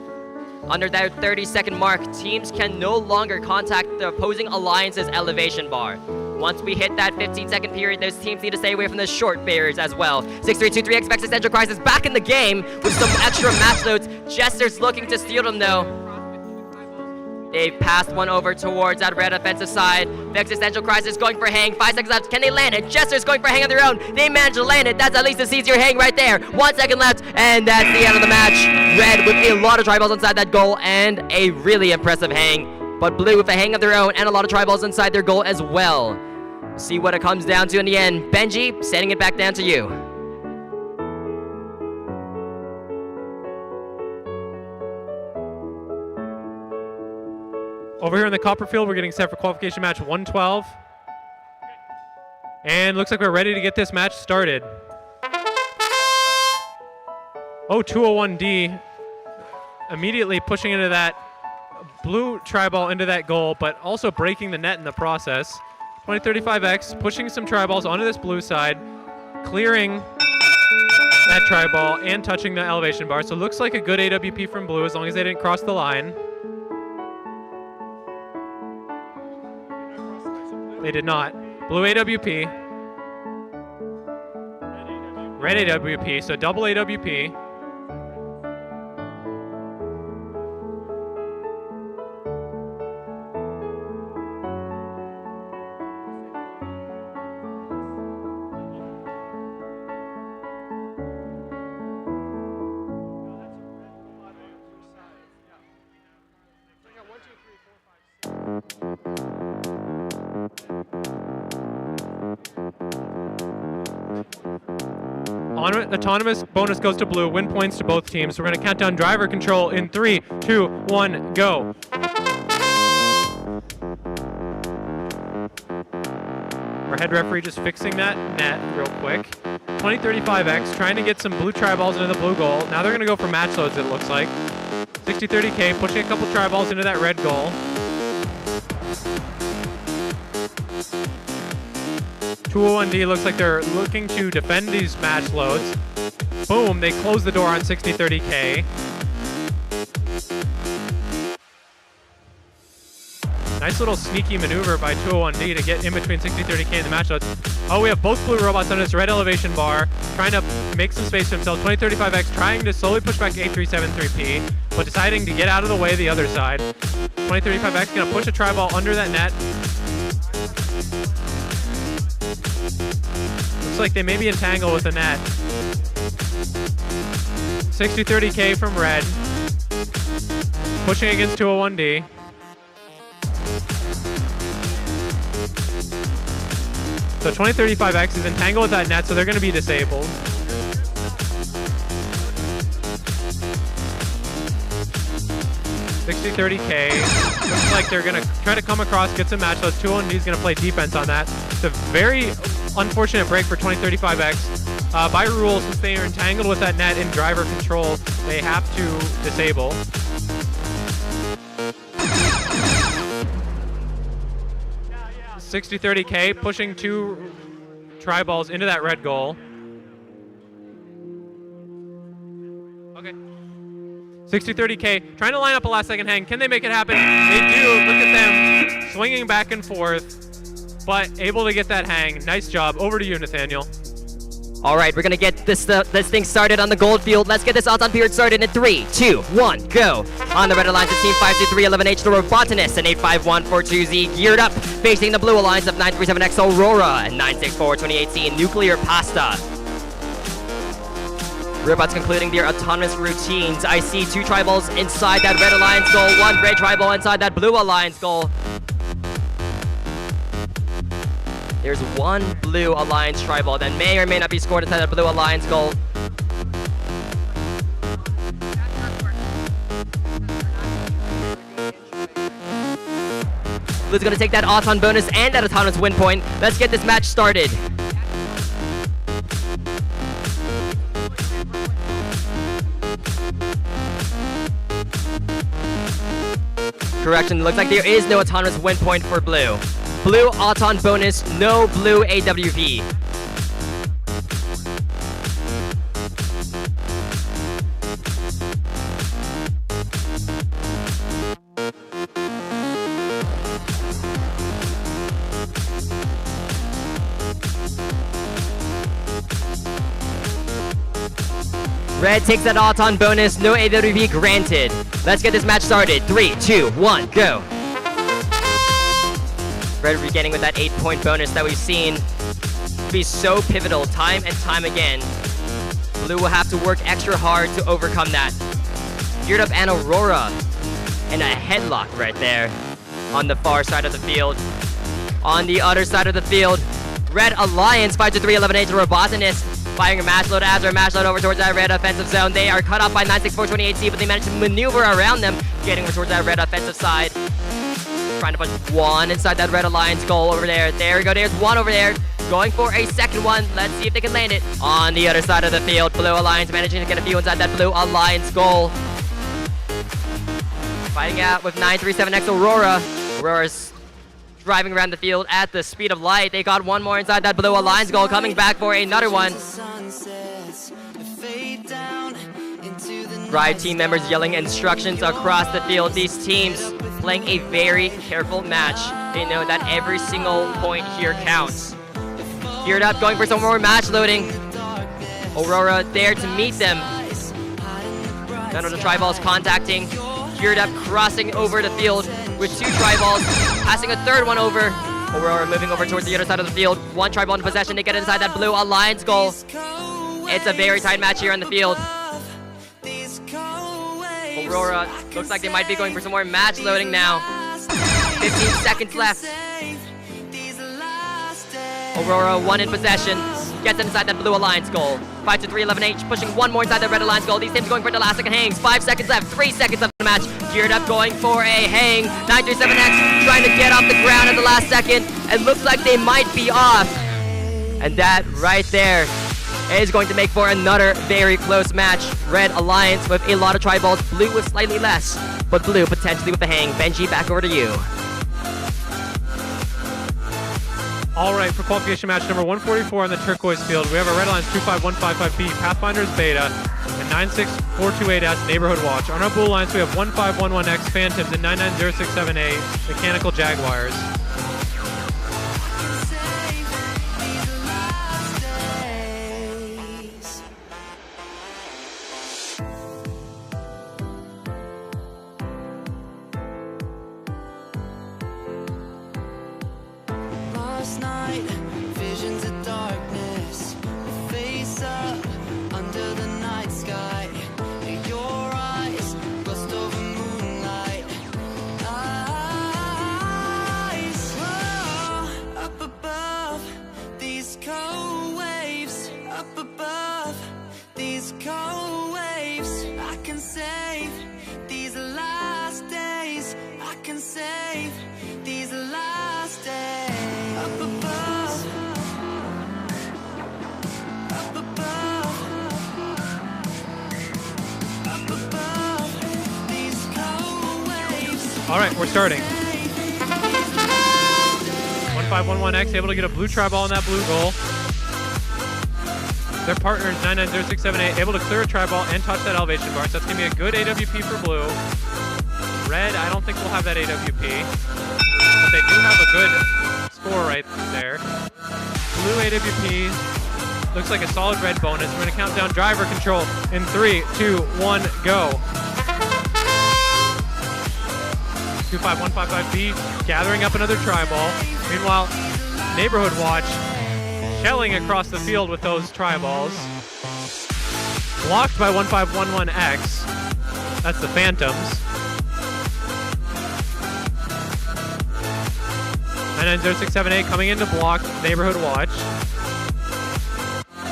Under that 30-second mark, teams can no longer contact the opposing alliance's elevation bar. Once we hit that 15-second period, those teams need to stay away from the short barriers as well. 6323X Existential Crisis back in the game with some extra match loads. Jesters looking to steal them though. They've passed one over towards that red offensive side. Existential Crisis going for hang. 5 seconds left. Can they land it? Jesters going for hang on their own. They managed to land it. That's at least a easier hang right there. 1 second left, and that's the end of the match. Red with a lot of tri-balls inside that goal and a really impressive hang. But blue with a hang of their own and a lot of tri-balls inside their goal as well. See what it comes down to in the end. Benji, sending it back down to you. Over here in the Copperfield, we're getting set for qualification match 112. And looks like we're ready to get this match started. Oh, 201D immediately pushing into that blue tri-ball into that goal, but also breaking the net in the process. 2035X pushing some tri-balls onto this blue side, clearing that tri-ball and touching the elevation bar. So it looks like a good AWP from blue as long as they didn't cross the line. They did not. Blue AWP. Red AWP, so double AWP. Autonomous bonus goes to blue, win points to both teams. So we're gonna count down driver control in 3, 2, 1, go. Our head referee just fixing that net real quick. 2035X trying to get some blue tri-balls into the blue goal. Now they're going to go for match loads, it looks like. 6030K pushing a couple tri-balls into that red goal. 201D looks like they're looking to defend these match loads. Boom, they close the door on 6030K. Nice little sneaky maneuver by 201D to get in between 6030K and the match loads. Oh, we have both blue robots on this red elevation bar, trying to make some space for themselves. 2035X trying to slowly push back 8373P, but deciding to get out of the way the other side. 2035X gonna push a tri-ball under that net. Looks like they may be entangled with the net. 6030K from red, pushing against 201D. So 2035X is entangled with that net, so they're going to be disabled. $60-30K. Looks like they're going to try to come across, get some match loads. 201D is going to play defense on that. It's a very unfortunate break for 2035X. By rules, since they are entangled with that net in driver control, they have to disable. $60-30K pushing two tri-balls into that red goal. Okay. 60-30K trying to line up a last second hang. Can they make it happen? They do. Look at them swinging back and forth, but able to get that hang. Nice job. Over to you, Nathaniel. All right, we're gonna get this thing started on the gold field. Let's get this odds-on period started in 3, 2, 1, go. On the red alliance, it's Team 52311H, the Robotanist, and 85142Z geared up, facing the blue alliance of 937X Aurora and 964-2018 Nuclear Pasta. Robots concluding their autonomous routines. I see two tri-balls inside that red alliance goal, one red tri-ball inside that blue alliance goal. There's one blue alliance tri-ball that may or may not be scored inside that blue alliance goal. Blue's gonna take that auton bonus and that autonomous win point. Let's get this match started. Correction, looks like there is no autonomous win point for blue. Blue auton bonus, no blue AWP. Red takes that auton bonus, no AWP granted. Let's get this match started. 3, 2, 1, go. Red regaining with that 8-point bonus that we've seen be so pivotal time and time again. Blue will have to work extra hard to overcome that. Geared up an Aurora and a headlock right there on the far side of the field. On the other side of the field, Red Alliance 52311H Robotanist firing a match load after a match load over towards that red offensive zone. They are cut off by 964-28C, but they managed to maneuver around them, getting over towards that red offensive side. Trying to punch one inside that red alliance goal over there. There we go, there's one over there. Going for a second one. Let's see if they can land it. On the other side of the field, Blue Alliance managing to get a few inside that Blue Alliance goal. Fighting out with 937X Aurora. Aurora's driving around the field at the speed of light. They got one more inside that Blue Alliance goal, coming back for another one. Riot team members yelling instructions across the field. These teams playing a very careful match. They know that every single point here counts. Geared up, going for some more match loading. Aurora there to meet them. None of the tri-balls contacting. Geared up, crossing over the field with two tri-balls, passing a third one over. Aurora moving over towards the other side of the field. One tri-ball in possession to get inside that Blue Alliance goal. It's a very tight match here on the field. Aurora looks like they might be going for some more match loading now. 15 seconds left. Aurora, one in possession. Gets inside that Blue Alliance goal. 52311H pushing one more inside that Red Alliance goal. These teams going for the last second hangs. 5 seconds left, 3 seconds left in the match. Geared up, going for a hang. 937X trying to get off the ground at the last second. It looks like they might be off. And that right there It is going to make for another very close match. Red Alliance with a lot of tri-balls, blue with slightly less, but blue potentially with a hang. Benji, back over to you. All right, for qualification match number 144 on the turquoise field, we have a Red Alliance 25155B, Pathfinder's Beta, and 96428S Neighborhood Watch. On our blue alliance, we have 1511X Phantoms and 99067A Mechanical Jaguars. Last night, visions of darkness, face up under the night sky. Your eyes glossed over moonlight. Eyes up above these cold waves. Up above these cold waves. I can save these last days. I can save these last days. Up above, up above, up above these cold waves. All right, we're starting. 1511X able to get a blue tri-ball on that blue goal. Their partners 99067A able to clear a tri-ball and touch that elevation bar, so that's gonna be a good AWP for blue. Red, I don't think we'll have that AWP, but they do have a good score right there. Blue AWP looks like a solid red bonus. We're gonna count down driver control in 3, 2, 1, go. 25155B gathering up another tri-ball. Meanwhile, Neighborhood Watch shelling across the field with those tri-balls. Blocked by 1511X. That's the Phantoms. 99067A coming in to block Neighborhood Watch.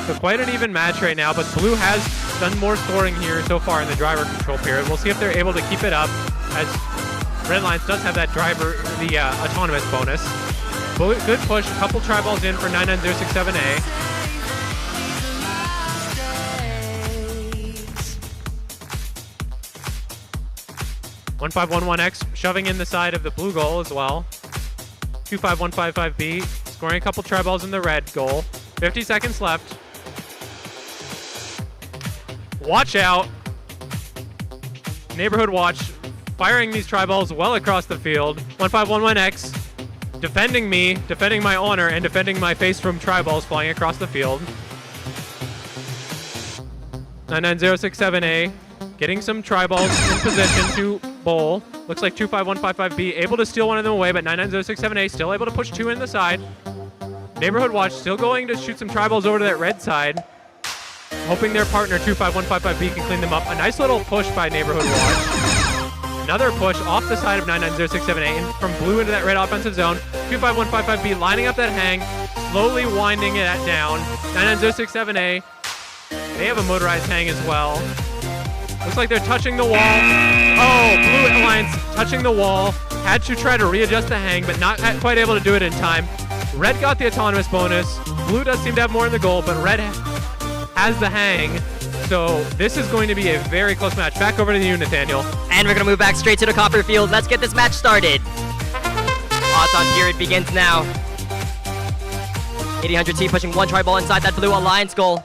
So quite an even match right now, but blue has done more scoring here so far in the driver control period. We'll see if they're able to keep it up, as Red Alliance does have that driver, the autonomous bonus. Good push, a couple tri-balls in for 99067A. Days. 1511X shoving in the side of the blue goal as well. 25155B scoring a couple tri-balls in the red goal. 50 seconds left. Watch out. Neighborhood Watch firing these tri-balls well across the field. 1511X defending me, defending my honor, and defending my face from tri-balls flying across the field. 99067A getting some tri-balls in position to bowl. Looks like 25155B able to steal one of them away, but 99067A still able to push two in the side. Neighborhood Watch still going to shoot some tri-balls over to that red side, hoping their partner 25155B can clean them up. A nice little push by Neighborhood Watch. Another push off the side of 99067A in from blue into that red offensive zone. 25155B lining up that hang, slowly winding it down. 99067A, they have a motorized hang as well. Looks like they're touching the wall. Oh, Blue Alliance touching the wall. Had to try to readjust the hang, but not quite able to do it in time. Red got the autonomous bonus. Blue does seem to have more in the goal, but red has the hang. So this is going to be a very close match. Back over to you, Nathaniel. And we're going to move back straight to the copper field. Let's get this match started. Odds on period begins now. 8000T pushing one tri-ball inside that Blue Alliance goal.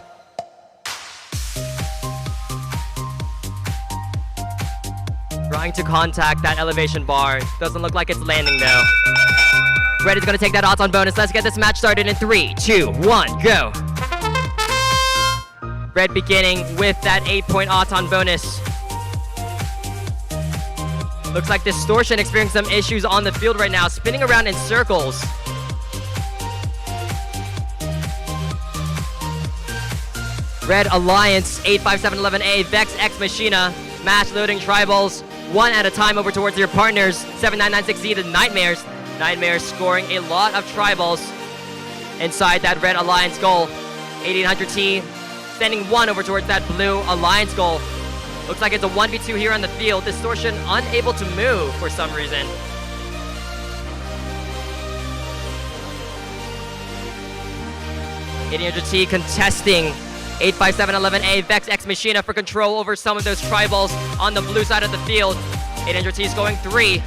Trying to contact that elevation bar. Doesn't look like it's landing though. Red is going to take that odds on bonus. Let's get this match started in 3, 2, 1, go. Red beginning with that 8-point odds on bonus. Looks like Distortion experiencing some issues on the field right now, spinning around in circles. Red Alliance, 85711A, Vex X Machina, match loading tri-balls, one at a time over towards your partners. 7996Z, the Nightmares. Nightmares scoring a lot of tri-balls inside that Red Alliance goal. 8800T sending one over towards that Blue Alliance goal. Looks like it's a 1v2 here on the field. Distortion unable to move for some reason. T contesting 85711A, Vex Ex Machina for control over some of those tri-balls on the blue side of the field. 800T scoring 3.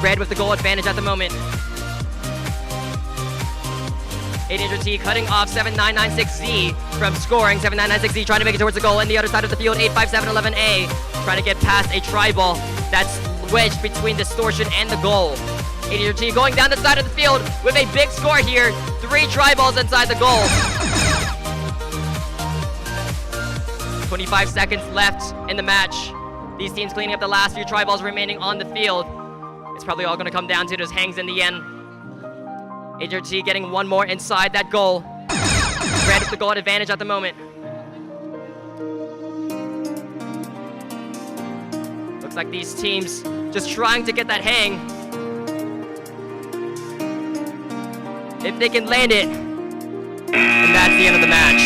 Red with the goal advantage at the moment. 800T cutting off 7996Z from scoring. 7996Z trying to make it towards the goal. And the other side of the field, 85711A trying to get past a tri-ball that's wedged between Distortion and the goal. 800T going down the side of the field with a big score here. 3 tri-balls inside the goal. 25 seconds left in the match. These teams cleaning up the last few tri-balls remaining on the field. It's probably all going to come down to those hangs in the end. 800T getting one more inside that goal. Red with the goal advantage at the moment. Looks like these teams just trying to get that hang. If they can land it, and that's the end of the match.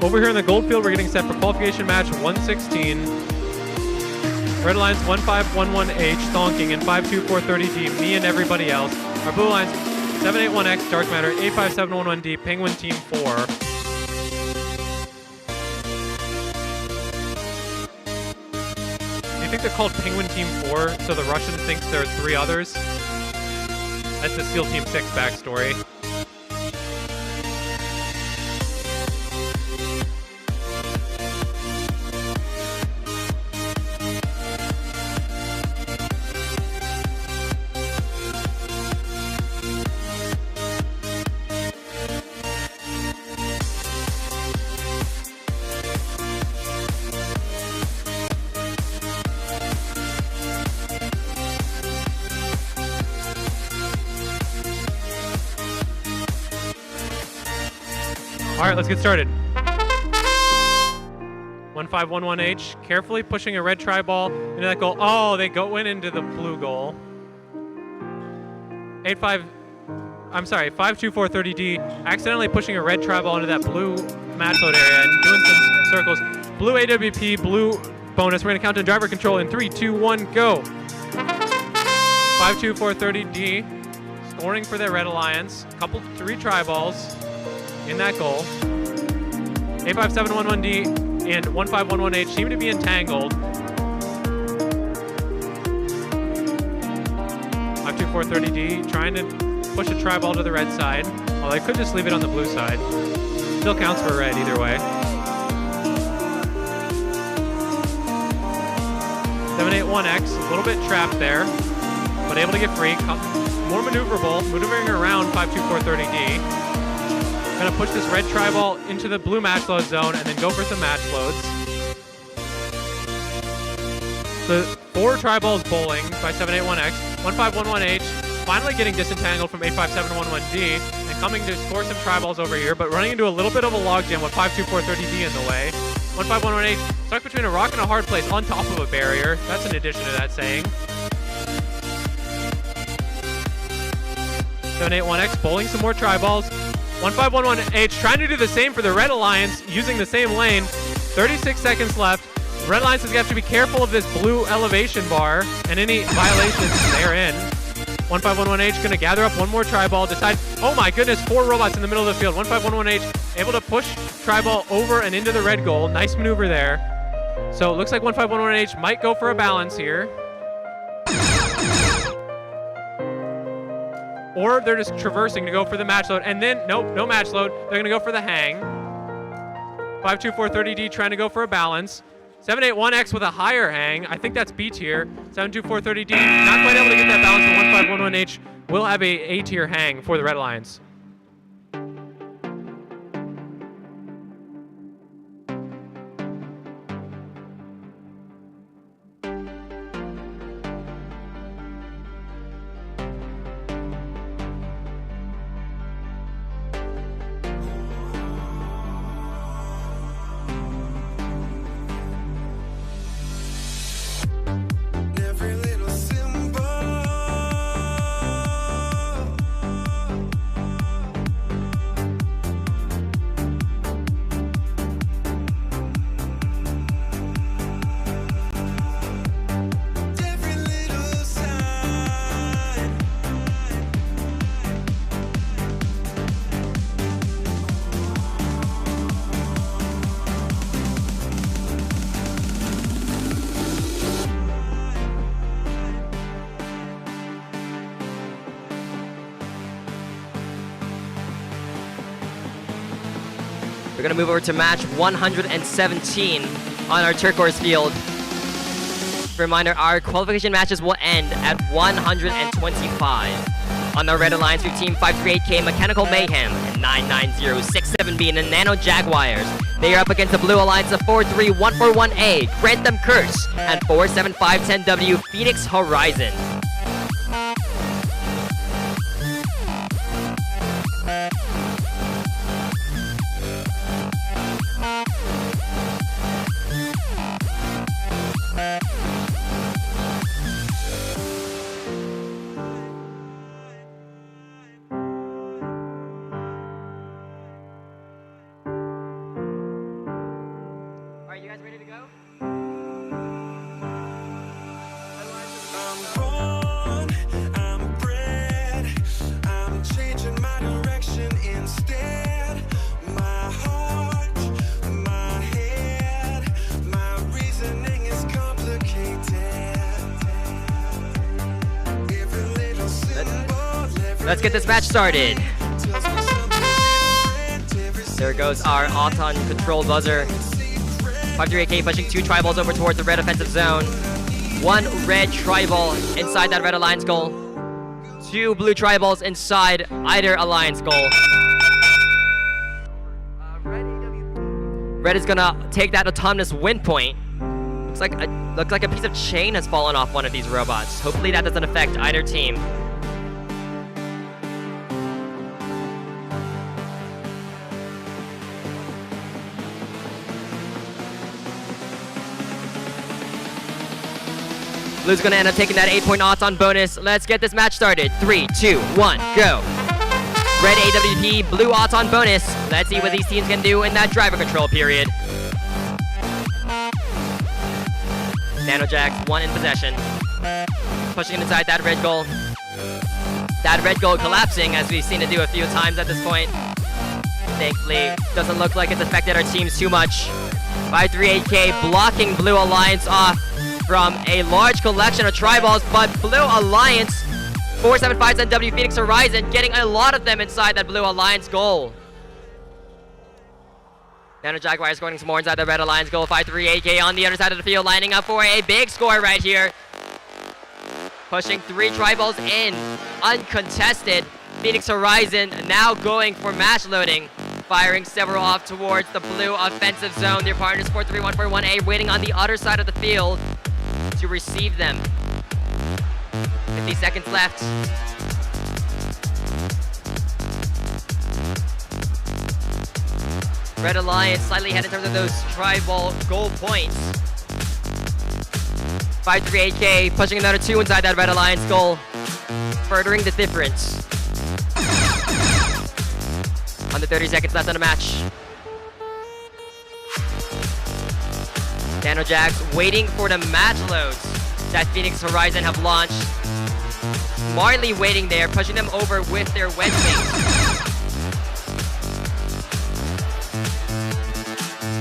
Over here in the gold field, we're getting set for qualification match 116. Red Alliance 1511H, Thonking, and 52430D, me and everybody else. Our blue lines 781X, Dark Matter, 85711D, Penguin Team 4. Do you think they're called Penguin Team 4 so the Russians think there are 3 others? That's the SEAL Team 6 backstory. All right, let's get started. 1511H, carefully pushing a red tri-ball into that goal. Oh, they went into the blue goal. 52430D, accidentally pushing a red tri-ball into that blue match load area and doing some circles. Blue AWP, blue bonus. We're gonna count in driver control in 3, 2, 1, go. 52430D, scoring for their Red Alliance. 3 tri-balls in that goal. 85711D and 1511H seem to be entangled. 52430D trying to push a tri-ball to the red side. Well, they could just leave it on the blue side. Still counts for red either way. 781X, a little bit trapped there, but able to get free. More maneuverable, maneuvering around 52430D. Gonna push this red tri-ball into the blue match load zone and then go for some match loads. The 4 tri-balls bowling by 781X. 1511H finally getting disentangled from 85711D and coming to score some tri-balls over here, but running into a little bit of a logjam with 52430D in the way. 1511H stuck between a rock and a hard place on top of a barrier. That's an addition to that saying. 781X bowling some more tri-balls. 1511H trying to do the same for the Red Alliance using the same lane. 36 seconds left. Red Alliance is going to have to be careful of this blue elevation bar and any violations therein. 1511H going to gather up one more tri-ball, decide, oh my goodness, 4 robots in the middle of the field. 1511H able to push tri-ball over and into the red goal. Nice maneuver there. So it looks like 1511H might go for a balance here. Or they're just traversing to go for the match load. And then, nope, no match load. They're going to go for the hang. 52430D trying to go for a balance. 781X with a higher hang. I think that's B tier. 72430D not quite able to get that balance, but 1511H will have a A tier hang for the Red Alliance. We're gonna move over to match 117 on our turquoise field. Reminder, our qualification matches will end at 125. On the Red Alliance, we've Team 538K, Mechanical Mayhem, and 99067B in the Nano Jaguars. They are up against the Blue Alliance of 43141A, Grantham Curse, and 47510W, Phoenix Horizon. Let's get this match started. There goes our Auton control buzzer. 538K pushing 2 tribals over towards the red offensive zone. 1 red tribal inside that red alliance goal. 2 blue tribals inside either alliance goal. Red is gonna take that autonomous win point. Looks like a piece of chain has fallen off one of these robots. Hopefully that doesn't affect either team. Blue's gonna end up taking that 8-point Auton bonus. Let's get this match started. 3, 2, 1, go. Red AWP, blue Auton bonus. Let's see what these teams can do in that driver control period. Nanojax, 1 in possession. Pushing inside that red goal. That red goal collapsing, as we've seen it do a few times at this point. Thankfully, doesn't look like it's affected our teams too much. 538K blocking Blue Alliance off from a large collection of triballs, but Blue Alliance, 47510W Phoenix Horizon, getting a lot of them inside that Blue Alliance goal. Nano Jaguar scoring some more inside the Red Alliance goal. 538K on the other side of the field, lining up for a big score right here. Pushing 3 tribals in, uncontested. Phoenix Horizon now going for match loading, firing several off towards the blue offensive zone. Their partners 43141A waiting on the other side of the field to receive them. 50 seconds left. Red Alliance slightly ahead in terms of those tribal goal points. 538K pushing another 2 inside that Red Alliance goal, furthering the difference. Under 30 seconds left on the match. Nanojax waiting for the match loads that Phoenix Horizon have launched. Marley waiting there, pushing them over with their wedge wings.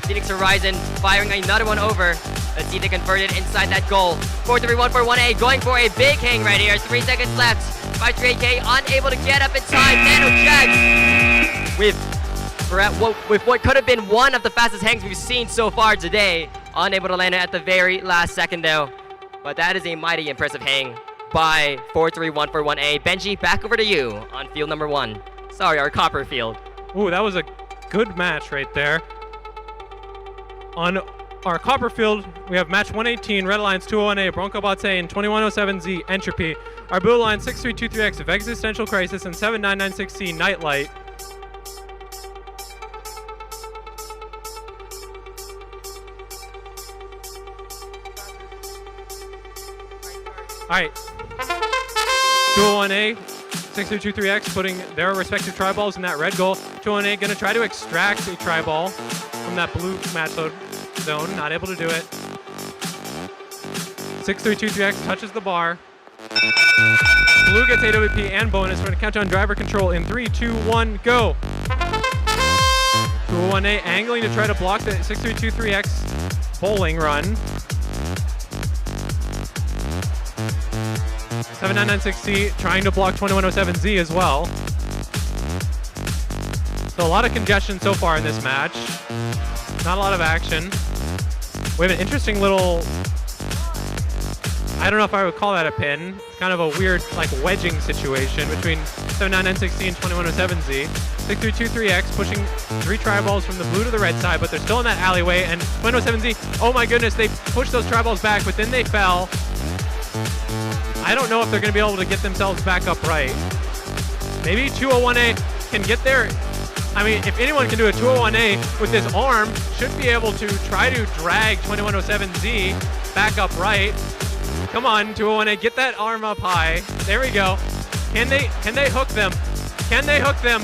Phoenix Horizon firing another one over. Let's see if they convert it inside that goal. 43141A going for a big hang right here. 3 seconds left. 538K unable to get up in time. Nanojax with what could have been one of the fastest hangs we've seen so far today. Unable to land it at the very last second though. But that is a mighty impressive hang by 43141A. Benji, back over to you on field number 1. Sorry, our copper field. Ooh, that was a good match right there. On our copper field, we have match 118, Red Alliance 201A, Bronco Bate, and 2107Z, Entropy. Our blue line 6323X of Existential Crisis and 7996C, Nightlight. Alright. 201A, 6323X putting their respective triballs in that red goal. 201A gonna try to extract a triball from that blue match load zone. Not able to do it. 6323X touches the bar. Blue gets AWP and bonus. We're gonna count down driver control in 3, 2, 1, go. 201A angling to try to block the 6323X bowling run. 7996C trying to block 2107Z as well. So a lot of congestion so far in this match. Not a lot of action. We have an interesting little, I don't know if I would call that a pin. Kind of a weird like wedging situation between 79960 and 2107Z. 6323X pushing 3 tri-balls from the blue to the red side, but they're still in that alleyway, and 2107Z, oh my goodness, they pushed those tri-balls back, but then they fell. I don't know if they're going to be able to get themselves back up right. Maybe 201A can get there. I mean, if anyone can do a 201A with this arm, should be able to try to drag 2107Z back up right. Come on, 201A, get that arm up high. There we go. Can they hook them? Can they hook them?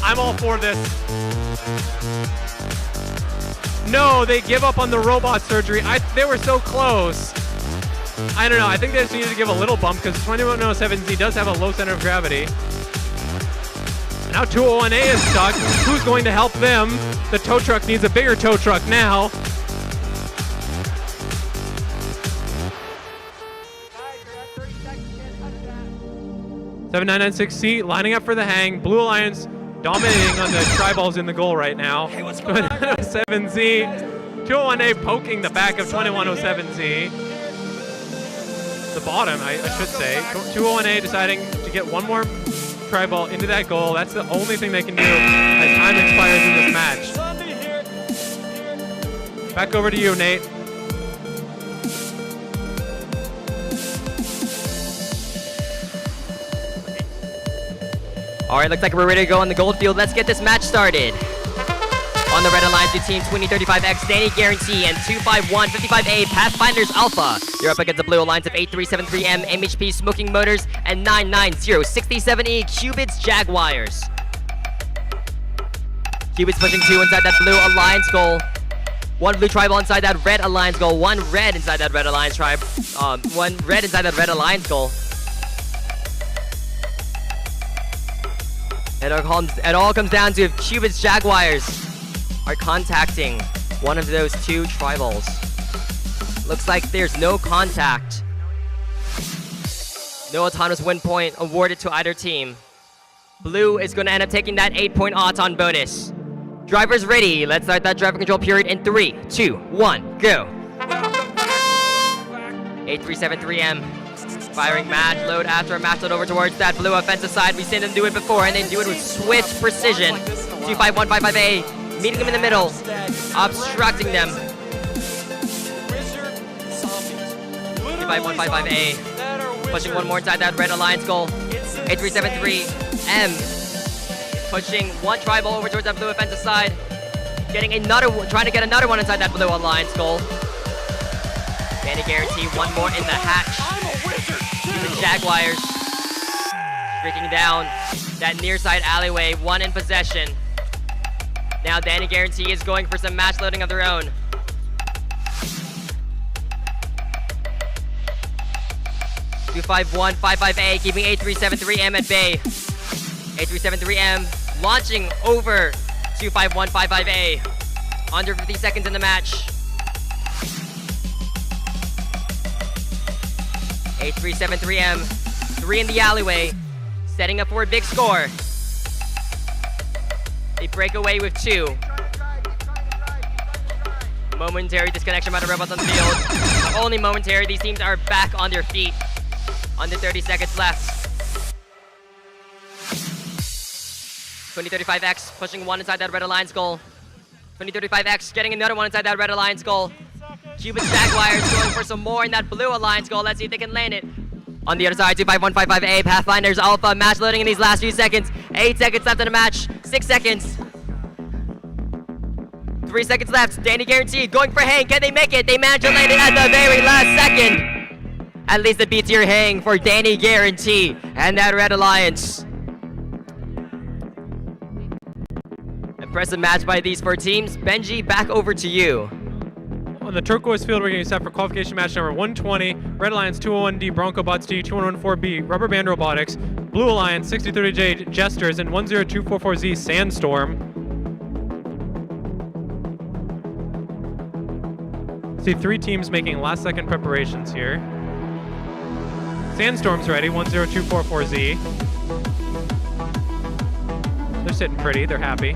I'm all for this. No, they give up on the robot surgery. They were so close. I don't know. I think they just needed to give a little bump because 2107Z does have a low center of gravity. Now 201A is stuck. Who's going to help them? The tow truck needs a bigger tow truck now. 7996C lining up for the hang. Blue Alliance dominating on the tri-balls in the goal right now. 2107Z. 201A poking the back of 2107Z. The bottom, I should say. 201A deciding to get one more tri-ball into that goal. That's the only thing they can do as time expires in this match. Back over to you, Nate. All right, looks like we're ready to go on the gold field. Let's get this match started. On the red alliance, the team 2035X, Danny Guarantee, and 25155A, Pathfinders Alpha. You're up against the blue alliance of 8373M, MHP Smoking Motors, and 99067E, Cubits Jaguars. Cubits pushing 2 inside that blue alliance goal. 1 blue tri-ball inside that red alliance goal. 1 red inside that red alliance one red inside that red alliance goal. It all comes down to if Cubits Jaguars are contacting one of those 2 tri-balls. Looks like there's no contact. No autonomous win point awarded to either team. Blue is going to end up taking that 8-point auton bonus. Drivers ready. Let's start that driver control period in 3, 2, 1, go. 8373M. Firing match load after match load over towards that blue offensive side. We've seen them do it before, and they do it with swift precision. 25155A meeting them in the middle, obstructing them. 25155A pushing 1 more inside that red alliance goal. 8373M pushing 1 tri-ball over towards that blue offensive side, trying to get another one inside that blue alliance goal. Danny Guarantee 1 more in the hatch. The Jaguars breaking down that near side alleyway, 1 in possession. Now Danny Guarantee is going for some match loading of their own. (25155A) keeping 8373M at bay. 8373M launching over 25155A. Under 50 seconds in the match. 8373M, 3 in the alleyway, setting up for a big score. They break away with 2. Momentary disconnection by the robots on the field. Only momentary, these teams are back on their feet. Under 30 seconds left. 2035X pushing 1 inside that red alliance goal. 2035X getting another one inside that red alliance goal. Cubits Jaguars going for some more in that blue alliance goal. Let's see if they can land it. On the other side, 25155A, Pathfinders Alpha, match loading in these last few seconds. 8 seconds left in the match. 6 seconds. 3 seconds left. Danny Guarantee going for hang. Can they make it? They managed to land it at the very last second. At least a B-tier hang for Danny Guarantee and that red alliance. Impressive match by these 4 teams. Benji, back over to you. On the turquoise field, we're getting set for qualification match number 120. Red Alliance 201D, Bronco Bots D, 2114B, Rubber Band Robotics, Blue Alliance 6030J, Jesters, and 10244Z, Sandstorm. See 3 teams making last-second preparations here. Sandstorm's ready, 10244Z. They're sitting pretty. They're happy.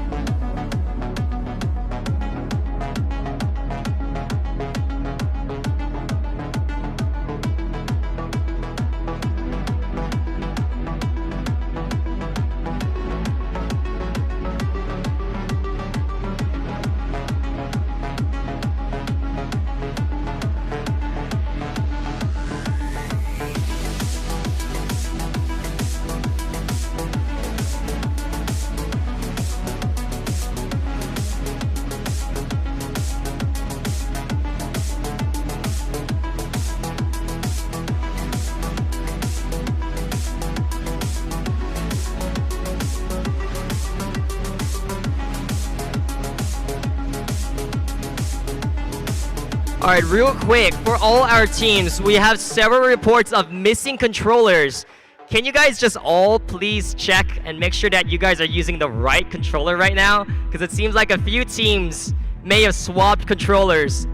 All right, real quick, for all our teams, we have several reports of missing controllers. Can you guys just all please check and make sure that you guys are using the right controller right now? Because it seems like a few teams may have swapped controllers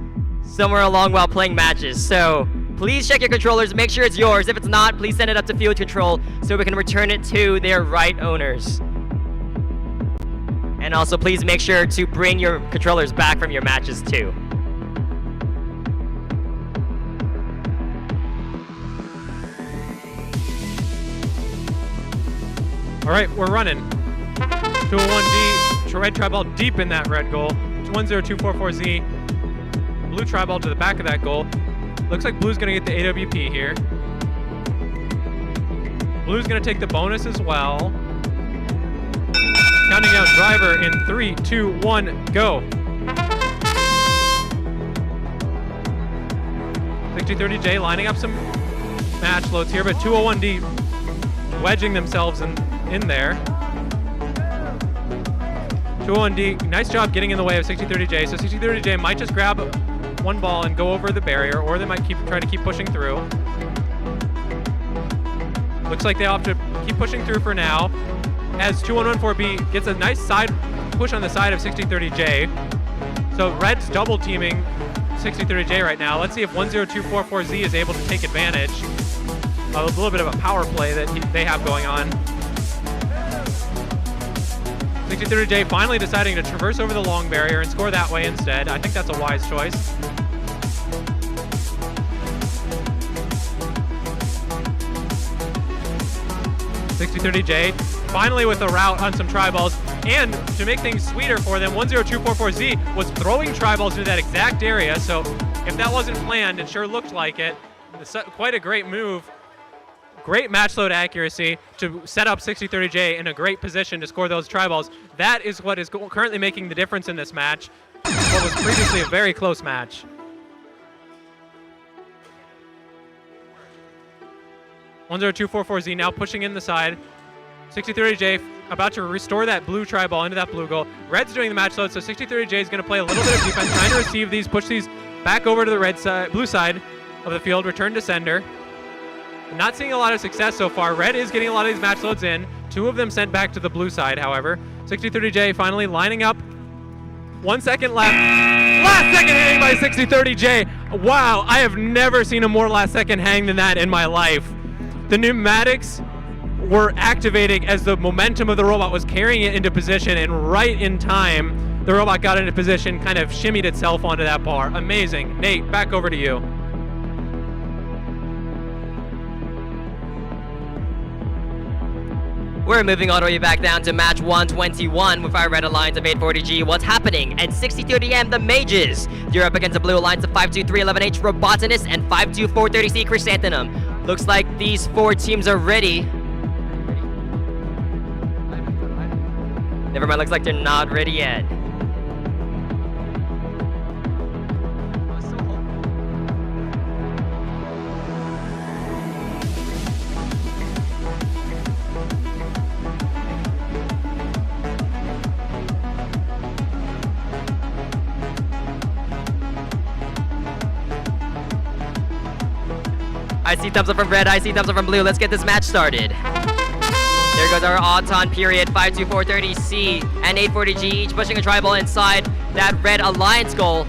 somewhere along while playing matches. So please check your controllers, make sure it's yours. If it's not, please send it up to field control so we can return it to their right owners. And also please make sure to bring your controllers back from your matches too. All right, we're running. 201D, red tri-ball deep in that red goal. 10244Z, blue tri-ball to the back of that goal. Looks like blue's gonna get the AWP here. Blue's gonna take the bonus as well. Counting down driver in 3, 2, 1, go. 6030J lining up some match loads here, but 201D wedging themselves in there. 201D, nice job getting in the way of 6030J. So 6030J might just grab one ball and go over the barrier, or they might try to keep pushing through. Looks like they'll have to keep pushing through for now, as 2114B gets a nice side push on the side of 6030J. So Red's double teaming 6030J right now. Let's see if 10244Z is able to take advantage of a little bit of a power play that they have going on. 6030J finally deciding to traverse over the long barrier and score that way instead. I think that's a wise choice. .6030J finally with a route on some tri-balls, and to make things sweeter for them, 10244Z was throwing tri-balls into that exact area, so if that wasn't planned, it sure looked like it. It's quite a great move. Great match load accuracy to set up 6030J in a great position to score those tri-balls. That is what is currently making the difference in this match, what was previously a very close match. .10244Z now pushing in the side. 6030J about to restore that blue tri-ball into that blue goal. Red's doing the match load, so 6030J is going to play a little bit of defense, trying to receive these, push these back over to the red side, blue side of the field, return to sender. Not seeing a lot of success so far. Red is getting a lot of these match loads in. 2 of them sent back to the blue side, however. 6030J finally lining up. 1 second left. Last second hang by 6030J. Wow, I have never seen a more last second hang than that in my life. The pneumatics were activating as the momentum of the robot was carrying it into position, and right in time, the robot got into position, kind of shimmied itself onto that bar. Amazing. Nate, back over to you. We're moving all the way back down to match 121 with our red alliance of 840G. What's happening? At 6030M, the Mages. You're up against the blue alliance of 52311H Robotinist and 52430C Chrysanthemum. Looks like these 4 teams are ready. Never mind, looks like they're not ready yet. I see thumbs up from red, I see thumbs up from blue. Let's get this match started. There goes our Auton period, 52430C and 840G, each pushing a tri-ball inside that red alliance goal.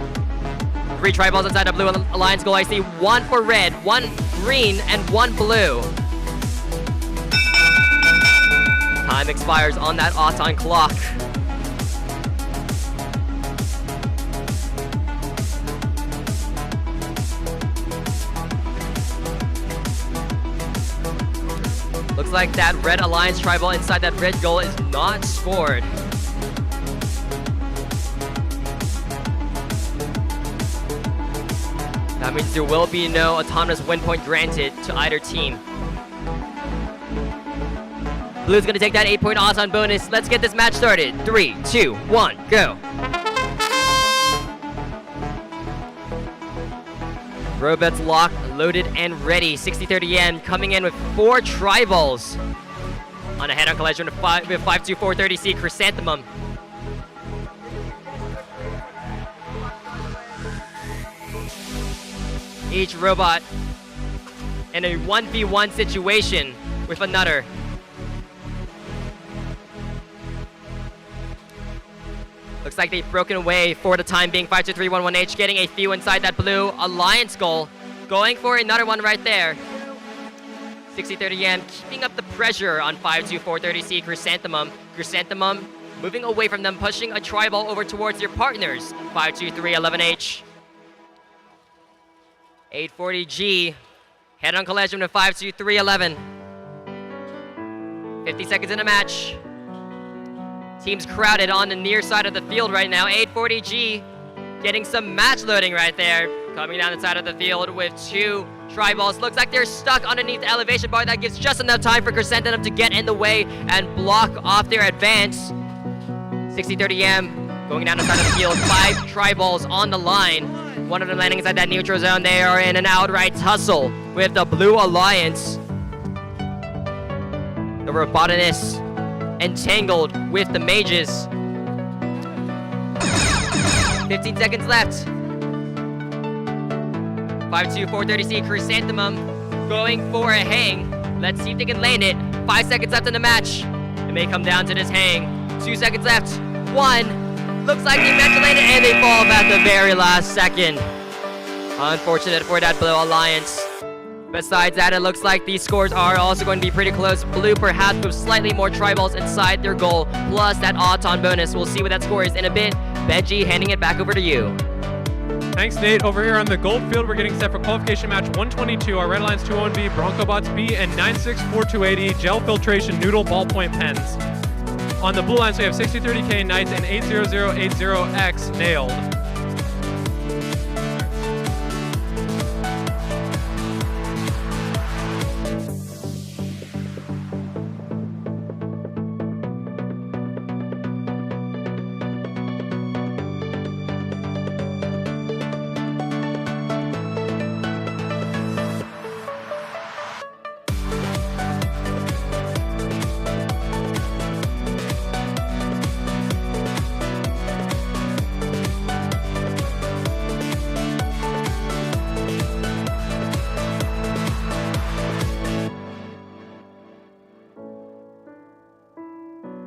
3 tri-balls inside the blue alliance goal. I see 1 for red, 1 green, and 1 blue. Time expires on that Auton clock. Looks like that red alliance tribal inside that red goal is not scored. That means there will be no autonomous win point granted to either team. Blue's gonna take that 8-point Auton bonus. Let's get this match started. 3, 2, 1, go. Robots locked, loaded, and ready. 6030M coming in with 4 tri-balls. On a head-on collision with 52430C Chrysanthemum. Each robot in a 1v1 situation with another. Looks like they've broken away for the time being. 52311H getting a few inside that blue alliance goal. Going for another one right there. 6030M keeping up the pressure on 52430C Chrysanthemum. Chrysanthemum moving away from them, pushing a tri-ball over towards their partners. 52311H. 840G. Head-on collision with 52311. 50 seconds in the match. Teams crowded on the near side of the field right now. 840G getting some match loading right there. Coming down the side of the field with 2 tri-balls. Looks like they're stuck underneath the elevation bar. That gives just enough time for Chrysanthemum to get in the way and block off their advance. 6030M going down the side of the field. 5 tri-balls on the line. One of them landing inside that neutral zone. They are in an outright tussle with the Blue Alliance. The Robotanists entangled with the Mages. 15 seconds left. 52430C Chrysanthemum going for a hang. Let's see if they can land it. 5 seconds left in the match. It may come down to this hang. 2 seconds left. 1. Looks like they meant to land it and they fall off at the very last second. Unfortunate for that Blue Alliance. Besides that, it looks like these scores are also going to be pretty close. Blue perhaps with slightly more tri-balls inside their goal, plus that Auton bonus. We'll see what that score is in a bit. Benji, handing it back over to you. Thanks, Nate. Over here on the gold field, we're getting set for qualification match 122. Our Red Alliance 201B, Bronco Bots B, and 964-280 Gel Filtration Noodle Ballpoint Pens. On the blue lines, we have 6030K Knights and 80080X Nailed.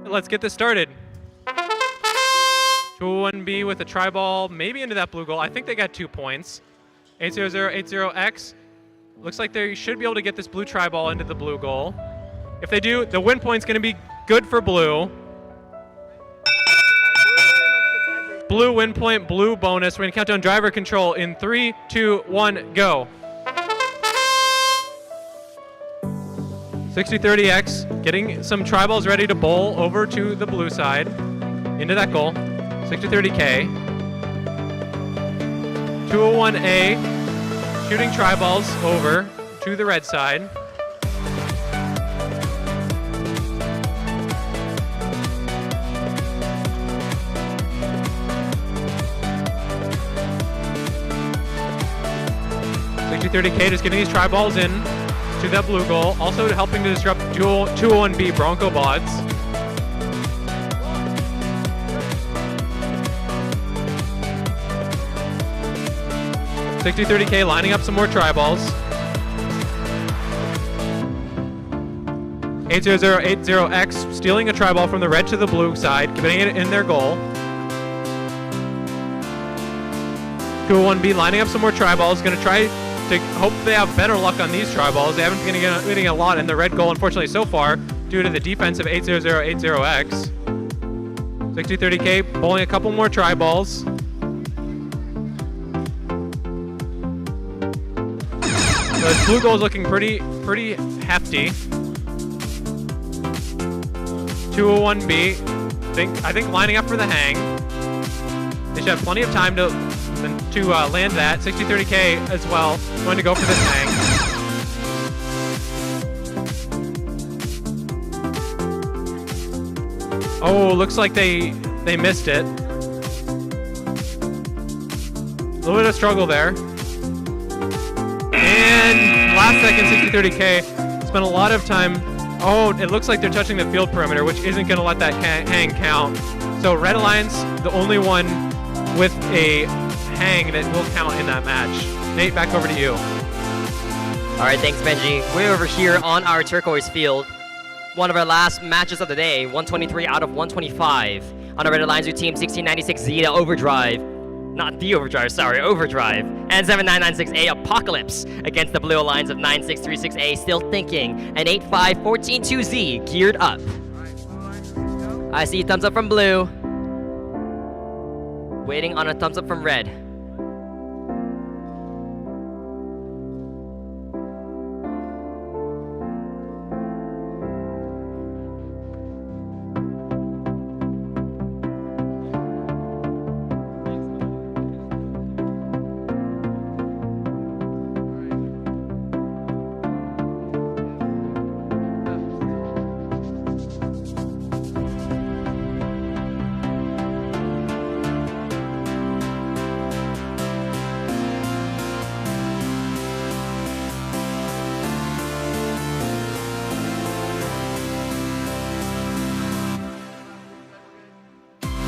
Let's get this started. 201B with a tri-ball, maybe into that blue goal. I think they got 2 points. 80080X. Looks like they should be able to get this blue tri-ball into the blue goal. If they do, the win point's going to be good for blue. Blue win point, blue bonus. We're going to count down driver control in 3, 2, 1, go. 6030X getting some tri-balls ready to bowl over to the blue side. Into that goal. 6030K. 201A shooting tri-balls over to the red side. .30K just getting these tri-balls in to that blue goal, also helping to disrupt 201B Bronco Bots. .6030K lining up some more tri-balls. 80080X stealing a tri-ball from the red to the blue side, getting it in their goal. 201B lining up some more tri-balls, going to try to hope they have better luck on these tri-balls. They haven't been getting a lot in the red goal, unfortunately, so far. due to the defense of 80080X. 6030K bowling a couple more tri-balls. So this blue goal is looking pretty hefty. 201B, I think lining up for the hang. They should have plenty of time to land that. 6030K as well, going to go for this hang. Oh, looks like they missed it. A little bit of struggle there. And last second, 6030K spent a lot of time. Oh, it looks like they're touching the field perimeter, which isn't going to let that hang count. So Red Alliance, the only one with a hang that will count in that match. Nate, back over to you. All right, thanks, Benji. We're over here on our turquoise field. One of our last matches of the day, 123 out of 125. On our Red Alliance with Team 1696 Zeta Overdrive. Not the Overdrive, sorry, Overdrive. And 7996A Apocalypse against the Blue Alliance of 9636A Still Thinking. And 85142Z geared up. I see thumbs up from Blue. Waiting on a thumbs up from Red.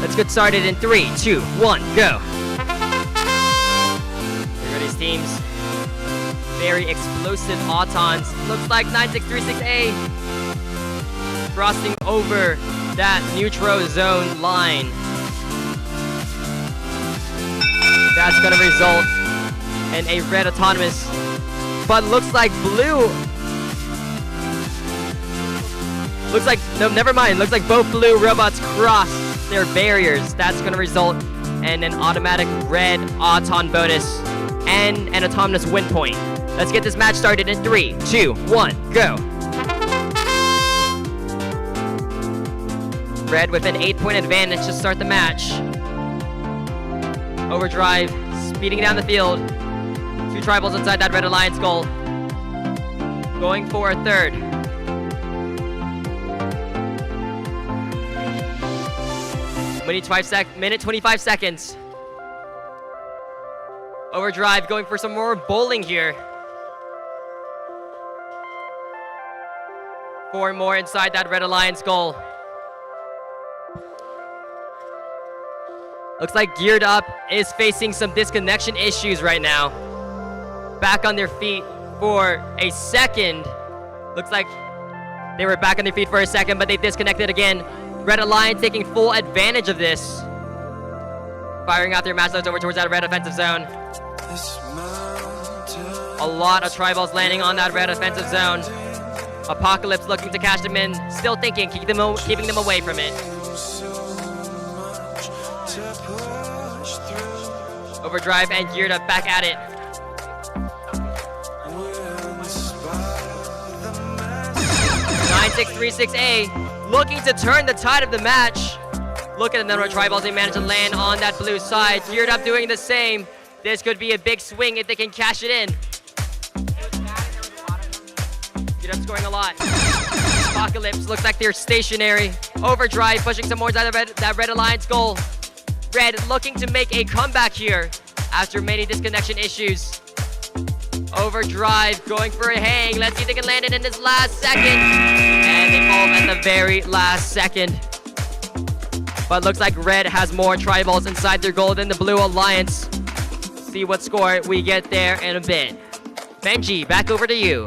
Let's get started in 3, 2, 1, go. Here are these teams. Very explosive autons. Looks like 9636A crossing over that neutral zone line. That's going to result in a red autonomous. But looks like blue. Looks like, no, never mind. Looks like both blue robots cross their barriers. That's going to result in an automatic red auton bonus and an autonomous win point. Let's get this match started in 3, 2, 1, go. Red with an 8-point advantage to start the match. Overdrive, speeding down the field. 2 tribals inside that Red Alliance goal. Going for a third. Minute 25 seconds. Overdrive going for some more bowling here. 4 more inside that Red Alliance goal. Looks like Geared Up is facing some disconnection issues right now. Back on their feet for a second. Looks like they were back on their feet for a second, but they disconnected again. Red Alliance taking full advantage of this. Firing out their match loads over towards that red offensive zone. A lot of tri-balls landing on that red offensive zone. Apocalypse looking to cash them in. Still thinking, keeping them away from it. Overdrive and Geared Up back at it. (9636A) looking to turn the tide of the match. Look at the number of tri-balls they managed to land on that blue side. Geared Up doing the same. This could be a big swing if they can cash it in. Geared Up scoring a lot. Apocalypse looks like they're stationary. Overdrive pushing some more inside that Red Alliance goal. Red looking to make a comeback here after many disconnection issues. Overdrive going for a hang. Let's see if they can land it in this last second. And they fall at the very last second. But looks like Red has more tri-balls inside their goal than the Blue Alliance. See what score we get there in a bit. Benji, back over to you.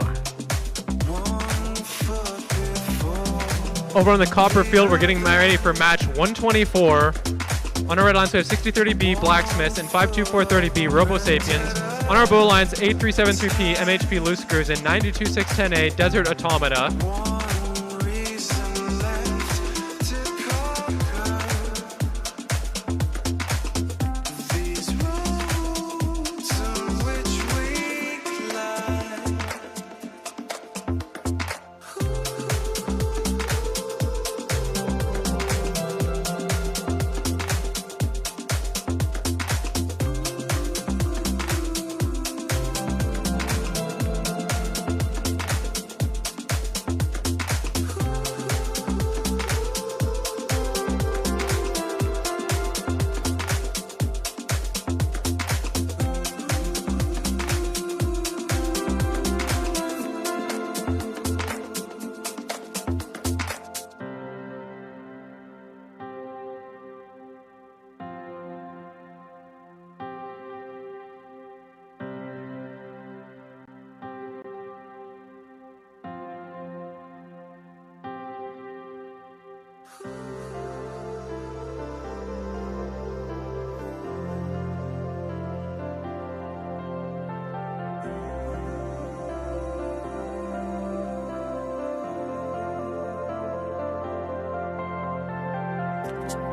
Over on the copper field, we're getting ready for match 124. On our red lines, we have 6030B Blacksmiths and 52430B Robo Sapiens. On our blue lines, 8373P MHP Loose Screws and 92610A Desert Automata.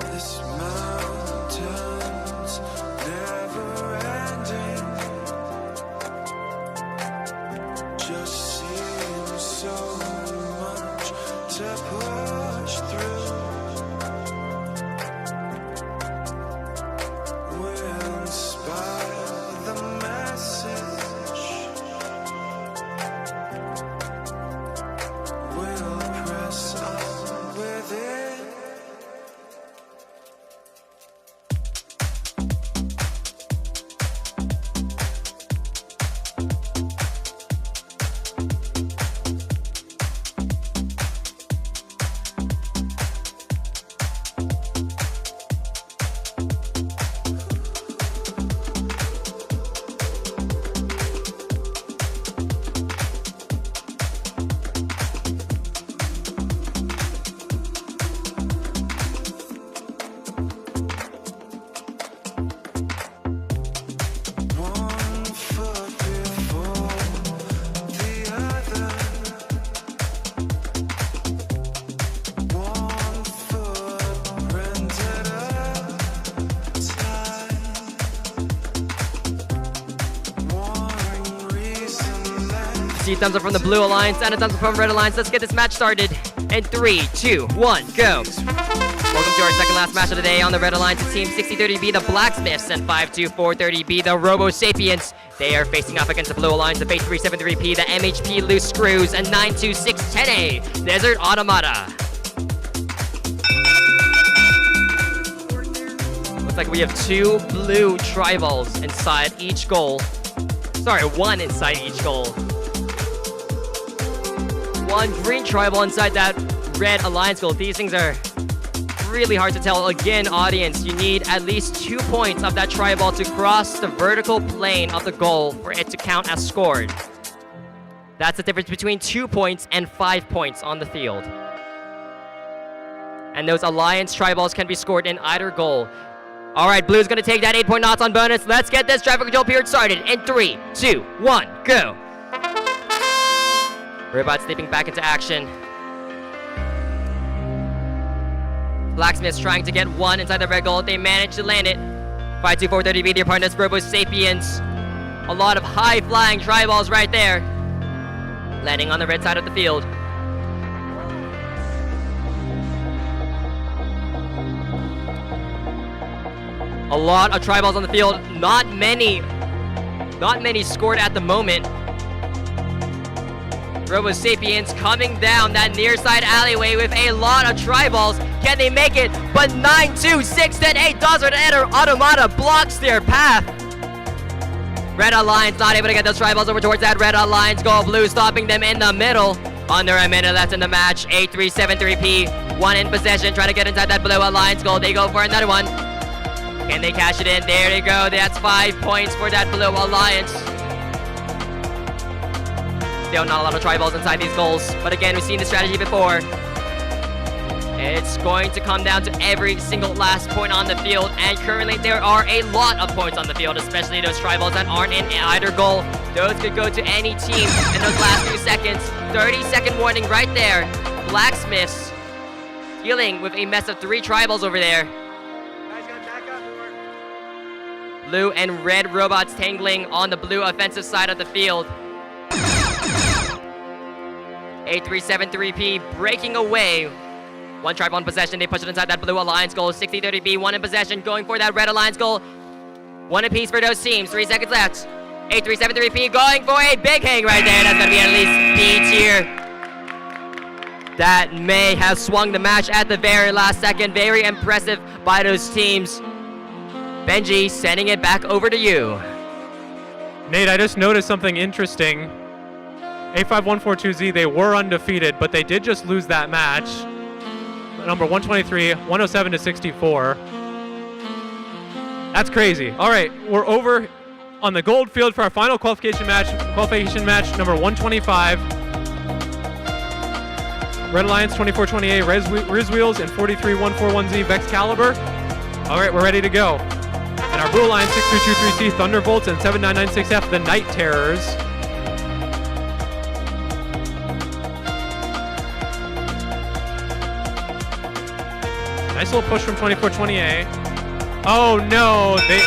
This mountain's never ending. Just seems so much to push through. We'll inspire the message. We'll press on with it. One foot before the other. One footprint at a time. One reason left. See thumbs up from the Blue Alliance and a thumbs up from Red Alliance. Let's get this match started. In 3, 2, 1, go. Welcome to our second last match of the day on the Red Alliance. It's Team 6030B, the Blacksmiths, and 52430B, the Robo Sapiens. They are facing off against the Blue Alliance, the 8373P, the MHP Loose Screws, and 92610A, Desert Automata. Looks like we have 2 blue tri-balls inside each goal. Sorry, 1 inside each goal. 1 green tri-ball inside that Red Alliance goal. These things are really hard to tell. Again, audience, you need at least 2 points of that tri-ball to cross the vertical plane of the goal for it to count as scored. That's the difference between 2 points and 5 points on the field. And those Alliance tri-balls can be scored in either goal. All right, Blue's gonna take that 8-point knots on bonus. Let's get this traffic control period started in 3, 2, 1, go. Robots slipping back into action. Blacksmiths trying to get 1 inside the red goal. They managed to land it. 52430B, their partners, Robo Sapiens. A lot of high-flying tri-balls right there. Landing on the red side of the field. A lot of tri-balls on the field. Not many scored at the moment. Robo Sapiens coming down that near side alleyway with a lot of tri-balls. Can they make it? But 92610A Desert Automata blocks their path. Red Alliance not able to get those tri-balls over towards that Red Alliance goal. Blue stopping them in the middle. Under a minute left in the match. 8373P, 1 in possession, trying to get inside that Blue Alliance goal. They go for another one. Can they cash it in? There they go. That's 5 points for that Blue Alliance. Still not a lot of tri-balls inside these goals. But again, we've seen this strategy before. It's going to come down to every single last point on the field. And currently there are a lot of points on the field, especially those tri-balls that aren't in either goal. Those could go to any team in those last few seconds. 30-second warning right there. Blacksmiths dealing with a mess of 3 tri-balls over there. Guys, gotta back up more. Blue and red robots tangling on the blue offensive side of the field. 8373P breaking away. 1 tri-ball in possession. They push it inside that Blue Alliance goal. 6030B, 1 in possession, going for that Red Alliance goal. 1 apiece for those teams. 3 seconds left. 8373P going for a big hang right there. That's going to be at least B tier. That may have swung the match at the very last second. Very impressive by those teams. Benji, sending it back over to you. Nate, I just noticed something interesting. A5142Z, they were undefeated, but they did just lose that match. Number 123, 107 to 64. That's crazy. All right, we're over on the gold field for our final qualification match number 125. Red Alliance 2428, Riz Wheels, and 43141Z Vex Caliber. All right, we're ready to go. And our Blue Alliance 6323C Thunderbolts and 7996F, the Night Terrors. Nice little push from 24-20A. Oh no, they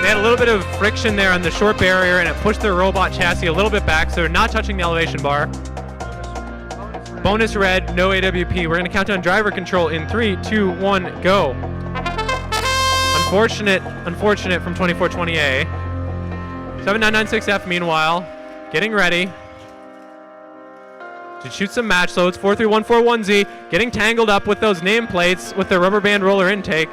had a little bit of friction there on the short barrier, and it pushed their robot chassis a little bit back, so they're not touching the elevation bar. Bonus red, no AWP. We're gonna count down driver control in 3, 2, 1, go. Unfortunate from 24-20A. 7996F meanwhile, getting ready to shoot some match loads. 43141Z, getting tangled up with those nameplates with the rubber band roller intake.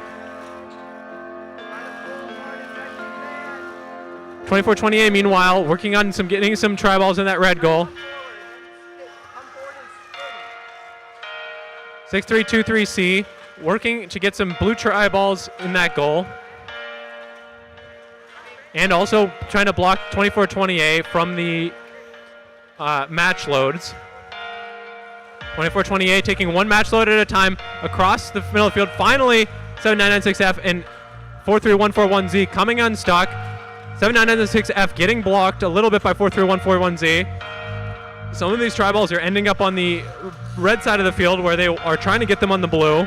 24-20A meanwhile, working on getting some tri-balls in that red goal. 6323C, working to get some blue tri-balls in that goal. And also trying to block 24-20A from the match loads. 24-20A taking one match load at a time across the middle of the field. Finally, 7996F and 43141Z coming unstuck. 7996F getting blocked a little bit by 43141Z. Some of these tri-balls are ending up on the red side of the field where they are trying to get them on the blue.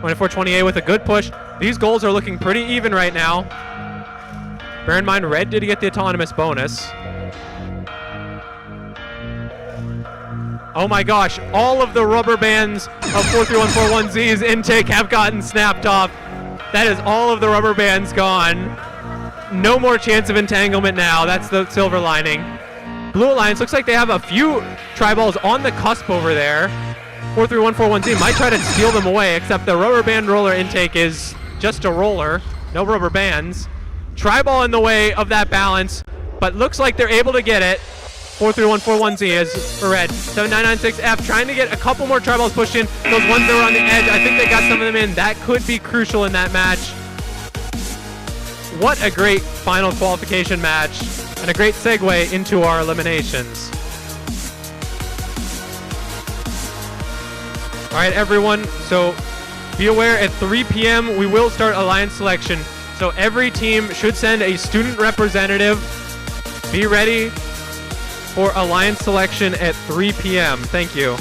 24-20A with a good push. These goals are looking pretty even right now. Bear in mind, red did get the autonomous bonus. Oh my gosh, all of the rubber bands of 43141Z's intake have gotten snapped off. That is all of the rubber bands gone. No more chance of entanglement now. That's the silver lining. Blue Alliance looks like they have a few tri-balls on the cusp over there. 43141Z might try to steal them away, except the rubber band roller intake is just a roller. No rubber bands. Tri-ball in the way of that balance, but looks like they're able to get it. 43141Z is for red. 7996F trying to get a couple more tri-balls pushed in. Those ones that were on the edge, I think they got some of them in. That could be crucial in that match. What a great final qualification match, and a great segue into our eliminations. All right, everyone, so be aware at 3 p.m. we will start Alliance selection. So every team should send a student representative. Be ready for Alliance selection at 3 p.m. Thank you.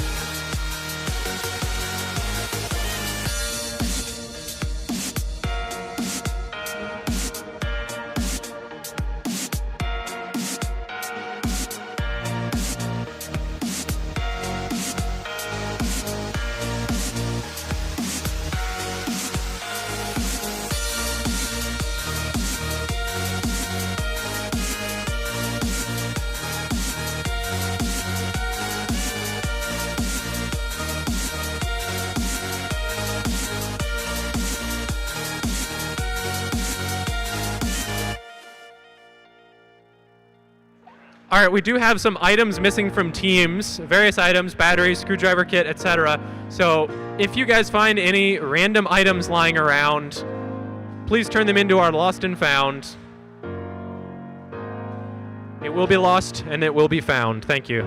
All right, we do have some items missing from teams, various items, batteries, screwdriver kit, etc. So if you guys find any random items lying around, please turn them into our lost and found. It will be lost and it will be found. Thank you.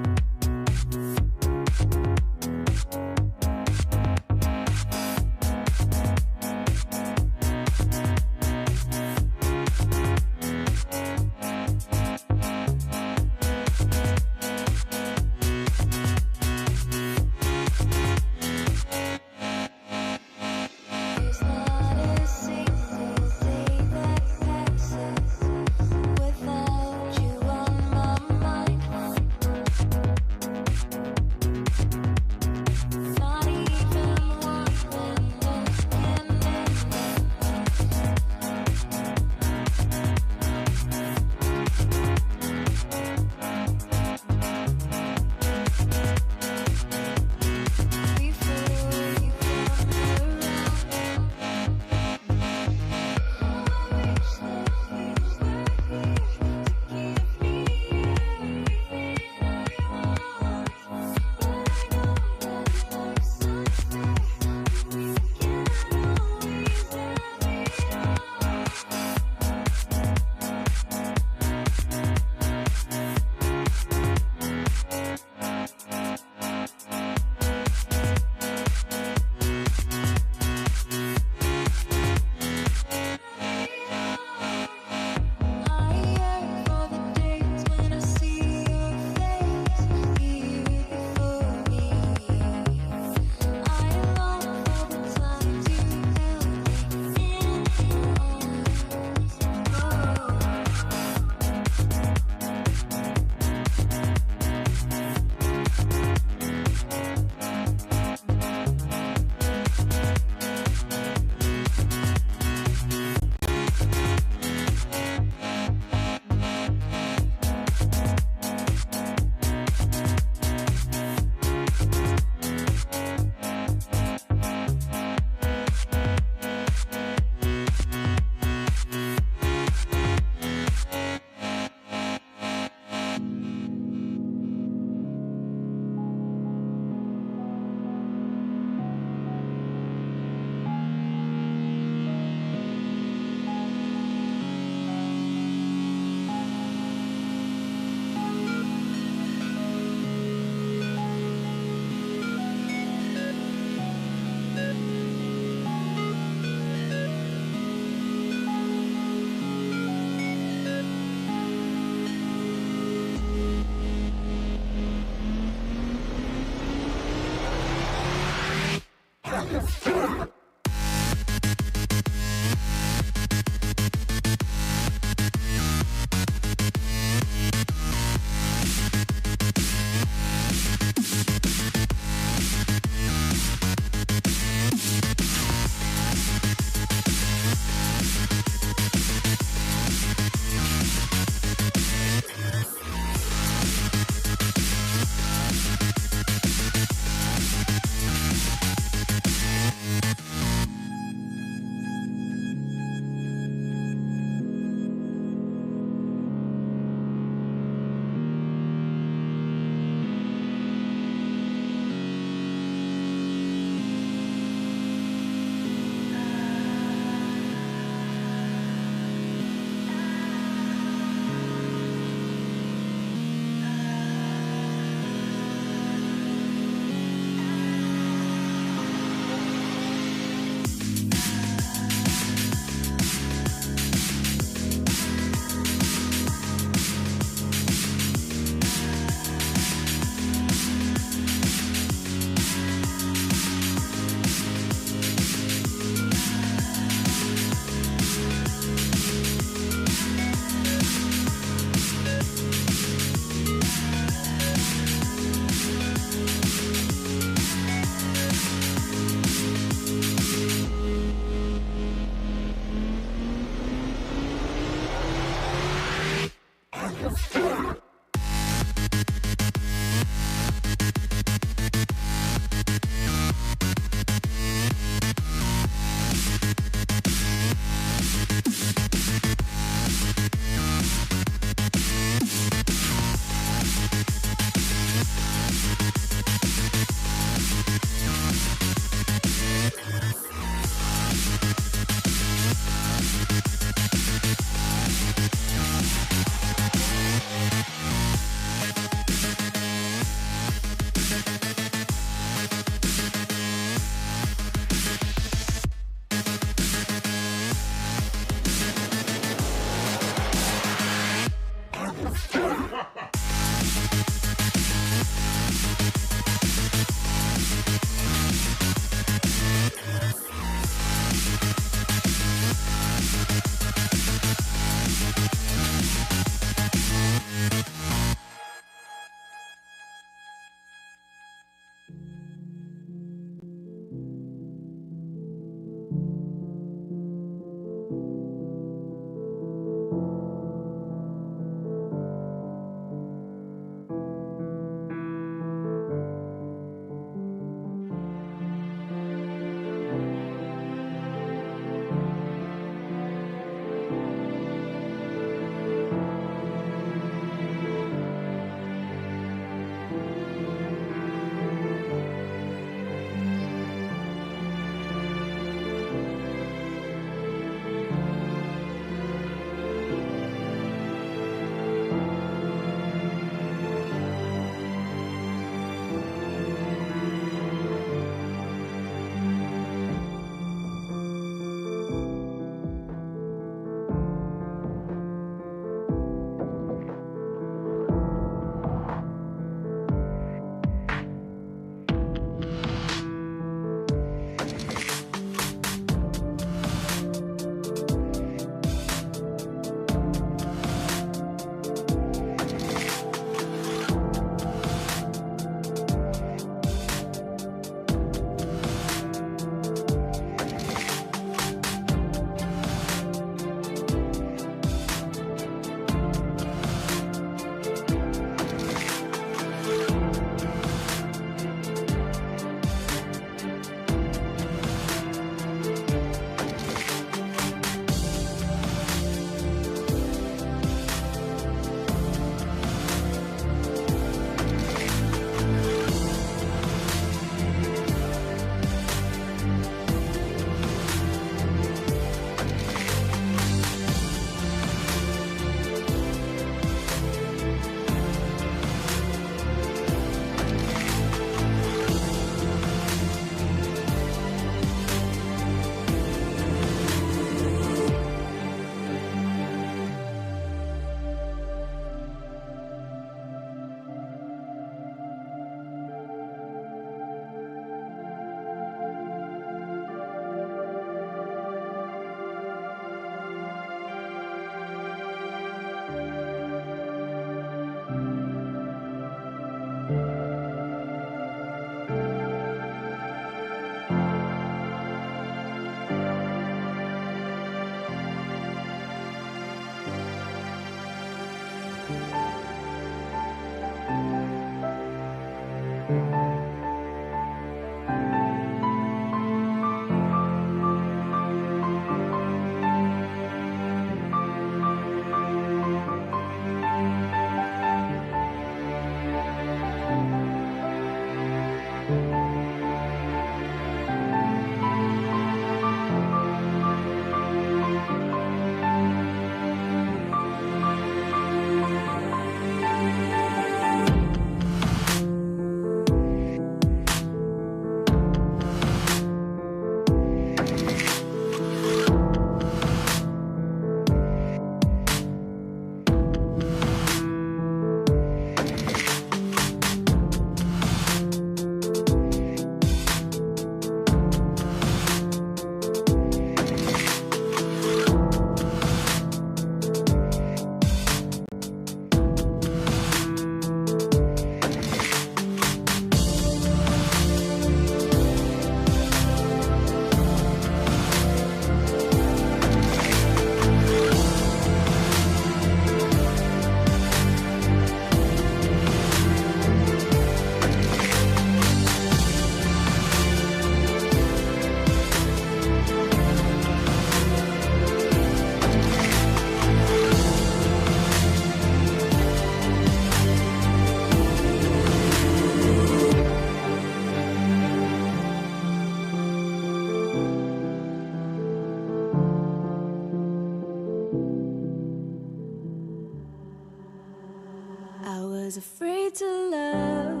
was afraid to love,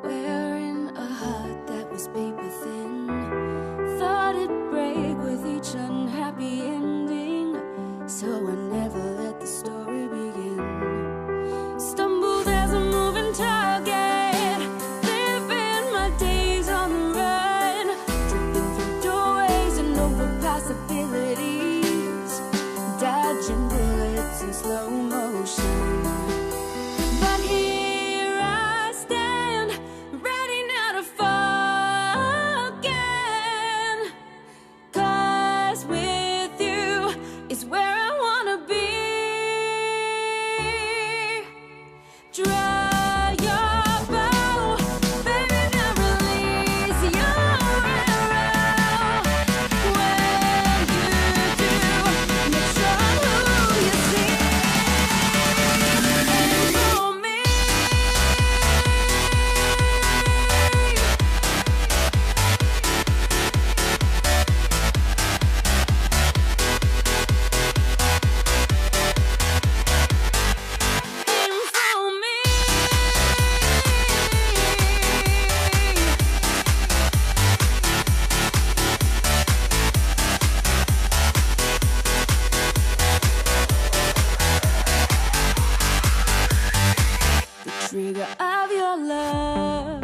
wearing a heart that was paper thin. Thought it'd break with each unhappy ending, so I never let the story begin. Stumbled as a moving target, living my days on the run, tripping through doorways and over possibilities, dodging bullets in slow motion. But here I stand, ready now to fall again. 'Cause with you is where I wanna be. Draw your bow, baby, now release your arrow. When you do, make sure who you see. Aim for me. Aim for me. The trigger of your love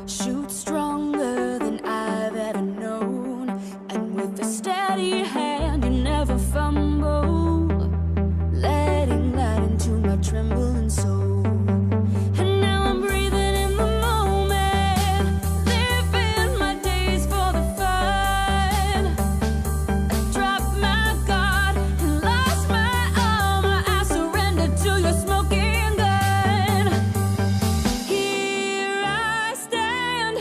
shoots stronger than I've ever known, and with a steady hand you never fumble, letting light into my trembling soul. And now I'm breathing in the moment, living my days for the fun. I dropped my guard and lost my armor. I surrendered to your smoking gun. Here I stand,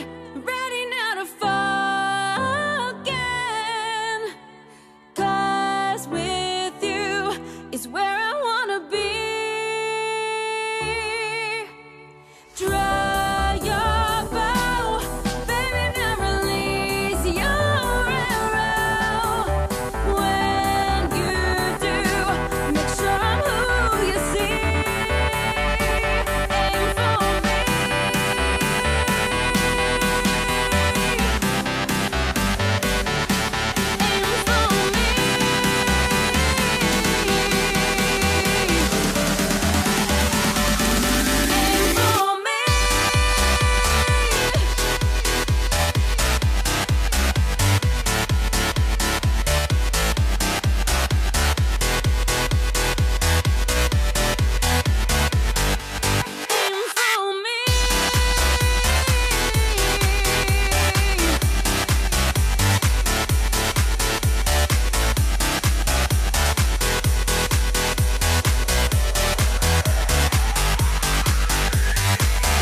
ready now to fall again. 'Cause with you is where I wanna be. Draw your bow, baby, now release your arrow. When you do, make sure I'm who you see. Aim for me. Aim for me. Aim for me. Aim for me.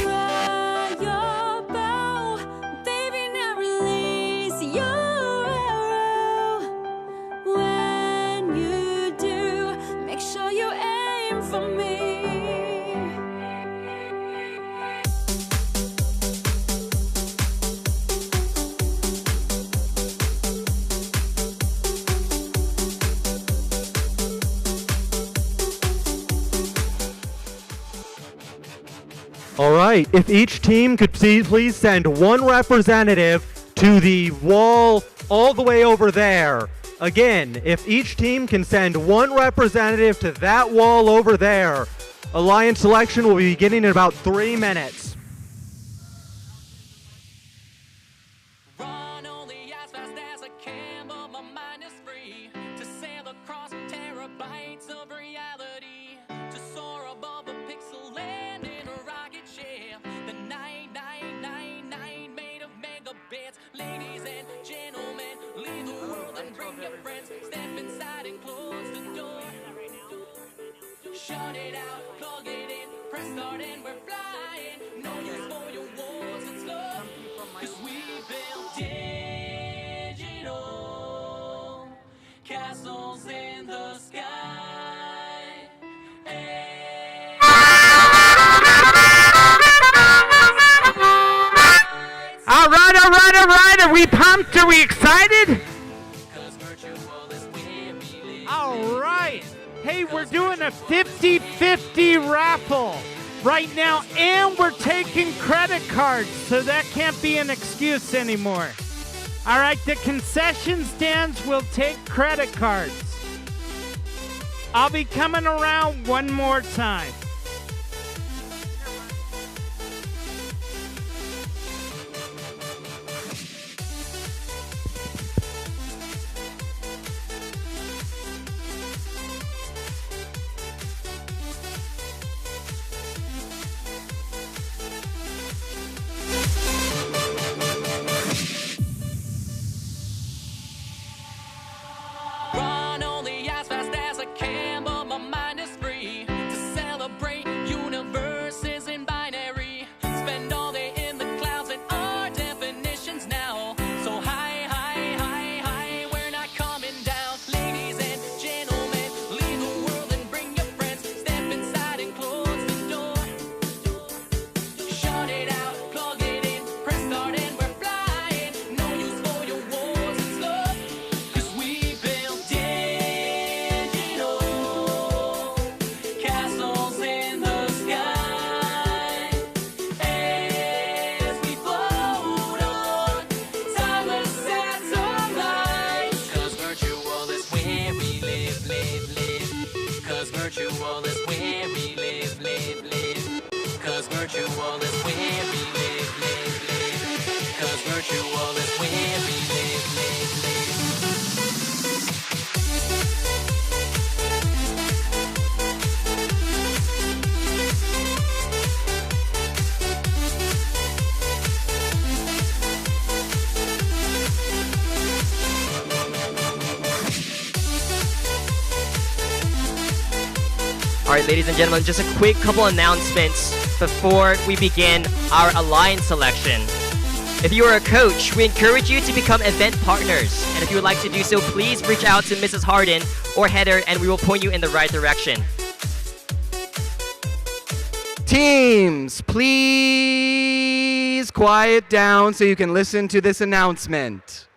Draw your bow, baby, now release your arrow. When you do, make sure you aim for me. All right, if each team could please send one representative to the wall all the way over there. Again, if each team can send one representative to that wall over there, Alliance selection will be beginning in about 3 minutes. Run only as fast as I can, but my mind is free to sail across terabytes of reality, to soar above a pixel land in a rocket ship. The 9999 made of megabits. Ladies and gentlemen, leave the world and bring your friends. Step inside and close the door. Shut it out, plug it in, press start and we're flying. No use for your walls and stuff, 'cause we built digital castles in the sky. All right. Are we pumped? Are we excited? 'Cause virtual is where we live. All right. Hey, we're doing a 50-50 raffle right now, and we're taking credit cards, so that can't be an excuse anymore. All right, the concession stands will take credit cards. I'll be coming around one more time. Run only as fast as I can, but my mind is free to celebrate universes in binary. Spend all day in the clouds and our definitions now. So high, high, high, high, we're not coming down. Ladies and gentlemen, leave the world and bring your friends. Step inside and close the door. Shut it out, plug it in, press start and we're flying. No use for your wars and slow. 'Cause we built digital castles in the sky as we float on timeless satellites. 'Cause virtual is where we live, live, live. 'Cause virtual is where we live, live, live. 'Cause virtual is where we live, live, live. 'Cause virtual is where we live, live, live. All right, ladies and gentlemen, just a quick couple announcements before we begin our alliance selection. If you are a coach, we encourage you to become event partners. And if you would like to do so, please reach out to Mrs. Harden or Heather and we will point you in the right direction. Teams, please quiet down so you can listen to this announcement.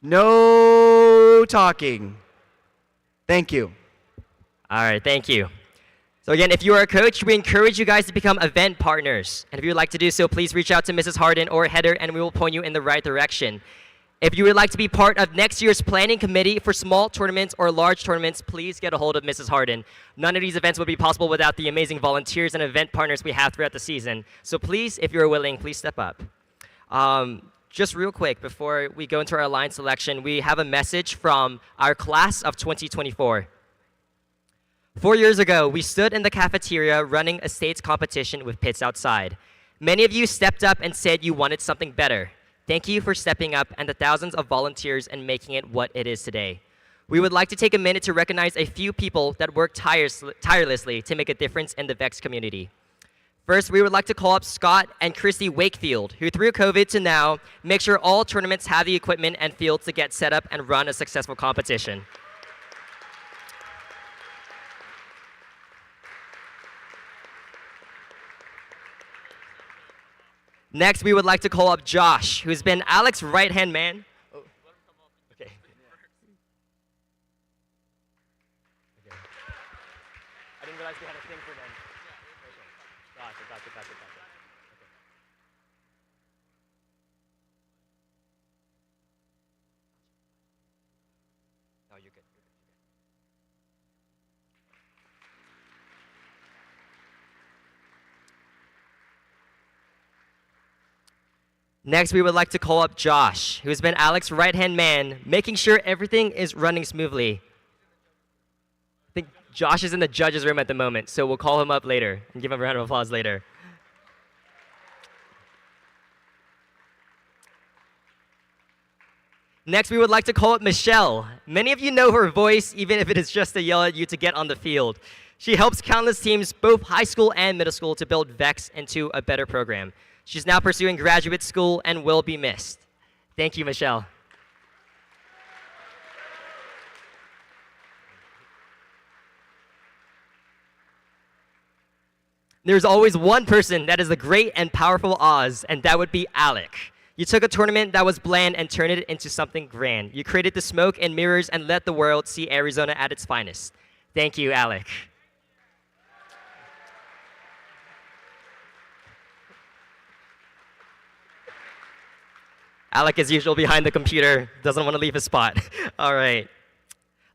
No talking. Thank you. All right, thank you. So again, if you are a coach, we encourage you guys to become event partners. And if you would like to do so, please reach out to Mrs. Harden or Heather and we will point you in the right direction. If you would like to be part of next year's planning committee for small tournaments or large tournaments, please get a hold of Mrs. Harden. None of these events would be possible without the amazing volunteers and event partners we have throughout the season. So please, if you're willing, please step up. Just real quick, before we go into our alliance selection, we have a message from our class of 2024. 4 years ago, we stood in the cafeteria running a states competition with pits outside. Many of you stepped up and said you wanted something better. Thank you for stepping up and the thousands of volunteers and making it what it is today. We would like to take a minute to recognize a few people that worked tirelessly to make a difference in the VEX community. First, we would like to call up Scott and Christy Wakefield, who through COVID to now make sure all tournaments have the equipment and fields to get set up and run a successful competition. Next, we would like to call up Josh, who's been Alex's right-hand man. Oh, okay. I didn't realize we had a thing for them. Okay. Gotcha. Okay. No, you're good. Next, we would like to call up Josh, who's been Alex's right-hand man, making sure everything is running smoothly. I think Josh is in the judges' room at the moment, so we'll call him up later and give him a round of applause later. Next, we would like to call up Michelle. Many of you know her voice, even if it is just to yell at you to get on the field. She helps countless teams, both high school and middle school, to build VEX into a better program. She's now pursuing graduate school and will be missed. Thank you, Michelle. There's always one person that is the great and powerful Oz, and that would be Alec. You took a tournament that was bland and turned it into something grand. You created the smoke and mirrors and let the world see Arizona at its finest. Thank you, Alec. Alec, as usual, behind the computer, doesn't want to leave his spot. All right.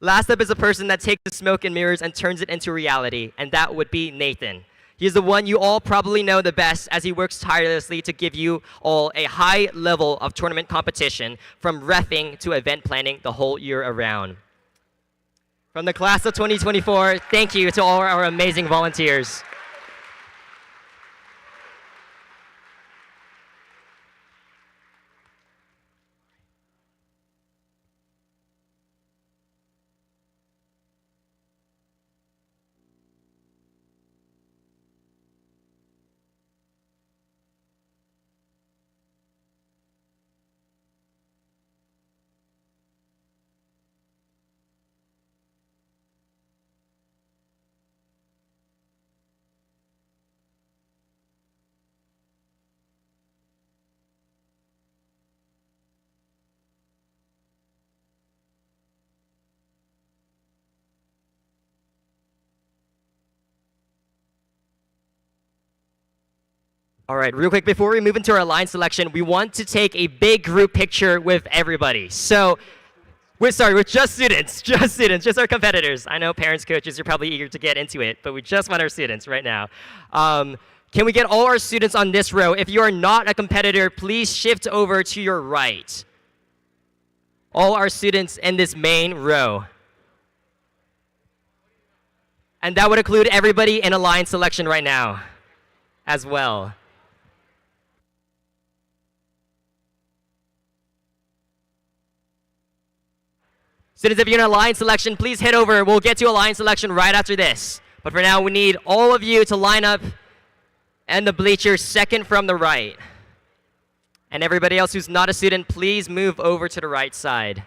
Last up is a person that takes the smoke and mirrors and turns it into reality, and that would be Nathan. He's the one you all probably know the best, as he works tirelessly to give you all a high level of tournament competition, from reffing to event planning the whole year around. From the class of 2024, thank you to all our amazing volunteers. All right, real quick, before we move into our line selection, we want to take a big group picture with everybody. So, with just students, just our competitors. I know parents, coaches, you're probably eager to get into it, but we just want our students right now. Can we get all our students on this row? If you are not a competitor, please shift over to your right. All our students in this main row. And that would include everybody in a line selection right now as well. Students, if you're in a line selection, please head over. We'll get to a line selection right after this. But for now, we need all of you to line up in the bleachers second from the right. And everybody else who's not a student, please move over to the right side.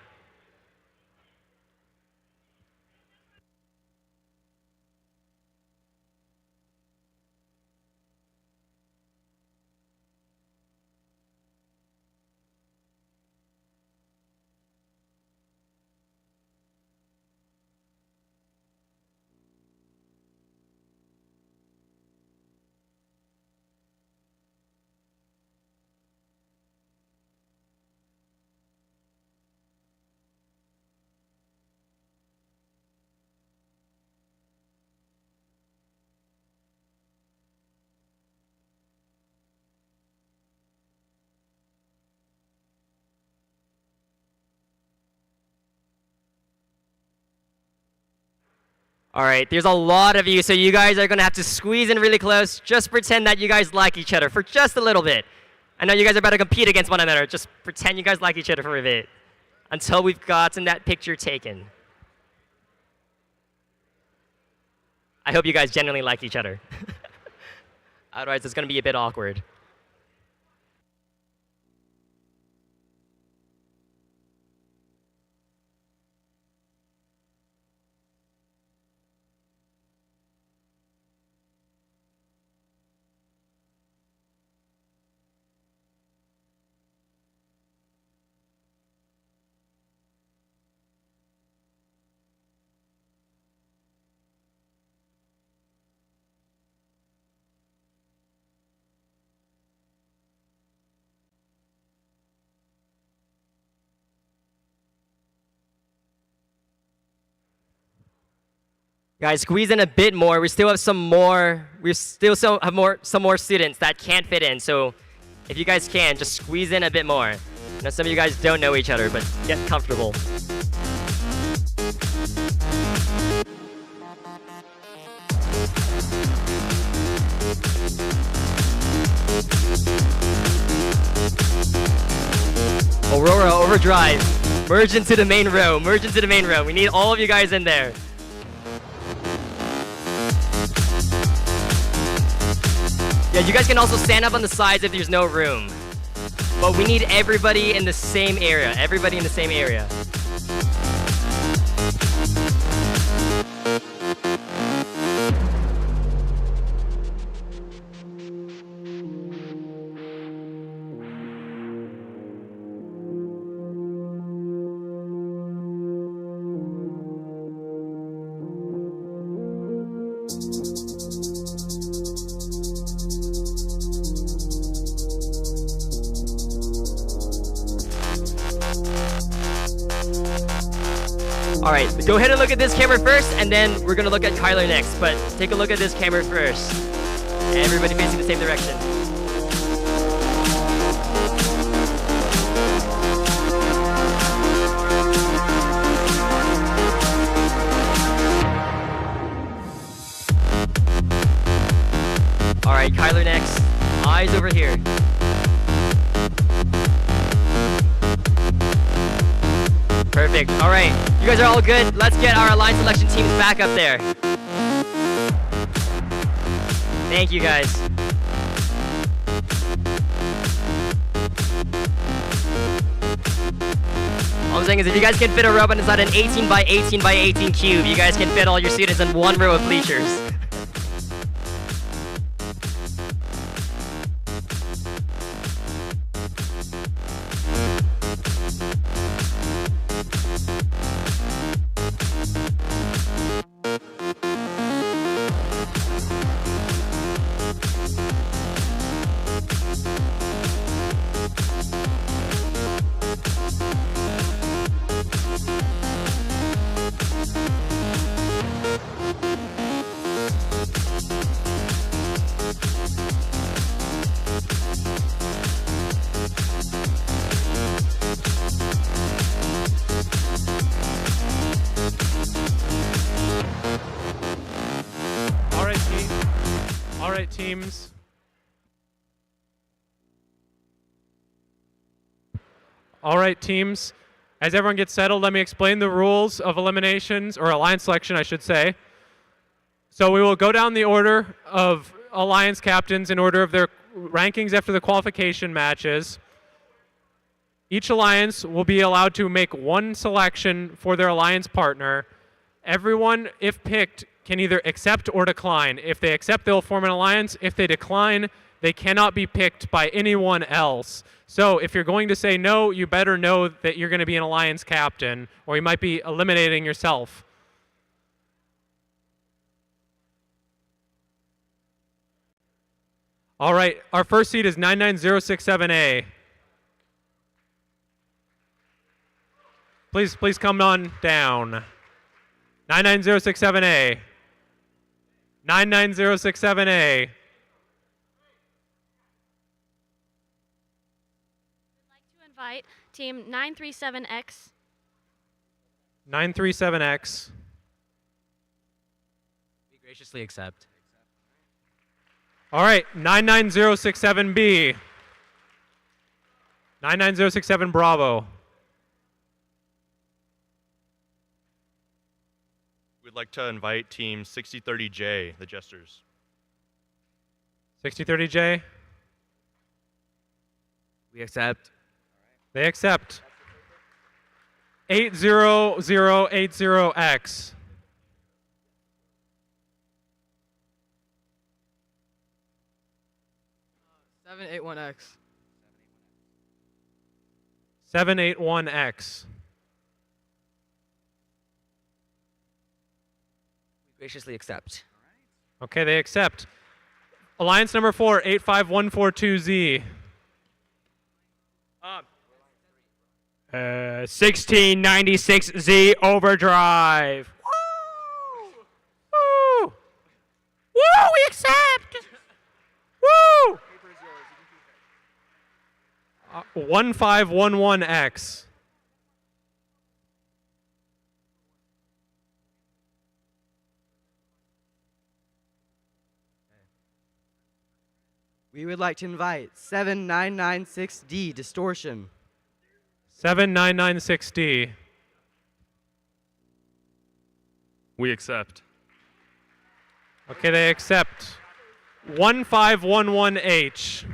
All right, there's a lot of you, so you guys are going to have to squeeze in really close. Just pretend that you guys like each other for just a little bit. I know you guys are about to compete against one another. Just pretend you guys like each other for a bit until we've gotten that picture taken. I hope you guys genuinely like each other. Otherwise, it's going to be a bit awkward. Guys, squeeze in a bit more. We still have some more. We still have some more students that can't fit in. So, if you guys can, just squeeze in a bit more. I know some of you guys don't know each other, but get comfortable. Aurora, overdrive. Merge into the main row. Merge into the main row. We need all of you guys in there. Yeah, you guys can also stand up on the sides if there's no room. But we need everybody in the same area. Everybody in the same area. All right, go ahead and look at this camera first, and then we're gonna look at Kyler next. But take a look at this camera first. Everybody facing the same direction. All right, Kyler next. Eyes over here. Perfect. All right, you guys are all good. Let's get our alliance selection teams back up there. Thank you, guys. All I'm saying is if you guys can fit a robot inside an 18 by 18 by 18 cube, you guys can fit all your students in one row of bleachers. Teams. All right, teams. As everyone gets settled, let me explain the rules of eliminations, or alliance selection, I should say. So we will go down the order of alliance captains in order of their rankings after the qualification matches. Each alliance will be allowed to make one selection for their alliance partner. Everyone, if picked, can either accept or decline. If they accept, they'll form an alliance. If they decline, they cannot be picked by anyone else. So if you're going to say no, you better know that you're going to be an alliance captain, or you might be eliminating yourself. All right, our first seed is 99067A. Please come on down. 99067A. 99067A. I'd like to invite team 937X. 937X. We graciously accept. All right, 99067B. 99067 Bravo. We'd like to invite team 6030J, the Jesters. 6030J. We accept. They accept. 80080X. 781X. 781X. Graciously accept. Okay, they accept. Alliance number 4, 85142Z. 1696Z Overdrive. Woo! Woo! Woo! We accept! Woo! 1511X. We would like to invite 7996D Distortion. 7996D. We accept. Okay, they accept. 1511H.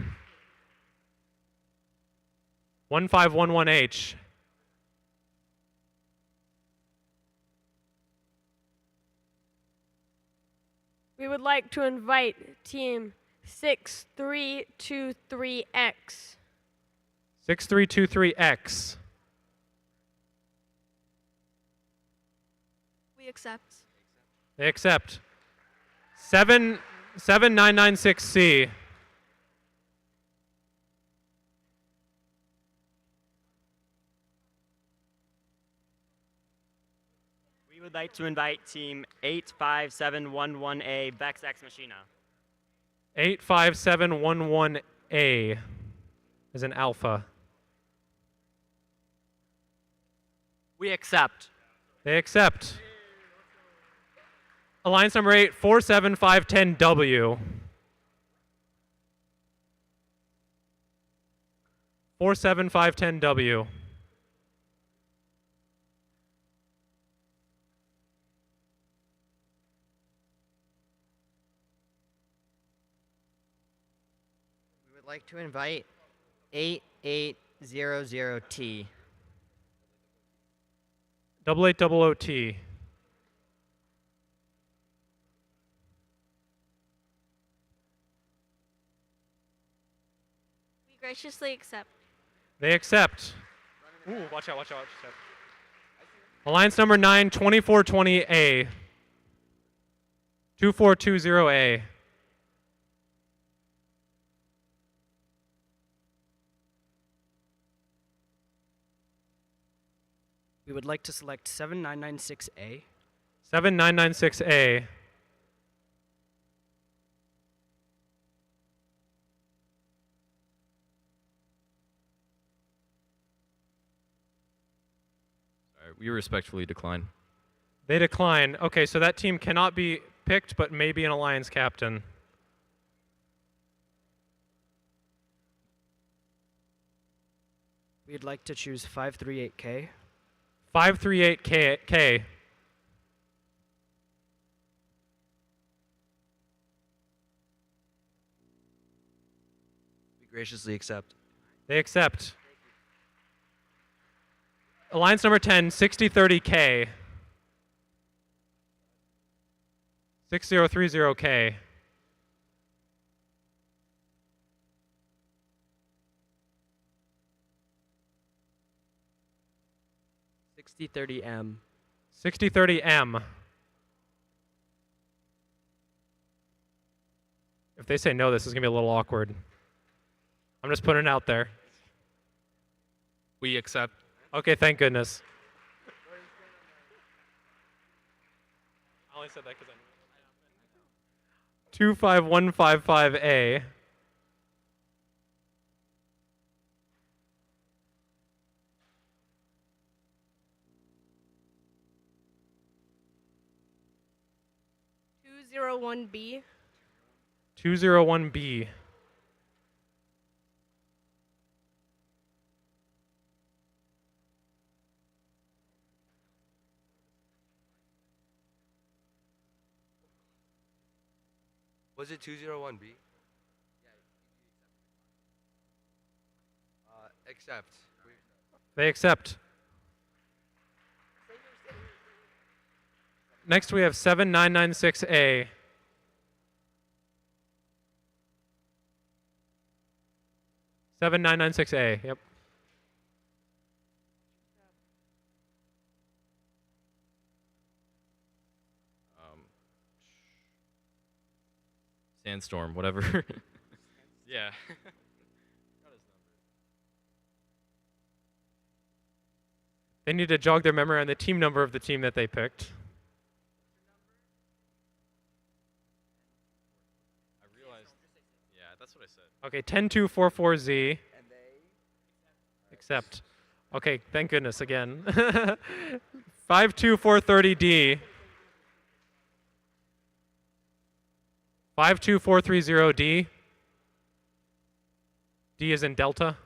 1511H. We would like to invite team 6323X. 6323X. We accept. They accept. 7996C. would like to invite team 85711A Vex X Machina. 85711A is an alpha. We accept. They accept. Alliance number 8, 47510W. 47510W. We would like to invite 8800T. 8800T. We graciously accept. They accept. Ooh, watch out, watch out, watch out. Alliance number 9, 2420A. 2420A. We would like to select 7996A. 7996A. We respectfully decline. They decline. Okay, so that team cannot be picked, but may be an alliance captain. We'd like to choose 538K. 538K. We graciously accept. They accept. Alliance number 10, 6030K. 6030K. M. 6030M. If they say no, this is going to be a little awkward. I'm just putting it out there. We accept. Okay, thank goodness. I only said that because I knew. 25155A. B. 201B. Was it 201B? Accept. They accept. Next we have 7996A. 7996A, yep. Sandstorm, whatever. Yeah. They need to jog their memory on the team number of the team that they picked. I realized. Yeah, that's what I said. Okay, 10244Z. Accept. Okay, thank goodness again. 52430D. 52430D. D is in Delta.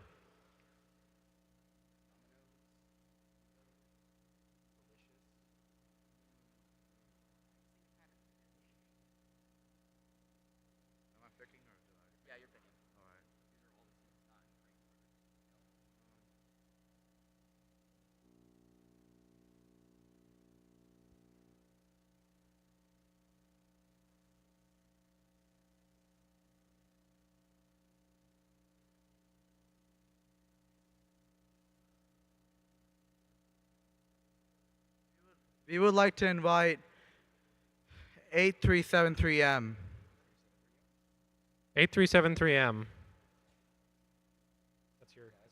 We would like to invite 8373M. 8373M. That's your spot.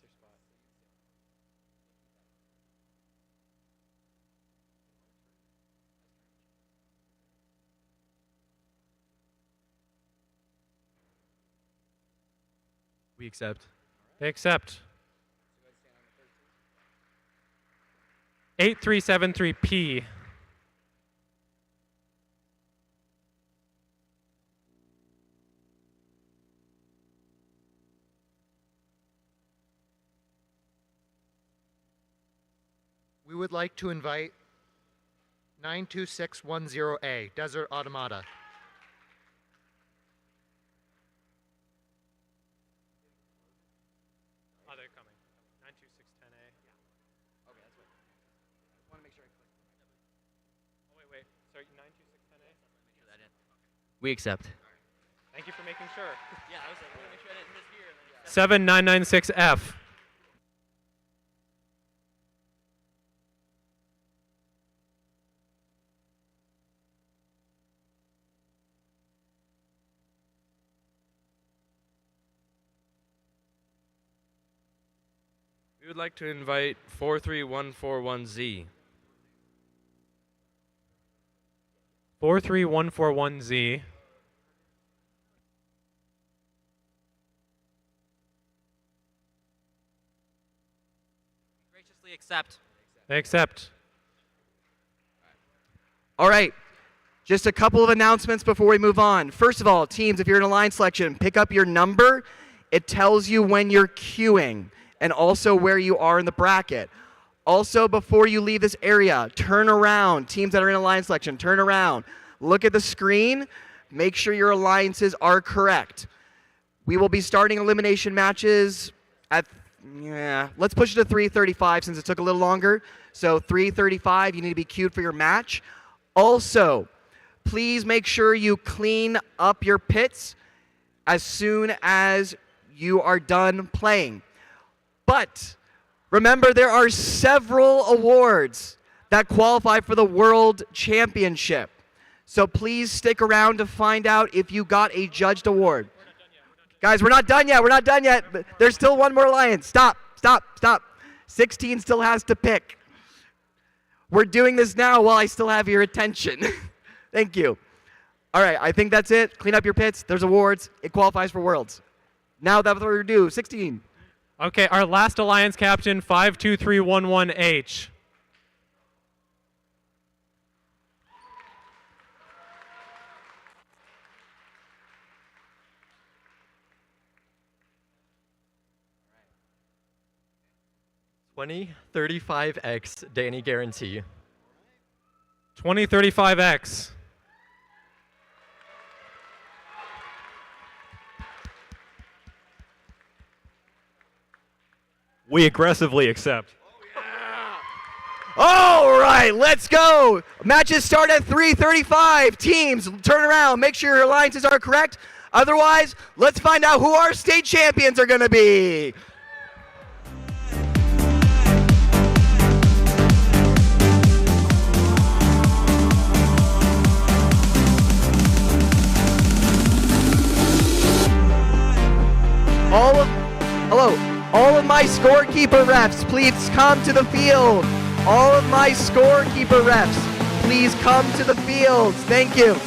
We accept. They accept. 8373P. We would like to invite 92610A, Desert Automata. Oh, they're coming. 92610A. Okay, that's right. I want to make sure I click. Oh, wait. Sorry, 92610A? Make sure that in. We accept. Thank you for making sure. Yeah, I was like, I want to make sure I didn't miss here. And then 7996F. We would like to invite 43141Z. 43141Z. graciously accept. They accept. All right. Just a couple of announcements before we move on. First of all, teams, if you're in a line selection, pick up your number. It tells you when you're queuing and also where you are in the bracket. Also, before you leave this area, turn around. Teams that are in a line selection, turn around. Look at the screen. Make sure your alliances are correct. We will be starting elimination matches at, let's push it to 3:35 since it took a little longer. So 3:35, you need to be queued for your match. Also, please make sure you clean up your pits as soon as you are done playing. But remember, there are several awards that qualify for the World Championship. So please stick around to find out if you got a judged award. Guys, we're not done yet. We're not done yet. There's still one more alliance. Stop. 16 still has to pick. We're doing this now while I still have your attention. Thank you. All right, I think that's it. Clean up your pits. There's awards. It qualifies for Worlds. Now without further ado, 16. Okay, our last alliance captain, 52311H. $2035X, Danny Guarantee. 2035X. We aggressively accept. All right, let's go. Matches start at 3:35. Teams, turn around. Make sure your alliances are correct. Otherwise, let's find out who our state champions are going to be. All of my scorekeeper refs, please come to the field. All of my scorekeeper refs, please come to the fields. Thank you.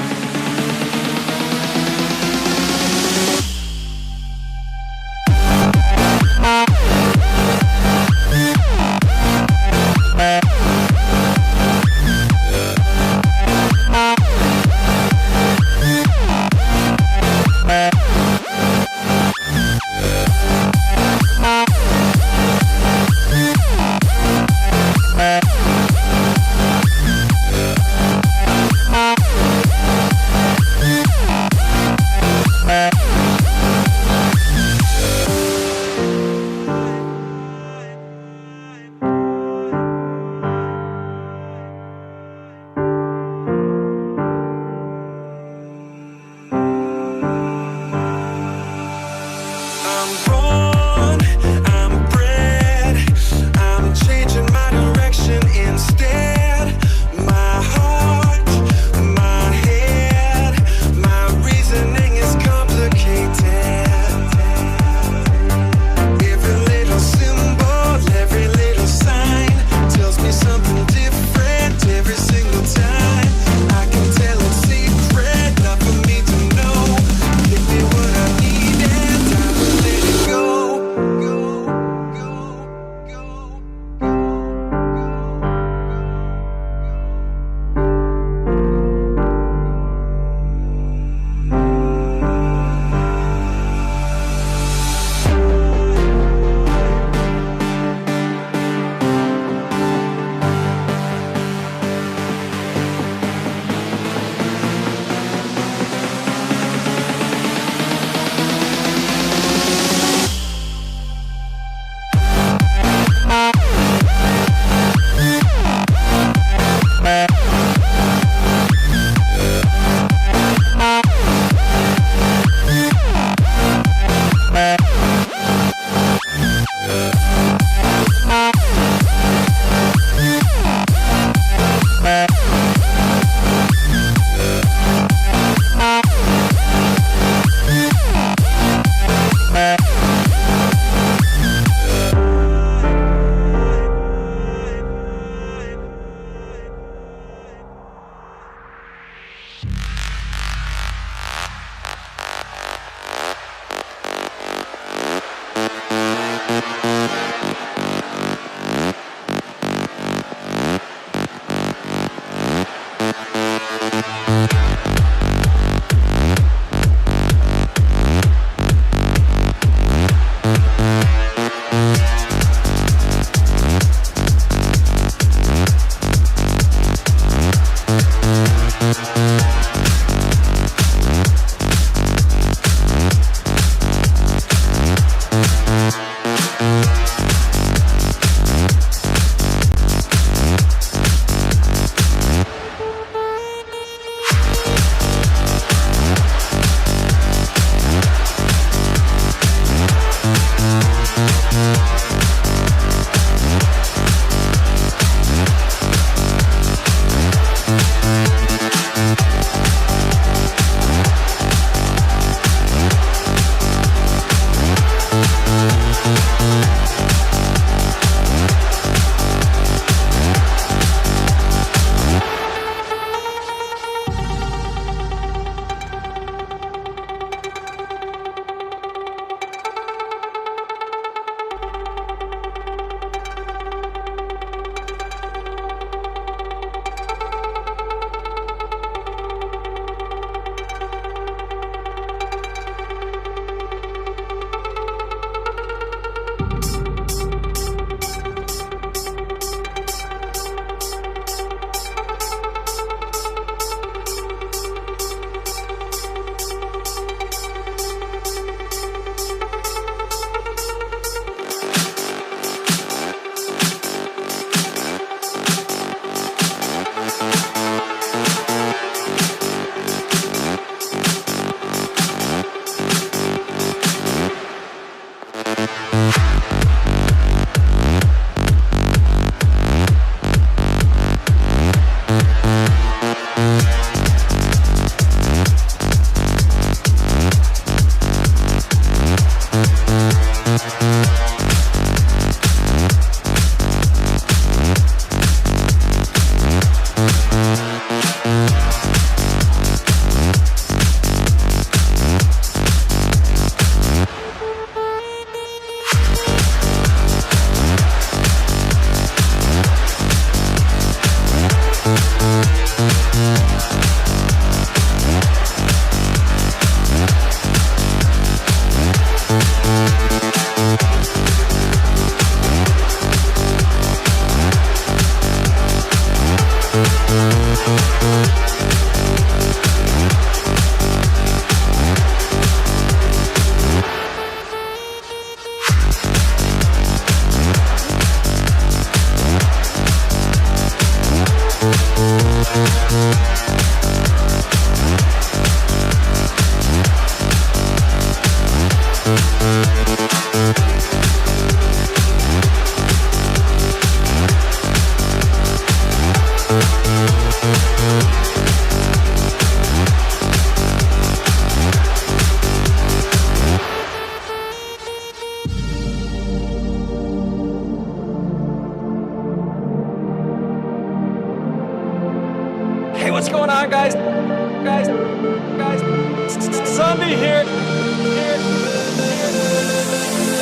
Sunday here.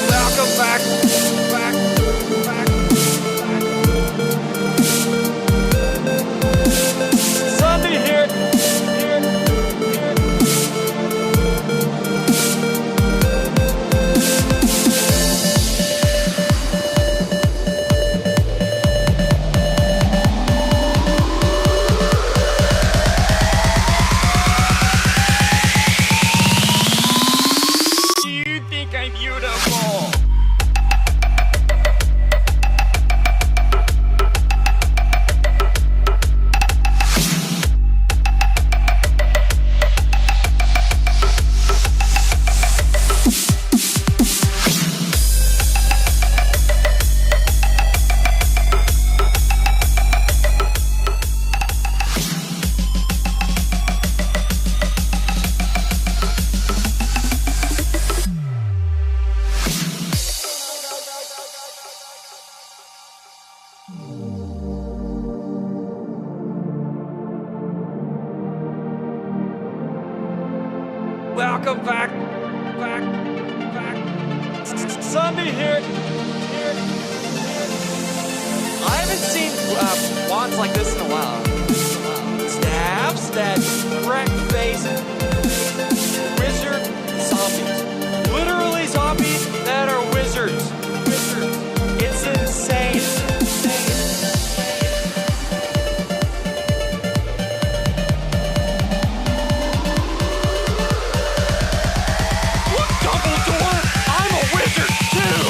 Welcome back. Sunday here. You think I'm beautiful? Welcome back. Sunday here. I haven't seen wands like this in a while. Staffs that wreck face wizard zombies. Literally zombies that are wizards. It's insane. Look, Dumbledore! I'm a wizard too!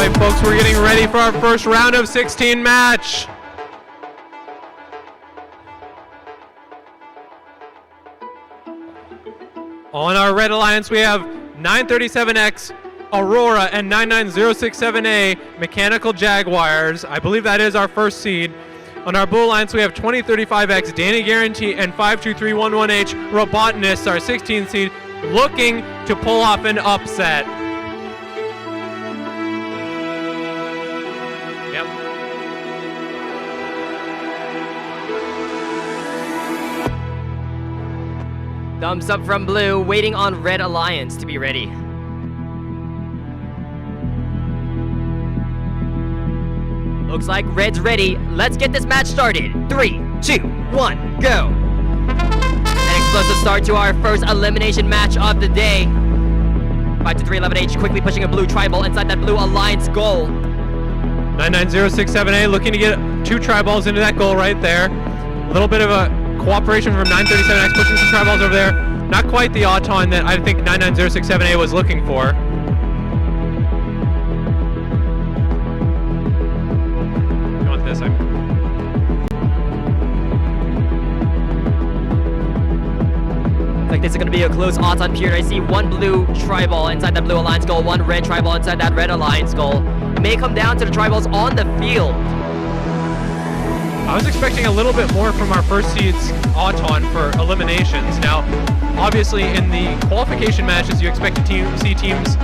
right, folks, we're getting ready for our first round of 16 match. On our Red Alliance, we have 937X Aurora and 99067A Mechanical Jaguars. I believe that is our first seed. On our Blue Alliance, we have 2035X Danny Guarantee and 52311H Robotnists, our 16th seed, looking to pull off an upset. Yep. Thumbs up from Blue, waiting on Red Alliance to be ready. Looks like Red's ready. Let's get this match started. 3, 2, 1, go. An explosive start to our first elimination match of the day. 52311H quickly pushing a blue tribal inside that Blue Alliance goal. 99067A looking to get 2 tri-balls into that goal right there. A little bit of a cooperation from 937X pushing some tri-balls over there. Not quite the auton that I think 99067A was looking for. You want this? Like this is going to be a close auton period. I see 1 blue tri-ball inside that Blue Alliance goal, 1 red tri-ball inside that Red Alliance goal. It may come down to the tri-balls on the field. I was expecting a little bit more from our first seeds auton for eliminations. Now, obviously in the qualification matches, you expect to see teams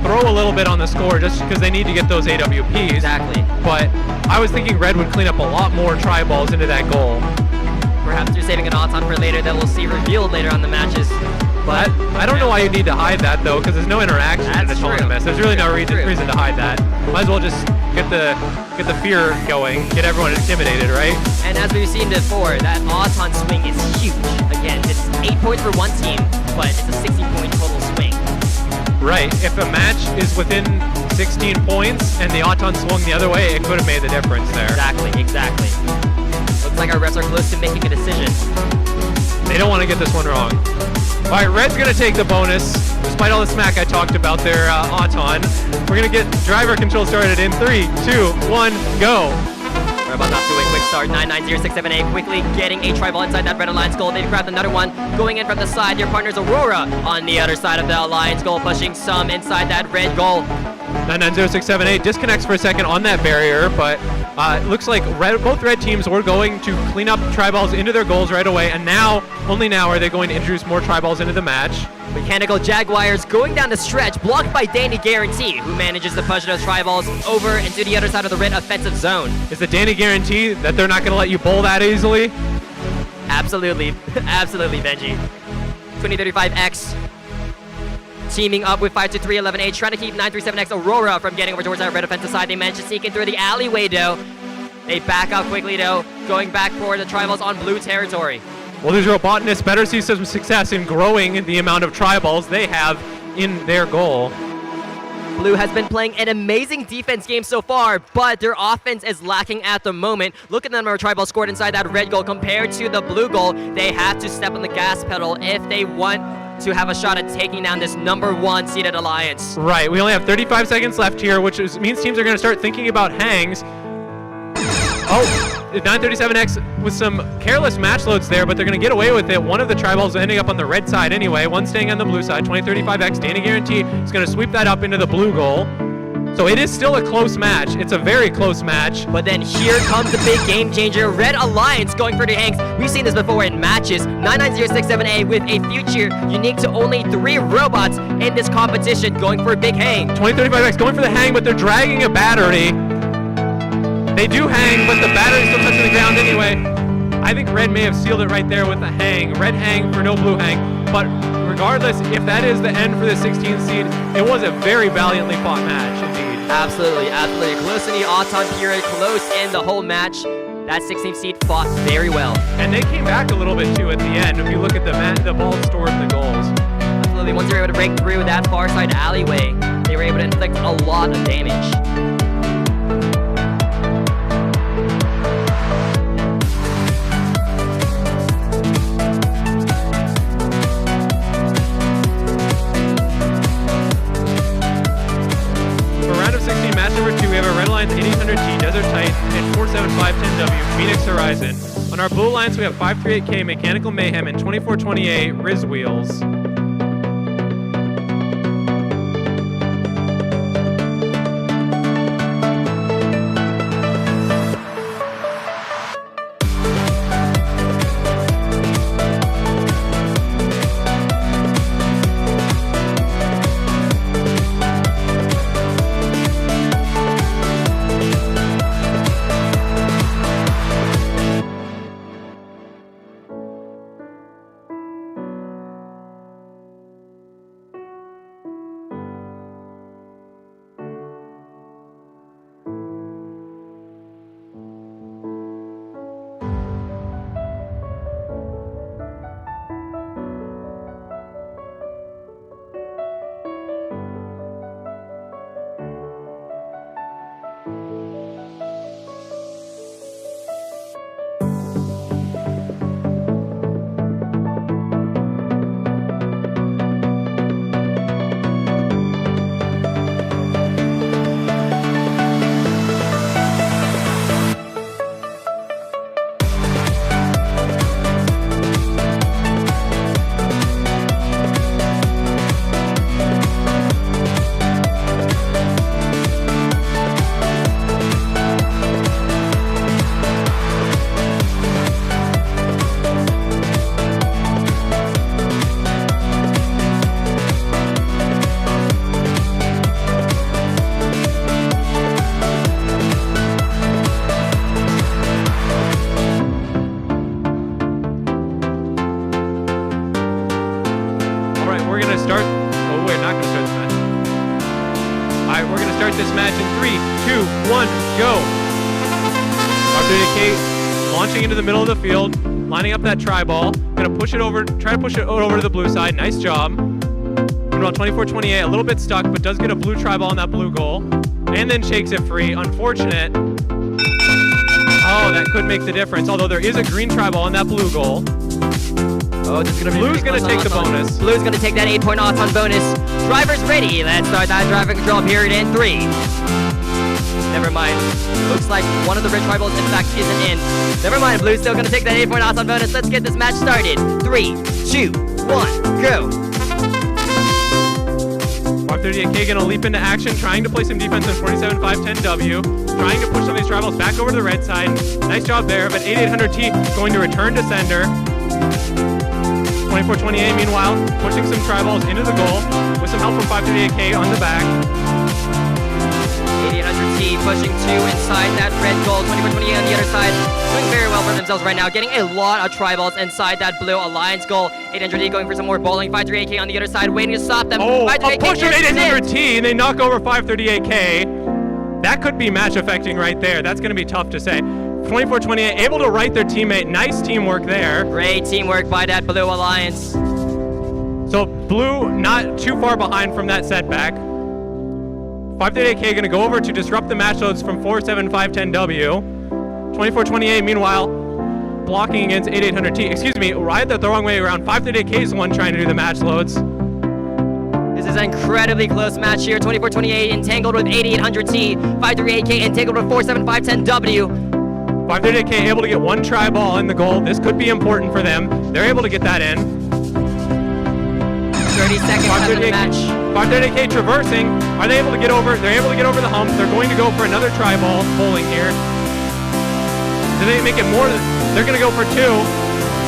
throw a little bit on the score just because they need to get those AWPs. Exactly. But I was thinking Red would clean up a lot more tri-balls into that goal. Perhaps they're saving an auton for later that we'll see revealed later on the matches. But I don't know why you need to hide that though, because there's no interaction in the tournament. There's really no reason to hide that. Might as well just get the fear going, get everyone intimidated, right? And as we've seen before, that auton swing is huge. Again, it's 8 points for one team, but it's a 60-point total swing. Right. If a match is within 16 points and the auton swung the other way, it could have made the difference there. Exactly. Looks like our refs are close to making a decision. They don't want to get this one wrong. All right, Red's going to take the bonus, despite all the smack I talked about there, auton. We're going to get driver control started in 3, 2, 1, go. We're about to do a quick start. 99067A quickly getting a tri-ball inside that Red Alliance goal. They've grabbed another one. Going in from the side, your partner's Aurora on the other side of the Alliance goal, pushing some inside that red goal. 99067A disconnects for a second on that barrier, but it looks like both red teams were going to clean up tri-balls into their goals right away, and only now are they going to introduce more tri-balls into the match. Mechanical Jaguars going down the stretch, blocked by Danny Guarantee, who manages to push those tri-balls over into the other side of the red offensive zone. Is the Danny Guarantee that they're not going to let you bowl that easily? Absolutely, Benji. 2035X teaming up with 52311H, trying to keep 937X Aurora from getting over towards that red offensive side. They managed to sneak in through the alleyway, though. They back out quickly, though, going back for the tri-balls on blue territory. Well, these Robotnists better see some success in growing the amount of tri-balls they have in their goal. Blue has been playing an amazing defense game so far, but their offense is lacking at the moment. Look at the number of tri-balls scored inside that red goal compared to the blue goal. They have to step on the gas pedal if they want to have a shot at taking down this #1 seeded Alliance. Right, we only have 35 seconds left here, which means teams are going to start thinking about hangs. Oh, 937X with some careless match loads there, but they're going to get away with it. One of the tri-balls ending up on the red side anyway, one staying on the blue side. 2035X, Danny Guarantee is going to sweep that up into the blue goal. So it is still a close match. It's a very close match. But then here comes the big game changer. Red Alliance going for the hangs. We've seen this before in matches. 99067A with a future unique to only 3 robots in this competition going for a big hang. 2035X going for the hang, but they're dragging a battery. They do hang, but the battery's still touching the ground anyway. I think Red may have sealed it right there with a hang. Red hang for no blue hang. But regardless, if that is the end for the 16th seed, it was a very valiantly fought match indeed. Absolutely. Close in the auton period, close in the whole match. That 16th seed fought very well. And they came back a little bit too at the end. If you look at the ball stored in the goals. Absolutely. Once they were able to break through that far side alleyway, they were able to inflict a lot of damage. match number 2, we have our Red Alliance 8800T, Desert Titan, and 47510W, Phoenix Horizon. On our Blue Alliance, we have 538K, Mechanical Mayhem, and 2428, Riz Wheels. This match in 3, 2, 1, go. 538K launching into the middle of the field, lining up that tri-ball. Gonna push it over, try to push it over to the blue side. Nice job. Meanwhile, 2428, a little bit stuck, but does get a blue tri-ball on that blue goal, and then shakes it free. Unfortunate. Oh, that could make the difference. Although there is a green tri-ball on that blue goal. Oh, this is gonna be Blue's gonna take the bonus. Blue's gonna take that 8-point odds on bonus. Driver's ready. Let's start that driver control period in 3. Never mind. Looks like one of the red tri-balls in fact isn't in. Never mind. Blue's still gonna take that 8-point odds on bonus. Let's get this match started. 3, 2, 1, go. 538K gonna leap into action, trying to play some defense on 47-5-10W, trying to push some of these tri-balls back over to the red side. Nice job there, but 8800T going to return to sender. 2428, meanwhile, pushing some tri-balls into the goal with some help from 538K on the back. 8800T pushing 2 inside that red goal. 2428 on the other side, doing very well for themselves right now, getting a lot of tri-balls inside that blue alliance goal. 800T going for some more bowling. 538K on the other side, waiting to stop them. Oh, a 538K push from 800T, and they knock over 538K. That could be match affecting right there. That's going to be tough to say. 2428 able to right their teammate. Nice teamwork there. Great teamwork by that blue alliance. So blue not too far behind from that setback. 538K going to go over to disrupt the match loads from 47510W. 2428 meanwhile blocking against 8800T. Excuse me, I had that the wrong way around. 538K is the one trying to do the match loads. This is an incredibly close match here. 2428 entangled with 8800T. 538K entangled with 47510W. 538K able to get one tri-ball in the goal. This could be important for them. They're able to get that in. 30 seconds left in the match. 538K traversing. Are they able to get over? They're able to get over the hump. They're going to go for another tri-ball bowling here. Do they make it more? They're going to go for 2.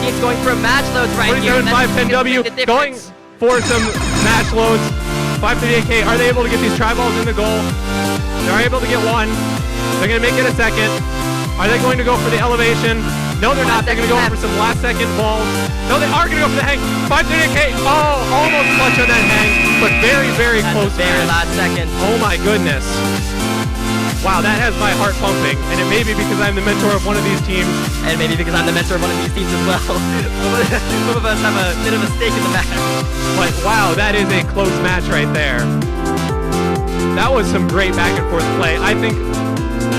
Team's going for match loads right here. 47-5-10W going for some match loads. 538K, are they able to get these tri-balls in the goal? They're able to get one. They're going to make it a second. Are they going to go for the elevation? No, they're not. They're going to go for some last-second balls. No, they are going to go for the hang. 538K, oh, almost clutch on that hang, but very, very close. Very last second. Oh my goodness. Wow, that has my heart pumping, and it may be because I'm the mentor of one of these teams. And maybe because I'm the mentor of one of these teams as well. Some of us have a bit of a stake in the match. But wow, that is a close match right there. That was some great back and forth play. I think,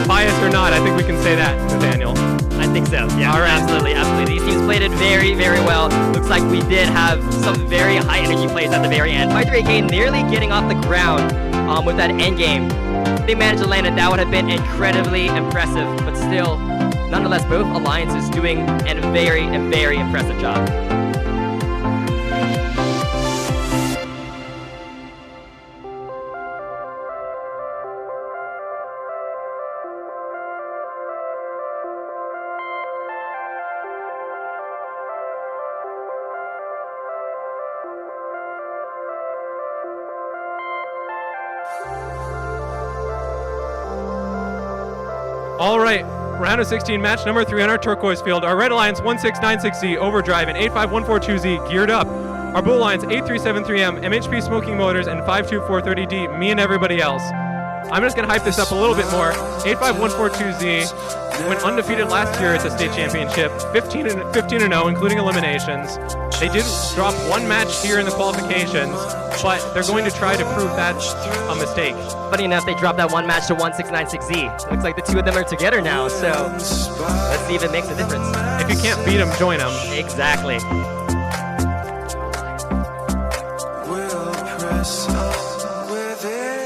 biased or not, I think we can say that, Nathaniel. I think so, yeah. All right. Absolutely, absolutely. These teams played it very, very well. Looks like we did have some very high energy plays at the very end. 538K nearly getting off the ground with that end game. they managed to land it, that would have been incredibly impressive. But still, nonetheless, both alliances doing a very impressive job. All right, round of 16, match number 3 on our turquoise field. Our Red Alliance 1696Z Overdrive and 85142Z geared up. Our Blue Alliance 8373M, MHP Smoking Motors, and 52430D, me and everybody else. I'm just going to hype this up a little bit more. 85142Z went undefeated last year at the state championship, 15-0, including eliminations. They did drop one match here in the qualifications, but they're going to try to prove that's a mistake. Funny enough, they dropped that one match to 1696Z. Looks like the two of them are together now, so let's see if it makes a difference. If you can't beat them, join them. Exactly. We'll press on within.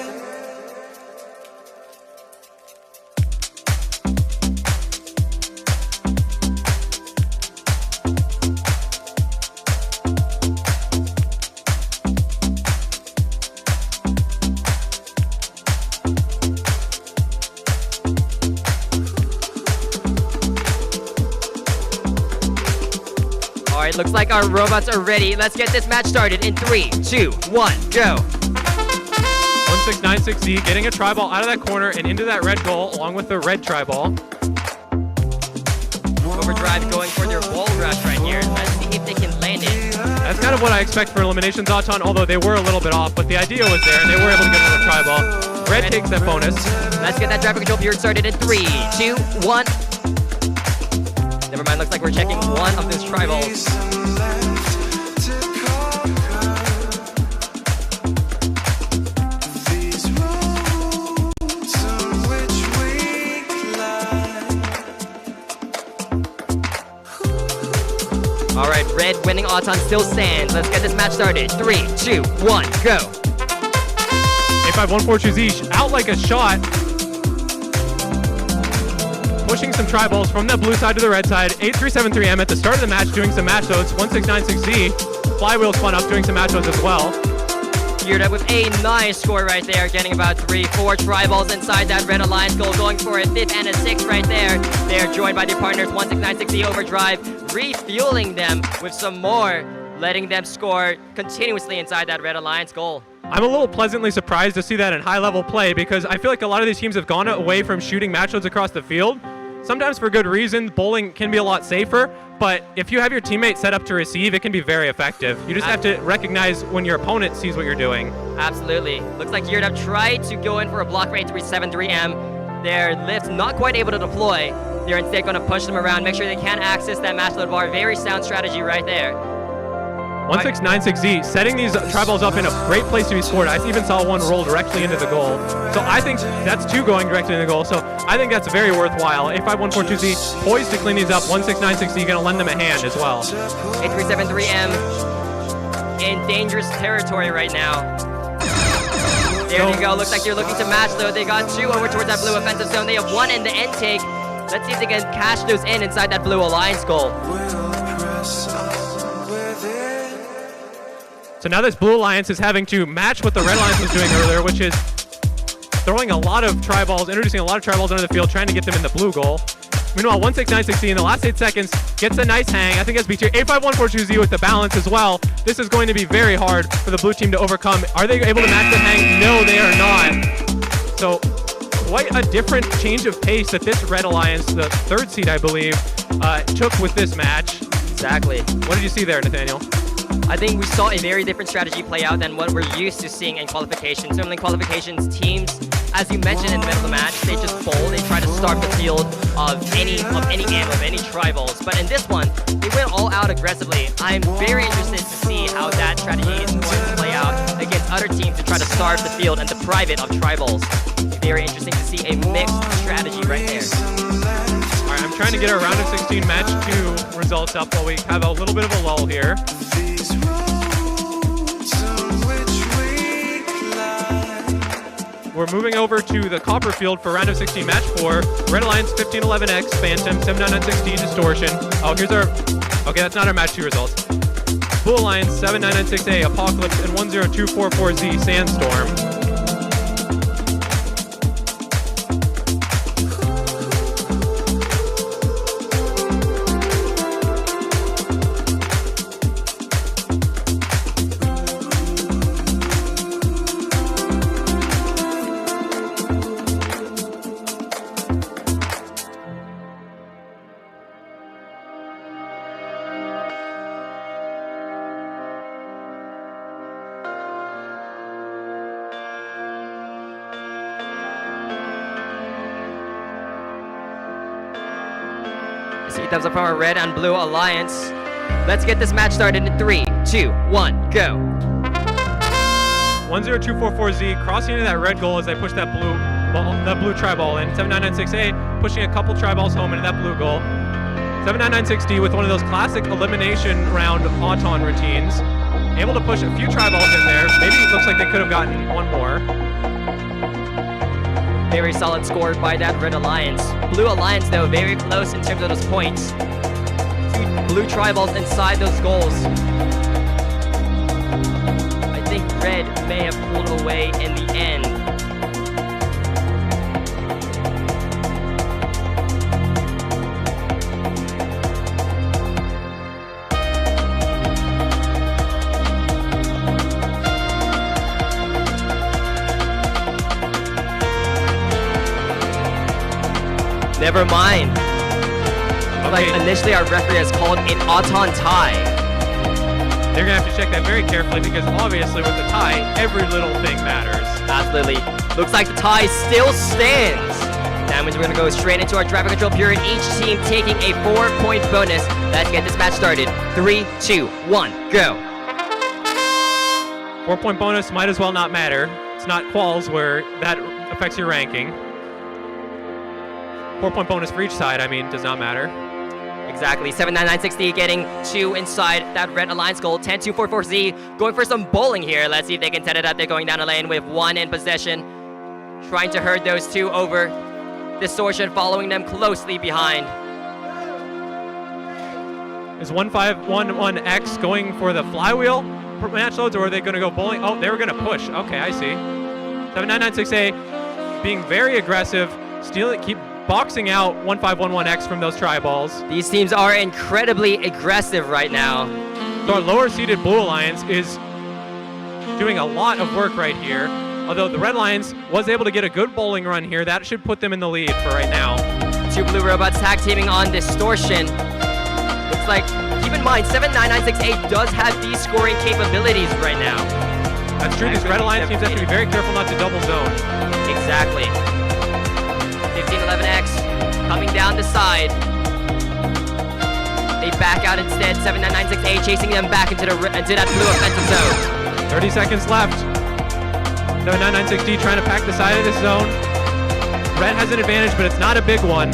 Alright, looks like our robots are ready. Let's get this match started in 3, 2, 1, go. 1696Z getting a tri-ball out of that corner and into that red goal along with the red tri-ball. Overdrive going for their wall rush right here. Let's see if they can land it. That's kind of what I expect for eliminations, Auton, although they were a little bit off, but the idea was there and they were able to get another tri-ball. Red takes that bonus. Let's get that traffic control period started in 3, 2, 1. Never mind, looks like we're checking one of those tri-balls. All right, red winning Auton still stands. Let's get this match started. 3, 2, 1, go. 85142Z out like a shot. Pushing some tri-balls from the blue side to the red side. 8373M at the start of the match doing some match loads. 1696Z. Flywheel spun up doing some match loads as well. Geared up with a nice score right there, getting about 3, 4 tri-balls inside that red alliance goal, going for a 5th and a 6th right there. They're joined by their partners 1696Z Overdrive, refueling them with some more, letting them score continuously inside that red alliance goal. I'm a little pleasantly surprised to see that in high-level play because I feel like a lot of these teams have gone away from shooting match loads across the field. Sometimes for good reason, bowling can be a lot safer, but if you have your teammate set up to receive, it can be very effective. You just have to recognize when your opponent sees what you're doing. Absolutely. Looks like Geared Up tried to go in for a block rate 373M. Their lift not quite able to deploy. They're instead going to push them around, make sure they can access that match load bar. Very sound strategy right there. 1696Z setting these tri-balls up in a great place to be scored. I even saw one roll directly into the goal. So I think that's 2 going directly into the goal. So I think that's very worthwhile. 85142Z poised to clean these up. 1696Z going to lend them a hand as well. 8373M in dangerous territory right now. There they go. Looks like they're looking to match though. They got 2 over towards that blue offensive zone. They have 1 in the intake. Let's see if they can cash those in inside that blue alliance goal. So now this blue alliance is having to match what the red alliance was doing earlier, which is throwing a lot of tri-balls, introducing a lot of tri-balls onto the field, trying to get them in the blue goal. Meanwhile, 1696Z in the last 8 seconds gets a nice hang. I think that's B2. 85142Z with the balance as well. This is going to be very hard for the blue team to overcome. Are they able to match the hang? No, they are not. So quite a different change of pace that this red alliance, the 3rd seed, I believe, took with this match. Exactly. What did you see there, Nathaniel? I think we saw a very different strategy play out than what we're used to seeing in qualifications. Certainly in qualifications, teams, as you mentioned in the middle of the match, they just bowl, they try to starve the field of any ammo, of any tri-balls. But in this one, they went all out aggressively. I'm very interested to see how that strategy is going to play out against other teams to try to starve the field and deprive it of tri-balls. Very interesting to see a mixed strategy right there. All right, I'm trying to get our round of 16 match 2 results up while we have a little bit of a lull here. we're moving over to the copper field for round of 16, match 4. Red Alliance 1511X, Phantom, 7996D, Distortion. Oh, here's our, okay, that's not our match 2 results. Blue Alliance 7996A, Apocalypse, and 10244Z, Sandstorm. See thumbs up from our red and blue alliance. Let's get this match started in 3, 2, 1, go. 10244Z crossing into that red goal as they push that blue tri-ball in. 7996A pushing a couple tri-balls home into that blue goal. 7996D with one of those classic elimination round Auton routines. Able to push a few tri-balls in there. Maybe it looks like they could have gotten one more. Very solid score by that red alliance. Blue alliance though, very close in terms of those points. 2 blue tri-balls inside those goals. I think red may have pulled away in the end. Never mind. Like initially our referee has called an Auton tie. They're gonna have to check that very carefully because obviously with the tie, every little thing matters. Absolutely. Looks like the tie still stands. That means we're gonna go straight into our driver control period. Each team taking a 4-point bonus. Let's get this match started. 3, 2, 1, go. 4-point bonus might as well not matter. It's not quals where that affects your ranking. 4-point bonus for each side, I mean, does not matter. Exactly. 7996D getting 2 inside that red alliance goal. 10244Z going for some bowling here. Let's see if they can set it up. They're going down the lane with 1 in possession. Trying to herd those 2 over. Distortion following them closely behind. Is 1511X going for the flywheel match loads, or are they going to go bowling? Oh, they were going to push. Okay, I see. 7996A being very aggressive. Keep boxing out 1511X from those tri-balls. These teams are incredibly aggressive right now. So our lower seeded Blue Alliance is doing a lot of work right here. Although the Red Alliance was able to get a good bowling run here, that should put them in the lead for right now. 2 blue robots tag teaming on Distortion. Looks like, keep in mind, 7996A does have these scoring capabilities right now. That's true. These Red Alliance teams have to be very careful not to double zone. Exactly. 1511X coming down the side. They back out instead. 7996A chasing them back into that blue offensive zone. 30 seconds left. 7996D trying to pack the side of this zone. Red has an advantage, but it's not a big one.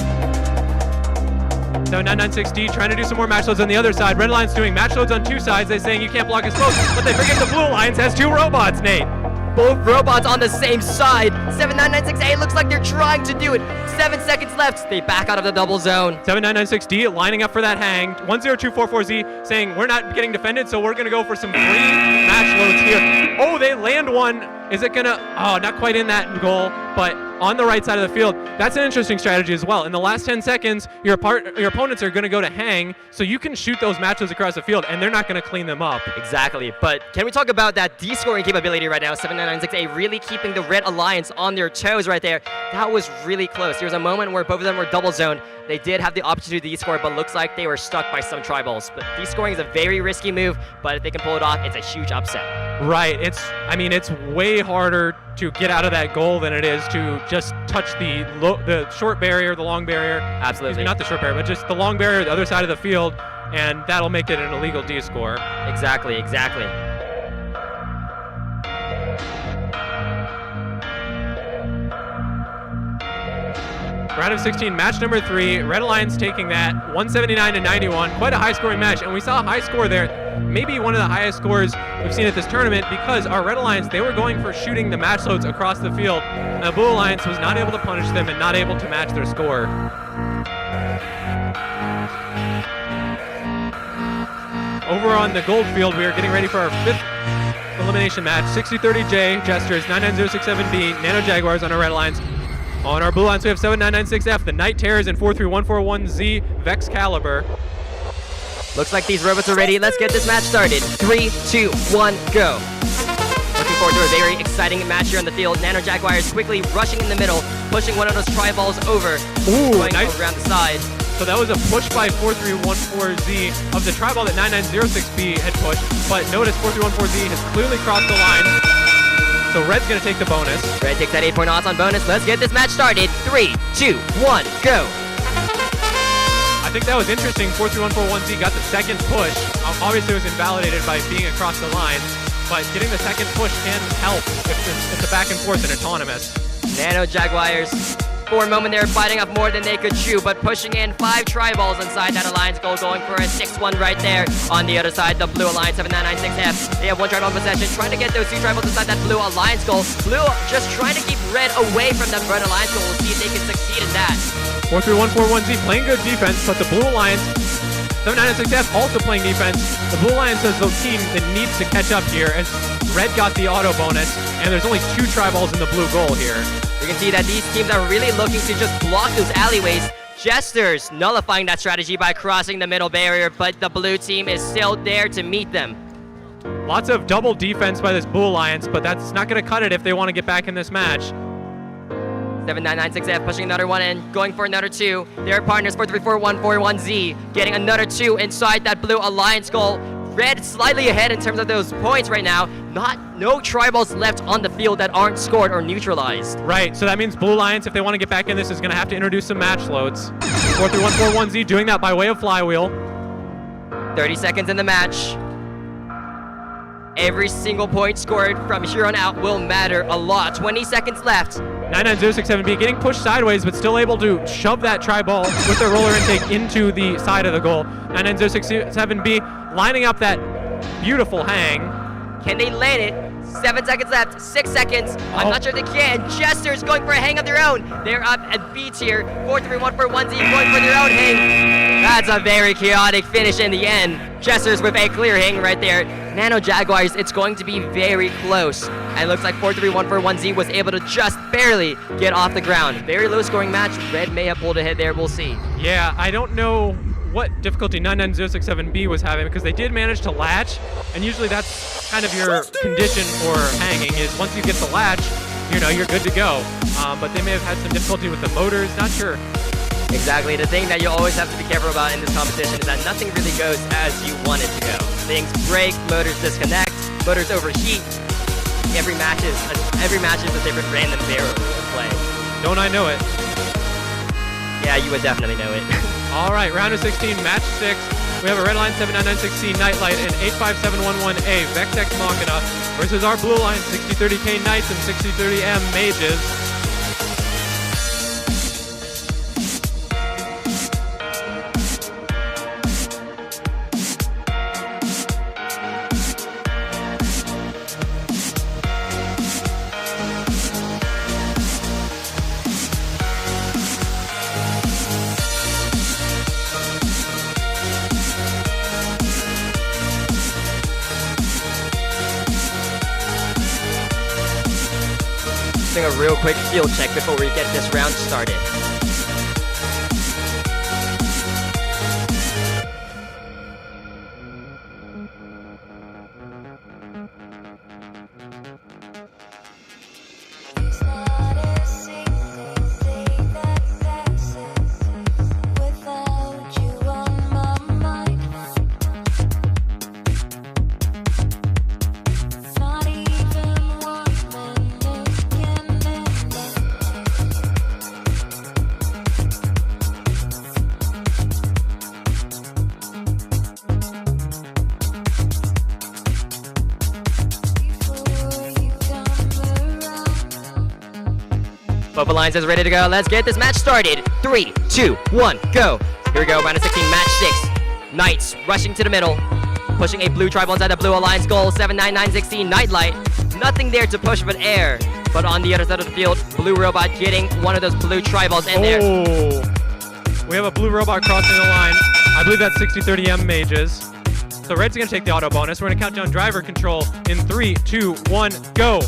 7996D trying to do some more match loads on the other side. Red Alliance doing match loads on 2 sides. They're saying you can't block his smoke, but they forget the Blue Alliance has 2 robots, Nate. Both robots on the same side. 7996A looks like they're trying to do it. 7 seconds left. They back out of the double zone. 7996D lining up for that hang. 10244Z saying we're not getting defended, so we're going to go for some free match loads here. Oh, they land one. Is it going to... Oh, not quite in that goal, but on the right side of the field. That's an interesting strategy as well. In the last 10 seconds, your opponents are going to go to hang, so you can shoot those match loads across the field, and they're not going to clean them up. Exactly, but can we talk about that D-scoring capability right now? 7996A really keeping the Red Alliance on their toes right there. That was really close. There was a moment where both of them were double zoned. They did have the opportunity to D-score, but looks like they were stuck by some tri-balls. But D-scoring is a very risky move, but if they can pull it off, it's a huge upset. Right. It's way harder to get out of that goal than it is to just touch the short barrier, the long barrier. Absolutely. Not the short barrier, but just the long barrier, the other side of the field, and that'll make it an illegal D-score. Exactly, exactly. Round of 16, match number 3. Red Alliance taking that 179 to 91. Quite a high-scoring match, and we saw a high score there. maybe one of the highest scores we've seen at this tournament, because our Red Alliance, they were going for shooting the match loads across the field. And the Blue Alliance was not able to punish them and not able to match their score. Over on the gold field, we are getting ready for our 5th elimination match. 6030J, Jesters, 99067B, Nano Jaguars on our Red Alliance. On our Blue Alliance, we have 7996F, the Night Terrors, and 43141Z, Vex Caliber. Looks like these robots are ready. Let's get this match started. 3, 2, 1, go. Looking forward to a very exciting match here on the field. Nano Jaguars quickly rushing in the middle, pushing one of those tri-balls over, going nice. around the side. So that was a push by 4314Z of the tri-ball that 9906B had pushed, but notice 4314Z has clearly crossed the line. So Red's going to take the bonus. Red takes that 8-point odds on bonus. Let's get this match started. 3, 2, 1, go. I think that was interesting. 43141Z got the second push. Obviously it was invalidated by being across the line, but getting the second push can help if it's a back and forth and autonomous. Nano Jaguars, for a moment they were fighting off more than they could chew, but pushing in 5 tri-balls inside that Alliance goal, going for a 6-1 right there. On the other side, the Blue Alliance 7996F. They have 1 tri-ball possession, trying to get those 2 tri-balls inside that Blue Alliance goal. Blue just trying to keep Red away from that Red Alliance goal. We'll see if they can succeed in that. 43141Z playing good defense, but the Blue Alliance 7996F also playing defense. The Blue Alliance is the team that needs to catch up here, as Red got the auto bonus, and there's only 2 tri-balls in the blue goal here. You can see that these teams are really looking to just block those alleyways. Jesters nullifying that strategy by crossing the middle barrier, but the blue team is still there to meet them. Lots of double defense by this Blue Alliance, but that's not going to cut it if they want to get back in this match. 7996F pushing another one in, going for another 2. Their partners 434141Z getting another 2 inside that Blue Alliance goal. Red slightly ahead in terms of those points right now. No tri-balls left on the field that aren't scored or neutralized. Right, so that means Blue Alliance, if they want to get back in this, is going to have to introduce some match loads. 43141Z doing that by way of flywheel. 30 seconds in the match. Every single point scored from here on out will matter a lot. 20 seconds left. 99067B getting pushed sideways, but still able to shove that tri-ball with their roller intake into the side of the goal. 99067B lining up that beautiful hang. Can they land it? 7 seconds left, 6 seconds. I'm not sure they can. Jesters going for a hang of their own. They're up at B tier. 43141Z going for their own hang. That's a very chaotic finish in the end. Jesters with a clear hang right there. Nano Jaguars, it's going to be very close. And it looks like 43141Z was able to just barely get off the ground. Very low scoring match. Red may have pulled ahead there. We'll see. Yeah, I don't know what difficulty 99067B was having, because they did manage to latch, and usually that's kind of your condition for hanging, is once you get the latch, you know, you're good to go. But they may have had some difficulty with the motors, not sure. Exactly. The thing that you always have to be careful about in this competition is that nothing really goes as you want it to go. Things break, motors disconnect, motors overheat. Every match is a different random barrel to play. Don't I know it? Yeah, you would definitely know it. All right, round of 16, match 6. We have a Red Line 7996C Nightlight and 85711A Vex X Machina versus our Blue Line 6030K Knights and 6030M Mages. A real quick field check before we get this round started. Both Alliance is ready to go. Let's get this match started. 3, 2, 1, go. Here we go, round of 16, match 6. Knights rushing to the middle. pushing a blue tribal inside the blue alliance goal. 79960 Nightlight. Nothing there to push but air. But on the other side of the field, blue robot getting one of those blue tribals in there. We have a blue robot crossing the line. I believe that's 6030M mages. So red's gonna take the auto bonus. We're gonna count down driver control in 3, 2, 1, go.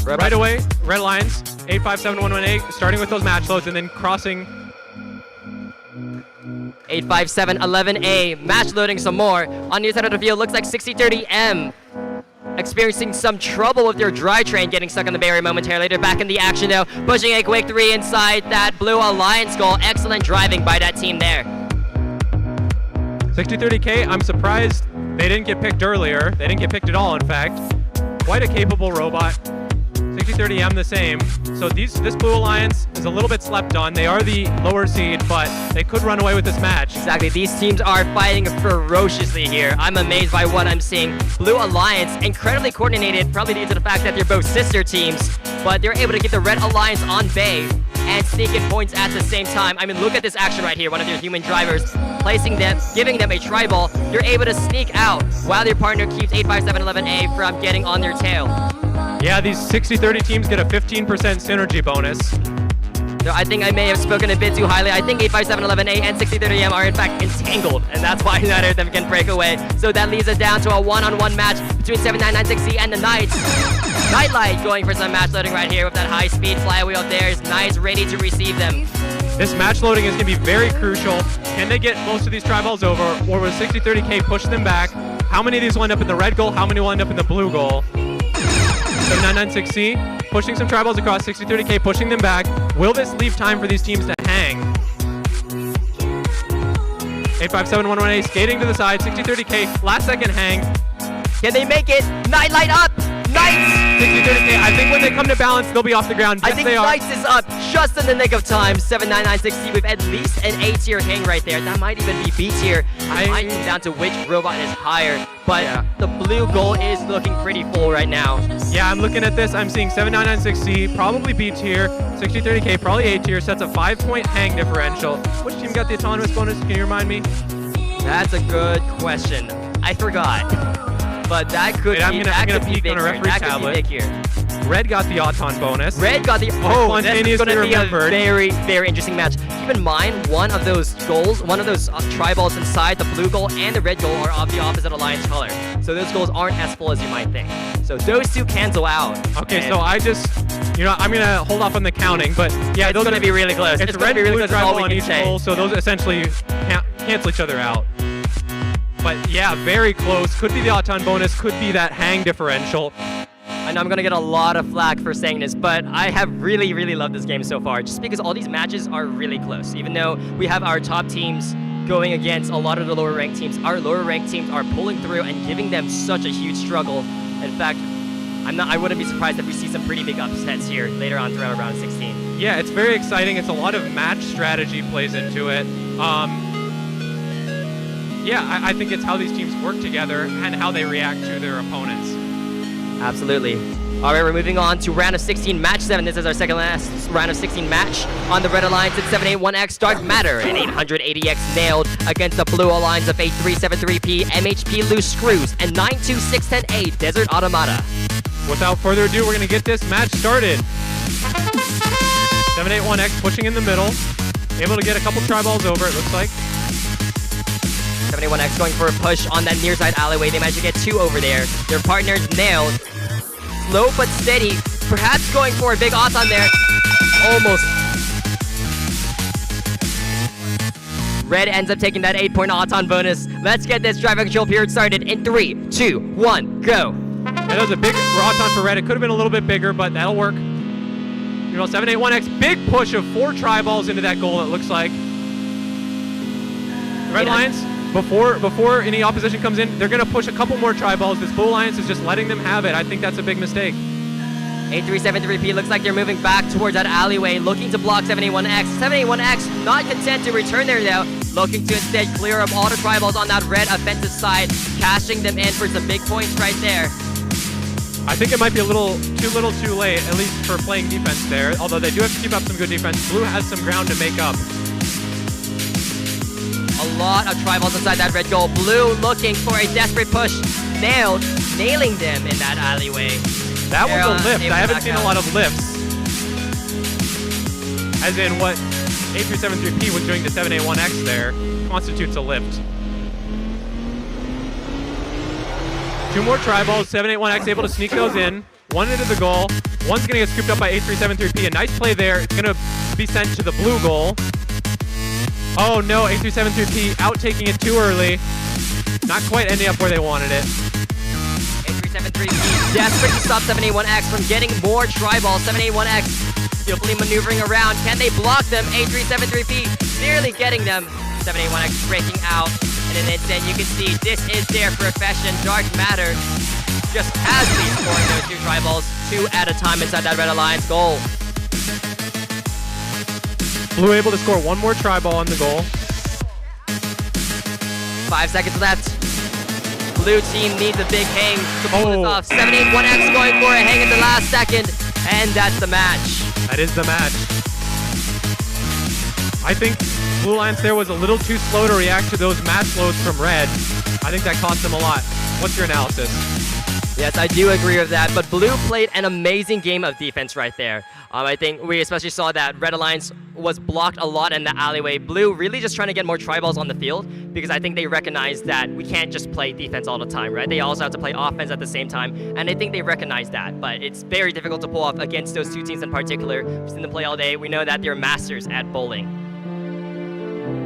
Right away, red lines, 857118, starting with those match loads and then crossing. 85711A, match loading some more. On the other side of the field, looks like 6030M experiencing some trouble with their dry train, getting stuck on the barrier momentarily. They're back in the action now, pushing a quick 3 inside that blue alliance goal. Excellent driving by that team there. 6030K, I'm surprised they didn't get picked earlier. They didn't get picked at all, in fact. Quite a capable robot. 6030M the same. So this blue alliance is a little bit slept on. They are the lower seed, but they could run away with this match. Exactly. These teams are fighting ferociously here. I'm amazed by what I'm seeing. Blue alliance, incredibly coordinated, probably due to the fact that they're both sister teams, but they're able to get the red alliance on bay and sneak in points at the same time. I mean, look at this action right here. One of their human drivers placing them, giving them a tribal. They're able to sneak out while their partner keeps 85711A from getting on their tail. Yeah, these 60-30 teams get a 15% synergy bonus. So I think I may have spoken a bit too highly. I think 85711A and 6030M are in fact entangled, and that's why neither of them can break away. So that leads us down to a one-on-one match between 79960 and the Knights. Nightlight going for some match loading right here with that high-speed flywheel up there. Is Knights ready to receive them? This match loading is going to be very crucial. Can they get most of these tribals over, or will 60-30K push them back? How many of these will end up in the red goal? How many will end up in the blue goal? 79960 pushing some tribals across, 60-30K pushing them back. Will this leave time for these teams to hang? 85711A skating to the side, 60-30K, last second hang. Can they make it? Nightlight up! Knights! 60-30K, I think when they come to balance, they'll be off the ground. Yes, I think they are. Knights is up just in the nick of time. 79960 with at least an A tier hang right there. That might even be B tier. It might come down to which robot is higher. But the blue goal is looking pretty full right now. Yeah, I'm looking at this. I'm seeing 79960, probably B tier. 60-30K, probably A tier. Sets a 5-point hang differential. Which team got the autonomous bonus? Can you remind me? That's a good question. I forgot. But that could be I'm gonna peek on a referee tablet. Red got the auton bonus. Red got the this is going to be a very, very interesting match. Keep in mind, one of those goals, one of those tribals inside the blue goal and the red goal are of the opposite alliance color. So those goals aren't as full as you might think. So those two cancel out. Okay, so I just, I'm gonna hold off on the counting, but yeah, it's gonna be really close. It's red and blue tribal on each goal, so those essentially cancel each other out. But yeah, very close. Could be the auton bonus, could be that hang differential. I know I'm gonna get a lot of flack for saying this, but I have really, really loved this game so far, just because all these matches are really close. Even though we have our top teams going against a lot of the lower ranked teams, our lower ranked teams are pulling through and giving them such a huge struggle. In fact, I wouldn't be surprised if we see some pretty big upsets here later on throughout round 16. Yeah, it's very exciting. It's a lot of match strategy plays into it. Yeah, I think it's how these teams work together and how they react to their opponents. Absolutely. All right, we're moving on to round of 16, match 7. This is our second last round of 16 match. On the red alliance, it's 781X Dark Matter and 880X Nailed against the blue alliance of 8373P, MHP Loose Screws, and 92610A Desert Automata. Without further ado, we're going to get this match started. 781X pushing in the middle, able to get a couple tri-balls over, it looks like. 71X going for a push on that near side alleyway. They managed to get 2 over there. Their partners nailed. Slow but steady. Perhaps going for a big auton there. Almost. Red ends up taking that 8-point auton bonus. Let's get this driver control period started in 3, 2, 1, go. That was a big auton for Red. It could have been a little bit bigger, but that'll work. 781X, big push of 4 tri-balls into that goal, it looks like. Red Lions, before any opposition comes in, they're going to push a couple more tri-balls. This Blue Alliance is just letting them have it. I think that's a big mistake. 8373P looks like they're moving back towards that alleyway, looking to block 781X. 781X not content to return there though, looking to instead clear up all the tri-balls on that red offensive side, cashing them in for some big points right there. I think it might be a little too late, at least for playing defense there, although they do have to keep up some good defense. Blue has some ground to make up. A lot of tribals inside that red goal. Blue looking for a desperate push. Nailing them in that alleyway. That was a lift. I haven't seen a lot of lifts. As in what A373P was doing to 781X there constitutes a lift. 2 more tri-balls. 781X able to sneak those in. 1 into the goal. 1's going to get scooped up by A373P. A nice play there. It's going to be sent to the blue goal. Oh no, A373P out taking it too early. Not quite ending up where they wanted it. A373P desperate to stop 781X from getting more tri-balls. 781X skillfully maneuvering around. Can they block them? A373P nearly getting them. 781X breaking out. And in an instant, you can see this is their profession. Dark Matter just casually scoring those 2 tri-balls, 2 at a time inside that Red Alliance goal. Blue able to score 1 more tri-ball on the goal. 5 seconds left. Blue team needs a big hang to pull this off. 781X going for a hang at the last second. And that's the match. That is the match. I think Blue Alliance there was a little too slow to react to those match loads from Red. I think that cost them a lot. What's your analysis? Yes, I do agree with that, but Blue played an amazing game of defense right there. I think we especially saw that Red Alliance was blocked a lot in the alleyway. Blue really just trying to get more tri-balls on the field because I think they recognize that we can't just play defense all the time, right? They also have to play offense at the same time, and I think they recognize that, but it's very difficult to pull off against those 2 teams in particular. We've seen them play all day. We know that they're masters at bowling.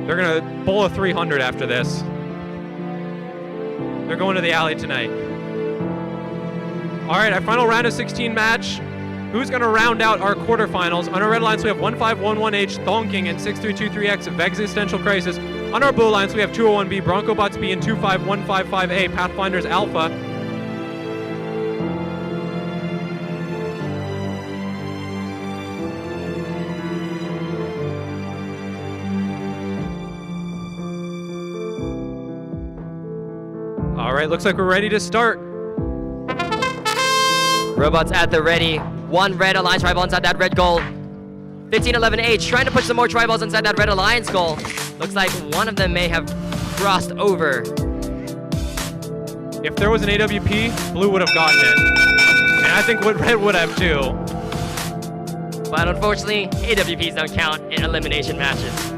They're going to bowl a 300 after this. They're going to the alley tonight. All right, our final round of 16 match. Who's going to round out our quarterfinals? On our Red Alliance, we have 1511H, Thonking, and 6323X of Existential Crisis. On our Blue Alliance, we have 201B, Bronco Bots B, and 25155A, Pathfinders Alpha. All right, looks like we're ready to start. Robots at the ready. 1 Red Alliance tri-ball inside that red goal. 1511H trying to push some more tri-balls inside that Red Alliance goal. Looks like one of them may have crossed over. If there was an AWP, Blue would have gotten it. And I think Red would have too. But unfortunately, AWPs don't count in elimination matches.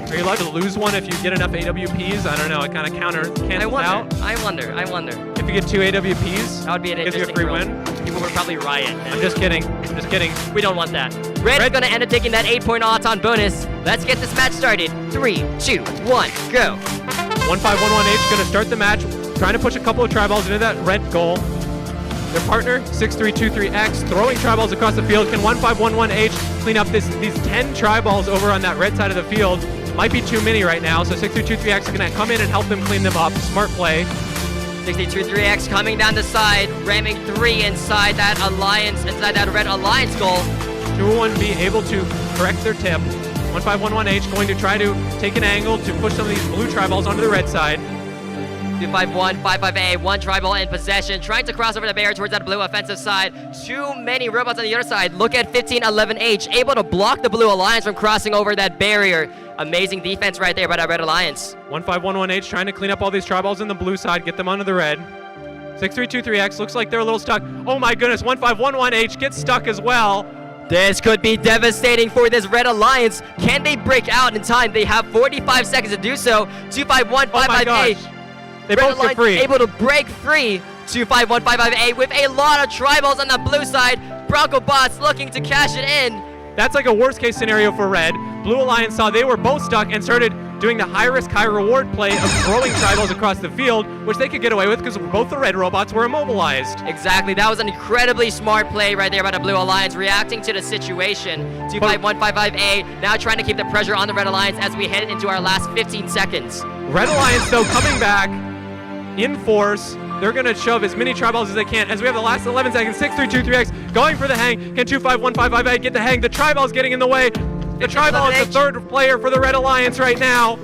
Are you allowed to lose one if you get enough AWPs? I don't know. It kind of cancels out. I wonder. If you get 2 AWPs, that would be an gives you a interesting free rule. win. People would probably riot. I'm just kidding. We don't want that. Red's gonna end up taking that 8-point Auton bonus. Let's get this match started. 3, 2, 1, go. 1511H gonna start the match, trying to push a couple of tri-balls into that red goal. Their partner, 6323X, throwing tri-balls across the field. Can 1511H clean up these 10 tri-balls over on that red side of the field? Might be too many right now, so 6323X is gonna come in and help them clean them up. Smart play. 6323X coming down the side, ramming 3 inside that Red Alliance goal. 201B able to correct their tip. 1511H going to try to take an angle to push some of these blue tri-balls onto the red side. 251, 55A, 1 tri-ball in possession, trying to cross over the barrier towards that blue offensive side. Too many robots on the other side. Look at 1511H, able to block the Blue Alliance from crossing over that barrier. Amazing defense right there by that Red Alliance. 1511H trying to clean up all these tri-balls in the blue side, get them onto the red. 6323X looks like they're a little stuck. Oh my goodness, 1511H gets stuck as well. This could be devastating for this Red Alliance. Can they break out in time? They have 45 seconds to do so. 251, 55A. They Red both get Alliance free. able to break free. 251, 55A with a lot of tri-balls on the blue side. Bronco Bots looking to cash it in. That's like a worst case scenario for Red. Blue Alliance saw they were both stuck and started doing the high risk, high reward play of throwing tri-balls across the field, which they could get away with because both the Red robots were immobilized. Exactly, that was an incredibly smart play right there by the Blue Alliance, reacting to the situation. 25155A now trying to keep the pressure on the Red Alliance as we head into our last 15 seconds. Red Alliance though coming back in force. They're going to shove as many tri-balls as they can as we have the last 11 seconds. 6323X going for the hang. Can 25155A get the hang? The tri-ball's getting in the way. The tri-ball is the third player for the Red Alliance right now.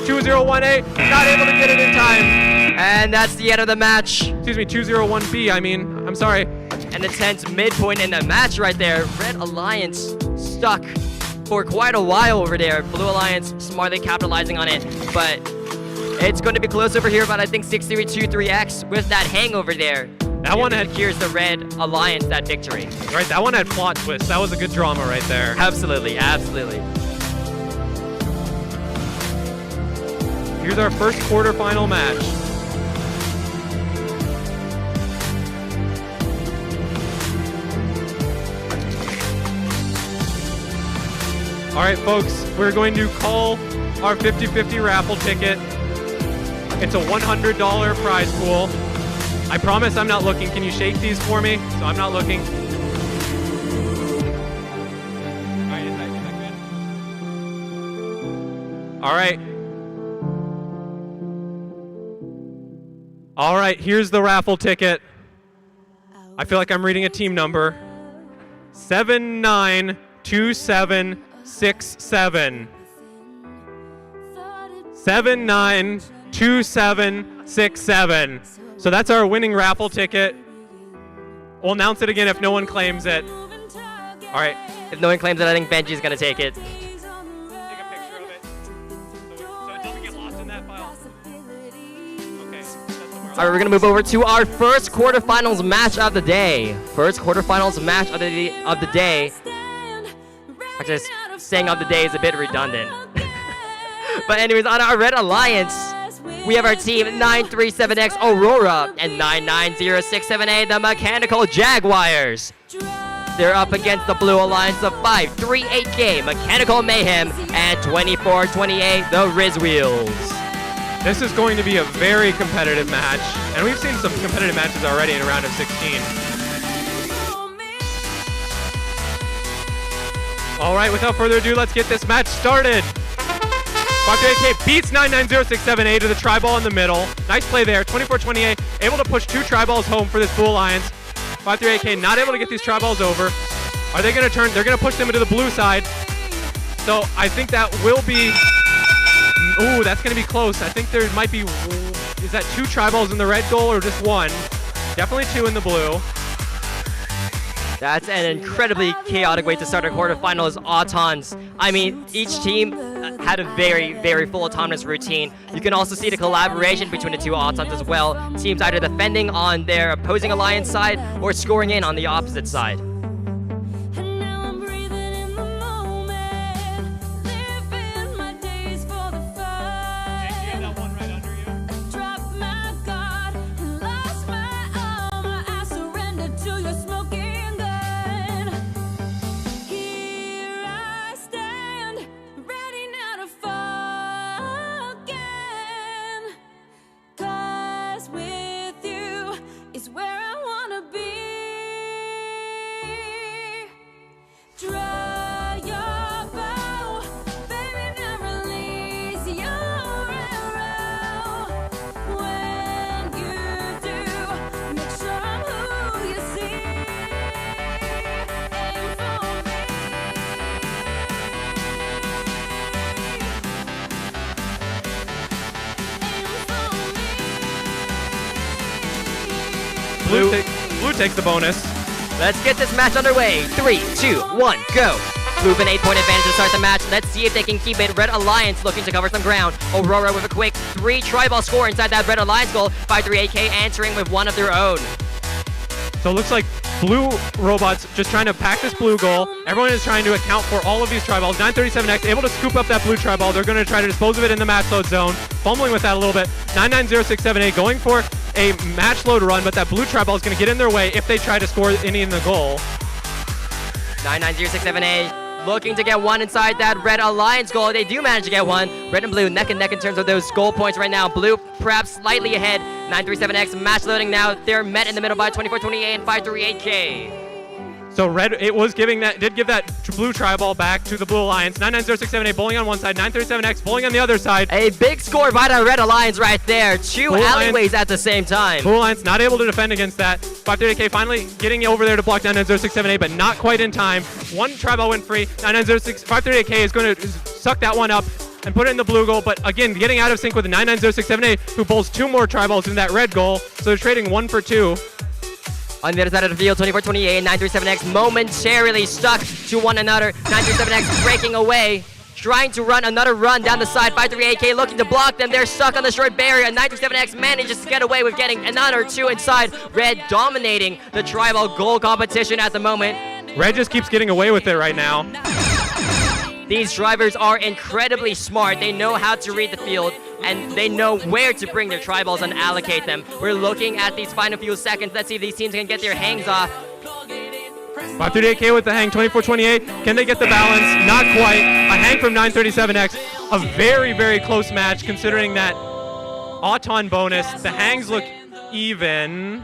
201A not able to get it in time. And that's the end of the match. Excuse me, 201B, I'm sorry. And the tense midpoint in the match right there. Red Alliance stuck for quite a while over there. Blue Alliance smartly capitalizing on it, but it's going to be close over here. But I think 6323X with that hang over there. That one had secures the Red Alliance that victory. Right, that one had plot twist. That was a good drama right there. Absolutely, absolutely. Here's our first quarterfinal match. All right, folks, we're going to call our 50-50 raffle ticket. It's a $100 prize pool. I promise I'm not looking. Can you shake these for me? So I'm not looking. All right, is that good? All right. All right, here's the raffle ticket. I feel like I'm reading a team number. 792767. 792767. So that's our winning raffle ticket. We'll announce it again if no one claims it. All right. If no one claims it, I think Benji's going to take it. Take a picture of it so it doesn't get lost in that file. Okay. All right, we're going to move over to our first quarterfinals match of the day. First quarterfinals match of the day. Actually, saying of the day is a bit redundant. But anyways, on our Red Alliance, we have our team 937X Aurora and 99067A, the Mechanical Jaguars. They're up against the Blue Alliance of 538K, Mechanical Mayhem, and 2428, the Riz Wheels. This is going to be a very competitive match, and we've seen some competitive matches already in a round of 16. All right, without further ado, let's get this match started. 538K beats 99067A to the tri-ball in the middle. Nice play there. 2428 able to push two tri-balls home for this Blue Alliance. 538K not able to get these tri-balls over. Are they going to turn? They're going to push them into the blue side. So I think that will be... Ooh, that's going to be close. I think there might be... Is that two tri-balls in the red goal or just one? Definitely two in the blue. That's an incredibly chaotic way to start a quarterfinals. Autons. I mean, each team had a very, very full autonomous routine. You can also see the collaboration between the two Autons as well. Teams either defending on their opposing alliance side or scoring in on the opposite side. Blue takes the bonus. Let's get this match underway. 3, 2, 1, go. Blue with an 8-point advantage to start the match. Let's see if they can keep it. Red Alliance looking to cover some ground. Aurora with a quick 3 tri-ball score inside that Red Alliance goal. 538K answering with one of their own. So it looks like Blue robots just trying to pack this blue goal. Everyone is trying to account for all of these tri-balls. 937X able to scoop up that blue tri-ball. They're going to try to dispose of it in the match load zone. Fumbling with that a little bit. 99067A going for a match load run, but that blue tri-ball is going to get in their way if they try to score any in the goal. 99067A looking to get one inside that Red Alliance goal. They do manage to get one. Red and blue neck and neck in terms of those goal points right now. Blue perhaps slightly ahead. 937X match loading now. They're met in the middle by 2428 and 538K. So red, it was giving that, did give that blue tri-ball back to the Blue Alliance. 99067A bowling on one side, 937X bowling on the other side. A big score by the Red Alliance right there. Two Blue alleyways at the same time. Blue Alliance not able to defend against that. 538K finally getting over there to block 99067A, but not quite in time. One tri-ball went free. 538K is going to suck that one up and put it in the blue goal, but again, getting out of sync with the 99067A, who bowls two more tri-balls in that red goal. So they're trading 1 for 2. On the other side of the field, 24-28, 937X momentarily stuck to one another. 937X breaking away, trying to run another run down the side. 538K looking to block them. They're stuck on the short barrier. 937X manages to get away with getting another two inside. Red dominating the tribal goal competition at the moment. Red just keeps getting away with it right now. These drivers are incredibly smart. They know how to read the field, and they know where to bring their tri-balls and allocate them. We're looking at these final few seconds. Let's see if these teams can get their hangs off. 538K with the hang, 24-28. Can they get the balance? Not quite. A hang from 937X. A very, very close match considering that Auton bonus. The hangs look even.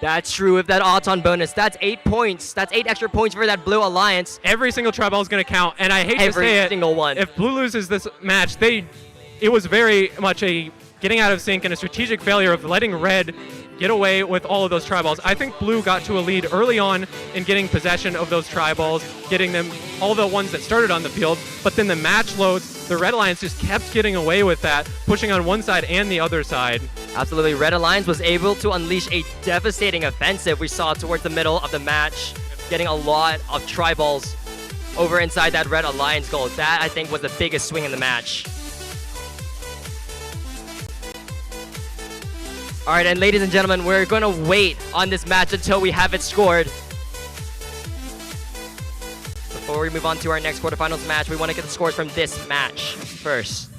That's true. With that Auton bonus, that's 8 points. That's 8 extra points for that Blue Alliance. Every single tri-ball is going to count, and I hate to say it. Every single one. If Blue loses this match, it was very much a getting out of sync and a strategic failure of letting Red get away with all of those tri-balls. I think Blue got to a lead early on in getting possession of those tri-balls, getting them all the ones that started on the field, but then the match loads, the Red Alliance just kept getting away with that, pushing on one side and the other side. Absolutely. Red Alliance was able to unleash a devastating offensive we saw towards the middle of the match, getting a lot of tri-balls over inside that Red Alliance goal. That, I think, was the biggest swing in the match. All right, and ladies and gentlemen, we're going to wait on this match until we have it scored. Before we move on to our next quarterfinals match, we want to get the scores from this match first.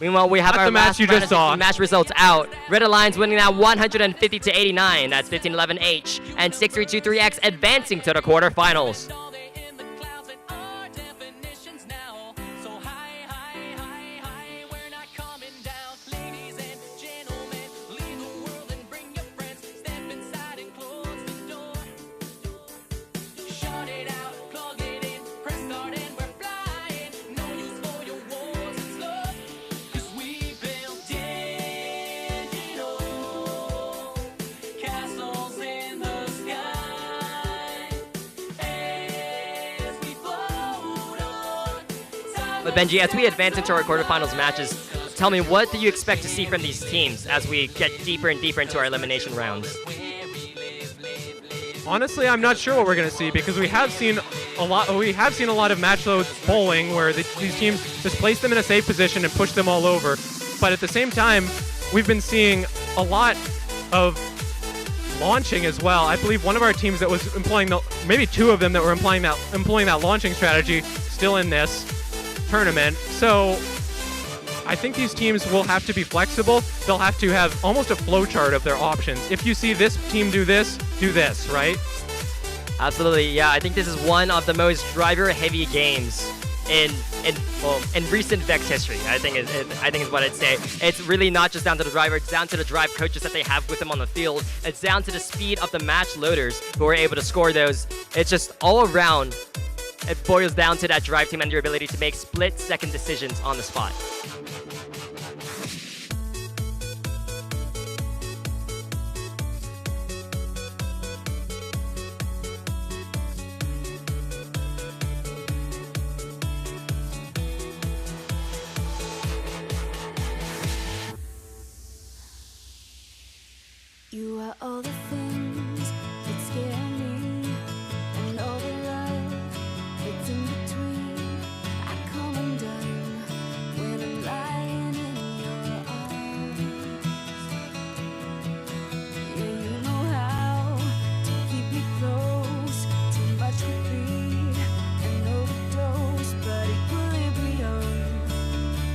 Meanwhile, we have our match you just saw. Match results out. Red Alliance winning that 150-89. That's 1511H. And 6323X advancing to the quarterfinals. But Benji, as we advance into our quarterfinals matches, tell me, what do you expect to see from these teams as we get deeper and deeper into our elimination rounds? Honestly, I'm not sure what we're going to see because we have seen a lot. We have seen a lot of match loads bowling where these teams just place them in a safe position and push them all over. But at the same time, we've been seeing a lot of launching as well. I believe one of our teams that was employing maybe two of them that were employing that launching strategy still in this tournament. So I think these teams will have to be flexible. They'll have to have almost a flow chart of their options. If you see this team do this, right? Absolutely, yeah. I think this is one of the most driver-heavy games in recent Vex history. I think is what I'd say. It's really not just down to the driver. It's down to the drive coaches that they have with them on the field. It's down to the speed of the match loaders who are able to score those. It's just all around. It boils down to that drive team and their ability to make split-second decisions on the spot. You are all the things that scare me, and all the love that's in between. I come undone when I'm lying in your arms. Yeah, you know how to keep me close. Too much could be an overdose, but equilibrium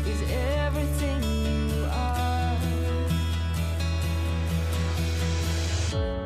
is everything you are.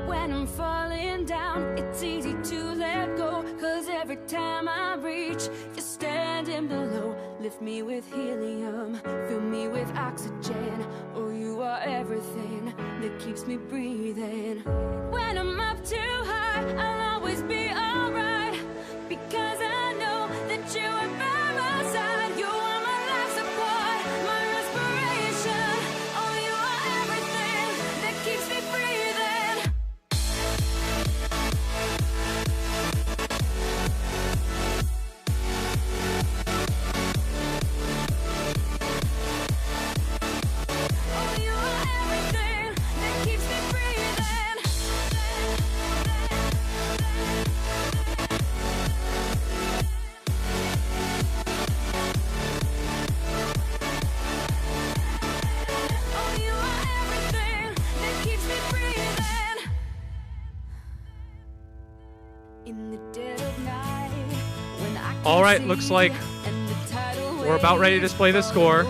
When I'm falling down, it's easy to let go, 'cause every time I reach, you're standing below. Lift me with helium, fill me with oxygen. Oh, you are everything that keeps me breathing. When I'm up too high, I'll always be alright, because I know that you are by my side. You are my life support, my respiration. Oh, you are everything that keeps me breathing. Oh, you are everything that keeps me breathing. All right, looks like we're about ready to display the score.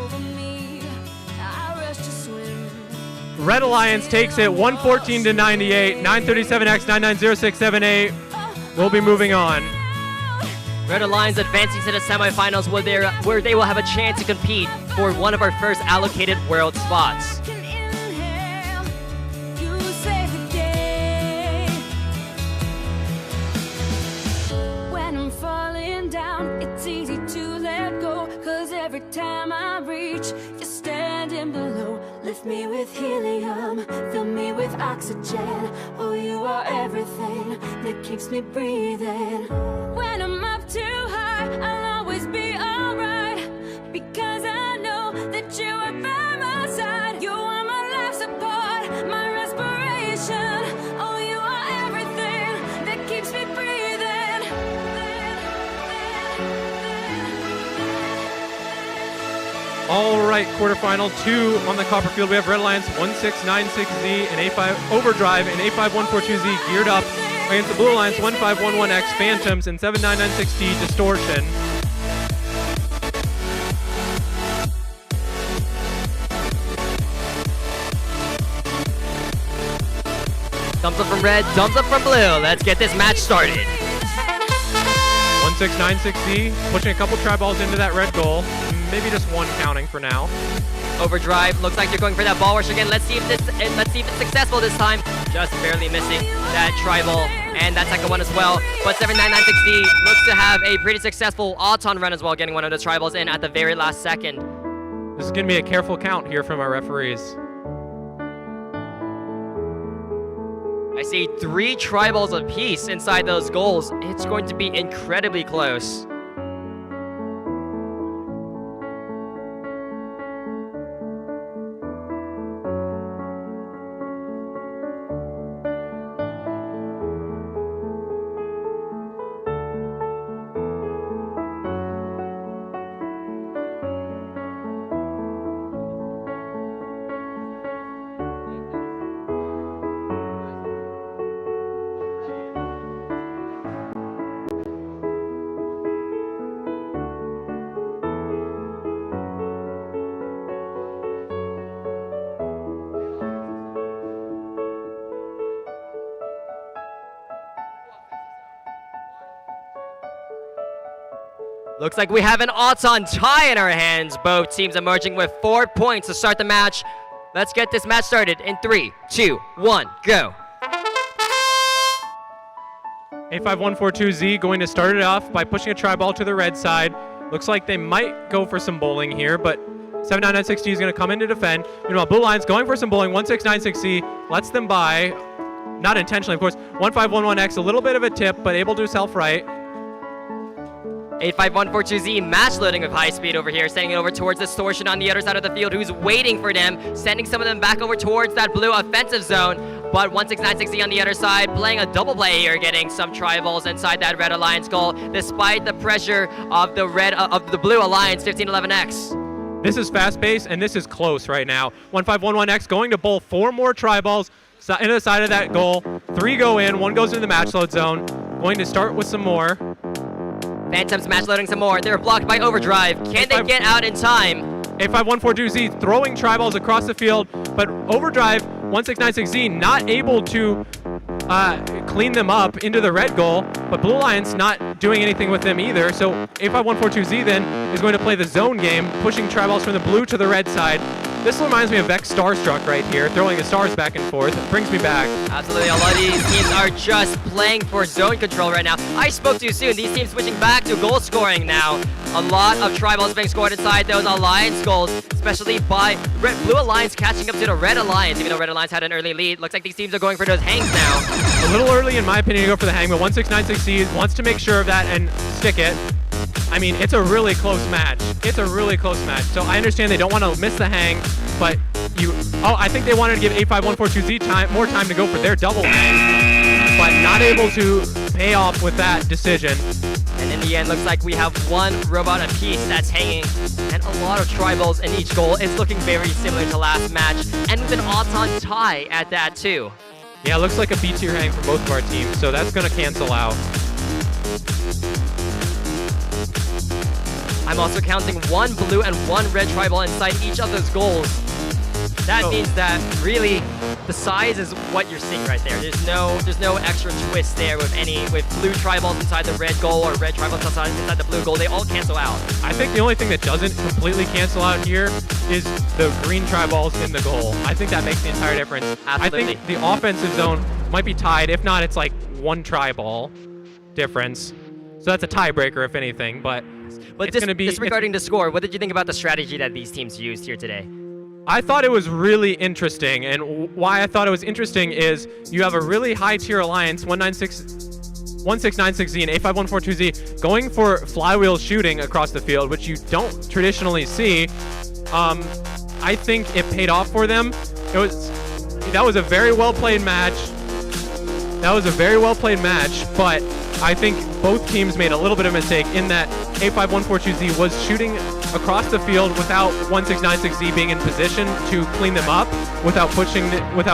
Red Alliance takes it 114 to 98. 937X 990678 will be moving on. Red Alliance advancing to the semifinals where they will have a chance to compete for one of our first allocated world spots. When I'm falling down, it's easy to let go. Cause every time I reach, you're standing below. Lift me with helium, fill me with oxygen. Oh, you are everything that keeps me breathing. When I'm up too high, I'll always be alright. Because I know that you are by my side. You are my life support, my respiration. Oh, you are everything that keeps me breathing. All right, quarterfinal 2 on the Copperfield. We have Red Alliance 1696Z and A5 Overdrive and A5142Z geared up against the Blue Alliance 1511X Phantoms and 7996D Distortion. Thumbs up from red, thumbs up from blue. Let's get this match started. 1696Z pushing a couple tri-balls into that red goal. Maybe just one counting for now. Overdrive looks like they're going for that ball rush again. Let's see if it's successful this time. Just barely missing that tri-ball and that second one as well. But 7996D looks to have a pretty successful auton run as well, getting one of the tri-balls in at the very last second. This is going to be a careful count here from our referees. I see 3 tri-balls apiece inside those goals. It's going to be incredibly close. Looks like we have an auton tie in our hands. Both teams emerging with 4 points to start the match. Let's get this match started in 3, 2, 1, go. A5142Z going to start it off by pushing a tri-ball to the red side. Looks like they might go for some bowling here, but 7996D is going to come in to defend. Meanwhile, Blue Lions going for some bowling. 1696C lets them by. Not intentionally, of course. 1511X, a little bit of a tip, but able to self-right. 85142Z match loading with high speed over here, sending it over towards Distortion on the other side of the field, who's waiting for them, sending some of them back over towards that blue offensive zone. But 1696Z on the other side, playing a double play here, getting some tri-balls inside that Red Alliance goal, despite the pressure of the Blue Alliance 1511X. This is fast-paced, and this is close right now. 1511X going to bowl 4 more tri-balls into the side of that goal. 3 go in, 1 goes into the match load zone. Going to start with some more. Phantoms match loading some more. They're blocked by Overdrive. Can they get out in time? A5142Z throwing tri-balls across the field, but Overdrive 1696Z not able to clean them up into the red goal, but Blue Alliance not doing anything with them either. So A5142Z then is going to play the zone game, pushing tri-balls from the blue to the red side. This reminds me of Vex Starstruck right here, throwing the stars back and forth. It brings me back. Absolutely, a lot of these teams are just playing for zone control right now. I spoke too soon. These teams switching back to goal scoring now. A lot of tri-balls being scored inside those Alliance goals, especially by Blue Alliance catching up to the Red Alliance, even though Red Alliance had an early lead. Looks like these teams are going for those hangs now. A little early, in my opinion, to go for the hang, but 1696C wants to make sure of that and stick it. I mean, it's a really close match. It's a really close match. So I understand they don't want to miss the hang, but I think they wanted to give A5142Z more time to go for their double hang, but not able to pay off with that decision. And in the end, looks like we have 1 robot apiece that's hanging, and a lot of tri-balls in each goal. It's looking very similar to last match, and with an auton tie at that too. Yeah, it looks like a B-tier hang for both of our teams, so that's going to cancel out. I'm also counting 1 blue and 1 red tribal inside each of those goals. That means that really the size is what you're seeing right there. There's no extra twist there with blue tribals inside the red goal or red tribals inside the blue goal. They all cancel out. I think the only thing that doesn't completely cancel out here is the green tribals in the goal. I think that makes the entire difference. Absolutely. I think the offensive zone might be tied. If not, it's like 1 tribal difference. So that's a tiebreaker, if anything. But it's going to be disregarding the score, what did you think about the strategy that these teams used here today? I thought it was really interesting, and why I thought it was interesting is you have a really high tier alliance, 1696Z and 8514-2Z, going for flywheel shooting across the field, which you don't traditionally see. I think it paid off for them. That was a very well played match. But I think both teams made a little bit of a mistake in that 85142Z was shooting across the field without 1696Z being in position to clean them up, without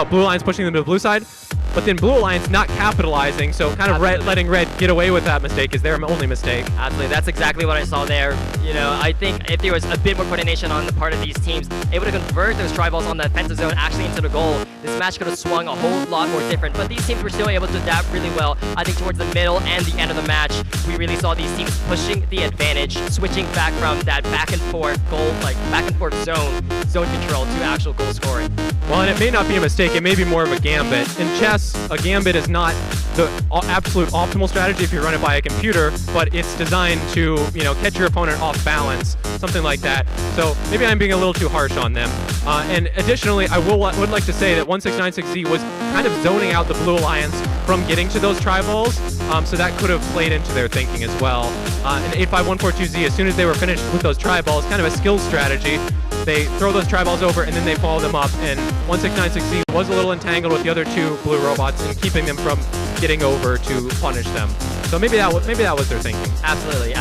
Blue Alliance pushing them to the blue side. But then Blue Alliance not capitalizing, so kind of letting Red get away with that mistake is their only mistake. Absolutely, that's exactly what I saw there. You know, I think if there was a bit more coordination on the part of these teams, able to convert those tribals on the offensive zone actually into the goal, this match could have swung a whole lot more different. But these teams were still able to adapt really well. I think towards the middle and the end of the match, we really saw these teams pushing the advantage, switching back from that back and forth goal, like back and forth zone control to actual goal scoring. Well, and it may not be a mistake, it may be more of a gambit. In chess, a gambit is not the absolute optimal strategy if you run it by a computer, but it's designed to, catch your opponent off balance, something like that. So maybe I'm being a little too harsh on them. And additionally, I would like to say that 1696Z was kind of zoning out the Blue Alliance from getting to those tribals, so that could have played into their thinking as well. And 85142Z, as soon as they were finished with those tribals, kind of a skill strategy. They throw those tribals over and then they follow them up, and 1696Z was a little entangled with the other 2 blue robots and keeping them from getting over to punish them. So maybe that was their thinking. Absolutely.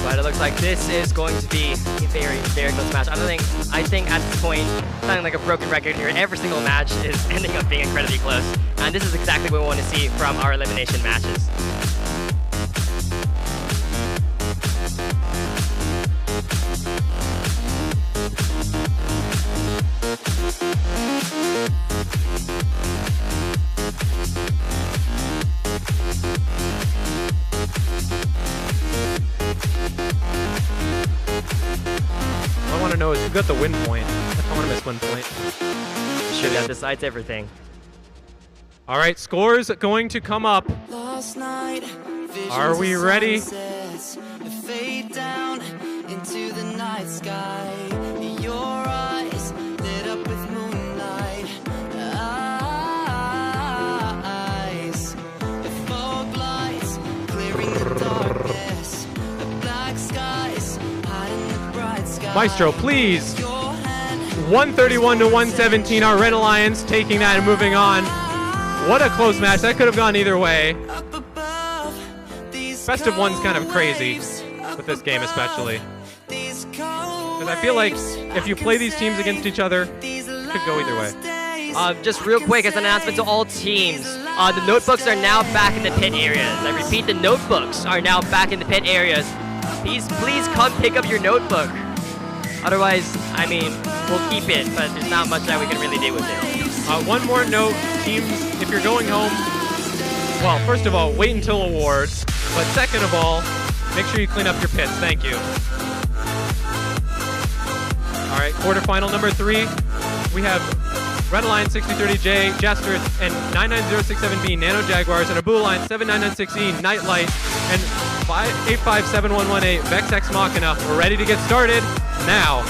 But it looks like this is going to be a very, very close match. I think at this point, sounding like a broken record here, every single match is ending up being incredibly close. And this is exactly what we want to see from our elimination matches. I want to know is who got the win point. I want to miss win point. Sure, that decides everything. All right, scores going to come up. Are we ready? Fade down into the night sky. Your eyes lit up with moonlight. Eyes, the fog lights clearing the darkness. The black skies hiding the bright sky. Maestro, please. 131 to 117. Our Red Alliance taking that and moving on. What a close match. That could have gone either way. Best of one's kind of crazy with this game especially. Because I feel like if you play these teams against each other, it could go either way. Just real quick as an announcement to all teams, the notebooks are now back in the pit areas. I repeat, the notebooks are now back in the pit areas. Please come pick up your notebook. Otherwise, we'll keep it, but there's not much that we can really do with it. One more note, teams, if you're going home, well, first of all, wait until awards. But second of all, make sure you clean up your pits. Thank you. All right, quarterfinal number 3. We have Red Alliance 6030J, Jester, and 99067B, Nano Jaguars, and a Blue Alliance 7996E, Nightlight, and 8571118, Vex Ex Machina. We're ready to get started now.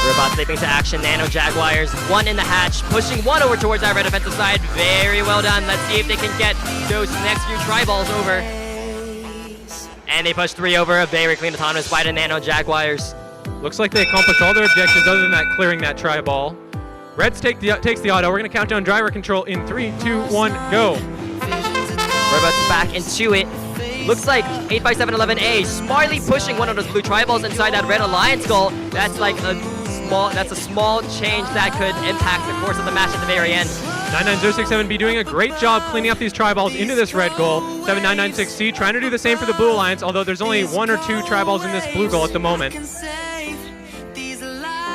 Robots leaping to action, Nano Jaguars, 1 in the hatch, pushing 1 over towards our red defensive side. Very well done. Let's see if they can get those next few tri-balls over. And they push 3 over, a very clean autonomous by the Nano Jaguars. Looks like they accomplished all their objectives other than that clearing that tri-ball. Reds takes the auto. We're going to count down driver control in 3, 2, 1, go. Robots back into it. Looks like 85711A smartly pushing 1 of those blue tri-balls inside that Red Alliance goal. That's a small change that could impact the course of the match at the very end. 99067B doing a great job cleaning up these tri-balls into this red goal. 7996C trying to do the same for the Blue Alliance, although there's only 1 or 2 tri-balls in this blue goal at the moment.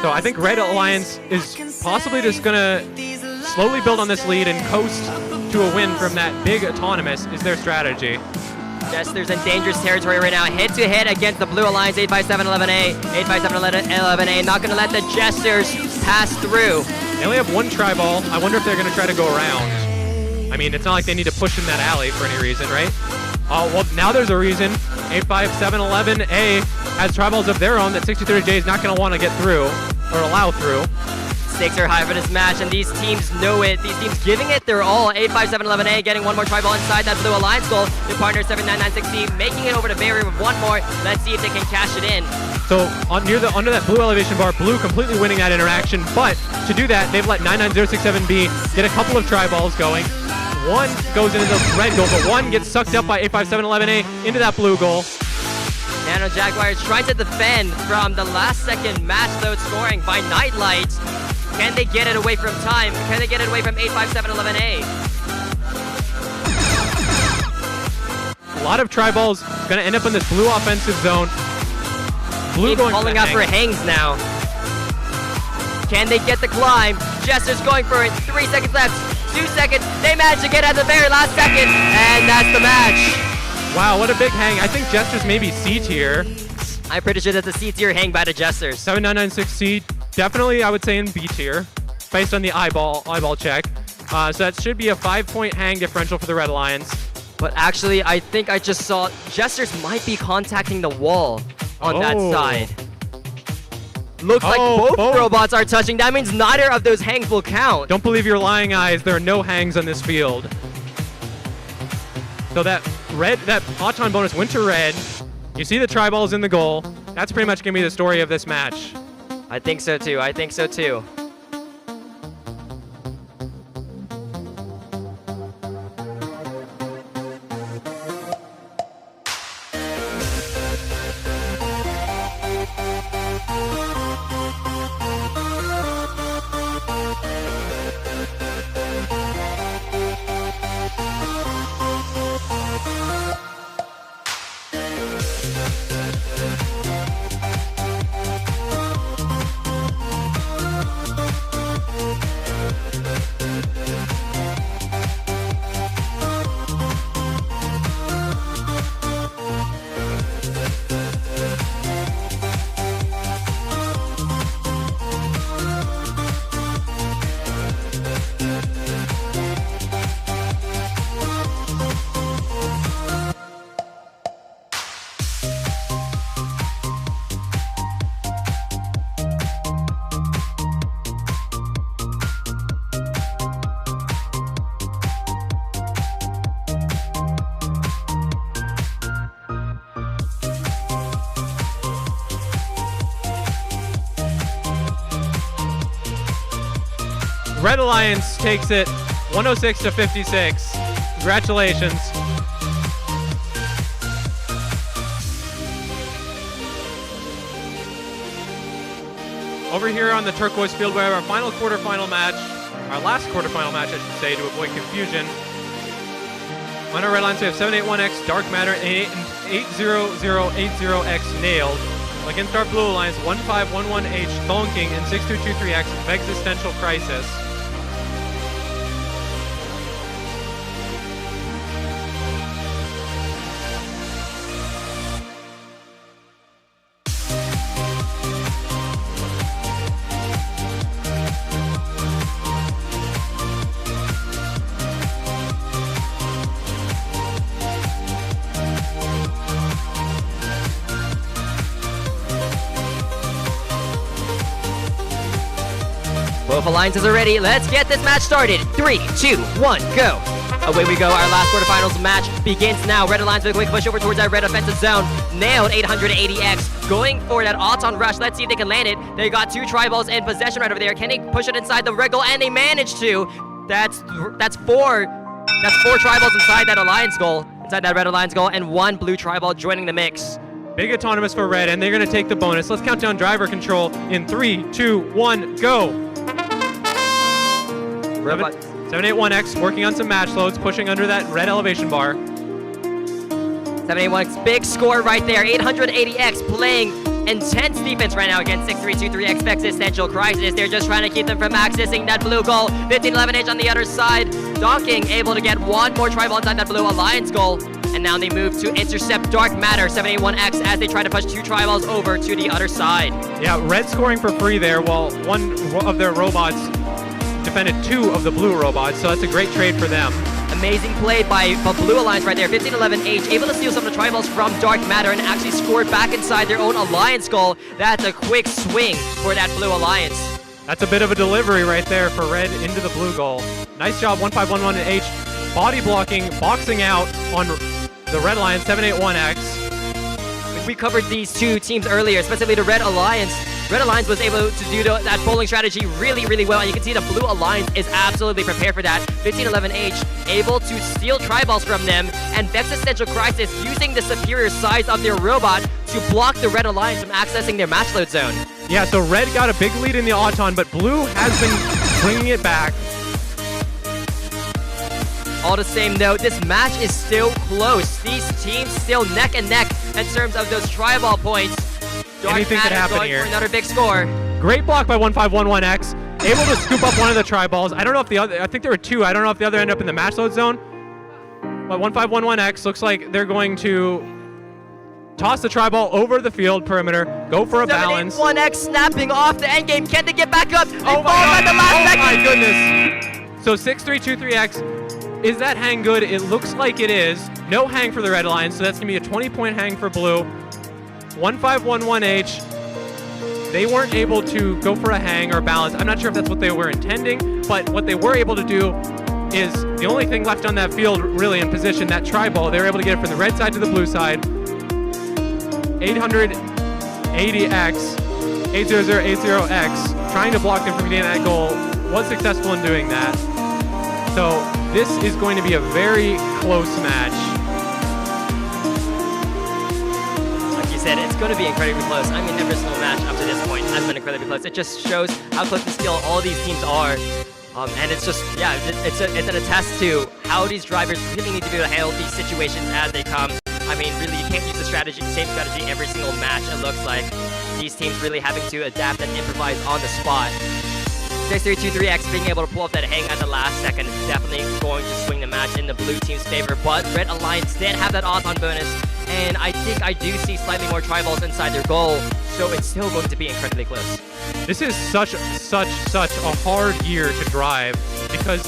So I think Red Alliance is possibly just going to slowly build on this lead and coast to a win from that big autonomous is their strategy. Jesters in dangerous territory right now, head-to-head against the Blue Alliance, 85711A. 85711A, not going to let the Jesters pass through. They only have 1 tri-ball. I wonder if they're going to try to go around. I mean, it's not like they need to push in that alley for any reason, right? Well, now there's a reason. 85711A has tri-balls of their own that 6030J is not going to want to get through or allow through. Stakes are high for this match, and these teams know it. These teams giving it their all. 85711A getting 1 more tri-ball inside that Blue Alliance goal. The partner 7996C making it over the barrier with 1 more. Let's see if they can cash it in. So under that blue elevation bar, blue completely winning that interaction, but to do that, they've let 99067B get a couple of tri-balls going. 1 goes into the red goal, but 1 gets sucked up by 85711A into that blue goal. Nano Jaguars trying to defend from the last second match load scoring by Nightlight. Can they get it away from time? Can they get it away from 85711A? A lot of tri-balls going to end up in this blue offensive zone. Blue going calling out for hangs now. Can they get the climb? Jester's going for it. 3 seconds left. 2 seconds. They managed to get at the very last second, and that's the match. Wow, what a big hang. I think Jester's maybe C tier. I'm pretty sure that's a C tier hang by the Jesters. 7996C, definitely I would say in B tier, based on the eyeball check. So that should be a 5-point hang differential for the Red Alliance. But actually, I think I just saw Jesters might be contacting the wall on that side. Looks like both robots are touching. That means neither of those hangs will count. Don't believe your lying eyes. There are no hangs on this field. So that Auton bonus went to red. You see the tri-balls in the goal. That's pretty much going to be the story of this match. I think so too. I think so too. Red Alliance takes it 106 to 56. Congratulations. Over here on the turquoise field, we have our final quarterfinal match, our last quarterfinal match, I should say, to avoid confusion. On our Red Alliance, we have 781X Dark Matter and 80080X Nailed. Against our Blue Alliance, 1511H Thonking and 6223X Existential Crisis. Both alliances are ready. Let's get this match started. 3, 2, 1, go. Away we go. Our last quarterfinals match begins now. Red Alliance with a quick push over towards that red offensive zone. Nailed 880X. Going for that Auton rush. Let's see if they can land it. They got 2 tri-balls in possession right over there. Can they push it inside the red goal? And they managed to. That's 4 tri-balls inside that alliance goal. Inside that red alliance goal. And 1 blue tri-ball joining the mix. Big autonomous for red, and they're going to take the bonus. Let's count down driver control in 3, 2, 1, go. 781X working on some match loads, pushing under that red elevation bar. 781X, big score right there. 880X playing intense defense right now against 6323X Vex Essential Crisis. They're just trying to keep them from accessing that blue goal. 1511H on the other side. Donking able to get one more tribal inside that blue alliance goal. And now they move to intercept Dark Matter, 781X, as they try to push two tribals over to the other side. Yeah, red scoring for free there, while one of their robots defended two of the blue robots, so that's a great trade for them. Amazing play by Blue Alliance right there. 1511H able to steal some of the tribals from Dark Matter and actually score back inside their own alliance goal. That's a quick swing for that Blue Alliance. That's a bit of a delivery right there for red into the blue goal. Nice job, 1511H. Body blocking, boxing out on the red alliance, 781X. We covered these two teams earlier, specifically the Red Alliance. Red Alliance was able to do that bowling strategy really, really well, and you can see the Blue Alliance is absolutely prepared for that. 1511H able to steal triballs from them, and Vex Essential Crisis using the superior size of their robot to block the Red Alliance from accessing their match load zone. Yeah, so red got a big lead in the Auton, but blue has been bringing it back. All the same note, this match is still close. These teams still neck and neck in terms of those tribal points. Dark Anything could Matter happen going here. for another big score. Great block by 1511X. Able to scoop up one of the triballs. I don't know if the other, I think there were two. I don't know if the other end up in the match load zone. But 1511X looks like they're going to toss the triball over the field perimeter, go for a balance. 781X snapping off the end game. Can they get back up? They Oh fall at the last second. my goodness. So 6323X, is that hang good? It looks like it is. No hang for the Red Alliance, so that's going to be a 20-point hang for blue. 1511H, they weren't able to go for a hang or a balance. I'm not sure if that's what they were intending, but what they were able to do is the only thing left on that field really in position, that tri-ball, they were able to get it from the red side to the blue side. 880X, 80080X, trying to block them from getting that goal, was successful in doing that. So this is going to be a very close match. Like you said, it's going to be incredibly close. I mean, every single match up to this point has been incredibly close. It just shows how close to skill all these teams are. And it's just, yeah, it's an attest to how these drivers really need to be able to handle these situations as they come. I mean, really, you can't use the same strategy every single match, it looks like. These teams really having to adapt and improvise on the spot. 6323X being able to pull off that hang at the last second is definitely going to swing the match in the blue team's favor, but Red Alliance did have that odds-on bonus, and I think I do see slightly more tribals inside their goal, so it's still going to be incredibly close. This is such a hard year to drive, because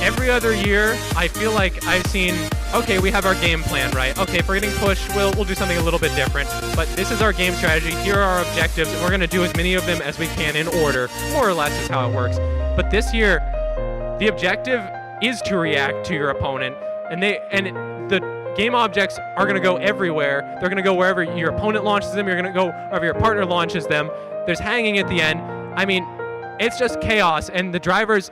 every other year I feel like I've seen, okay, we have our game plan, right? Okay, if we're getting pushed, we'll do something a little bit different. But this is our game strategy. Here are our objectives, and we're going to do as many of them as we can in order. More or less is how it works. But this year, the objective is to react to your opponent, and the game objects are going to go everywhere. They're going to go wherever your opponent launches them. You're going to go wherever your partner launches them. There's hanging at the end. I mean, it's just chaos, and the drivers,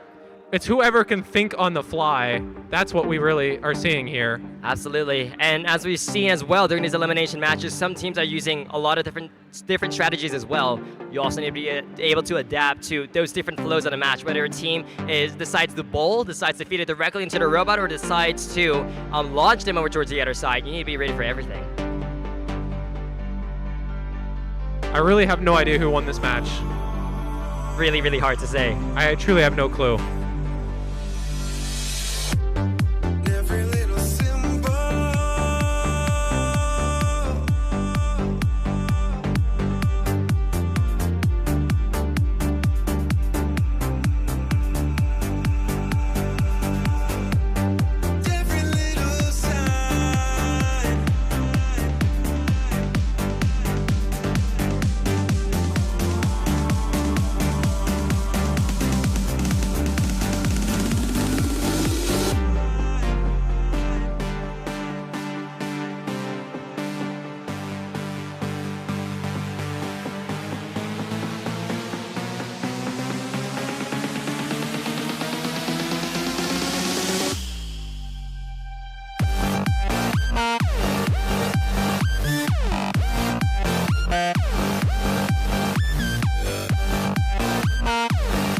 it's whoever can think on the fly. That's what we really are seeing here. Absolutely. And as we've seen as well during these elimination matches, some teams are using a lot of different strategies as well. You also need to be able to adapt to those different flows of the match, whether a team decides to bowl, decides to feed it directly into the robot, or decides to launch them over towards the other side. You need to be ready for everything. I really have no idea who won this match. Really, really hard to say. I truly have no clue.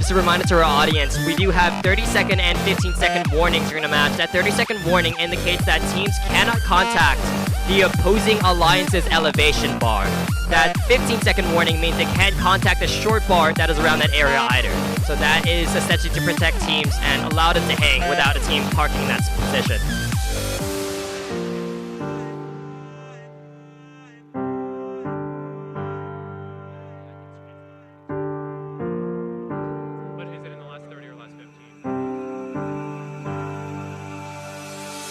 just a reminder to our audience, we do have 30-second and 15-second warnings during the match. That 30-second warning indicates that teams cannot contact the opposing alliance's elevation bar. That 15-second warning means they can't contact the short bar that is around that area either. So that is essentially to protect teams and allow them to hang without a team parking in that position. But is it in the last 30 or last 15?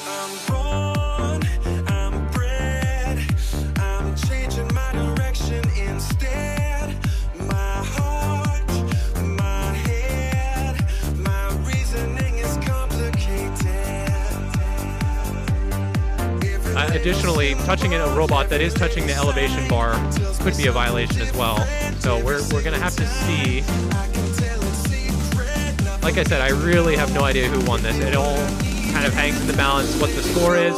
I'm born, I'm bred, I'm changing my direction instead. My heart, my head, my reasoning is complicated. Additionally, touching a robot that is touching the elevation bar could be a violation as well. So we're gonna have to see. Like I said, I really have no idea who won this. It all kind of hangs in the balance what the score is.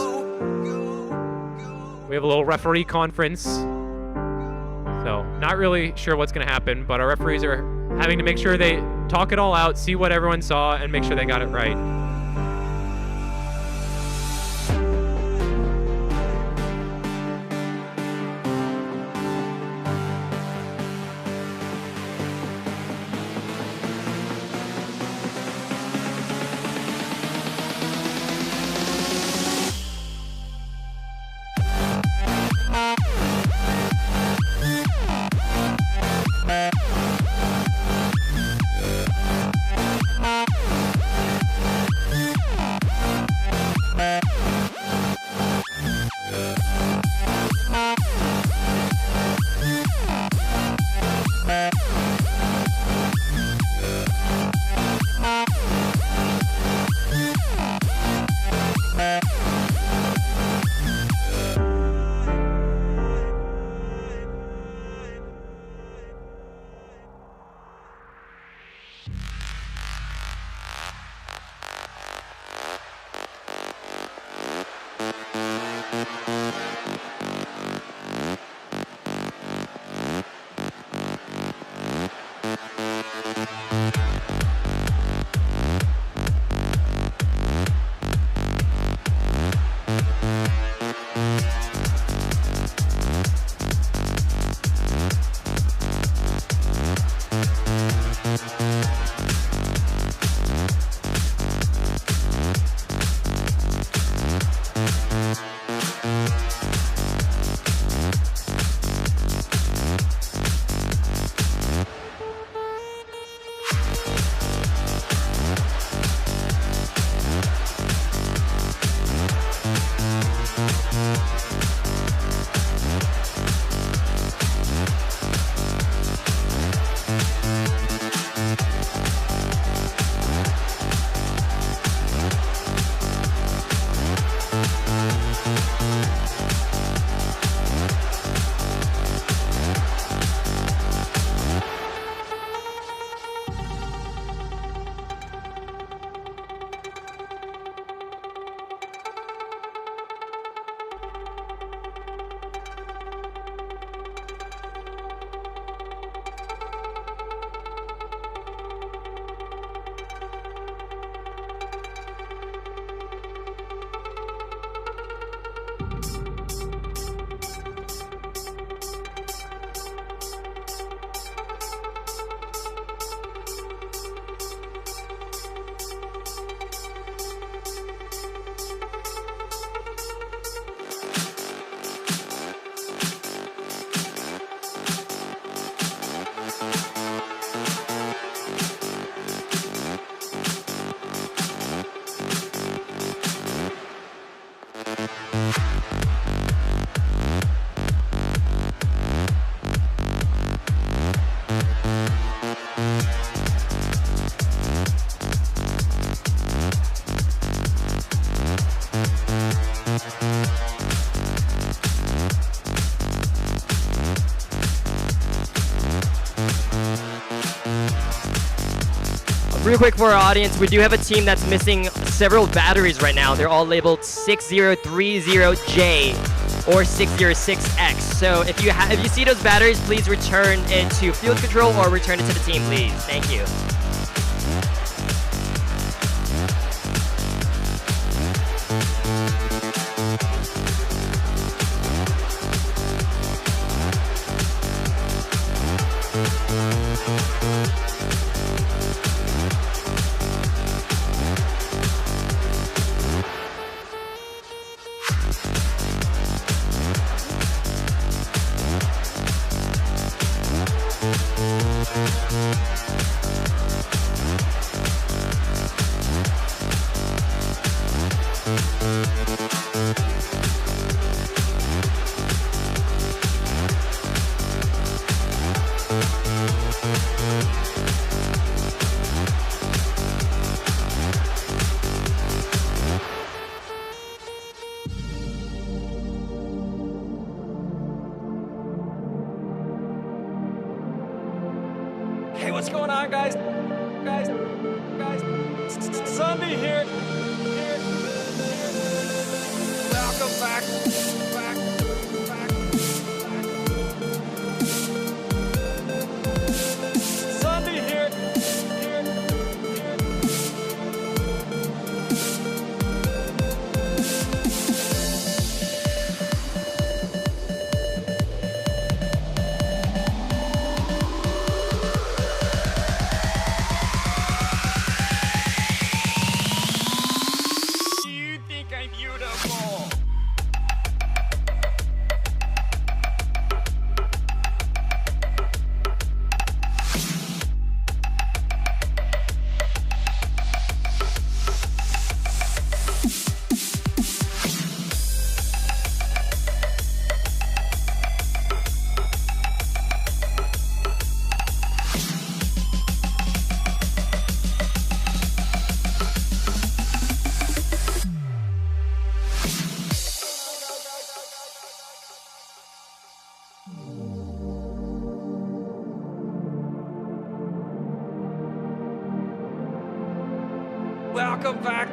We have a little referee conference. So not really sure what's gonna happen, but our referees are having to make sure they talk it all out, see what everyone saw, and make sure they got it right. Real quick for our audience, we do have a team that's missing several batteries right now. They're all labeled 6030J or 606X. So if you see those batteries, please return it to field control or return it to the team, please. Thank you. Hey, what's going on, guys? Guys. Sunday here. Welcome back. Sunday here. You think I'm beautiful? Welcome back.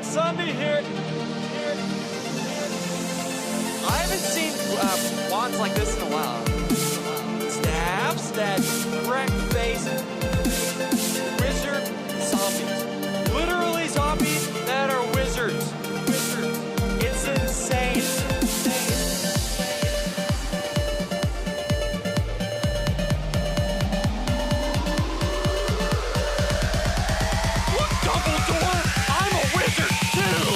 Sunday here. I haven't seen wands like this in a while. Staffs that wreck face wizard zombies. Literally zombies that are wizards. It's insane. Look, Dumbledore! I'm a wizard too!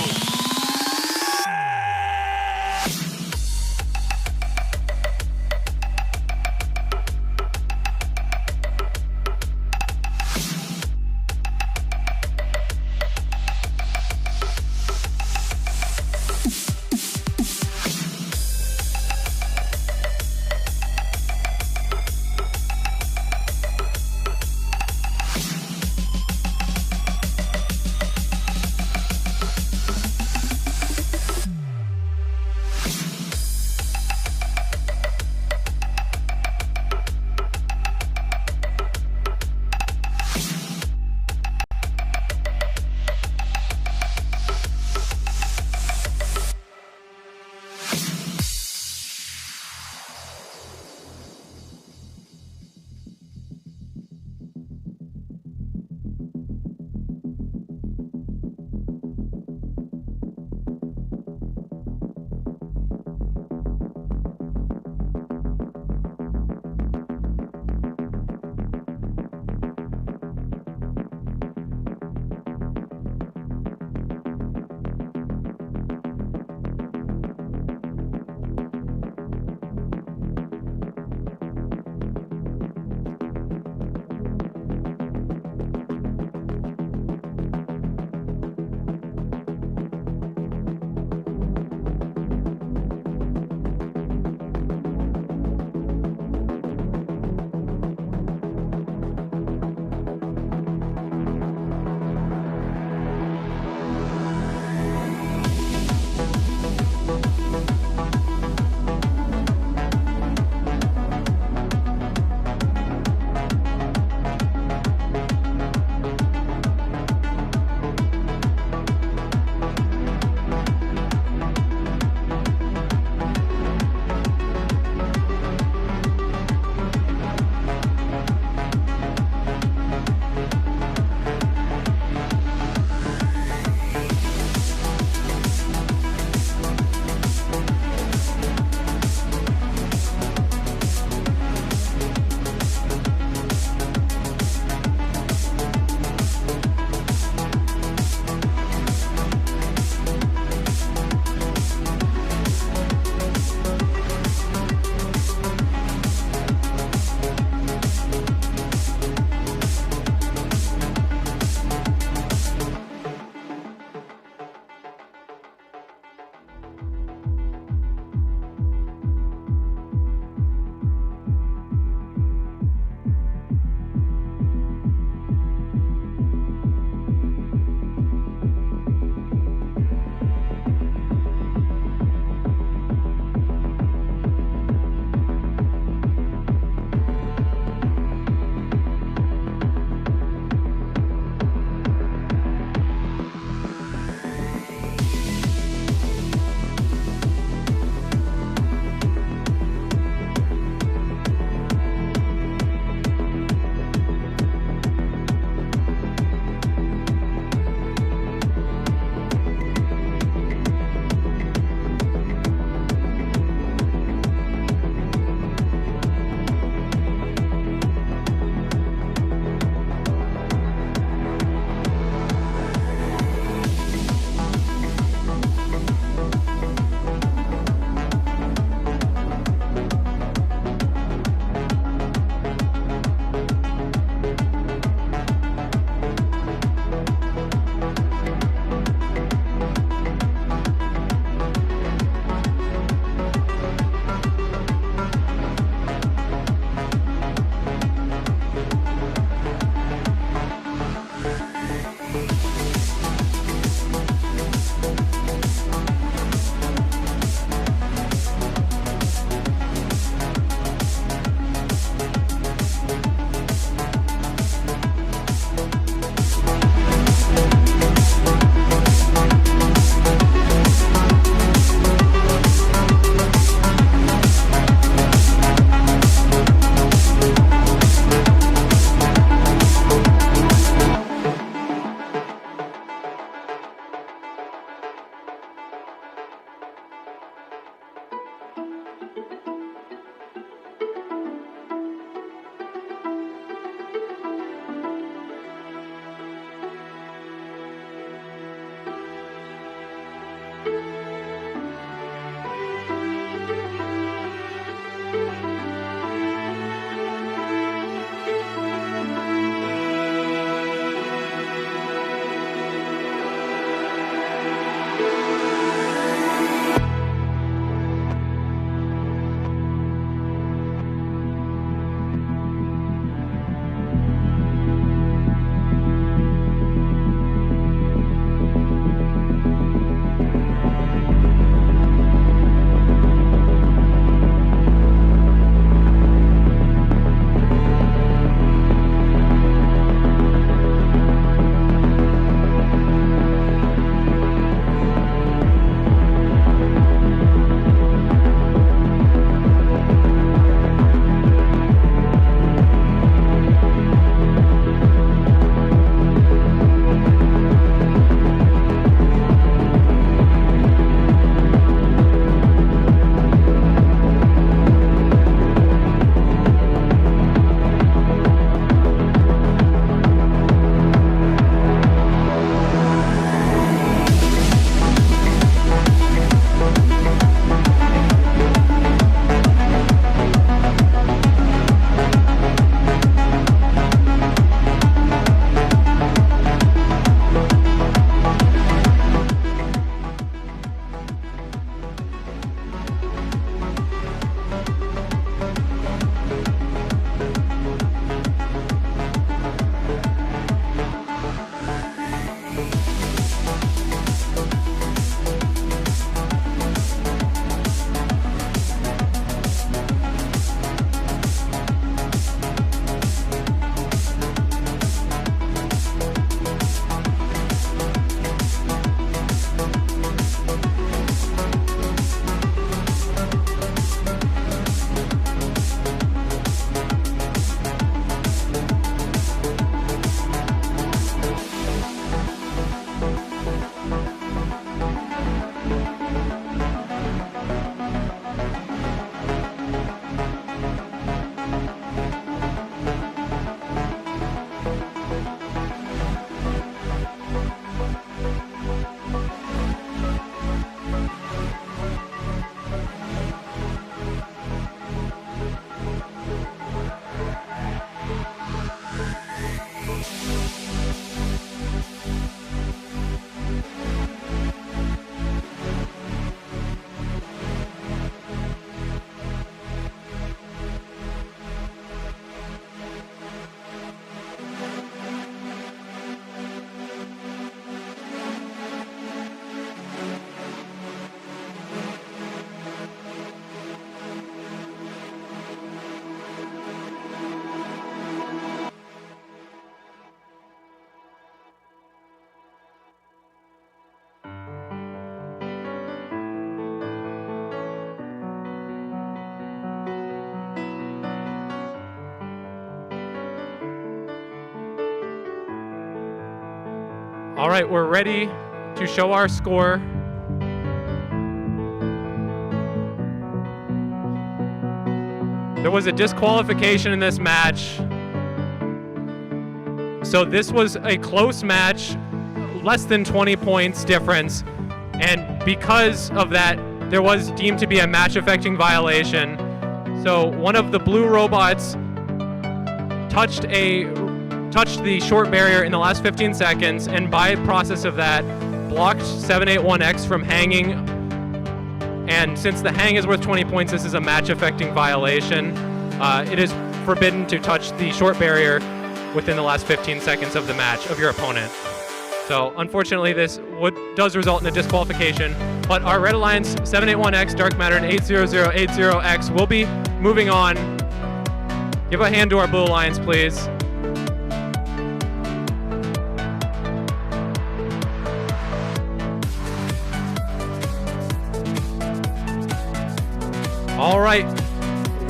All right, we're ready to show our score. There was a disqualification in this match. So this was a close match, less than 20 points difference. And because of that, there was deemed to be a match-affecting violation. So one of the blue robots touched the short barrier in the last 15 seconds, and by process of that, blocked 781X from hanging. And since the hang is worth 20 points, this is a match-affecting violation. It is forbidden to touch the short barrier within the last 15 seconds of the match of your opponent. So unfortunately, this does result in a disqualification, but our Red Alliance 781X, Dark Matter, and 80080X will be moving on. Give a hand to our Blue Alliance, please. All right,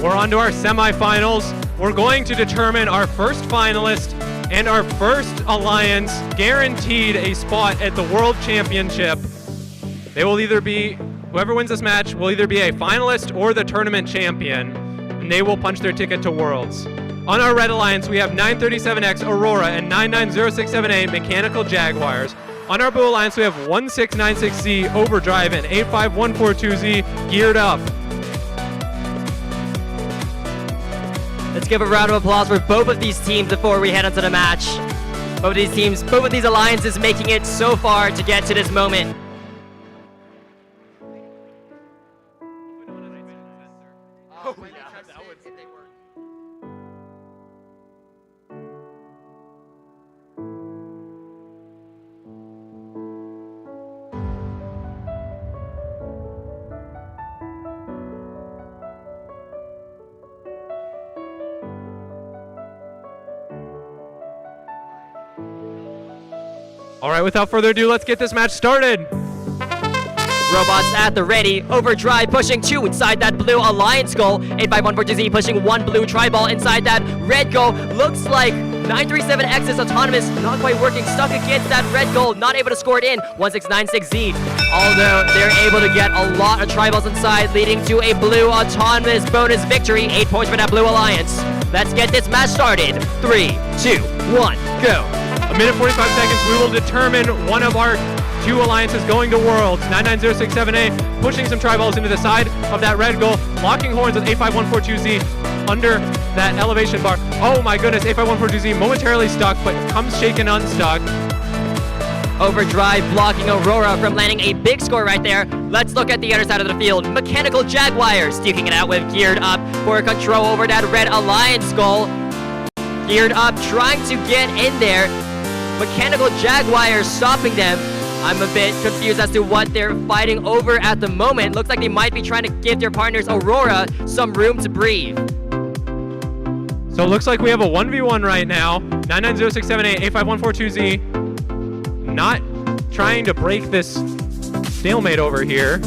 we're on to our semifinals. We're going to determine our first finalist and our first alliance guaranteed a spot at the World Championship. They will either be, whoever wins this match will either be a finalist or the tournament champion, and they will punch their ticket to Worlds. On our Red Alliance, we have 937X Aurora and 99067A Mechanical Jaguars. On our Blue Alliance, we have 1696Z Overdrive and 85142Z Geared Up. Let's give a round of applause for both of these teams before we head into the match. Both of these teams, both of these alliances making it so far to get to this moment. All right, without further ado, let's get this match started. Robots at the ready. Overdrive pushing 2 inside that blue alliance goal. 85142Z pushing 1 blue tri-ball inside that red goal. Looks like 937X is autonomous, not quite working, stuck against that red goal, not able to score it in. 1696Z, although they're able to get a lot of tri-balls inside, leading to a blue autonomous bonus victory. 8 points for that blue alliance. Let's get this match started. 3, 2, 1, go. A minute 45 seconds, we will determine one of our 2 alliances going to Worlds. 99067A pushing some tri-balls into the side of that red goal, locking horns with 85142Z under that elevation bar. Oh my goodness, 85142Z momentarily stuck, but comes shaken unstuck. Overdrive blocking Aurora from landing a big score right there. Let's look at the other side of the field. Mechanical Jaguars duking it out with Geared Up for control over that red alliance goal. Geared Up trying to get in there. Mechanical Jaguars stopping them. I'm a bit confused as to what they're fighting over at the moment. Looks like they might be trying to give their partners Aurora some room to breathe. So it looks like we have a 1v1 right now. 99067A, 85142Z. Not trying to break this stalemate over here.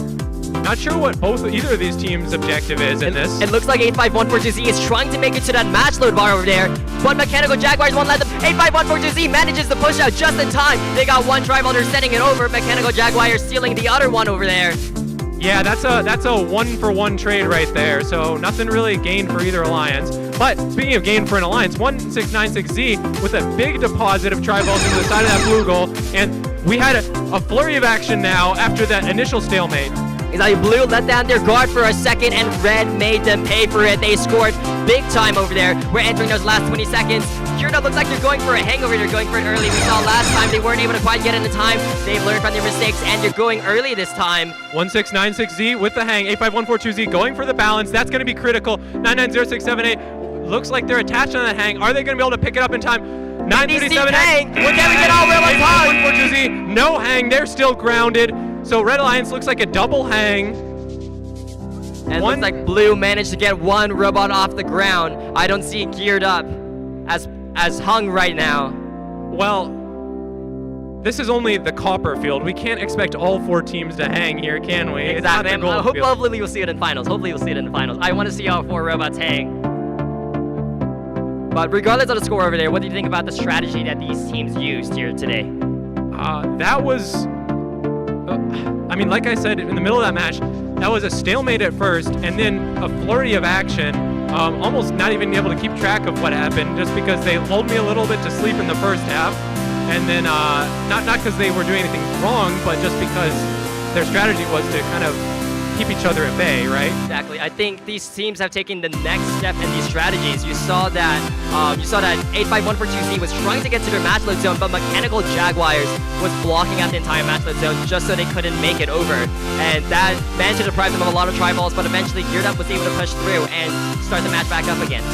Not sure what either of these teams' objective is in this. It looks like 85142Z is trying to make it to that match load bar over there, but Mechanical Jaguars won't let them. 85142Z manages to push out just in time. They got one tri-ball, they're sending it over. Mechanical Jaguars stealing the other one over there. Yeah, that's a 1-for-1 trade right there, so nothing really gained for either alliance. But speaking of gain for an alliance, 1696Z with a big deposit of tri-balls into the side of that blue goal, and we had a flurry of action now after that initial stalemate. Exactly, blue let down their guard for a second, and red made them pay for it. They scored big time over there. We're entering those last 20 seconds. Geared Up looks like they're going for a hangover. They're going for it early. We saw last time they weren't able to quite get in the time. They've learned from their mistakes, and they're going early this time. 1696Z with the hang. 85142Z going for the balance. That's going to be critical. 99067A looks like they're attached on that hang. Are they going to be able to pick it up in time? 937 hang. We're getting it all real time. 85142Z, no hang. They're still grounded. So Red Alliance looks like a double hang. And it looks like blue managed to get one robot off the ground. I don't see Geared Up as hung right now. Well, this is only the copper field. We can't expect all 4 teams to hang here, can we? Exactly. Hopefully you'll see it in finals. Hopefully you'll see it in the finals. I want to see how 4 robots hang. But regardless of the score over there, what do you think about the strategy that these teams used here today? that was, I mean, like I said, in the middle of that match, that was a stalemate at first, and then a flurry of action, almost not even able to keep track of what happened, just because they lulled me a little bit to sleep in the first half, and then not because they were doing anything wrong, but just because their strategy was to kind of keep each other at bay, right? Exactly. I think these teams have taken the next step in these strategies. You saw that 85142Z was trying to get to their match load zone, but Mechanical Jaguars was blocking out the entire match load zone just so they couldn't make it over. And that managed to deprive them of a lot of tri-balls, but eventually Geared Up was able to push through and start the match back up again.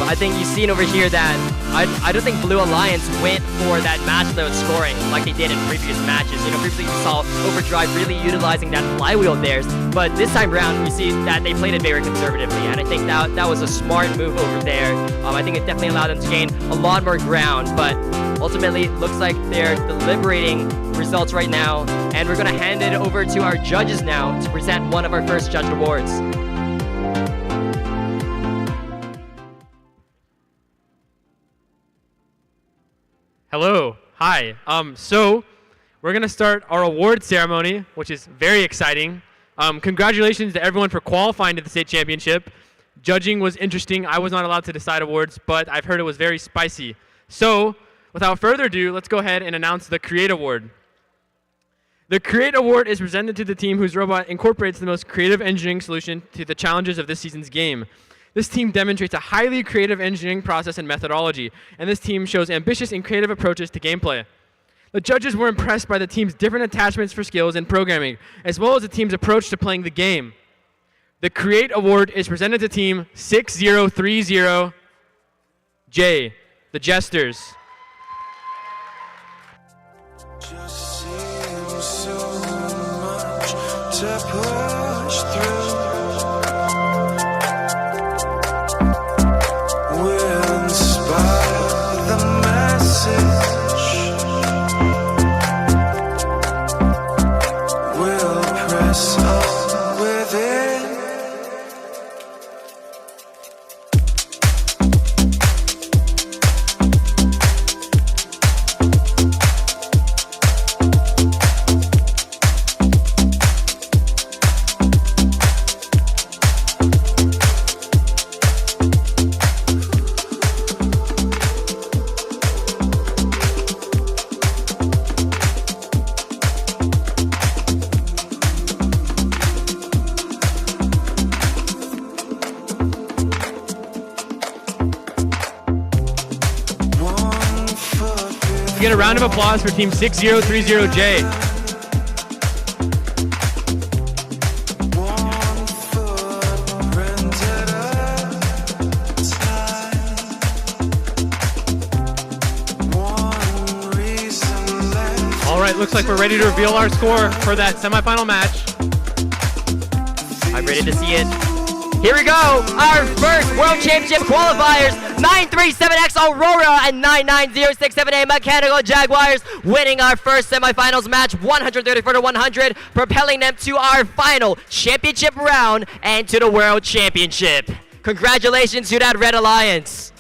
But I think you've seen over here that I don't think Blue Alliance went for that match load scoring like they did in previous matches. You know, previously we saw Overdrive really utilizing that flywheel of theirs, but this time around we see that they played it very conservatively, and I think that was a smart move over there. I think it definitely allowed them to gain a lot more ground, but ultimately it looks like they're deliberating results right now, and we're going to hand it over to our judges now to present one of our first judge awards. Hello, hi. So we're gonna start our award ceremony, which is very exciting. Congratulations to everyone for qualifying to the state championship. Judging was interesting. I was not allowed to decide awards, but I've heard it was very spicy. So without further ado, let's go ahead and announce the Create Award. The Create Award is presented to the team whose robot incorporates the most creative engineering solution to the challenges of this season's game. This team demonstrates a highly creative engineering process and methodology, and this team shows ambitious and creative approaches to gameplay. The judges were impressed by the team's different attachments for skills and programming, as well as the team's approach to playing the game. The Create Award is presented to team 6030J, the Jesters. Just seems so much to push through. We'll inspire the message. We'll press on with it. Get a round of applause for team 6030J. All right, looks like we're ready to reveal our score for that semifinal match. I'm ready to see it. Here we go, our first World Championship qualifiers, 937X Aurora and 99067A Mechanical Jaguars winning our first semifinals match 134-100, propelling them to our final championship round and to the World Championship. Congratulations to that Red Alliance.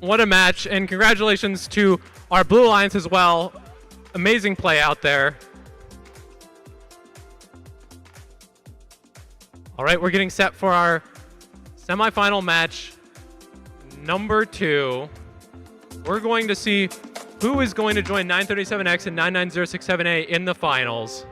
What a match, and congratulations to our Blue Alliance as well. Amazing play out there. All right, we're getting set for our semifinal match number 2. We're going to see who is going to join 937X and 99067A in the finals.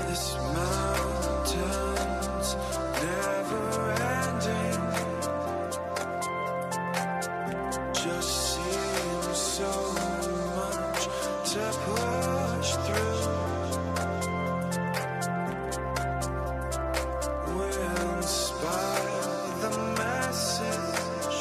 This mountain's never ending. Just seems so much to push through. We'll inspire the message.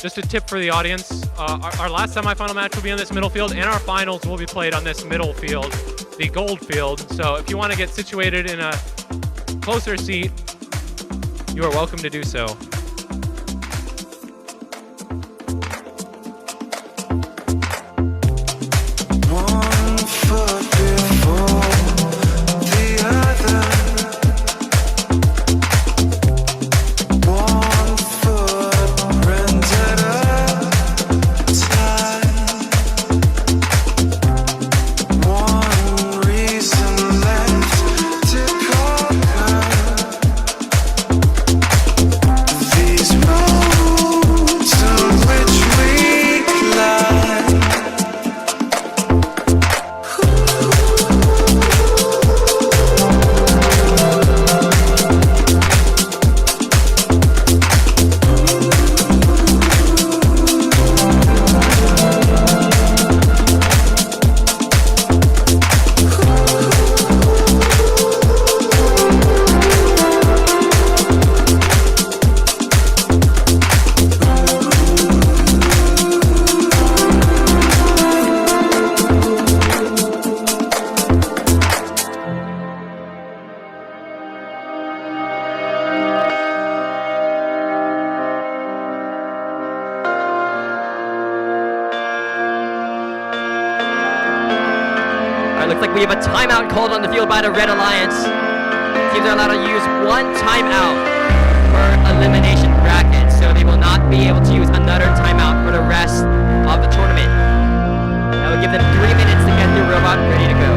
just a tip for the audience, our last semifinal match will be on this middle field, and our finals will be played on this middle field, the gold field. So if you want to get situated in a closer seat, you are welcome to do so. One foot before the other. One footprint at a time. One reason left to conquer. These roads on which we glide. All right, looks like we have a timeout called on the field by the Red Alliance. Teams are allowed to use one timeout per elimination bracket, so they will not be able to use another timeout for the rest of the tournament. That will give them 3 minutes to get their robot ready to go.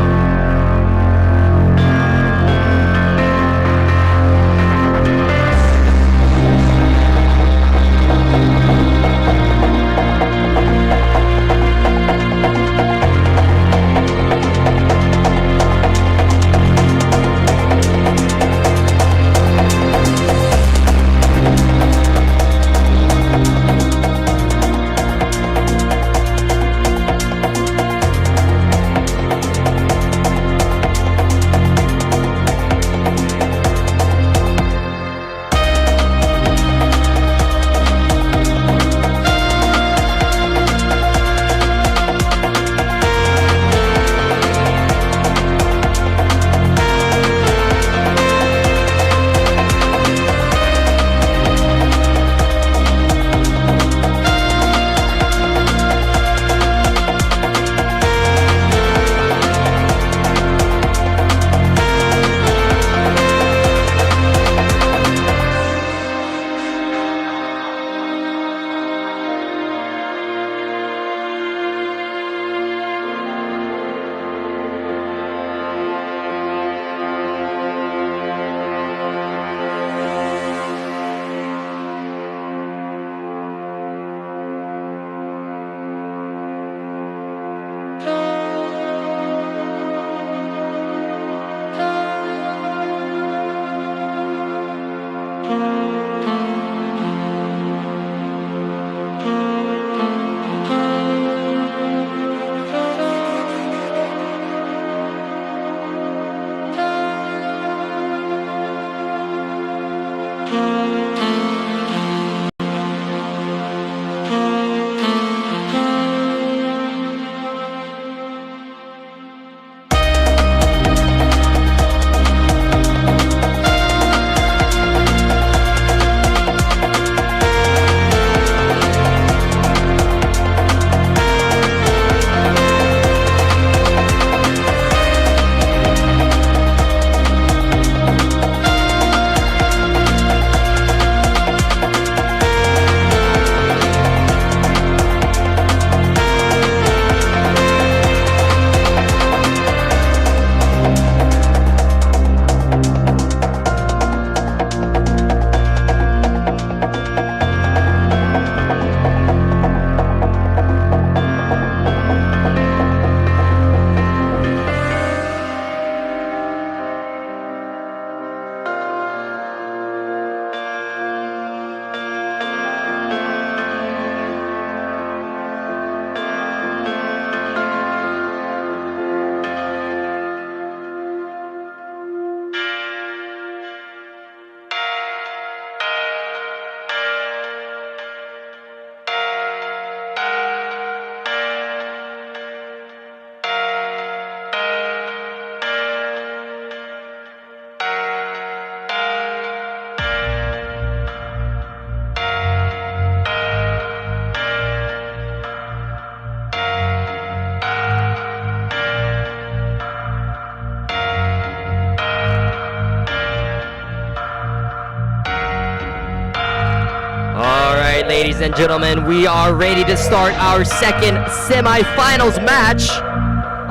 right, ladies and gentlemen, we are ready to start our second semifinals match.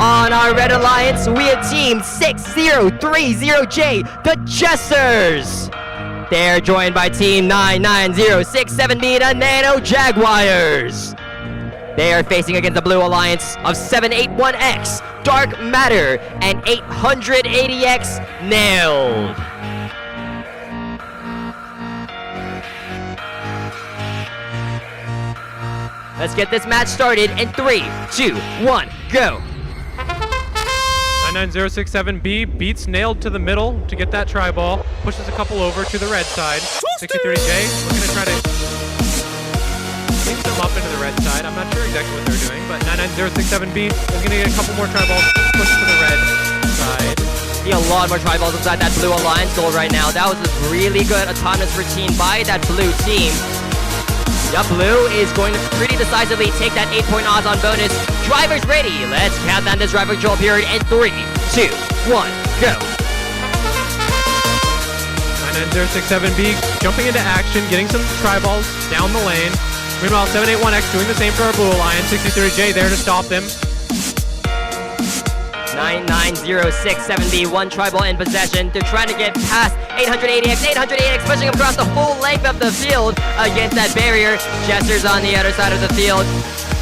On our Red Alliance, we have Team 6030J, the Jesters. They're joined by Team 99067B, the Nano Jaguars. They are facing against the Blue Alliance of 781X, Dark Matter, and 880X, Nailed. Let's get this match started in 3, 2, 1, go. 99067B beats Nailed to the middle to get that try ball, pushes a couple over to the red side. 63J looking to try to mix them up into the red side. I'm not sure exactly what they're doing, but 99067B is going to get a couple more try balls pushed to the red side. See a lot more try balls inside that Blue Alliance goal right now. That was a really good autonomous routine by that blue team. Yep, Blue is going to pretty decisively take that 8-point odds on bonus. Drivers ready. Let's count down this driver control period in 3, 2, 1, go. 99067B jumping into action, getting some try balls down the lane. Meanwhile, 781X doing the same for our Blue Alliance. 63J there to stop them. 99067B, one try ball in possession. They're trying to get past 880X. 880X pushing across the full length of the field against that barrier. Jesters on the other side of the field,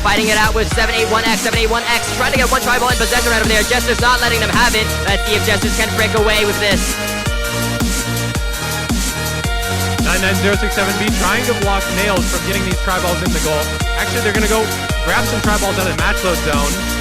fighting it out with 781X. 781X trying to get one try ball in possession right over there. Jesters not letting them have it. Let's see if Jesters can break away with this. 99067B trying to block Nailed from getting these try balls in the goal. Actually, they're going to go grab some try balls out of the match load zone.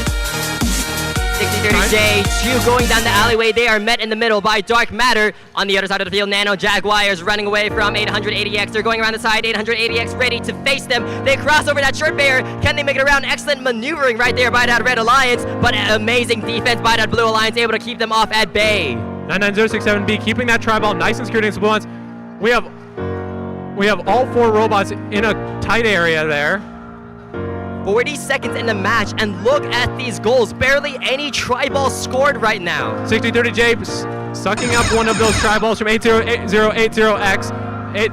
6030J, two going down the alleyway. They are met in the middle by Dark Matter. On the other side of the field, Nano Jaguars running away from 880X. They're going around the side. 880X ready to face them. They cross over that short barrier. Can they make it around? Excellent maneuvering right there by that Red Alliance, but amazing defense by that Blue Alliance, able to keep them off at bay. 99067B keeping that try ball nice and secured against the Blue Alliance. We have all 4 robots in a tight area there. 40 seconds in the match, and look at these goals. Barely any try balls scored right now. 6030J sucking up one of those try balls from 8080X.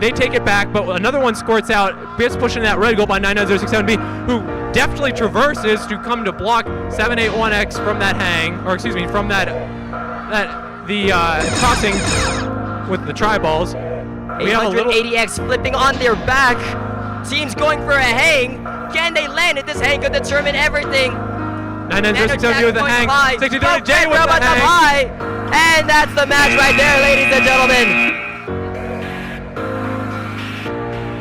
They take it back, but another one squirts out. Just pushing that red goal by 99067B, who deftly traverses to come to block 781X from that hang, or excuse me, from the crossing with the try balls. We have a little 880X flipping on their back. Team's going for a hang. Can they land it? This hang could determine everything. 99067B with the hang. 63J with the hang. High. And that's the match right there, ladies and gentlemen.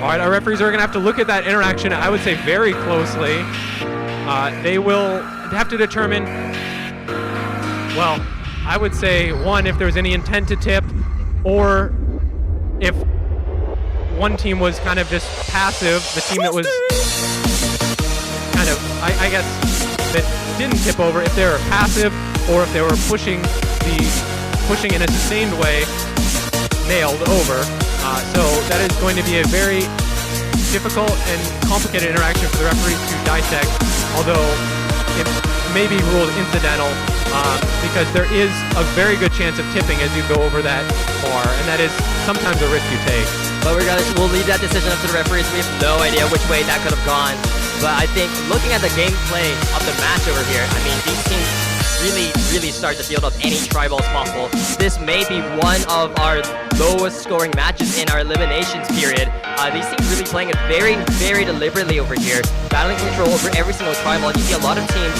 All right, our referees are going to have to look at that interaction, I would say, very closely. They will have to determine, well, I would say, one, if there was any intent to tip, or if one team was kind of just passive, the team that was kind of, I guess, that didn't tip over, if they were passive, or if they were pushing in a sustained way, Nailed over. So that is going to be a very difficult and complicated interaction for the referees to dissect, although it may be ruled incidental, because there is a very good chance of tipping as you go over that bar, and that is sometimes a risk you take. But we'll leave that decision up to the referees. We have no idea which way that could have gone. But I think looking at the gameplay of the match over here, I mean, these teams really start the field of any try balls possible. This may be one of our lowest scoring matches in our eliminations period. These teams really playing it very deliberately over here, battling control over every single try ball. You see a lot of teams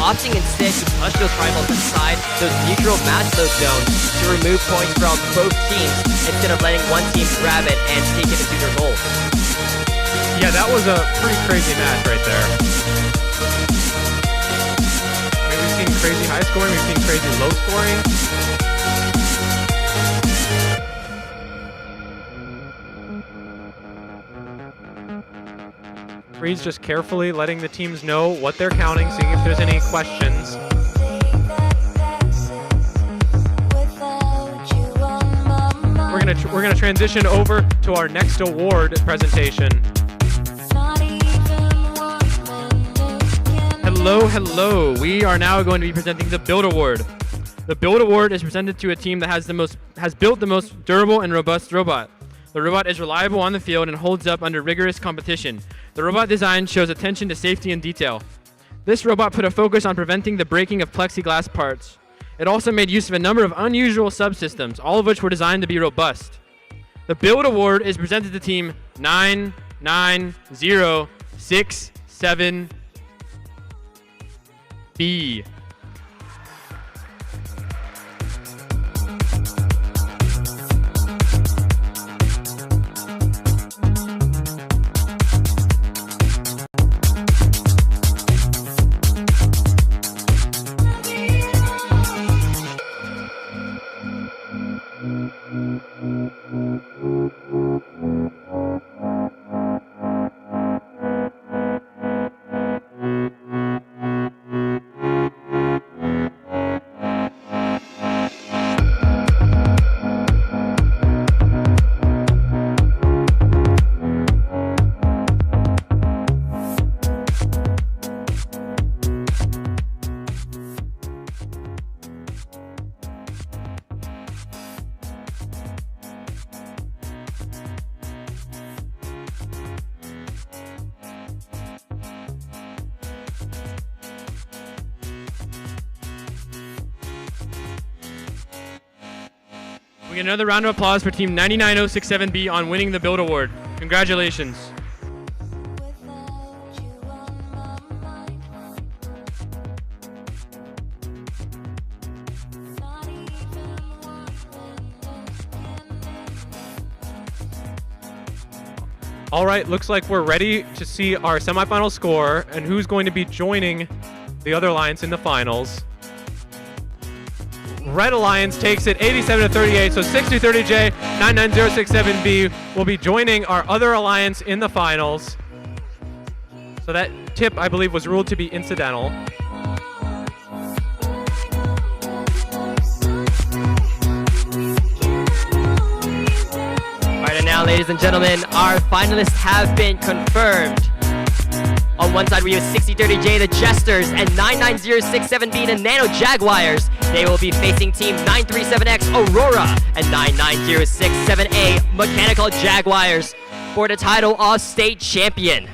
opting instead to push those try balls inside those neutral match load zones to remove points from both teams instead of letting one team grab it and take it into their goal. Yeah, that was a pretty crazy match right there. I mean, we've seen crazy high scoring, we've seen crazy low scoring. Referees just carefully letting the teams know what they're counting, seeing if there's any questions. We're gonna transition over to our next award presentation. Hello. We are now going to be presenting the Build Award. The Build Award is presented to a team that has built the most durable and robust robot. The robot is reliable on the field and holds up under rigorous competition. The robot design shows attention to safety and detail. This robot put a focus on preventing the breaking of plexiglass parts. It also made use of a number of unusual subsystems, all of which were designed to be robust. The Build Award is presented to Team 99067B. We get another round of applause for Team 99067B on winning the Build Award. Congratulations. All right, looks like we're ready to see our semifinal score and who's going to be joining the other alliance in the finals. Red Alliance takes it 87-38, so 60-30J, 99067B will be joining our other alliance in the finals. So that tip, I believe, was ruled to be incidental. Alright, and now, ladies and gentlemen, our finalists have been confirmed. On one side, we have 6030J, the Jesters, and 99067B, the Nano Jaguars. They will be facing Team 937X, Aurora, and 99067A, Mechanical Jaguars, for the title of State Champion.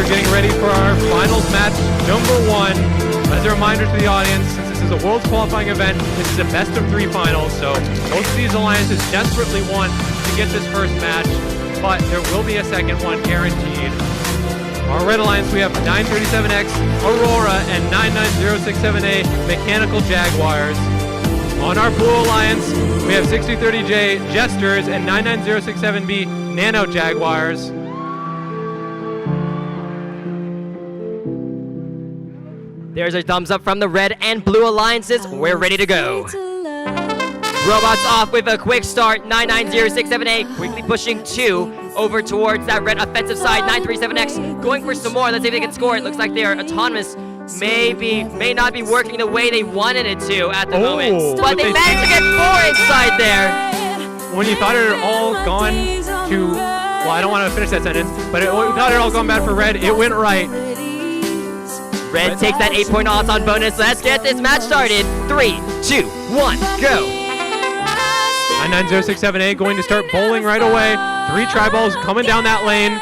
we're getting ready for our finals match number 1. As a reminder to the audience, since this is a Worlds qualifying event, this is a best-of-3 finals, so both of these alliances desperately want to get this first match, but there will be a second one guaranteed. Our Red Alliance, we have 937X Aurora and 99067A Mechanical Jaguars. On our Blue Alliance, we have 6030J Jesters and 99067B Nano Jaguars. There's a thumbs up from the red and blue alliances. We're ready to go. Robots off with a quick start. 99067A quickly pushing 2 over towards that red offensive side. 937X going for some more. Let's see if they can score. It looks like they are autonomous. May not be working the way they wanted it to at the moment. But they managed to get 4 inside there. When you thought it had all gone to, well, I don't want to finish that sentence, but we thought it had all gone bad for red, it went right. Red takes that 8-point odds on bonus. Let's get this match started. 3, 2, 1, go. 99067A going to start bowling right away. 3 tri-balls coming down that lane.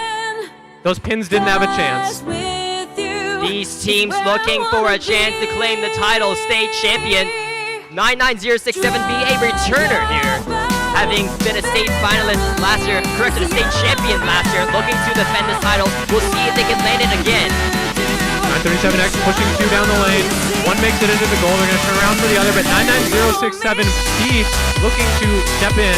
Those pins didn't have a chance. These teams looking for a chance to claim the title state champion. 99067B, a returner here. Having been a state finalist last year, corrected, a state champion last year, looking to defend this title. We'll see if they can land it again. 937X pushing 2 down the lane. One makes it into the goal. They're going to turn around for the other, but 99067B looking to step in.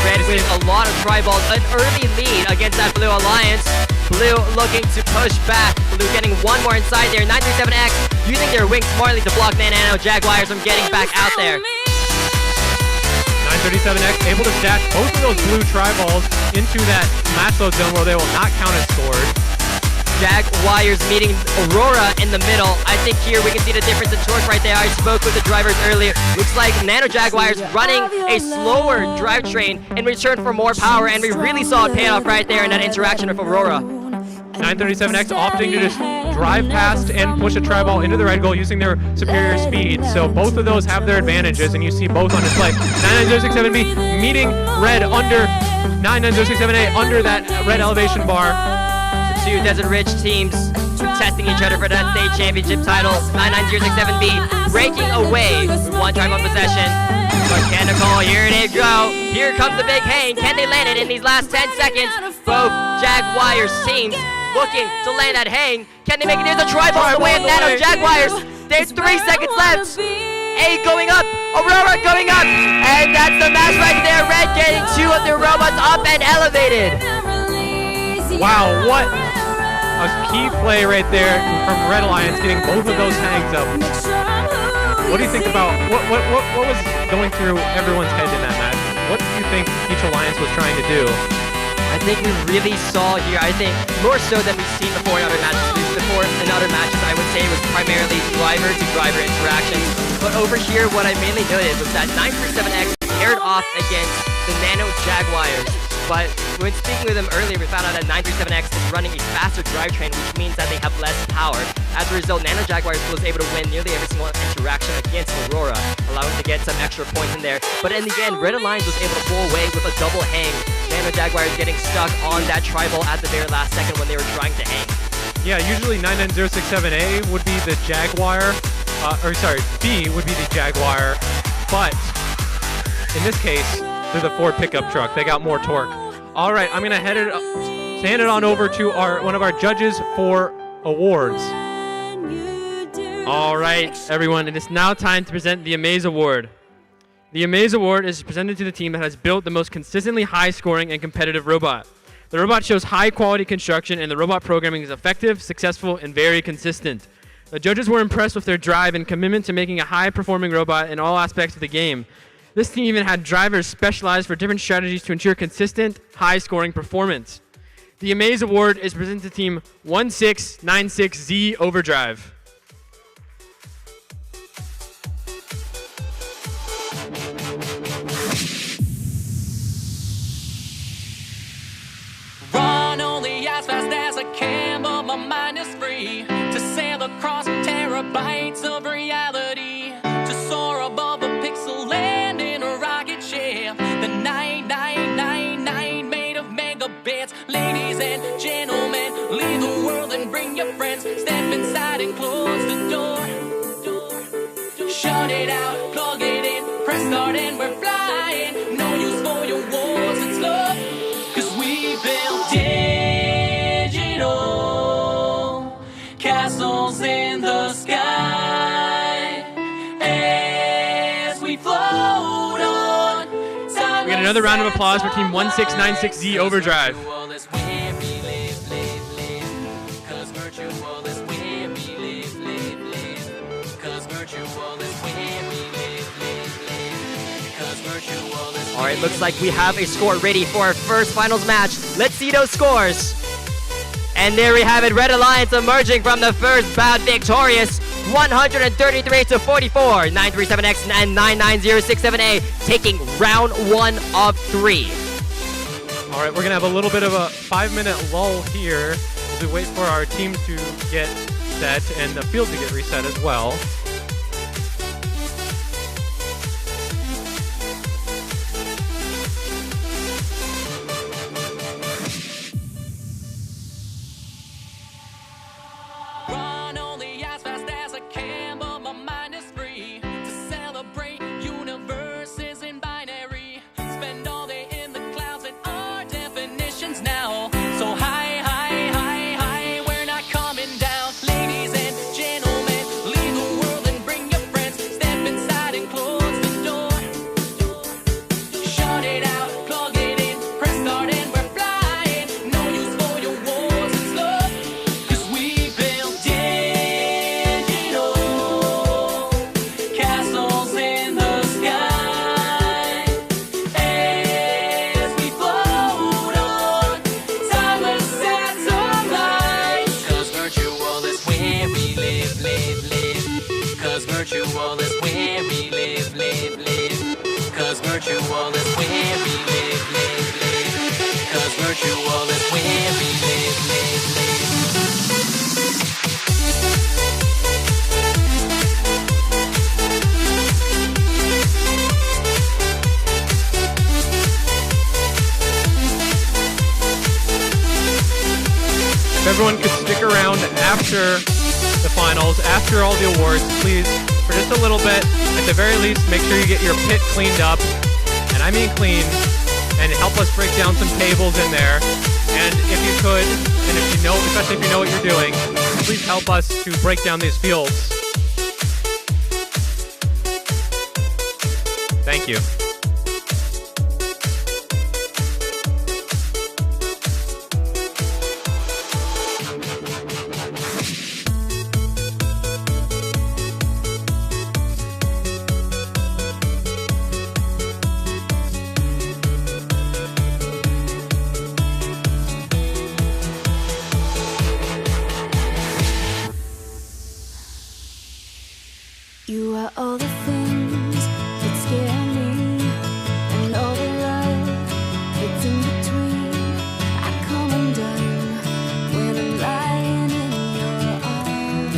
Red with a lot of tri-balls, an early lead against that Blue Alliance. Blue looking to push back. Blue getting 1 more inside there. 937X using their wings smartly to block Nano Jaguars from getting back out there. 937X able to stash both of those blue tri-balls into that match load zone where they will not count as scored. Jaguars meeting Aurora in the middle. I think here we can see the difference in torque right there. I spoke with the drivers earlier. Looks like Nano Jaguars running a slower drivetrain in return for more power, and we really saw it pay off right there in that interaction with Aurora. 937X opting to just drive past and push a tri-ball into the red goal using their superior speed. So both of those have their advantages, and you see both on display. 99067B meeting red under 99067A under that red elevation bar. Two Desert Ridge teams testing each other for that state championship title. 99067B breaking away with 1 tri-ball possession. Mechanical, here they go. Here comes the big hang. Can they land it in these last 10 seconds? Both Jaguars teams looking to land that hang. Can they make it? There's a tri-ball the way of Nano Jaguars. There's 3 seconds left. A going up, Aurora going up, and that's the match right there. Red getting 2 of their robots up and elevated. Wow, what a key play right there from Red Alliance, getting both of those hangs up. What do you think about what was going through everyone's head in that match? What do you think each alliance was trying to do? I think we really saw here, I think more so than we've seen before in other matches. Before in other matches, I would say it was primarily driver-to-driver interactions. But over here, what I mainly noted was that 937X paired off against the Nano Jaguars. But when speaking with them earlier, we found out that 937X is running a faster drivetrain, which means that they have less power. As a result, Nano Jaguars was able to win nearly every single interaction against Aurora, allowing to get some extra points in there. But in the end, Red Alliance was able to pull away with a double hang. Nano Jaguars getting stuck on that tri-ball at the very last second when they were trying to hang. Yeah, usually 99067A would be the Jaguar, B would be the Jaguar, but in this case, they're the Ford pickup truck. They got more torque. All right, I'm gonna hand it on over to one of our judges for awards. All right, everyone, it is now time to present the Amaze Award. The Amaze Award is presented to the team that has built the most consistently high-scoring and competitive robot. The robot shows high-quality construction, and the robot programming is effective, successful, and very consistent. The judges were impressed with their drive and commitment to making a high-performing robot in all aspects of the game. This team even had drivers specialized for different strategies to ensure consistent, high-scoring performance. The Amaze Award is presented to Team 1696Z Overdrive. Run only as fast as I can, but my mind is free to sail across terabytes of reality, to soar above a pixel land in a rocket ship. The 9999 made of megabits. Ladies and gentlemen, leave the world and bring your friends. Step inside and close the door. Shut it out, plug it in, press start and we're flying. No use for your walls, it's love. 'Cause we build digital castles in the sky as we float on. We got another round of applause for Team 1696Z Overdrive. All right, looks like we have a score ready for our first finals match. Let's see those scores. And there we have it, Red Alliance emerging from the first bout victorious, 133-44. 937X and 9906-7A taking round 1 of 3. All right, we're gonna have a little bit of a 5-minute lull here as we wait for our teams to get set and the field to get reset as well. Run only as fast as I can, but my mind is free to celebrate universes in binary. Spend all day in the clouds and our definitions now. So high, high, high, high, we're not coming down. Ladies and gentlemen, leave the world and bring your friends. Step inside and close the door. Shut it out, plug it in, press start and we're flying. No use for your walls, it's love. 'Cause we build digital castles in the sky as we float on timeless satellites. 'Cause virtual is where we live, live, live. 'Cause virtual is where we live, live, live. 'Cause virtual is where we live, live, live. 'Cause virtual is where we live, live, live. If everyone could stick around after the finals, after all the awards, please, for just a little bit, at the very least, make sure you get your pit cleaned up, and I mean clean, and help us break down some tables in there. And if you could, and if you know, especially if you know what you're doing, please help us to break down these fields. Thank you. You are all the things that scare me, and all the love that's in between. I come undone when I'm lying in your arms.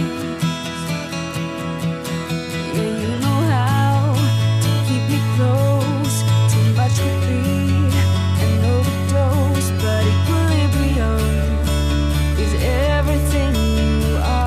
Yeah, you know how to keep me close. Too much could be an overdose, but equilibrium is everything you are.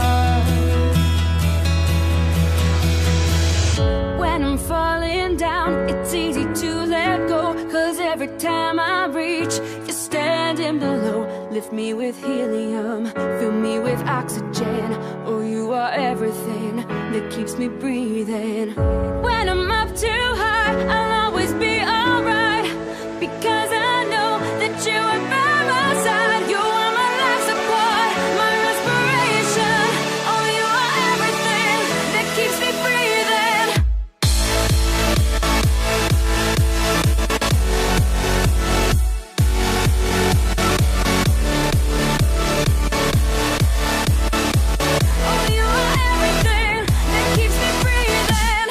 When I'm falling down, it's easy to let go. 'Cause every time I reach, you're standing below. Lift me with helium, fill me with oxygen. Oh, you are everything that keeps me breathing. When I'm up too high, I'll always be alright. Because I know that you are by my side. You are my life support, my respiration. Oh, you are everything that keeps me breathing. Oh, you are everything that keeps me breathing.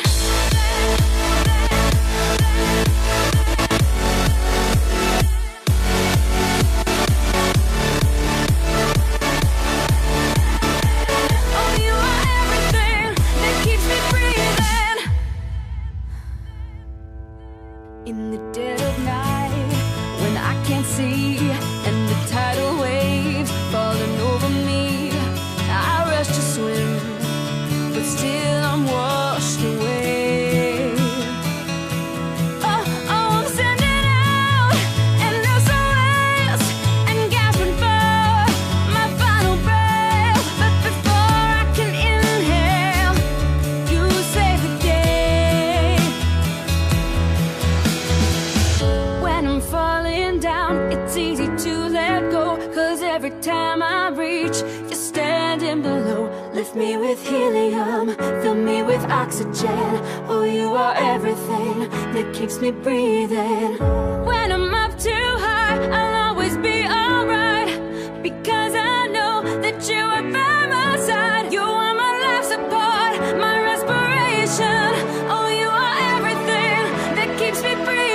standing below. Lift me with helium, fill me with oxygen. Oh, you are everything that keeps me breathing. When I'm up too high, I'll always be alright, because I know that you are by my side. You are my life support, my respiration. Oh, you are everything that keeps me breathing.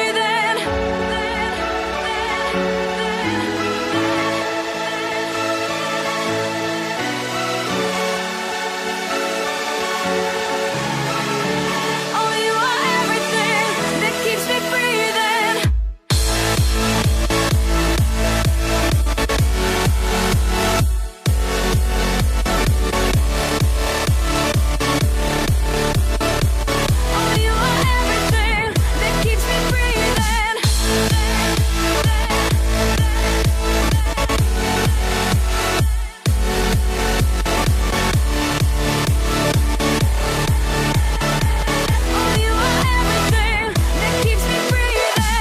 Oh, you are everything that keeps me breathing. Oh, you are everything that keeps me breathing. Oh, you are everything that keeps me breathing.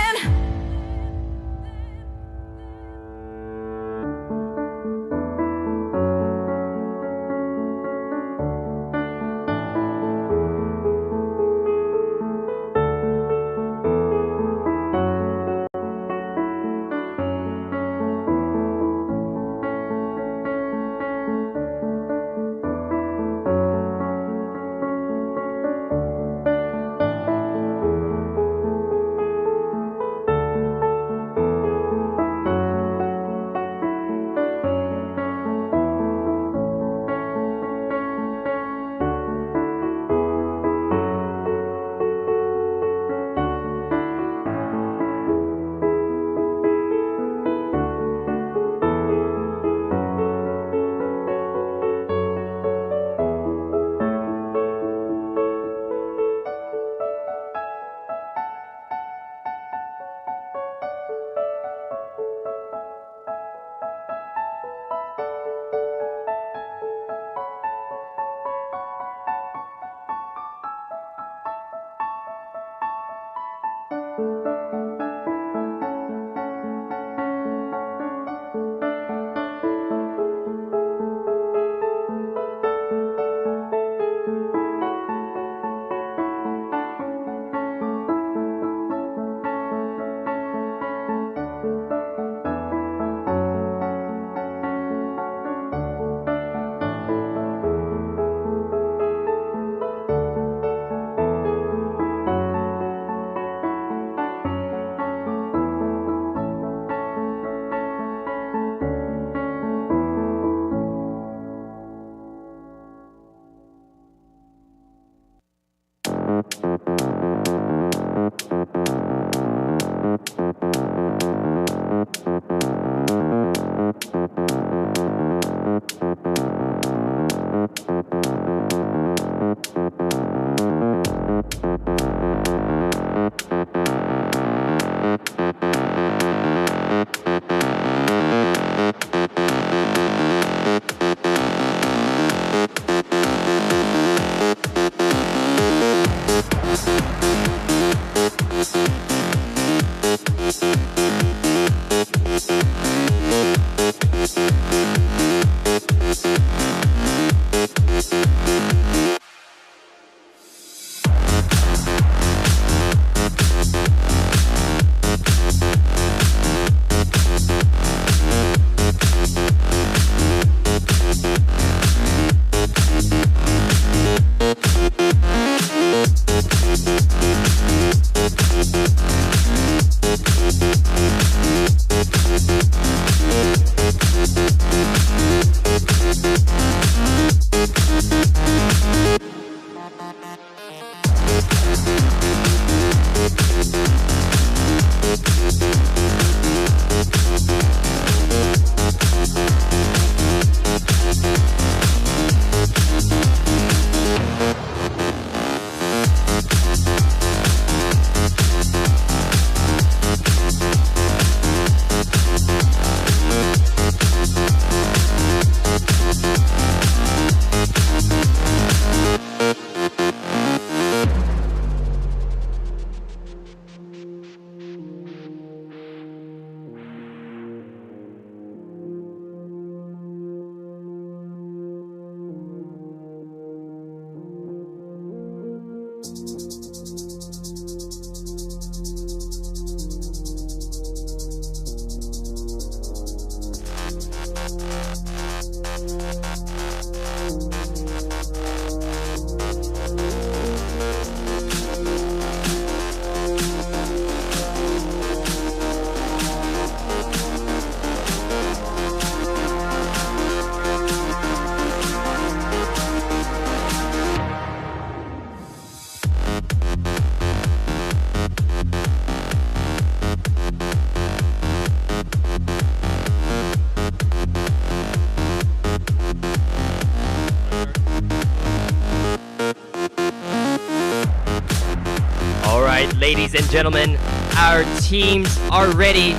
right, ladies and gentlemen, our teams are ready.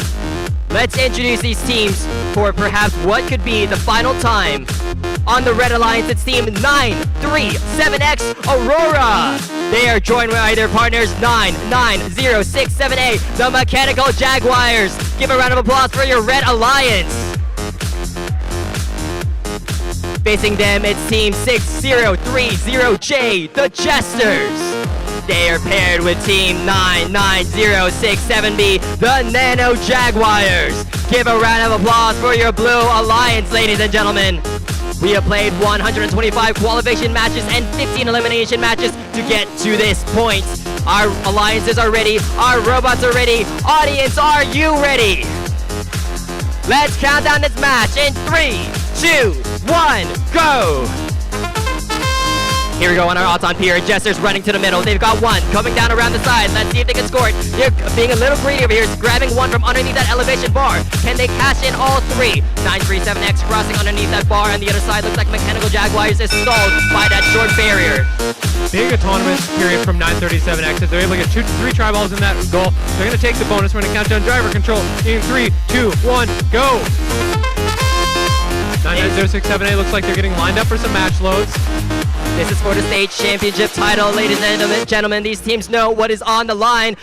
Let's introduce these teams for perhaps what could be the final time. On the Red Alliance, it's team 937X Aurora. They are joined by their partners 99067A, the Mechanical Jaguars. Give a round of applause for your Red Alliance. Facing them, it's team 6030J, the Jesters. They are paired with team 99067B, the Nano Jaguars. Give a round of applause for your Blue Alliance, ladies and gentlemen. We have played 125 qualification matches and 15 elimination matches to get to this point. Our alliances are ready, our robots are ready. Audience, are you ready? Let's count down this match in 3, 2, 1, go! Here we go on our odds on pier. Jesters running to the middle. They've got one coming down around the side. Let's see if they can score it. They're being a little greedy over here, grabbing one from underneath that elevation bar. Can they cash in all three? 937X crossing underneath that bar, and the other side looks like Mechanical Jaguars is stalled by that short barrier. Big autonomous period from 937X. If they're able to get 3 tri-balls in that goal, they're going to take the bonus. We're going to count down driver control in 3, 2, 1, go! 99067A looks like they're getting lined up for some match loads. This is for the state championship title, ladies and gentlemen. These teams know what is on the line.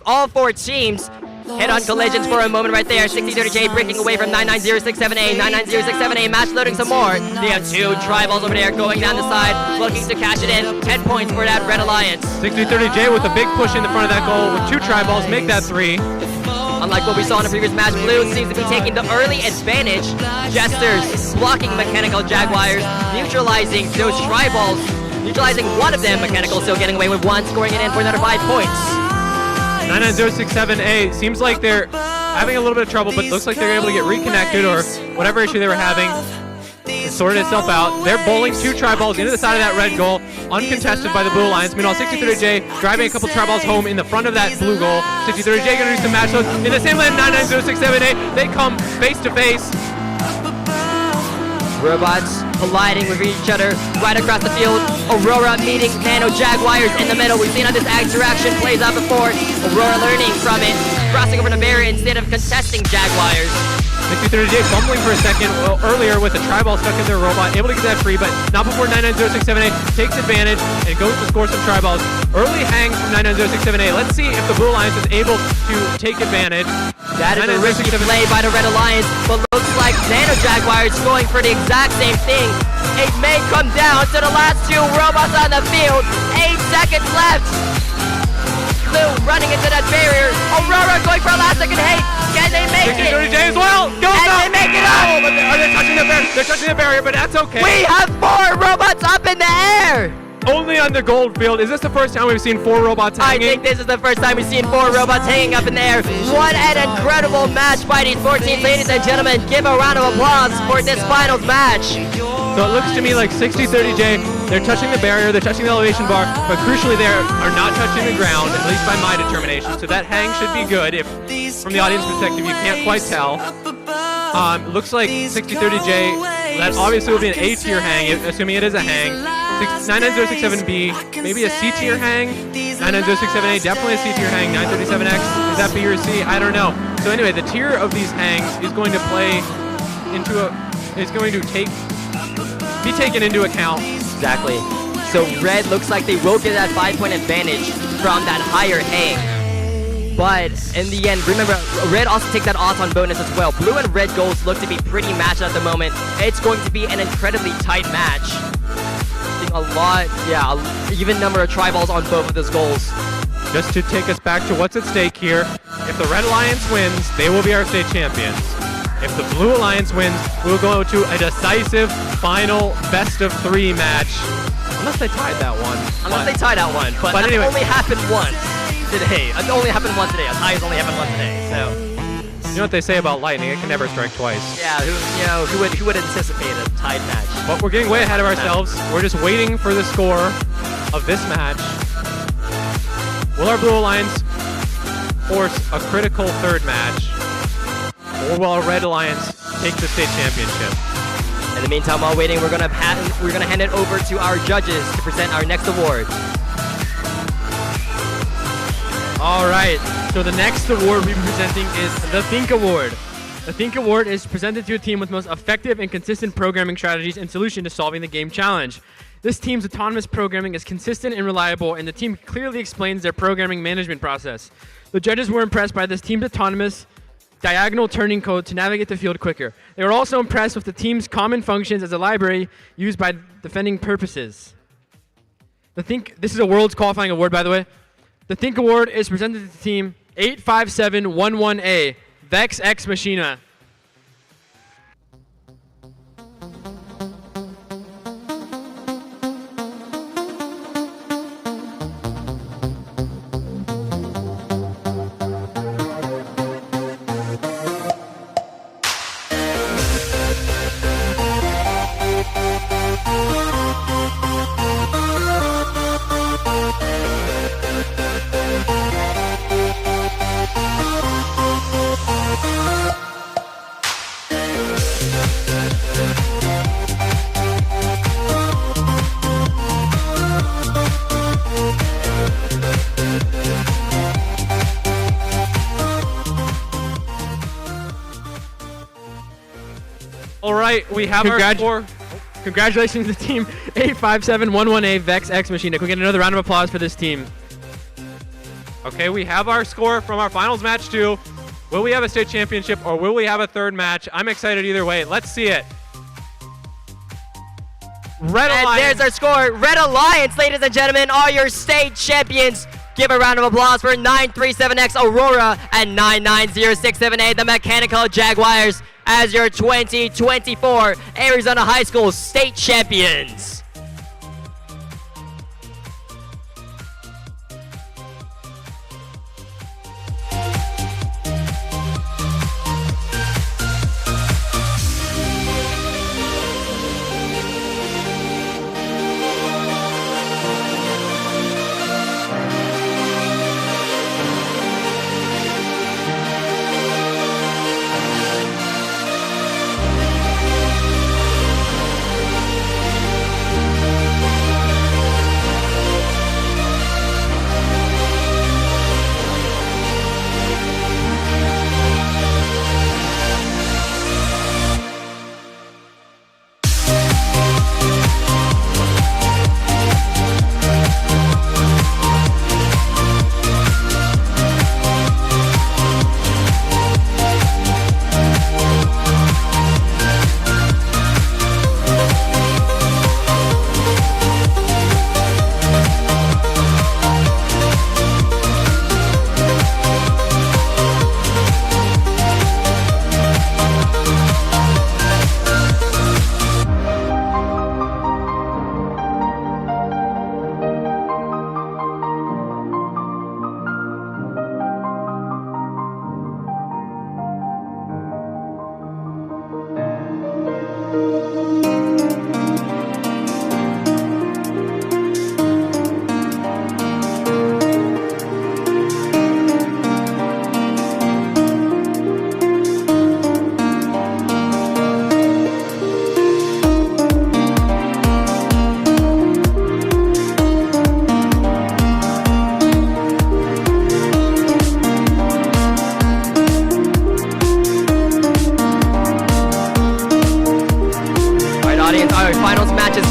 All 4 teams head-on collisions for a moment right there. 6030J breaking away from 99067A. 99067A match loading some more. They have 2 tri-balls over there going down the side, looking to cash it in. 10 points for that Red Alliance. 6030J with a big push in the front of that goal with 2 tri-balls, make that 3. Unlike what we saw in the previous match, Blue seems to be taking the early advantage. Jesters blocking Mechanical Jaguars, neutralizing those tri-balls, neutralizing one of them. Mechanical still getting away with 1, scoring it in for another 5 points. 99067A seems like they're having a little bit of trouble, but looks like they're able to get reconnected, or whatever issue they were having sorted itself out. They're bowling 2 tri-balls into the side of that red goal, uncontested by the Blue Alliance. Meanwhile, 6030J driving a couple tri-balls home in the front of that blue goal. 6030J gonna do some match loads in the same lane. 99067A, they come face to face. Robots colliding with each other right across the field. Aurora meeting Nano Jaguars in the middle. We've seen how this interaction plays out before. Aurora learning from it, crossing over the barrier instead of contesting Jaguars. 6030J fumbling for a second earlier with the tri-ball stuck in their robot, able to get that free, but not before 99067A takes advantage and goes to score some tri-balls. Early hang from 99067A. Let's see if the Blue Alliance is able to take advantage. That is a risky play by the Red Alliance, but looks like Nano Jaguars going for the exact same thing. It may come down to the last 2 robots on the field. 8 seconds left. Blue running into that barrier. Aurora going for a last second hate. Can they make it? 6030J as well. Go, Can they make it up? Oh, but are they touching the barrier? They're touching the barrier, but that's okay. We have 4 robots up in the air. Only on the gold field. Is this the first time we've seen 4 robots hanging? I think this is the first time we've seen 4 robots hanging up in the air. What an incredible match by these 4 teams, ladies and gentlemen. Give a round of applause for this finals match. So it looks to me like 6030J, they're touching the barrier, they're touching the elevation bar, but crucially they are not touching the ground, at least by my determination. So that hang should be good. If from the audience perspective you can't quite tell. Looks like 6030J, that obviously will be an A tier hang, assuming it is a hang. 99067B, maybe a C tier hang. 99067A, definitely a C tier hang. 937X, is that B or C? I don't know. So anyway, the tier of these hangs is going to be taken into account. Exactly. So Red looks like they will get that 5-point advantage from that higher hang. But in the end, remember, Red also takes that odds on bonus as well. Blue and Red goals look to be pretty matched at the moment. It's going to be an incredibly tight match. Even number of tri-balls on both of those goals. Just to take us back to what's at stake here, if the Red Alliance wins, they will be our state champions. If the Blue Alliance wins, we'll go to a decisive final best-of-3 match. Unless they tied that one. But that anyway. only happened once today. It only happened once today. A tie has only happened once today. So. You know what they say about lightning? It can never strike twice. Yeah, who would anticipate a tied match? But we're getting way ahead of ourselves. We're just waiting for the score of this match. Will our Blue Alliance force a critical 3rd match? Or will our Red Alliance take the state championship? In the meantime, while waiting, we're gonna hand it over to our judges to present our next award. All right, so the next award we'll be presenting is the Think Award. The Think Award is presented to a team with most effective and consistent programming strategies and solution to solving the game challenge. This team's autonomous programming is consistent and reliable, and the team clearly explains their programming management process. The judges were impressed by this team's autonomous diagonal turning code to navigate the field quicker. They were also impressed with the team's common functions as a library used by defending purposes. This is a Worlds qualifying award, by the way. The Think Award is presented to the team 85711A, Vex X Machina. All right, we have our score. Congratulations to team 85711A Vex X Machina. Can we get another round of applause for this team? Okay, we have our score from our finals match 2. Will we have a state championship or will we have a third match? I'm excited either way. Let's see it. Red And Alliance. there's our score. Red Alliance, ladies and gentlemen, are your state champions. Give a round of applause for 937X Aurora and 99067A, the Mechanical Jaguars, as your 2024 Arizona High School state champions.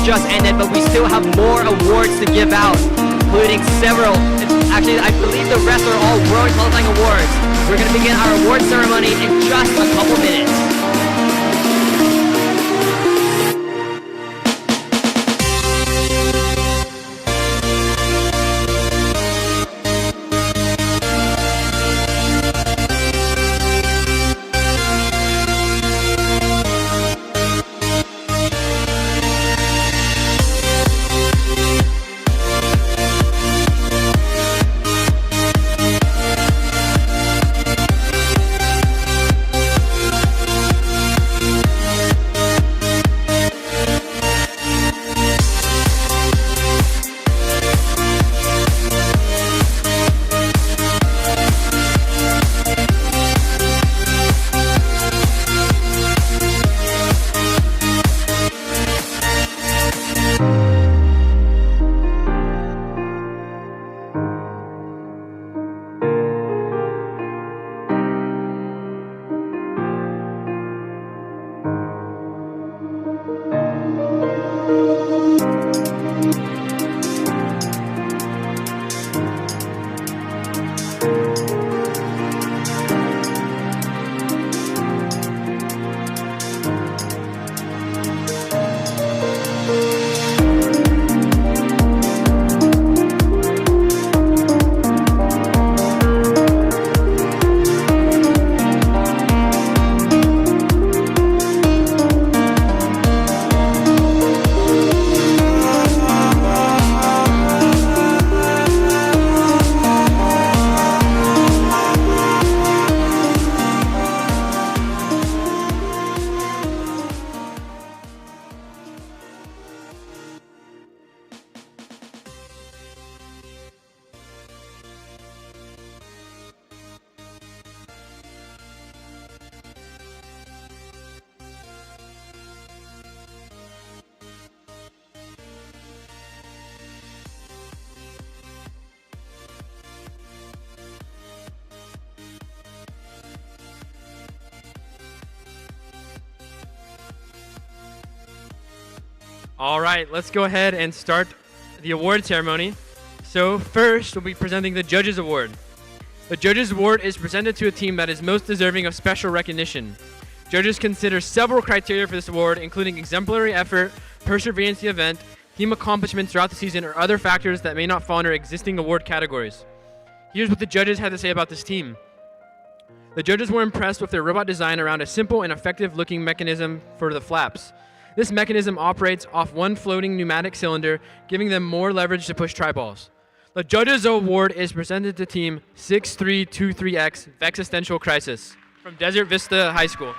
Just ended, but we still have more awards to give out, including several. Actually, I believe the rest are all World Qualifying Awards. We're going to begin our award ceremony in just a couple minutes. All right, let's go ahead and start the award ceremony. So first, we'll be presenting the Judges Award. The Judges Award is presented to a team that is most deserving of special recognition. Judges consider several criteria for this award, including exemplary effort, perseverance in the event, team accomplishments throughout the season, or other factors that may not fall under existing award categories. Here's what the judges had to say about this team. The judges were impressed with their robot design around a simple and effective looking mechanism for the flaps. This mechanism operates off one floating pneumatic cylinder, giving them more leverage to push tri-balls. The Judges Award is presented to Team 6323X Existential Crisis from Desert Vista High School.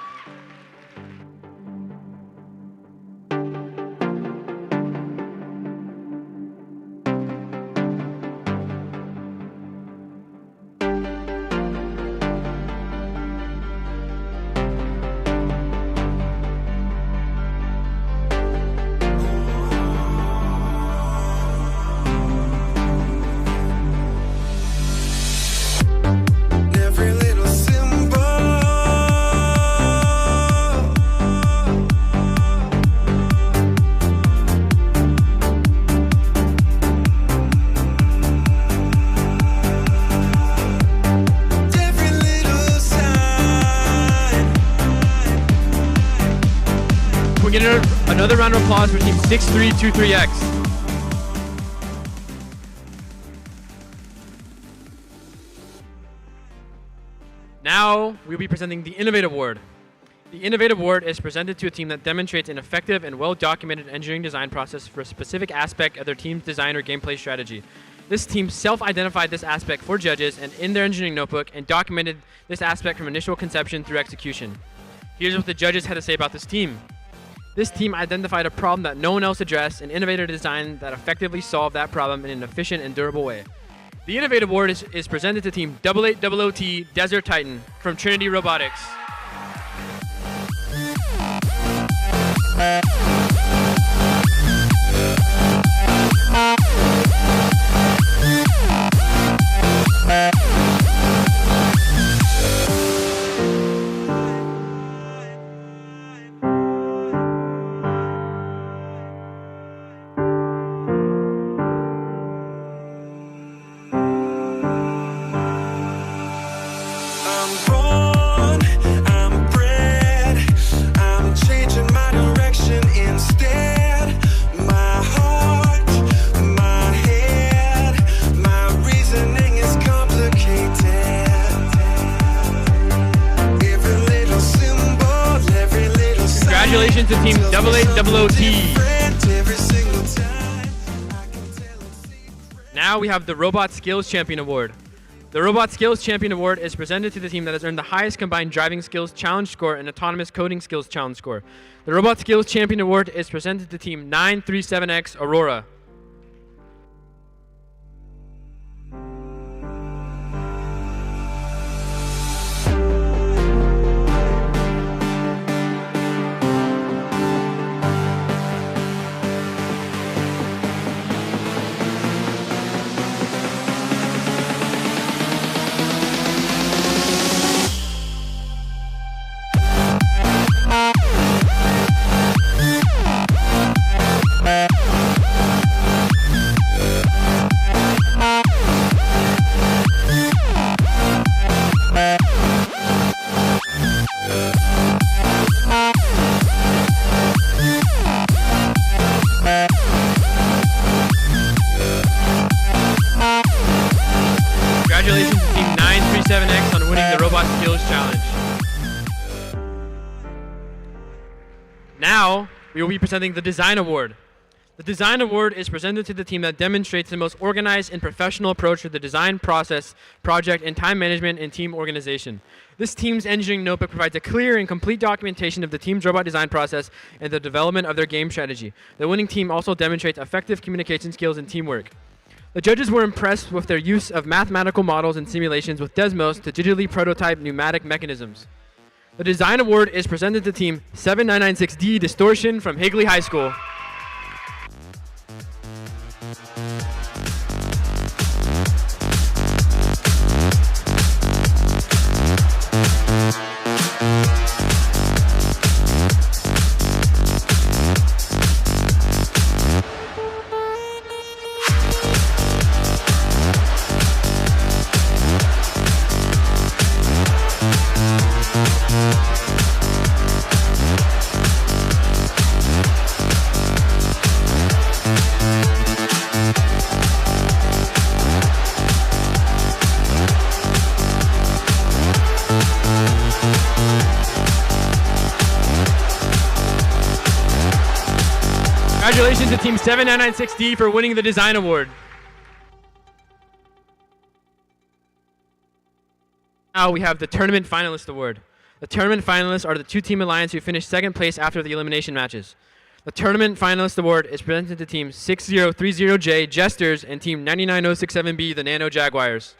Every little symbol every little sign. We're getting another round of applause for Team 6323X. Now, we'll be presenting the Innovative Award. The Innovative Award is presented to a team that demonstrates an effective and well-documented engineering design process for a specific aspect of their team's design or gameplay strategy. This team self-identified this aspect for judges and in their engineering notebook and documented this aspect from initial conception through execution. Here's what the judges had to say about this team. This team identified a problem that no one else addressed and innovated a design that effectively solved that problem in an efficient and durable way. The Innovative Award is presented to Team 8800T Desert Titan from Trinity Robotics. I'm born, I'm bred, I'm changing my direction instead. My heart, my head, my reasoning is complicated. Every little symbol, every little sign. Congratulations to Team 8800T. Every single time. Now we have the Robot Skills Champion Award. The Robot Skills Champion Award is presented to the team that has earned the highest combined driving skills challenge score and autonomous coding skills challenge score. The Robot Skills Champion Award is presented to Team 937X Aurora. Congratulations to Team 937X on winning the Robot Skills Challenge. Now, we will be presenting the Design Award. The Design Award is presented to the team that demonstrates the most organized and professional approach to the design process, project, and time management and team organization. This team's engineering notebook provides a clear and complete documentation of the team's robot design process and the development of their game strategy. The winning team also demonstrates effective communication skills and teamwork. The judges were impressed with their use of mathematical models and simulations with Desmos to digitally prototype pneumatic mechanisms. The Design Award is presented to Team 7996D Distortion from Higley High School. Congratulations to Team 7996D for winning the Design Award. Now we have the Tournament Finalist Award. The Tournament Finalists are the two Team Alliance who finished second place after the elimination matches. The Tournament Finalist Award is presented to Team 6030J, Jesters, and Team 99067B, the Nano Jaguars.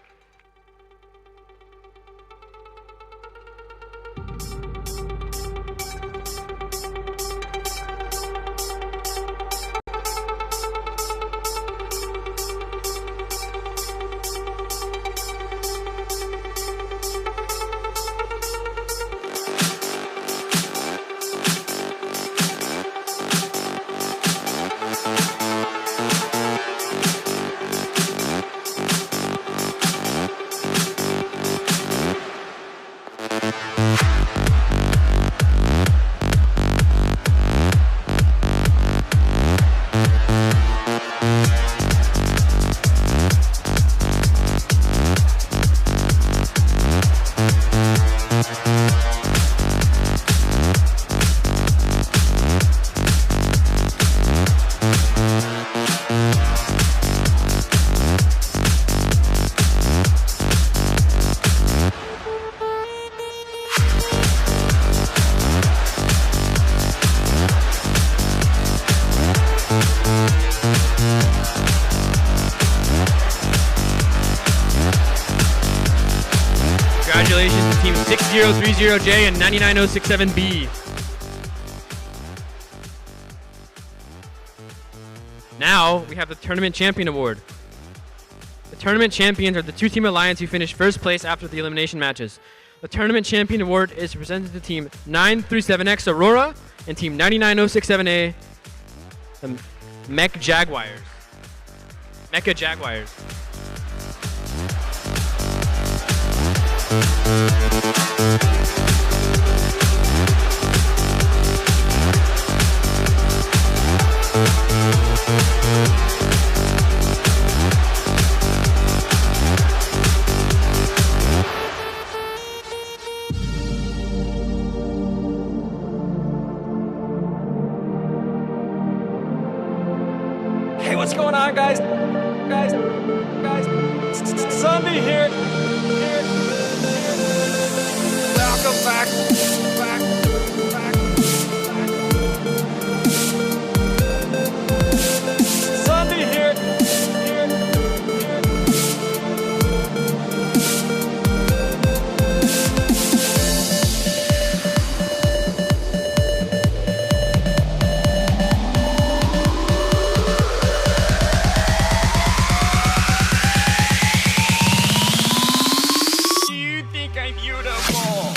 Congratulations to Team 6030J and 99067B. Now we have the Tournament Champion Award. The Tournament Champions are the two Team Alliance who finished first place after the elimination matches. The Tournament Champion Award is presented to Team 937X Aurora and Team 99067A, the Mecha Jaguars. Mecha Jaguars. Hey, what's going on, guys? Guys. Sunday here. Welcome back. Sunday here. You think I'm beautiful?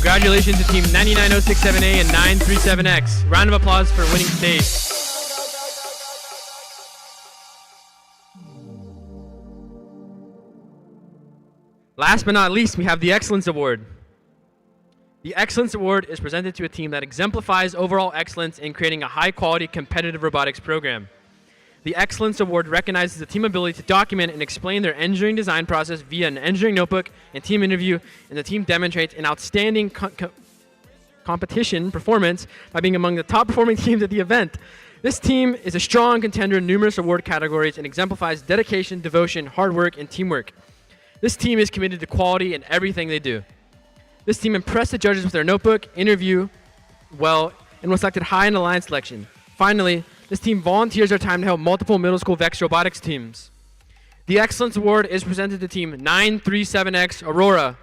Congratulations to Team 99067A and 937X. Round of applause for winning stage. Last but not least, we have the Excellence Award. The Excellence Award is presented to a team that exemplifies overall excellence in creating a high-quality competitive robotics program. The Excellence Award recognizes the team ability to document and explain their engineering design process via an engineering notebook and team interview, and the team demonstrates an outstanding competition performance by being among the top performing teams at the event. This team is a strong contender in numerous award categories and exemplifies dedication, devotion, hard work, and teamwork. This team is committed to quality in everything they do. This team impressed the judges with their notebook, interview, well, and was selected high in the line selection. Finally, this team volunteers their time to help multiple middle school VEX robotics teams. The Excellence Award is presented to Team 937X Aurora.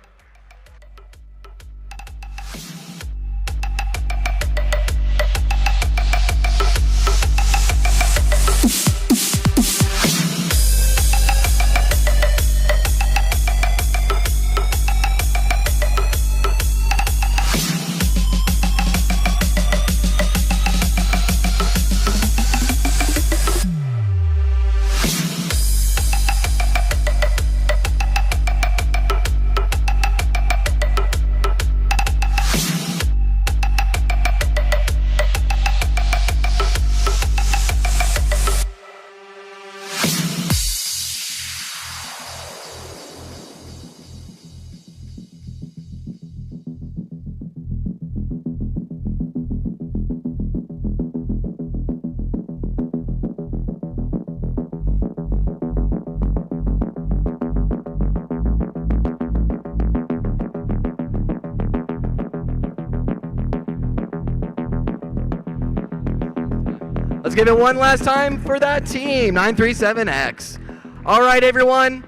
give it one last time for that team, 937X. All right, everyone.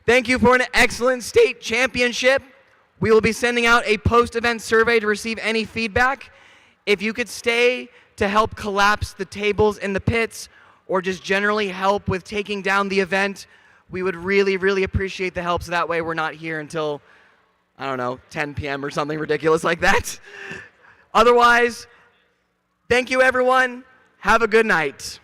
Thank you for an excellent state championship. We will be sending out a post-event survey to receive any feedback. If you could stay to help collapse the tables in the pits or just generally help with taking down the event, we would really, really appreciate the help so that way we're not here until, I don't know, 10 p.m. or something ridiculous like that. Otherwise, thank you, everyone. Have a good night.